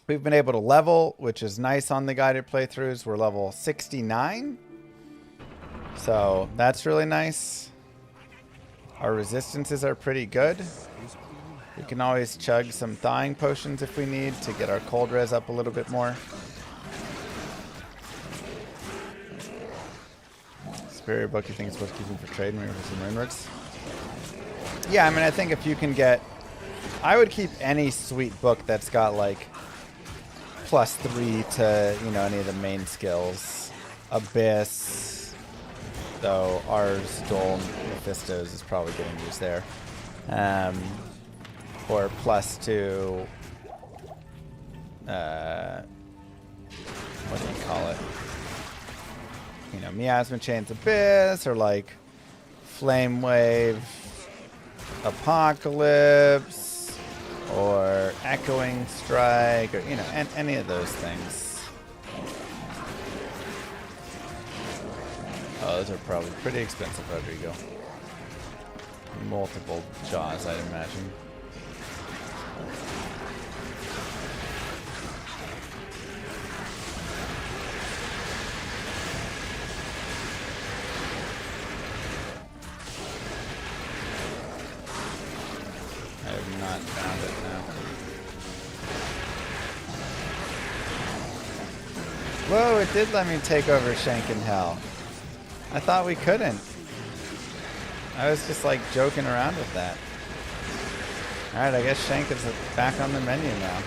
we've been able to level, which is nice on the guided playthroughs. We're level 69. So that's really nice. Our resistances are pretty good. We can always chug some thawing potions if we need to get our cold res up a little bit more. Superior book you think is supposed to keep them for trade and some runeworks? Yeah, I mean, I think if you can get... I would keep any sweet book that's got like +3 to, you know, any of the main skills. Abyss, though ours Dole Mephistos is probably getting used there. Or +2 what do you call it? You know, Miasma Chain's Abyss, or like Flame Wave Apocalypse, or Echoing Strike, or, you know, any of those things. Oh, those are probably pretty expensive, Rodrigo. Multiple jaws, I'd imagine. I have not found it now. Whoa, it did let me take over Shank in Hell. I thought we couldn't. I was just like joking around with that. Alright, I guess Shank is back on the menu now.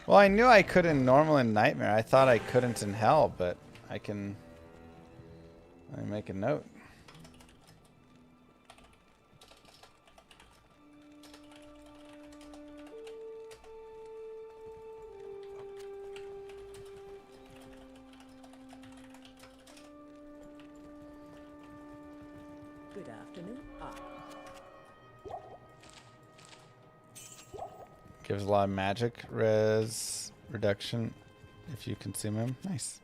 Well, I knew I could in normal and nightmare. I thought I couldn't in hell, but I can. Let me make a note. Good afternoon. Gives a lot of magic res reduction if you consume him. Nice.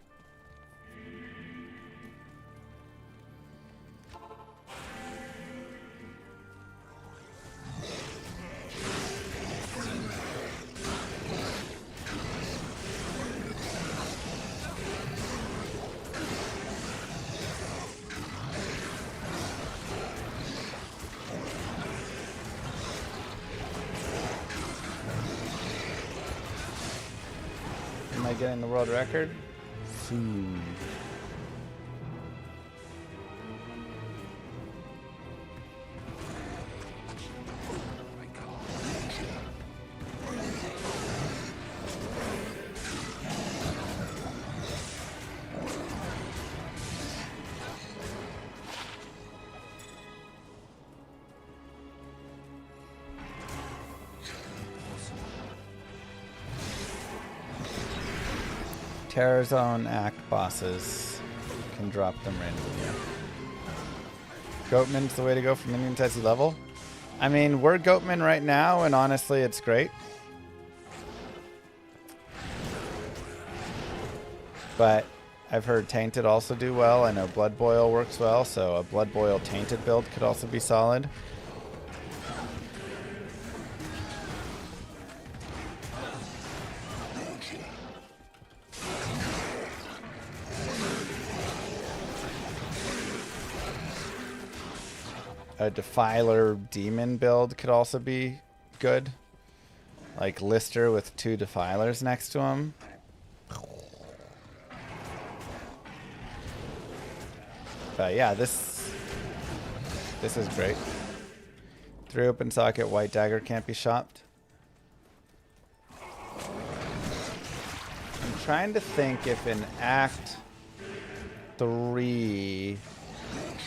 Am I getting the world record? Soon. Terror Zone Act bosses can drop them randomly. Goatman's the way to go for minion intensity level. I mean, we're Goatman right now, and honestly, it's great. But I've heard Tainted also do well. I know Blood Boil works well, so a Blood Boil Tainted build could also be solid. A Defiler Demon build could also be good. Like Lister with 2 Defilers next to him. But yeah, this is great. 3 open socket, White Dagger can't be shopped. I'm trying to think if in Act 3...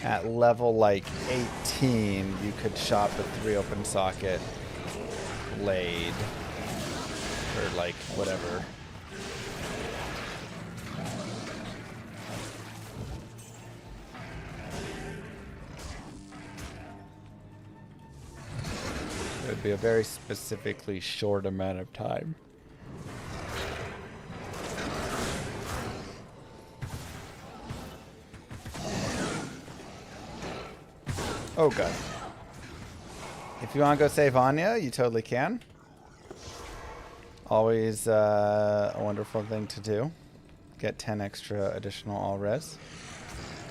at level like 18, you could shop a 3 open socket blade or like whatever. It would be a very specifically short amount of time. Oh god. If you want to go save Anya, you totally can. Always a wonderful thing to do. Get 10 extra additional all res.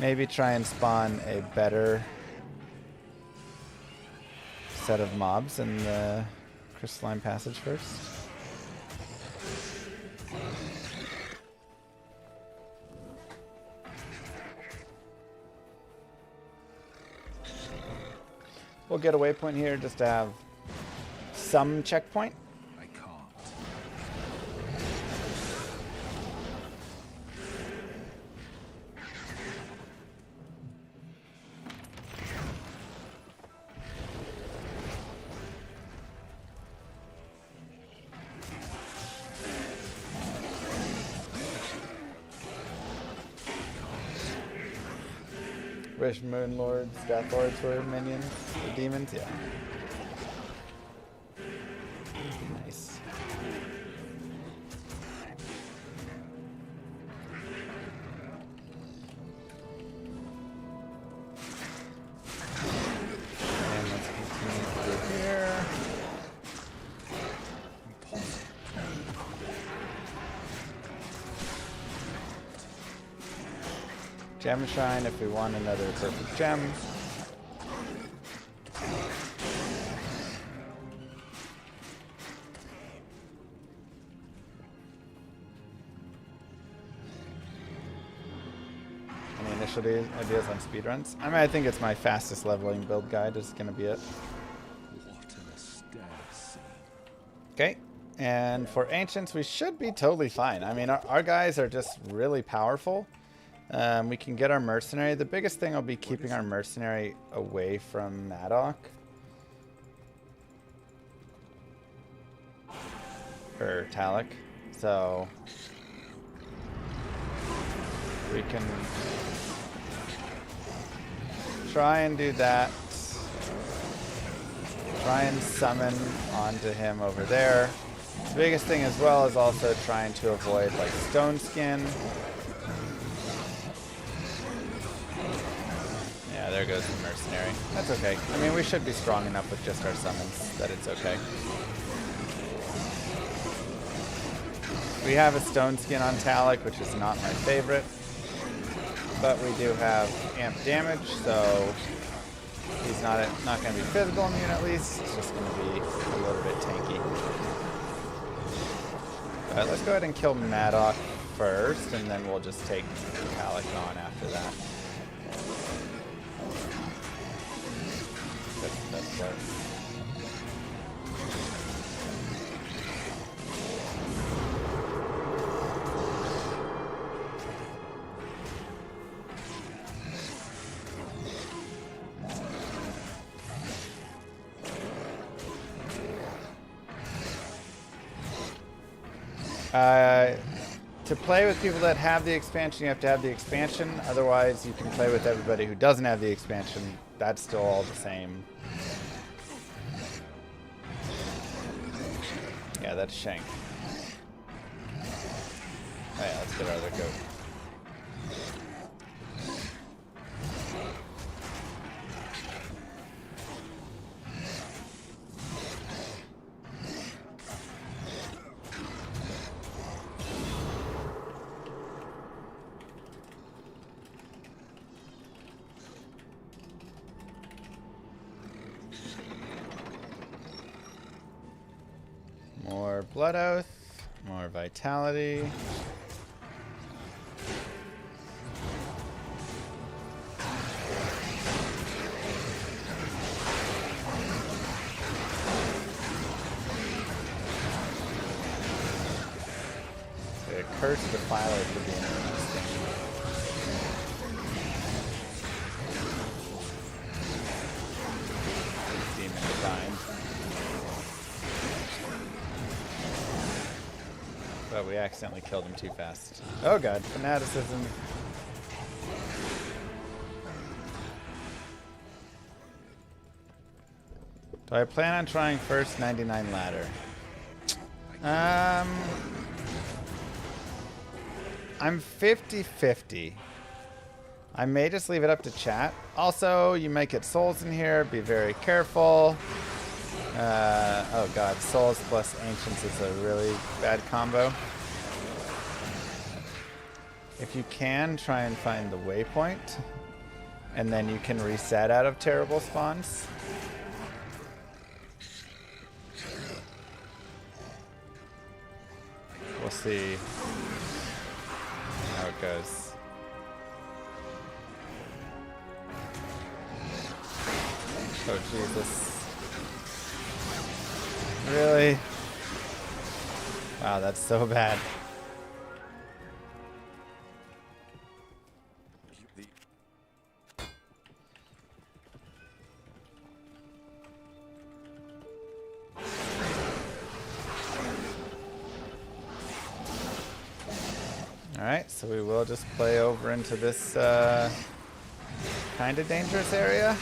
Maybe try and spawn a better set of mobs in the Crystalline Passage first. we'll get a waypoint here just to have some checkpoint. I can't. Wish Moon Lords, Death Lords were minions, or demons, yeah. Nice. And let's continue through here. Gem Shrine if we want another perfect gem. Any initial ideas on speedruns? I mean, I think it's my fastest leveling build guide is going to be it. What an austere scene. Okay. And for Ancients, we should be totally fine. I mean, our guys are just really powerful. We can get our Mercenary. The biggest thing will be keeping our Mercenary away from Madoc. Or Talic. So we can try and do that. Try and summon onto him over there. The biggest thing as well is also trying to avoid like Stone Skin. Yeah, there goes the Mercenary. That's okay. I mean, we should be strong enough with just our summons that it's okay. We have a Stone Skin on Talic, which is not my favorite. But we do have amp damage, so he's not going to be physical immune at least. It's just going to be a little bit tanky. But let's go ahead and kill Madoc first, and then we'll just take Talic on after that. That's close. To play with people that have the expansion, you have to have the expansion. Otherwise, you can play with everybody who doesn't have the expansion. That's still all the same. Yeah, that's Shank. Oh yeah, let's get our other goat. More Blood Oath, more Vitality. A Curse Defiler could be interesting. Demon Divine. But we accidentally killed him too fast. Oh god, fanaticism. Do I plan on trying first 99 ladder? I'm 50-50. I may just leave it up to chat. Also, you might get souls in here. Be very careful. Oh god, souls plus ancients is a really bad combo. If you can, try and find the waypoint. And then you can reset out of terrible spawns. We'll see how it goes. Oh, Jesus. Really? Wow, that's so bad. Alright, so we will just play over into this kind of dangerous area.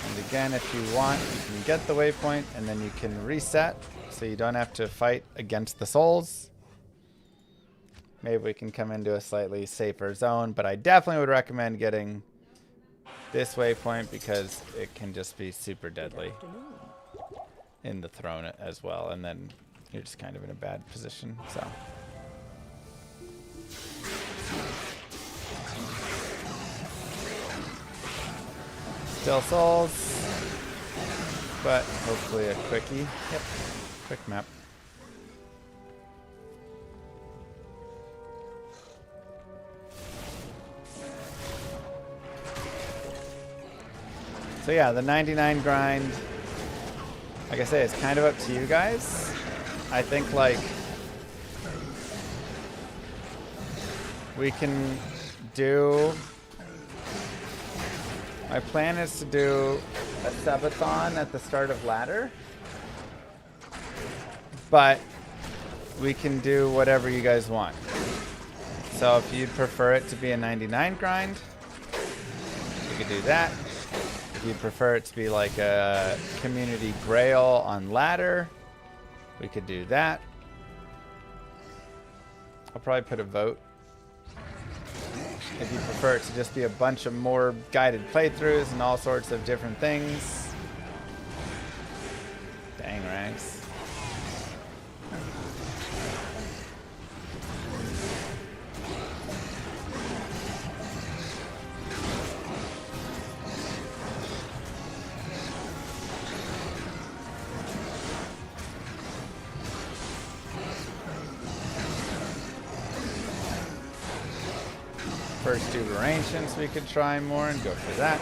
And again, if you want, you can get the waypoint and then you can reset so you don't have to fight against the souls. Maybe we can come into a slightly safer zone, but I definitely would recommend getting this waypoint because it can just be super deadly in the throne as well, and then you're just kind of in a bad position. So still souls, but hopefully a quickie. Yep, quick map. So yeah, the 99 grind, like I say, it's kind of up to you guys. I think like we can do, my plan is to do a subathon at the start of ladder, but we can do whatever you guys want. So if you'd prefer it to be a 99 grind, we could do that. If you prefer it to be like a community grail on ladder, we could do that. I'll probably put a vote. If you prefer it to just be a bunch of more guided playthroughs and all sorts of different things. Dang, ranks. First two were ancients, we could try more and go for that.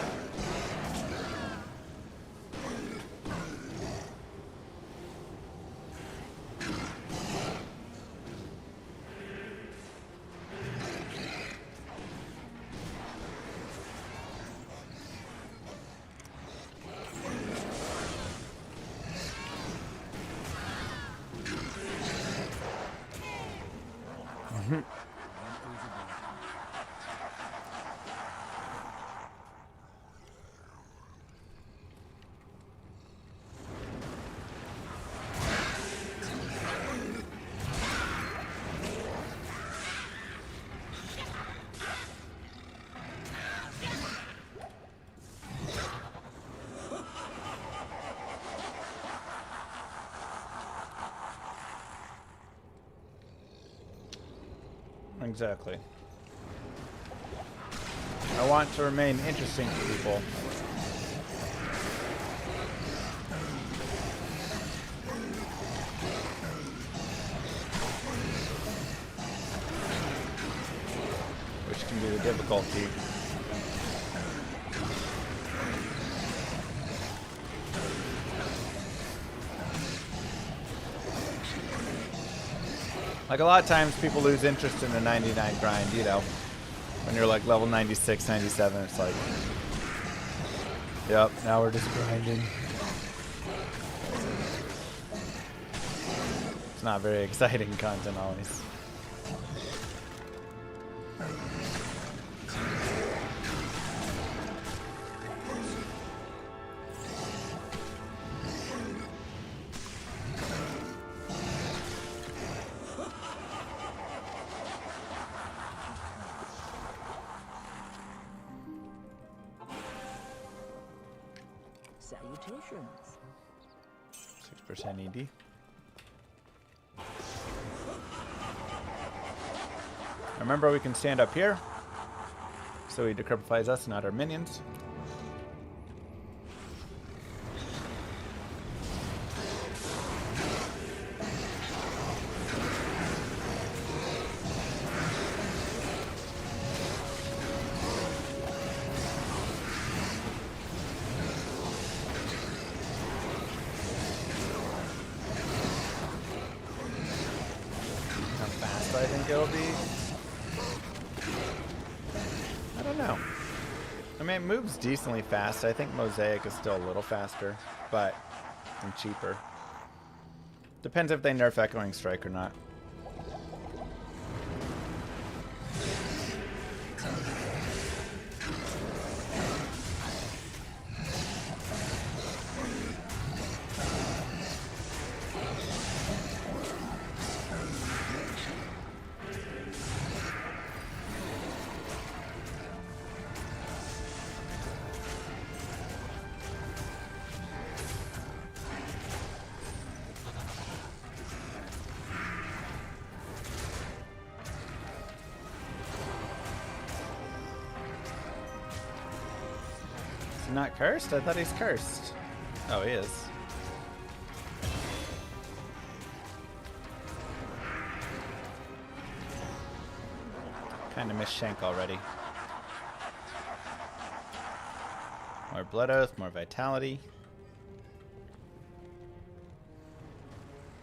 Exactly. I want to remain interesting to people. Which can be the difficulty. Like a lot of times people lose interest in the 99 grind, you know. When you're like level 96, 97, it's like, yep, now we're just grinding. It's not very exciting content always. Salutations. 6% ED. Remember, we can stand up here, so he decryptifies us, not our minions. I think it'll be. I don't know. I mean, it moves decently fast. I think Mosaic is still a little faster, but and cheaper. Depends if they nerf Echoing Strike or not. Not cursed? I thought he's cursed. Oh, he is. Kind of missed Shank already. More Blood Oath, more Vitality.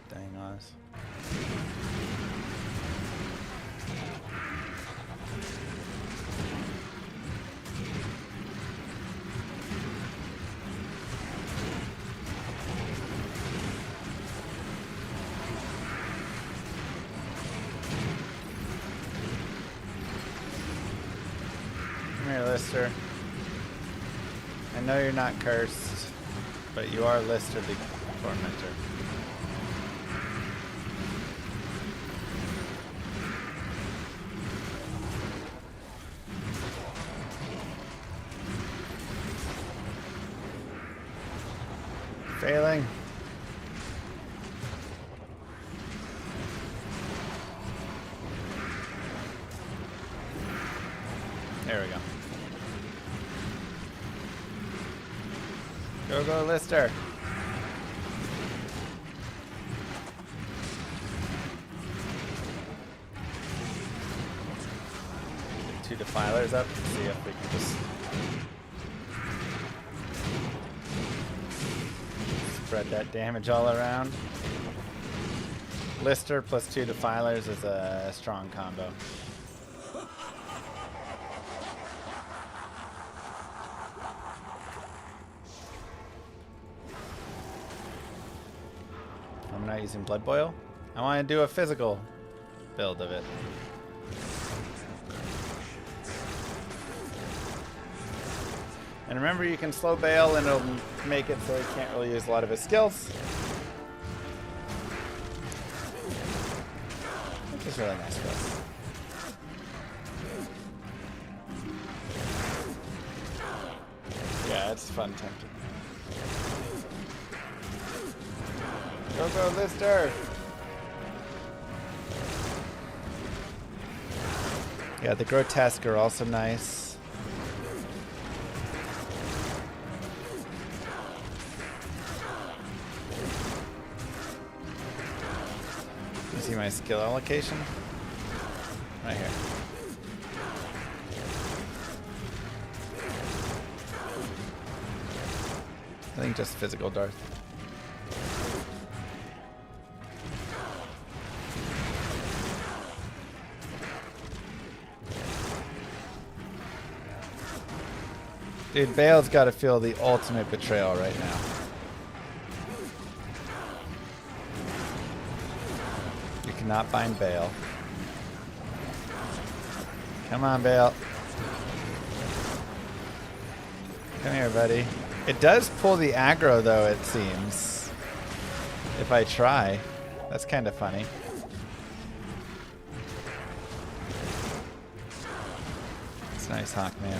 Dang Oz. Lister. I know you're not cursed, but you are Lister the Tormentor. Failing. There we go. Go, go, Lister. Get 2 Defilers up. See if we can just spread that damage all around. Lister plus 2 Defilers is a strong combo. I'm not using Blood Boil. I want to do a physical build of it. And remember, you can slow Bale and it'll make it so he can't really use a lot of his skills. Which is really nice for us. Yeah, it's fun tempting. Go, go, Lister! Yeah, the Grotesque are also nice. You see my skill allocation? Right here. I think just physical Darth. Dude, Bale's got to feel the ultimate betrayal right now. You cannot bind Bale. Come on, Bale. Come here, buddy. It does pull the aggro, though, it seems. If I try. That's kind of funny. It's nice, Hawkman.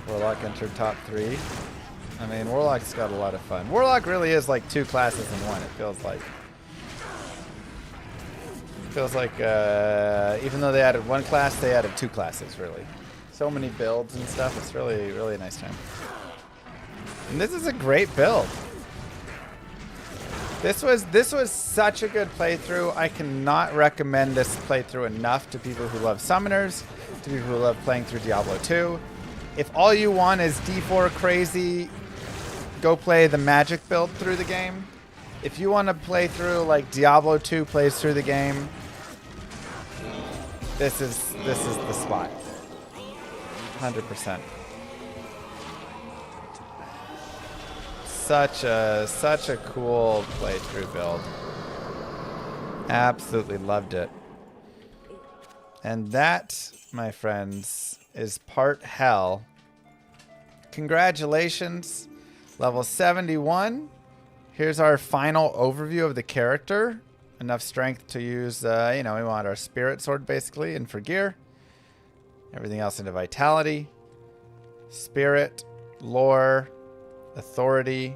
Warlock entered top 3. I mean, Warlock's got a lot of fun. Warlock really is like 2 classes in one, it feels like. Even though they added 1 class, they added 2 classes, really. So many builds and stuff. It's really, really a nice time. And this is a great build. This was such a good playthrough. I cannot recommend this playthrough enough to people who love summoners, to people who love playing through Diablo 2. if all you want is D4 crazy, go play the magic build through the game. If you want to play through like Diablo 2 plays through the game, this is the spot. 100%. Such a cool playthrough build. Absolutely loved it. And that, my friends, is part hell. Congratulations. Level 71. Here's our final overview of the character. Enough strength to use, we want our spirit sword basically, and for gear. Everything else into vitality. Spirit, lore, authority.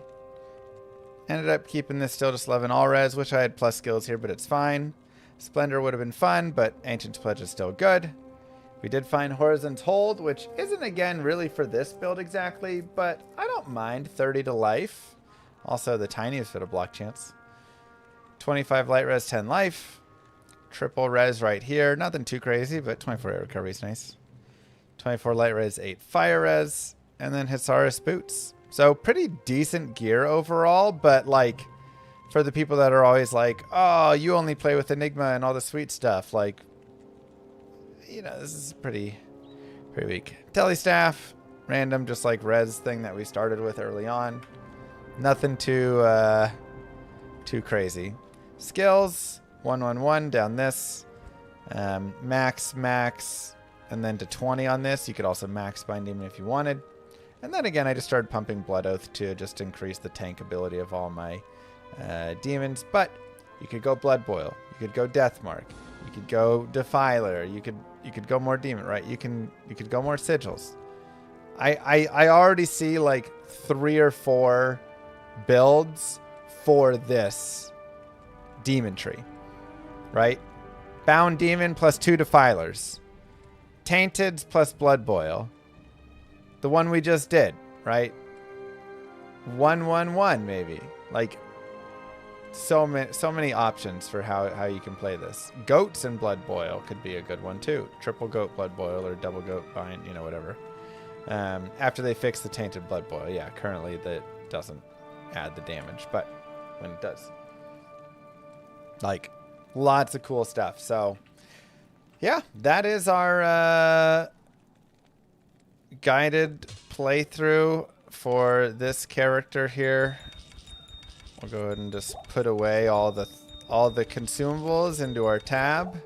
Ended up keeping this still just 11 all res. Wish I had plus skills here, but it's fine. Splendor would have been fun, but Ancient's Pledge is still good. We did find Horizon's Hold, which isn't, again, really for this build exactly, but I don't mind 30 to life. Also, the tiniest bit of block chance. 25 light res, 10 life. Triple res right here. Nothing too crazy, but 24 air recovery is nice. 24 light res, 8 fire res, and then Hisaris boots. So pretty decent gear overall, but like for the people that are always like, oh, you only play with Enigma and all the sweet stuff, like, this is pretty weak. Telestaff, random, just like res thing that we started with early on. Nothing too crazy. Skills, 111 down this. Max, and then to 20 on this. You could also max Bind Demon if you wanted. And then again, I just started pumping Blood Oath to just increase the tank ability of all my demons. But you could go Blood Boil. You could go Deathmark. You could go Defiler. You could go more Demon, right? You could go more Sigils. I already see like 3 or 4 builds for this demon tree, right? Bound Demon plus 2 Defilers. Tainteds plus Blood Boil. The one we just did, right? 111 maybe. Like so many options for how you can play this. Goats and Blood Boil could be a good one too. Triple Goat Blood Boil or double Goat Bind, whatever. After they fix the Tainted Blood Boil. Yeah, currently that doesn't add the damage, but when it does. Like lots of cool stuff. So yeah, that is our guided playthrough for this character here. We'll go ahead and just put away all the consumables into our tab.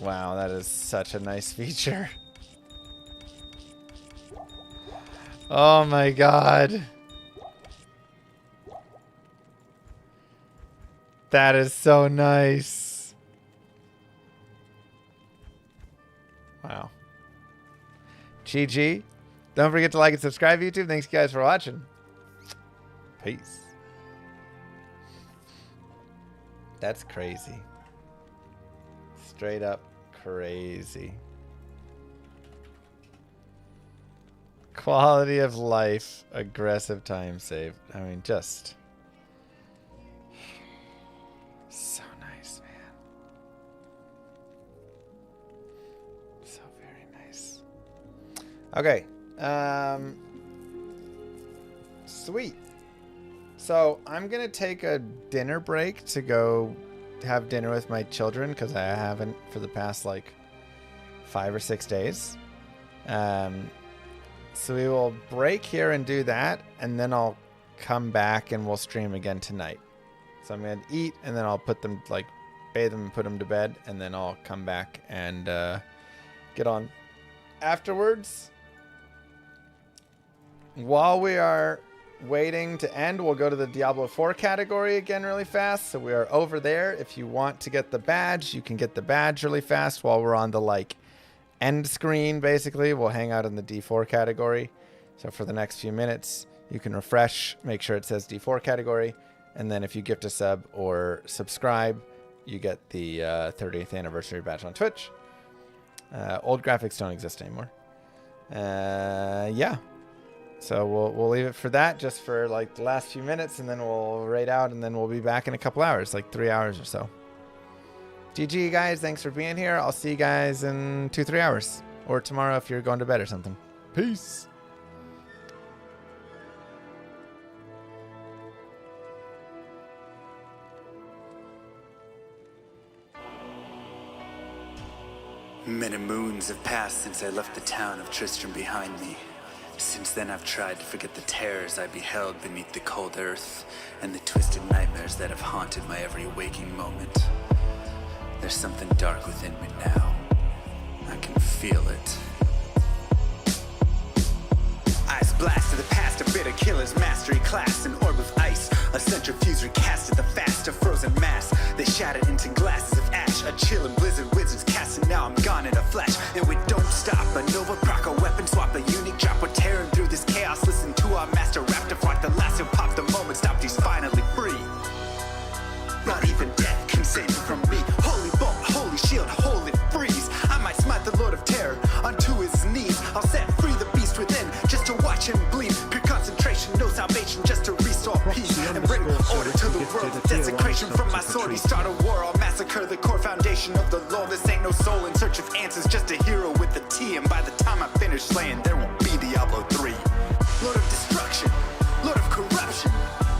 Wow, that is such a nice feature. Oh my god. That is so nice. Wow. GG. Don't forget to like and subscribe, YouTube. Thanks, guys, for watching. Peace. That's crazy. Straight up crazy. Quality of life. Aggressive time save. I mean, just... so nice, man. So very nice. Okay. Sweet. So I'm going to take a dinner break to go have dinner with my children because I haven't for the past like 5 or 6 days. So we will break here and do that, and then I'll come back and we'll stream again tonight. So I'm going to eat, and then I'll put them, like, bathe them and put them to bed, and then I'll come back and get on afterwards. While we are waiting to end, we'll go to the Diablo 4 category again really fast. So we are over there. If you want to get the badge, you can get the badge really fast while we're on the, like, end screen, basically. We'll hang out in the D4 category. So for the next few minutes, you can refresh, make sure it says D4 category, and then if you gift a sub or subscribe, you get the 30th anniversary badge on Twitch. Old graphics don't exist anymore. Yeah. So we'll leave it for that, just for like the last few minutes, and then we'll raid out, and then we'll be back in a couple hours, like 3 hours or so. GG, guys. Thanks for being here. I'll see you guys in 2-3 hours. Or tomorrow if you're going to bed or something. Peace. Many moons have passed since I left the town of Tristram behind me. Since then I've tried to forget the terrors I beheld beneath the cold earth and the twisted nightmares that have haunted my every waking moment. There's something dark within me now. I can feel it. Ice blast to the past, a bitter killer's mastery class, an orb of ice, a centrifuge recast at the fast, a frozen mass. They shattered into glasses of ash, a chill and blizzard wizards cast, and now I'm gone in a flash. And we don't stop, a Nova proc, a weapon swap, a unique drop, we're tearing through this chaos. Listen to our master rap to flock, the last who popped the moment stopped, he's finally free. Not even death can save me from me. Holy bolt, holy shield, holy freeze. I might smite the Lord of Terror unto his knees. I'll set free the beast within just to watch him bleed. Pure concentration, no salvation, just to restore peace and bring order to the world. Desecration from my sword, he start a war. I'll massacre the core foundation of the law. This ain't no soul in search of answers, just a hero with a T. And by the time I finish slaying, there won't be Diablo 3. Lord of destruction, Lord of corruption,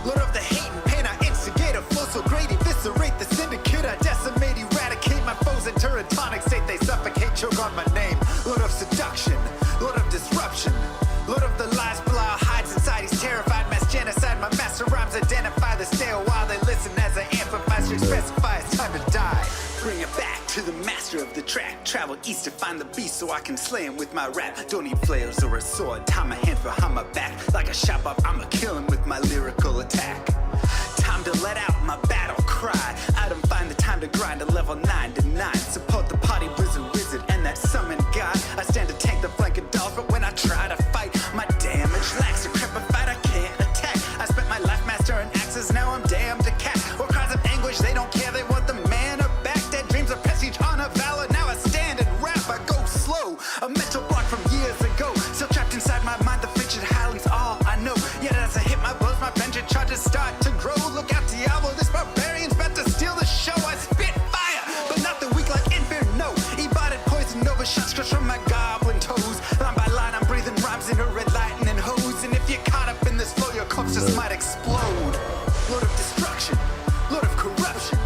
Lord of the hate and pain. I instigate a flow so great, eviscerate the syndicate. I decimate, eradicate my foes enter a tonic state. They suffocate, choke on my name. Lord of seduction, Lord of disruption, Lord of the lies, blah, hides inside. He's terrified, mass genocide. My master rhymes identify the stale while they listen as I amplify. She specify it's time to die. Bring it back to the master of the track. Travel east to find the beast so I can slay him with my rap. Don't need flails or a sword. Tie my hands behind my back. Like a shop up, I'ma kill him with my lyrical attack. Time to let out my battle cry. I don't find the time to grind a level 9 to 9. Support the party blizzard wizard and that summon god. I stand to tank the flank of dolls, but when I try to fight, my damage lacks a crepified. I can't attack. I spent my life mastering axes, now I'm damned to cat. Or cries of anguish, they don't care, they want the mana back. Dead dreams of prestige, honor, valor. Now I stand and rap, I go slow. A mental block from years ago, still trapped inside my mind. The frigid Highlands, all I know. Yet as I hit my blows, my vengeance charges start to grow. Look out, Diablo, this barbarian's about to steal the show. I spit fire, but not the weak like Inferno. Ebotted poison over shots crushed from my goblin toes. Line by line, I'm breathing rhymes in a red lightning hose. And if you're caught up in this flow, your corpse just might explode. Lord of destruction, Lord of corruption,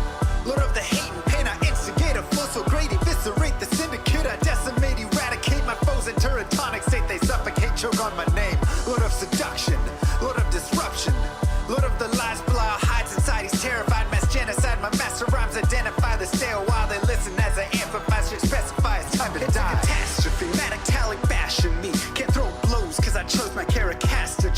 Lord of the hate and pain. I instigate a flow so great, eviscerate the syndicate. I decimate, eradicate my foes enter a tonic state. They suffocate, choke on my name. Lord of seduction, Lord of disruption, Lord of the lies, blah, hides inside. He's terrified, mass genocide. My master rhymes identify the stale while they listen as I amplify. Should specify it's time to die. It's a catastrophe, metallic bashing me. Can't throw blows cause I chose my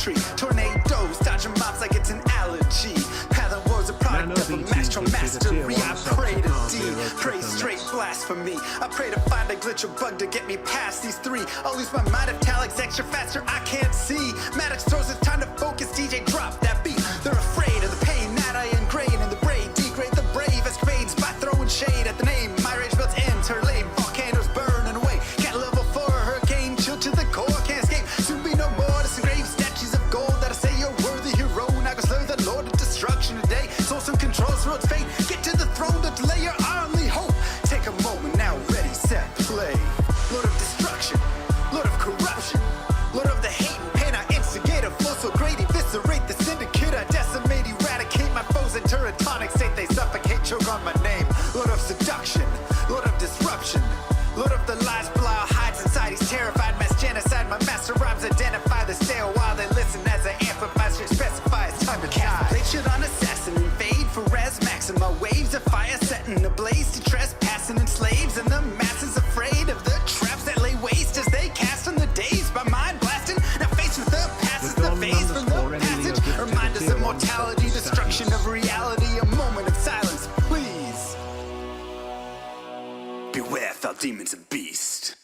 tree. Tornadoes, dodging mobs like it's an allergy. Pattern wars a product of a master mastery. I pray to D, pray straight blasphemy. I pray to find a glitch or bug to get me past these three. I'll lose my mind if Talik's extra faster, I can't see. Maddox throws it's time to focus, DJ drop that beat. They're afraid of the pain that I ingrain in the brain. Degrade the brave escapades by throwing shade at the name. My rage built into her lane, volcanoes burning away. Cat level 4, hurricane, chill to the core, can't escape. Soon be no more disengrave statues of gold that'll say you're worthy hero. Now go slay the Lord of Destruction today. Source and controls road's fate. Get to the throne to delay your only hope. Take a moment now, ready, set, play. Lord of Destruction, Lord of Corruption, Lord of the hate and pain. I instigate a flow so great, eviscerate the syndicate. I decimate, eradicate my foes enter a tonic state. They suffocate, choke on my name. Lord of Seduction, Lord of Disruption, Lord of the lies, blah, hides inside. He's terrified, mass genocide. My master rhymes identify the stale while they listen as I amplify. Should specify it's time to die. They should on assassin and fade for res maxima. Waves of fire setting ablaze to trespassing and slaves. And the masses afraid of the traps that lay waste as they cast on the days by mind blasting. Now faced with the past is the phase from the passage. Remind us of mortality, destruction of reality. A moment of silence, please. Beware, foul demons and beast.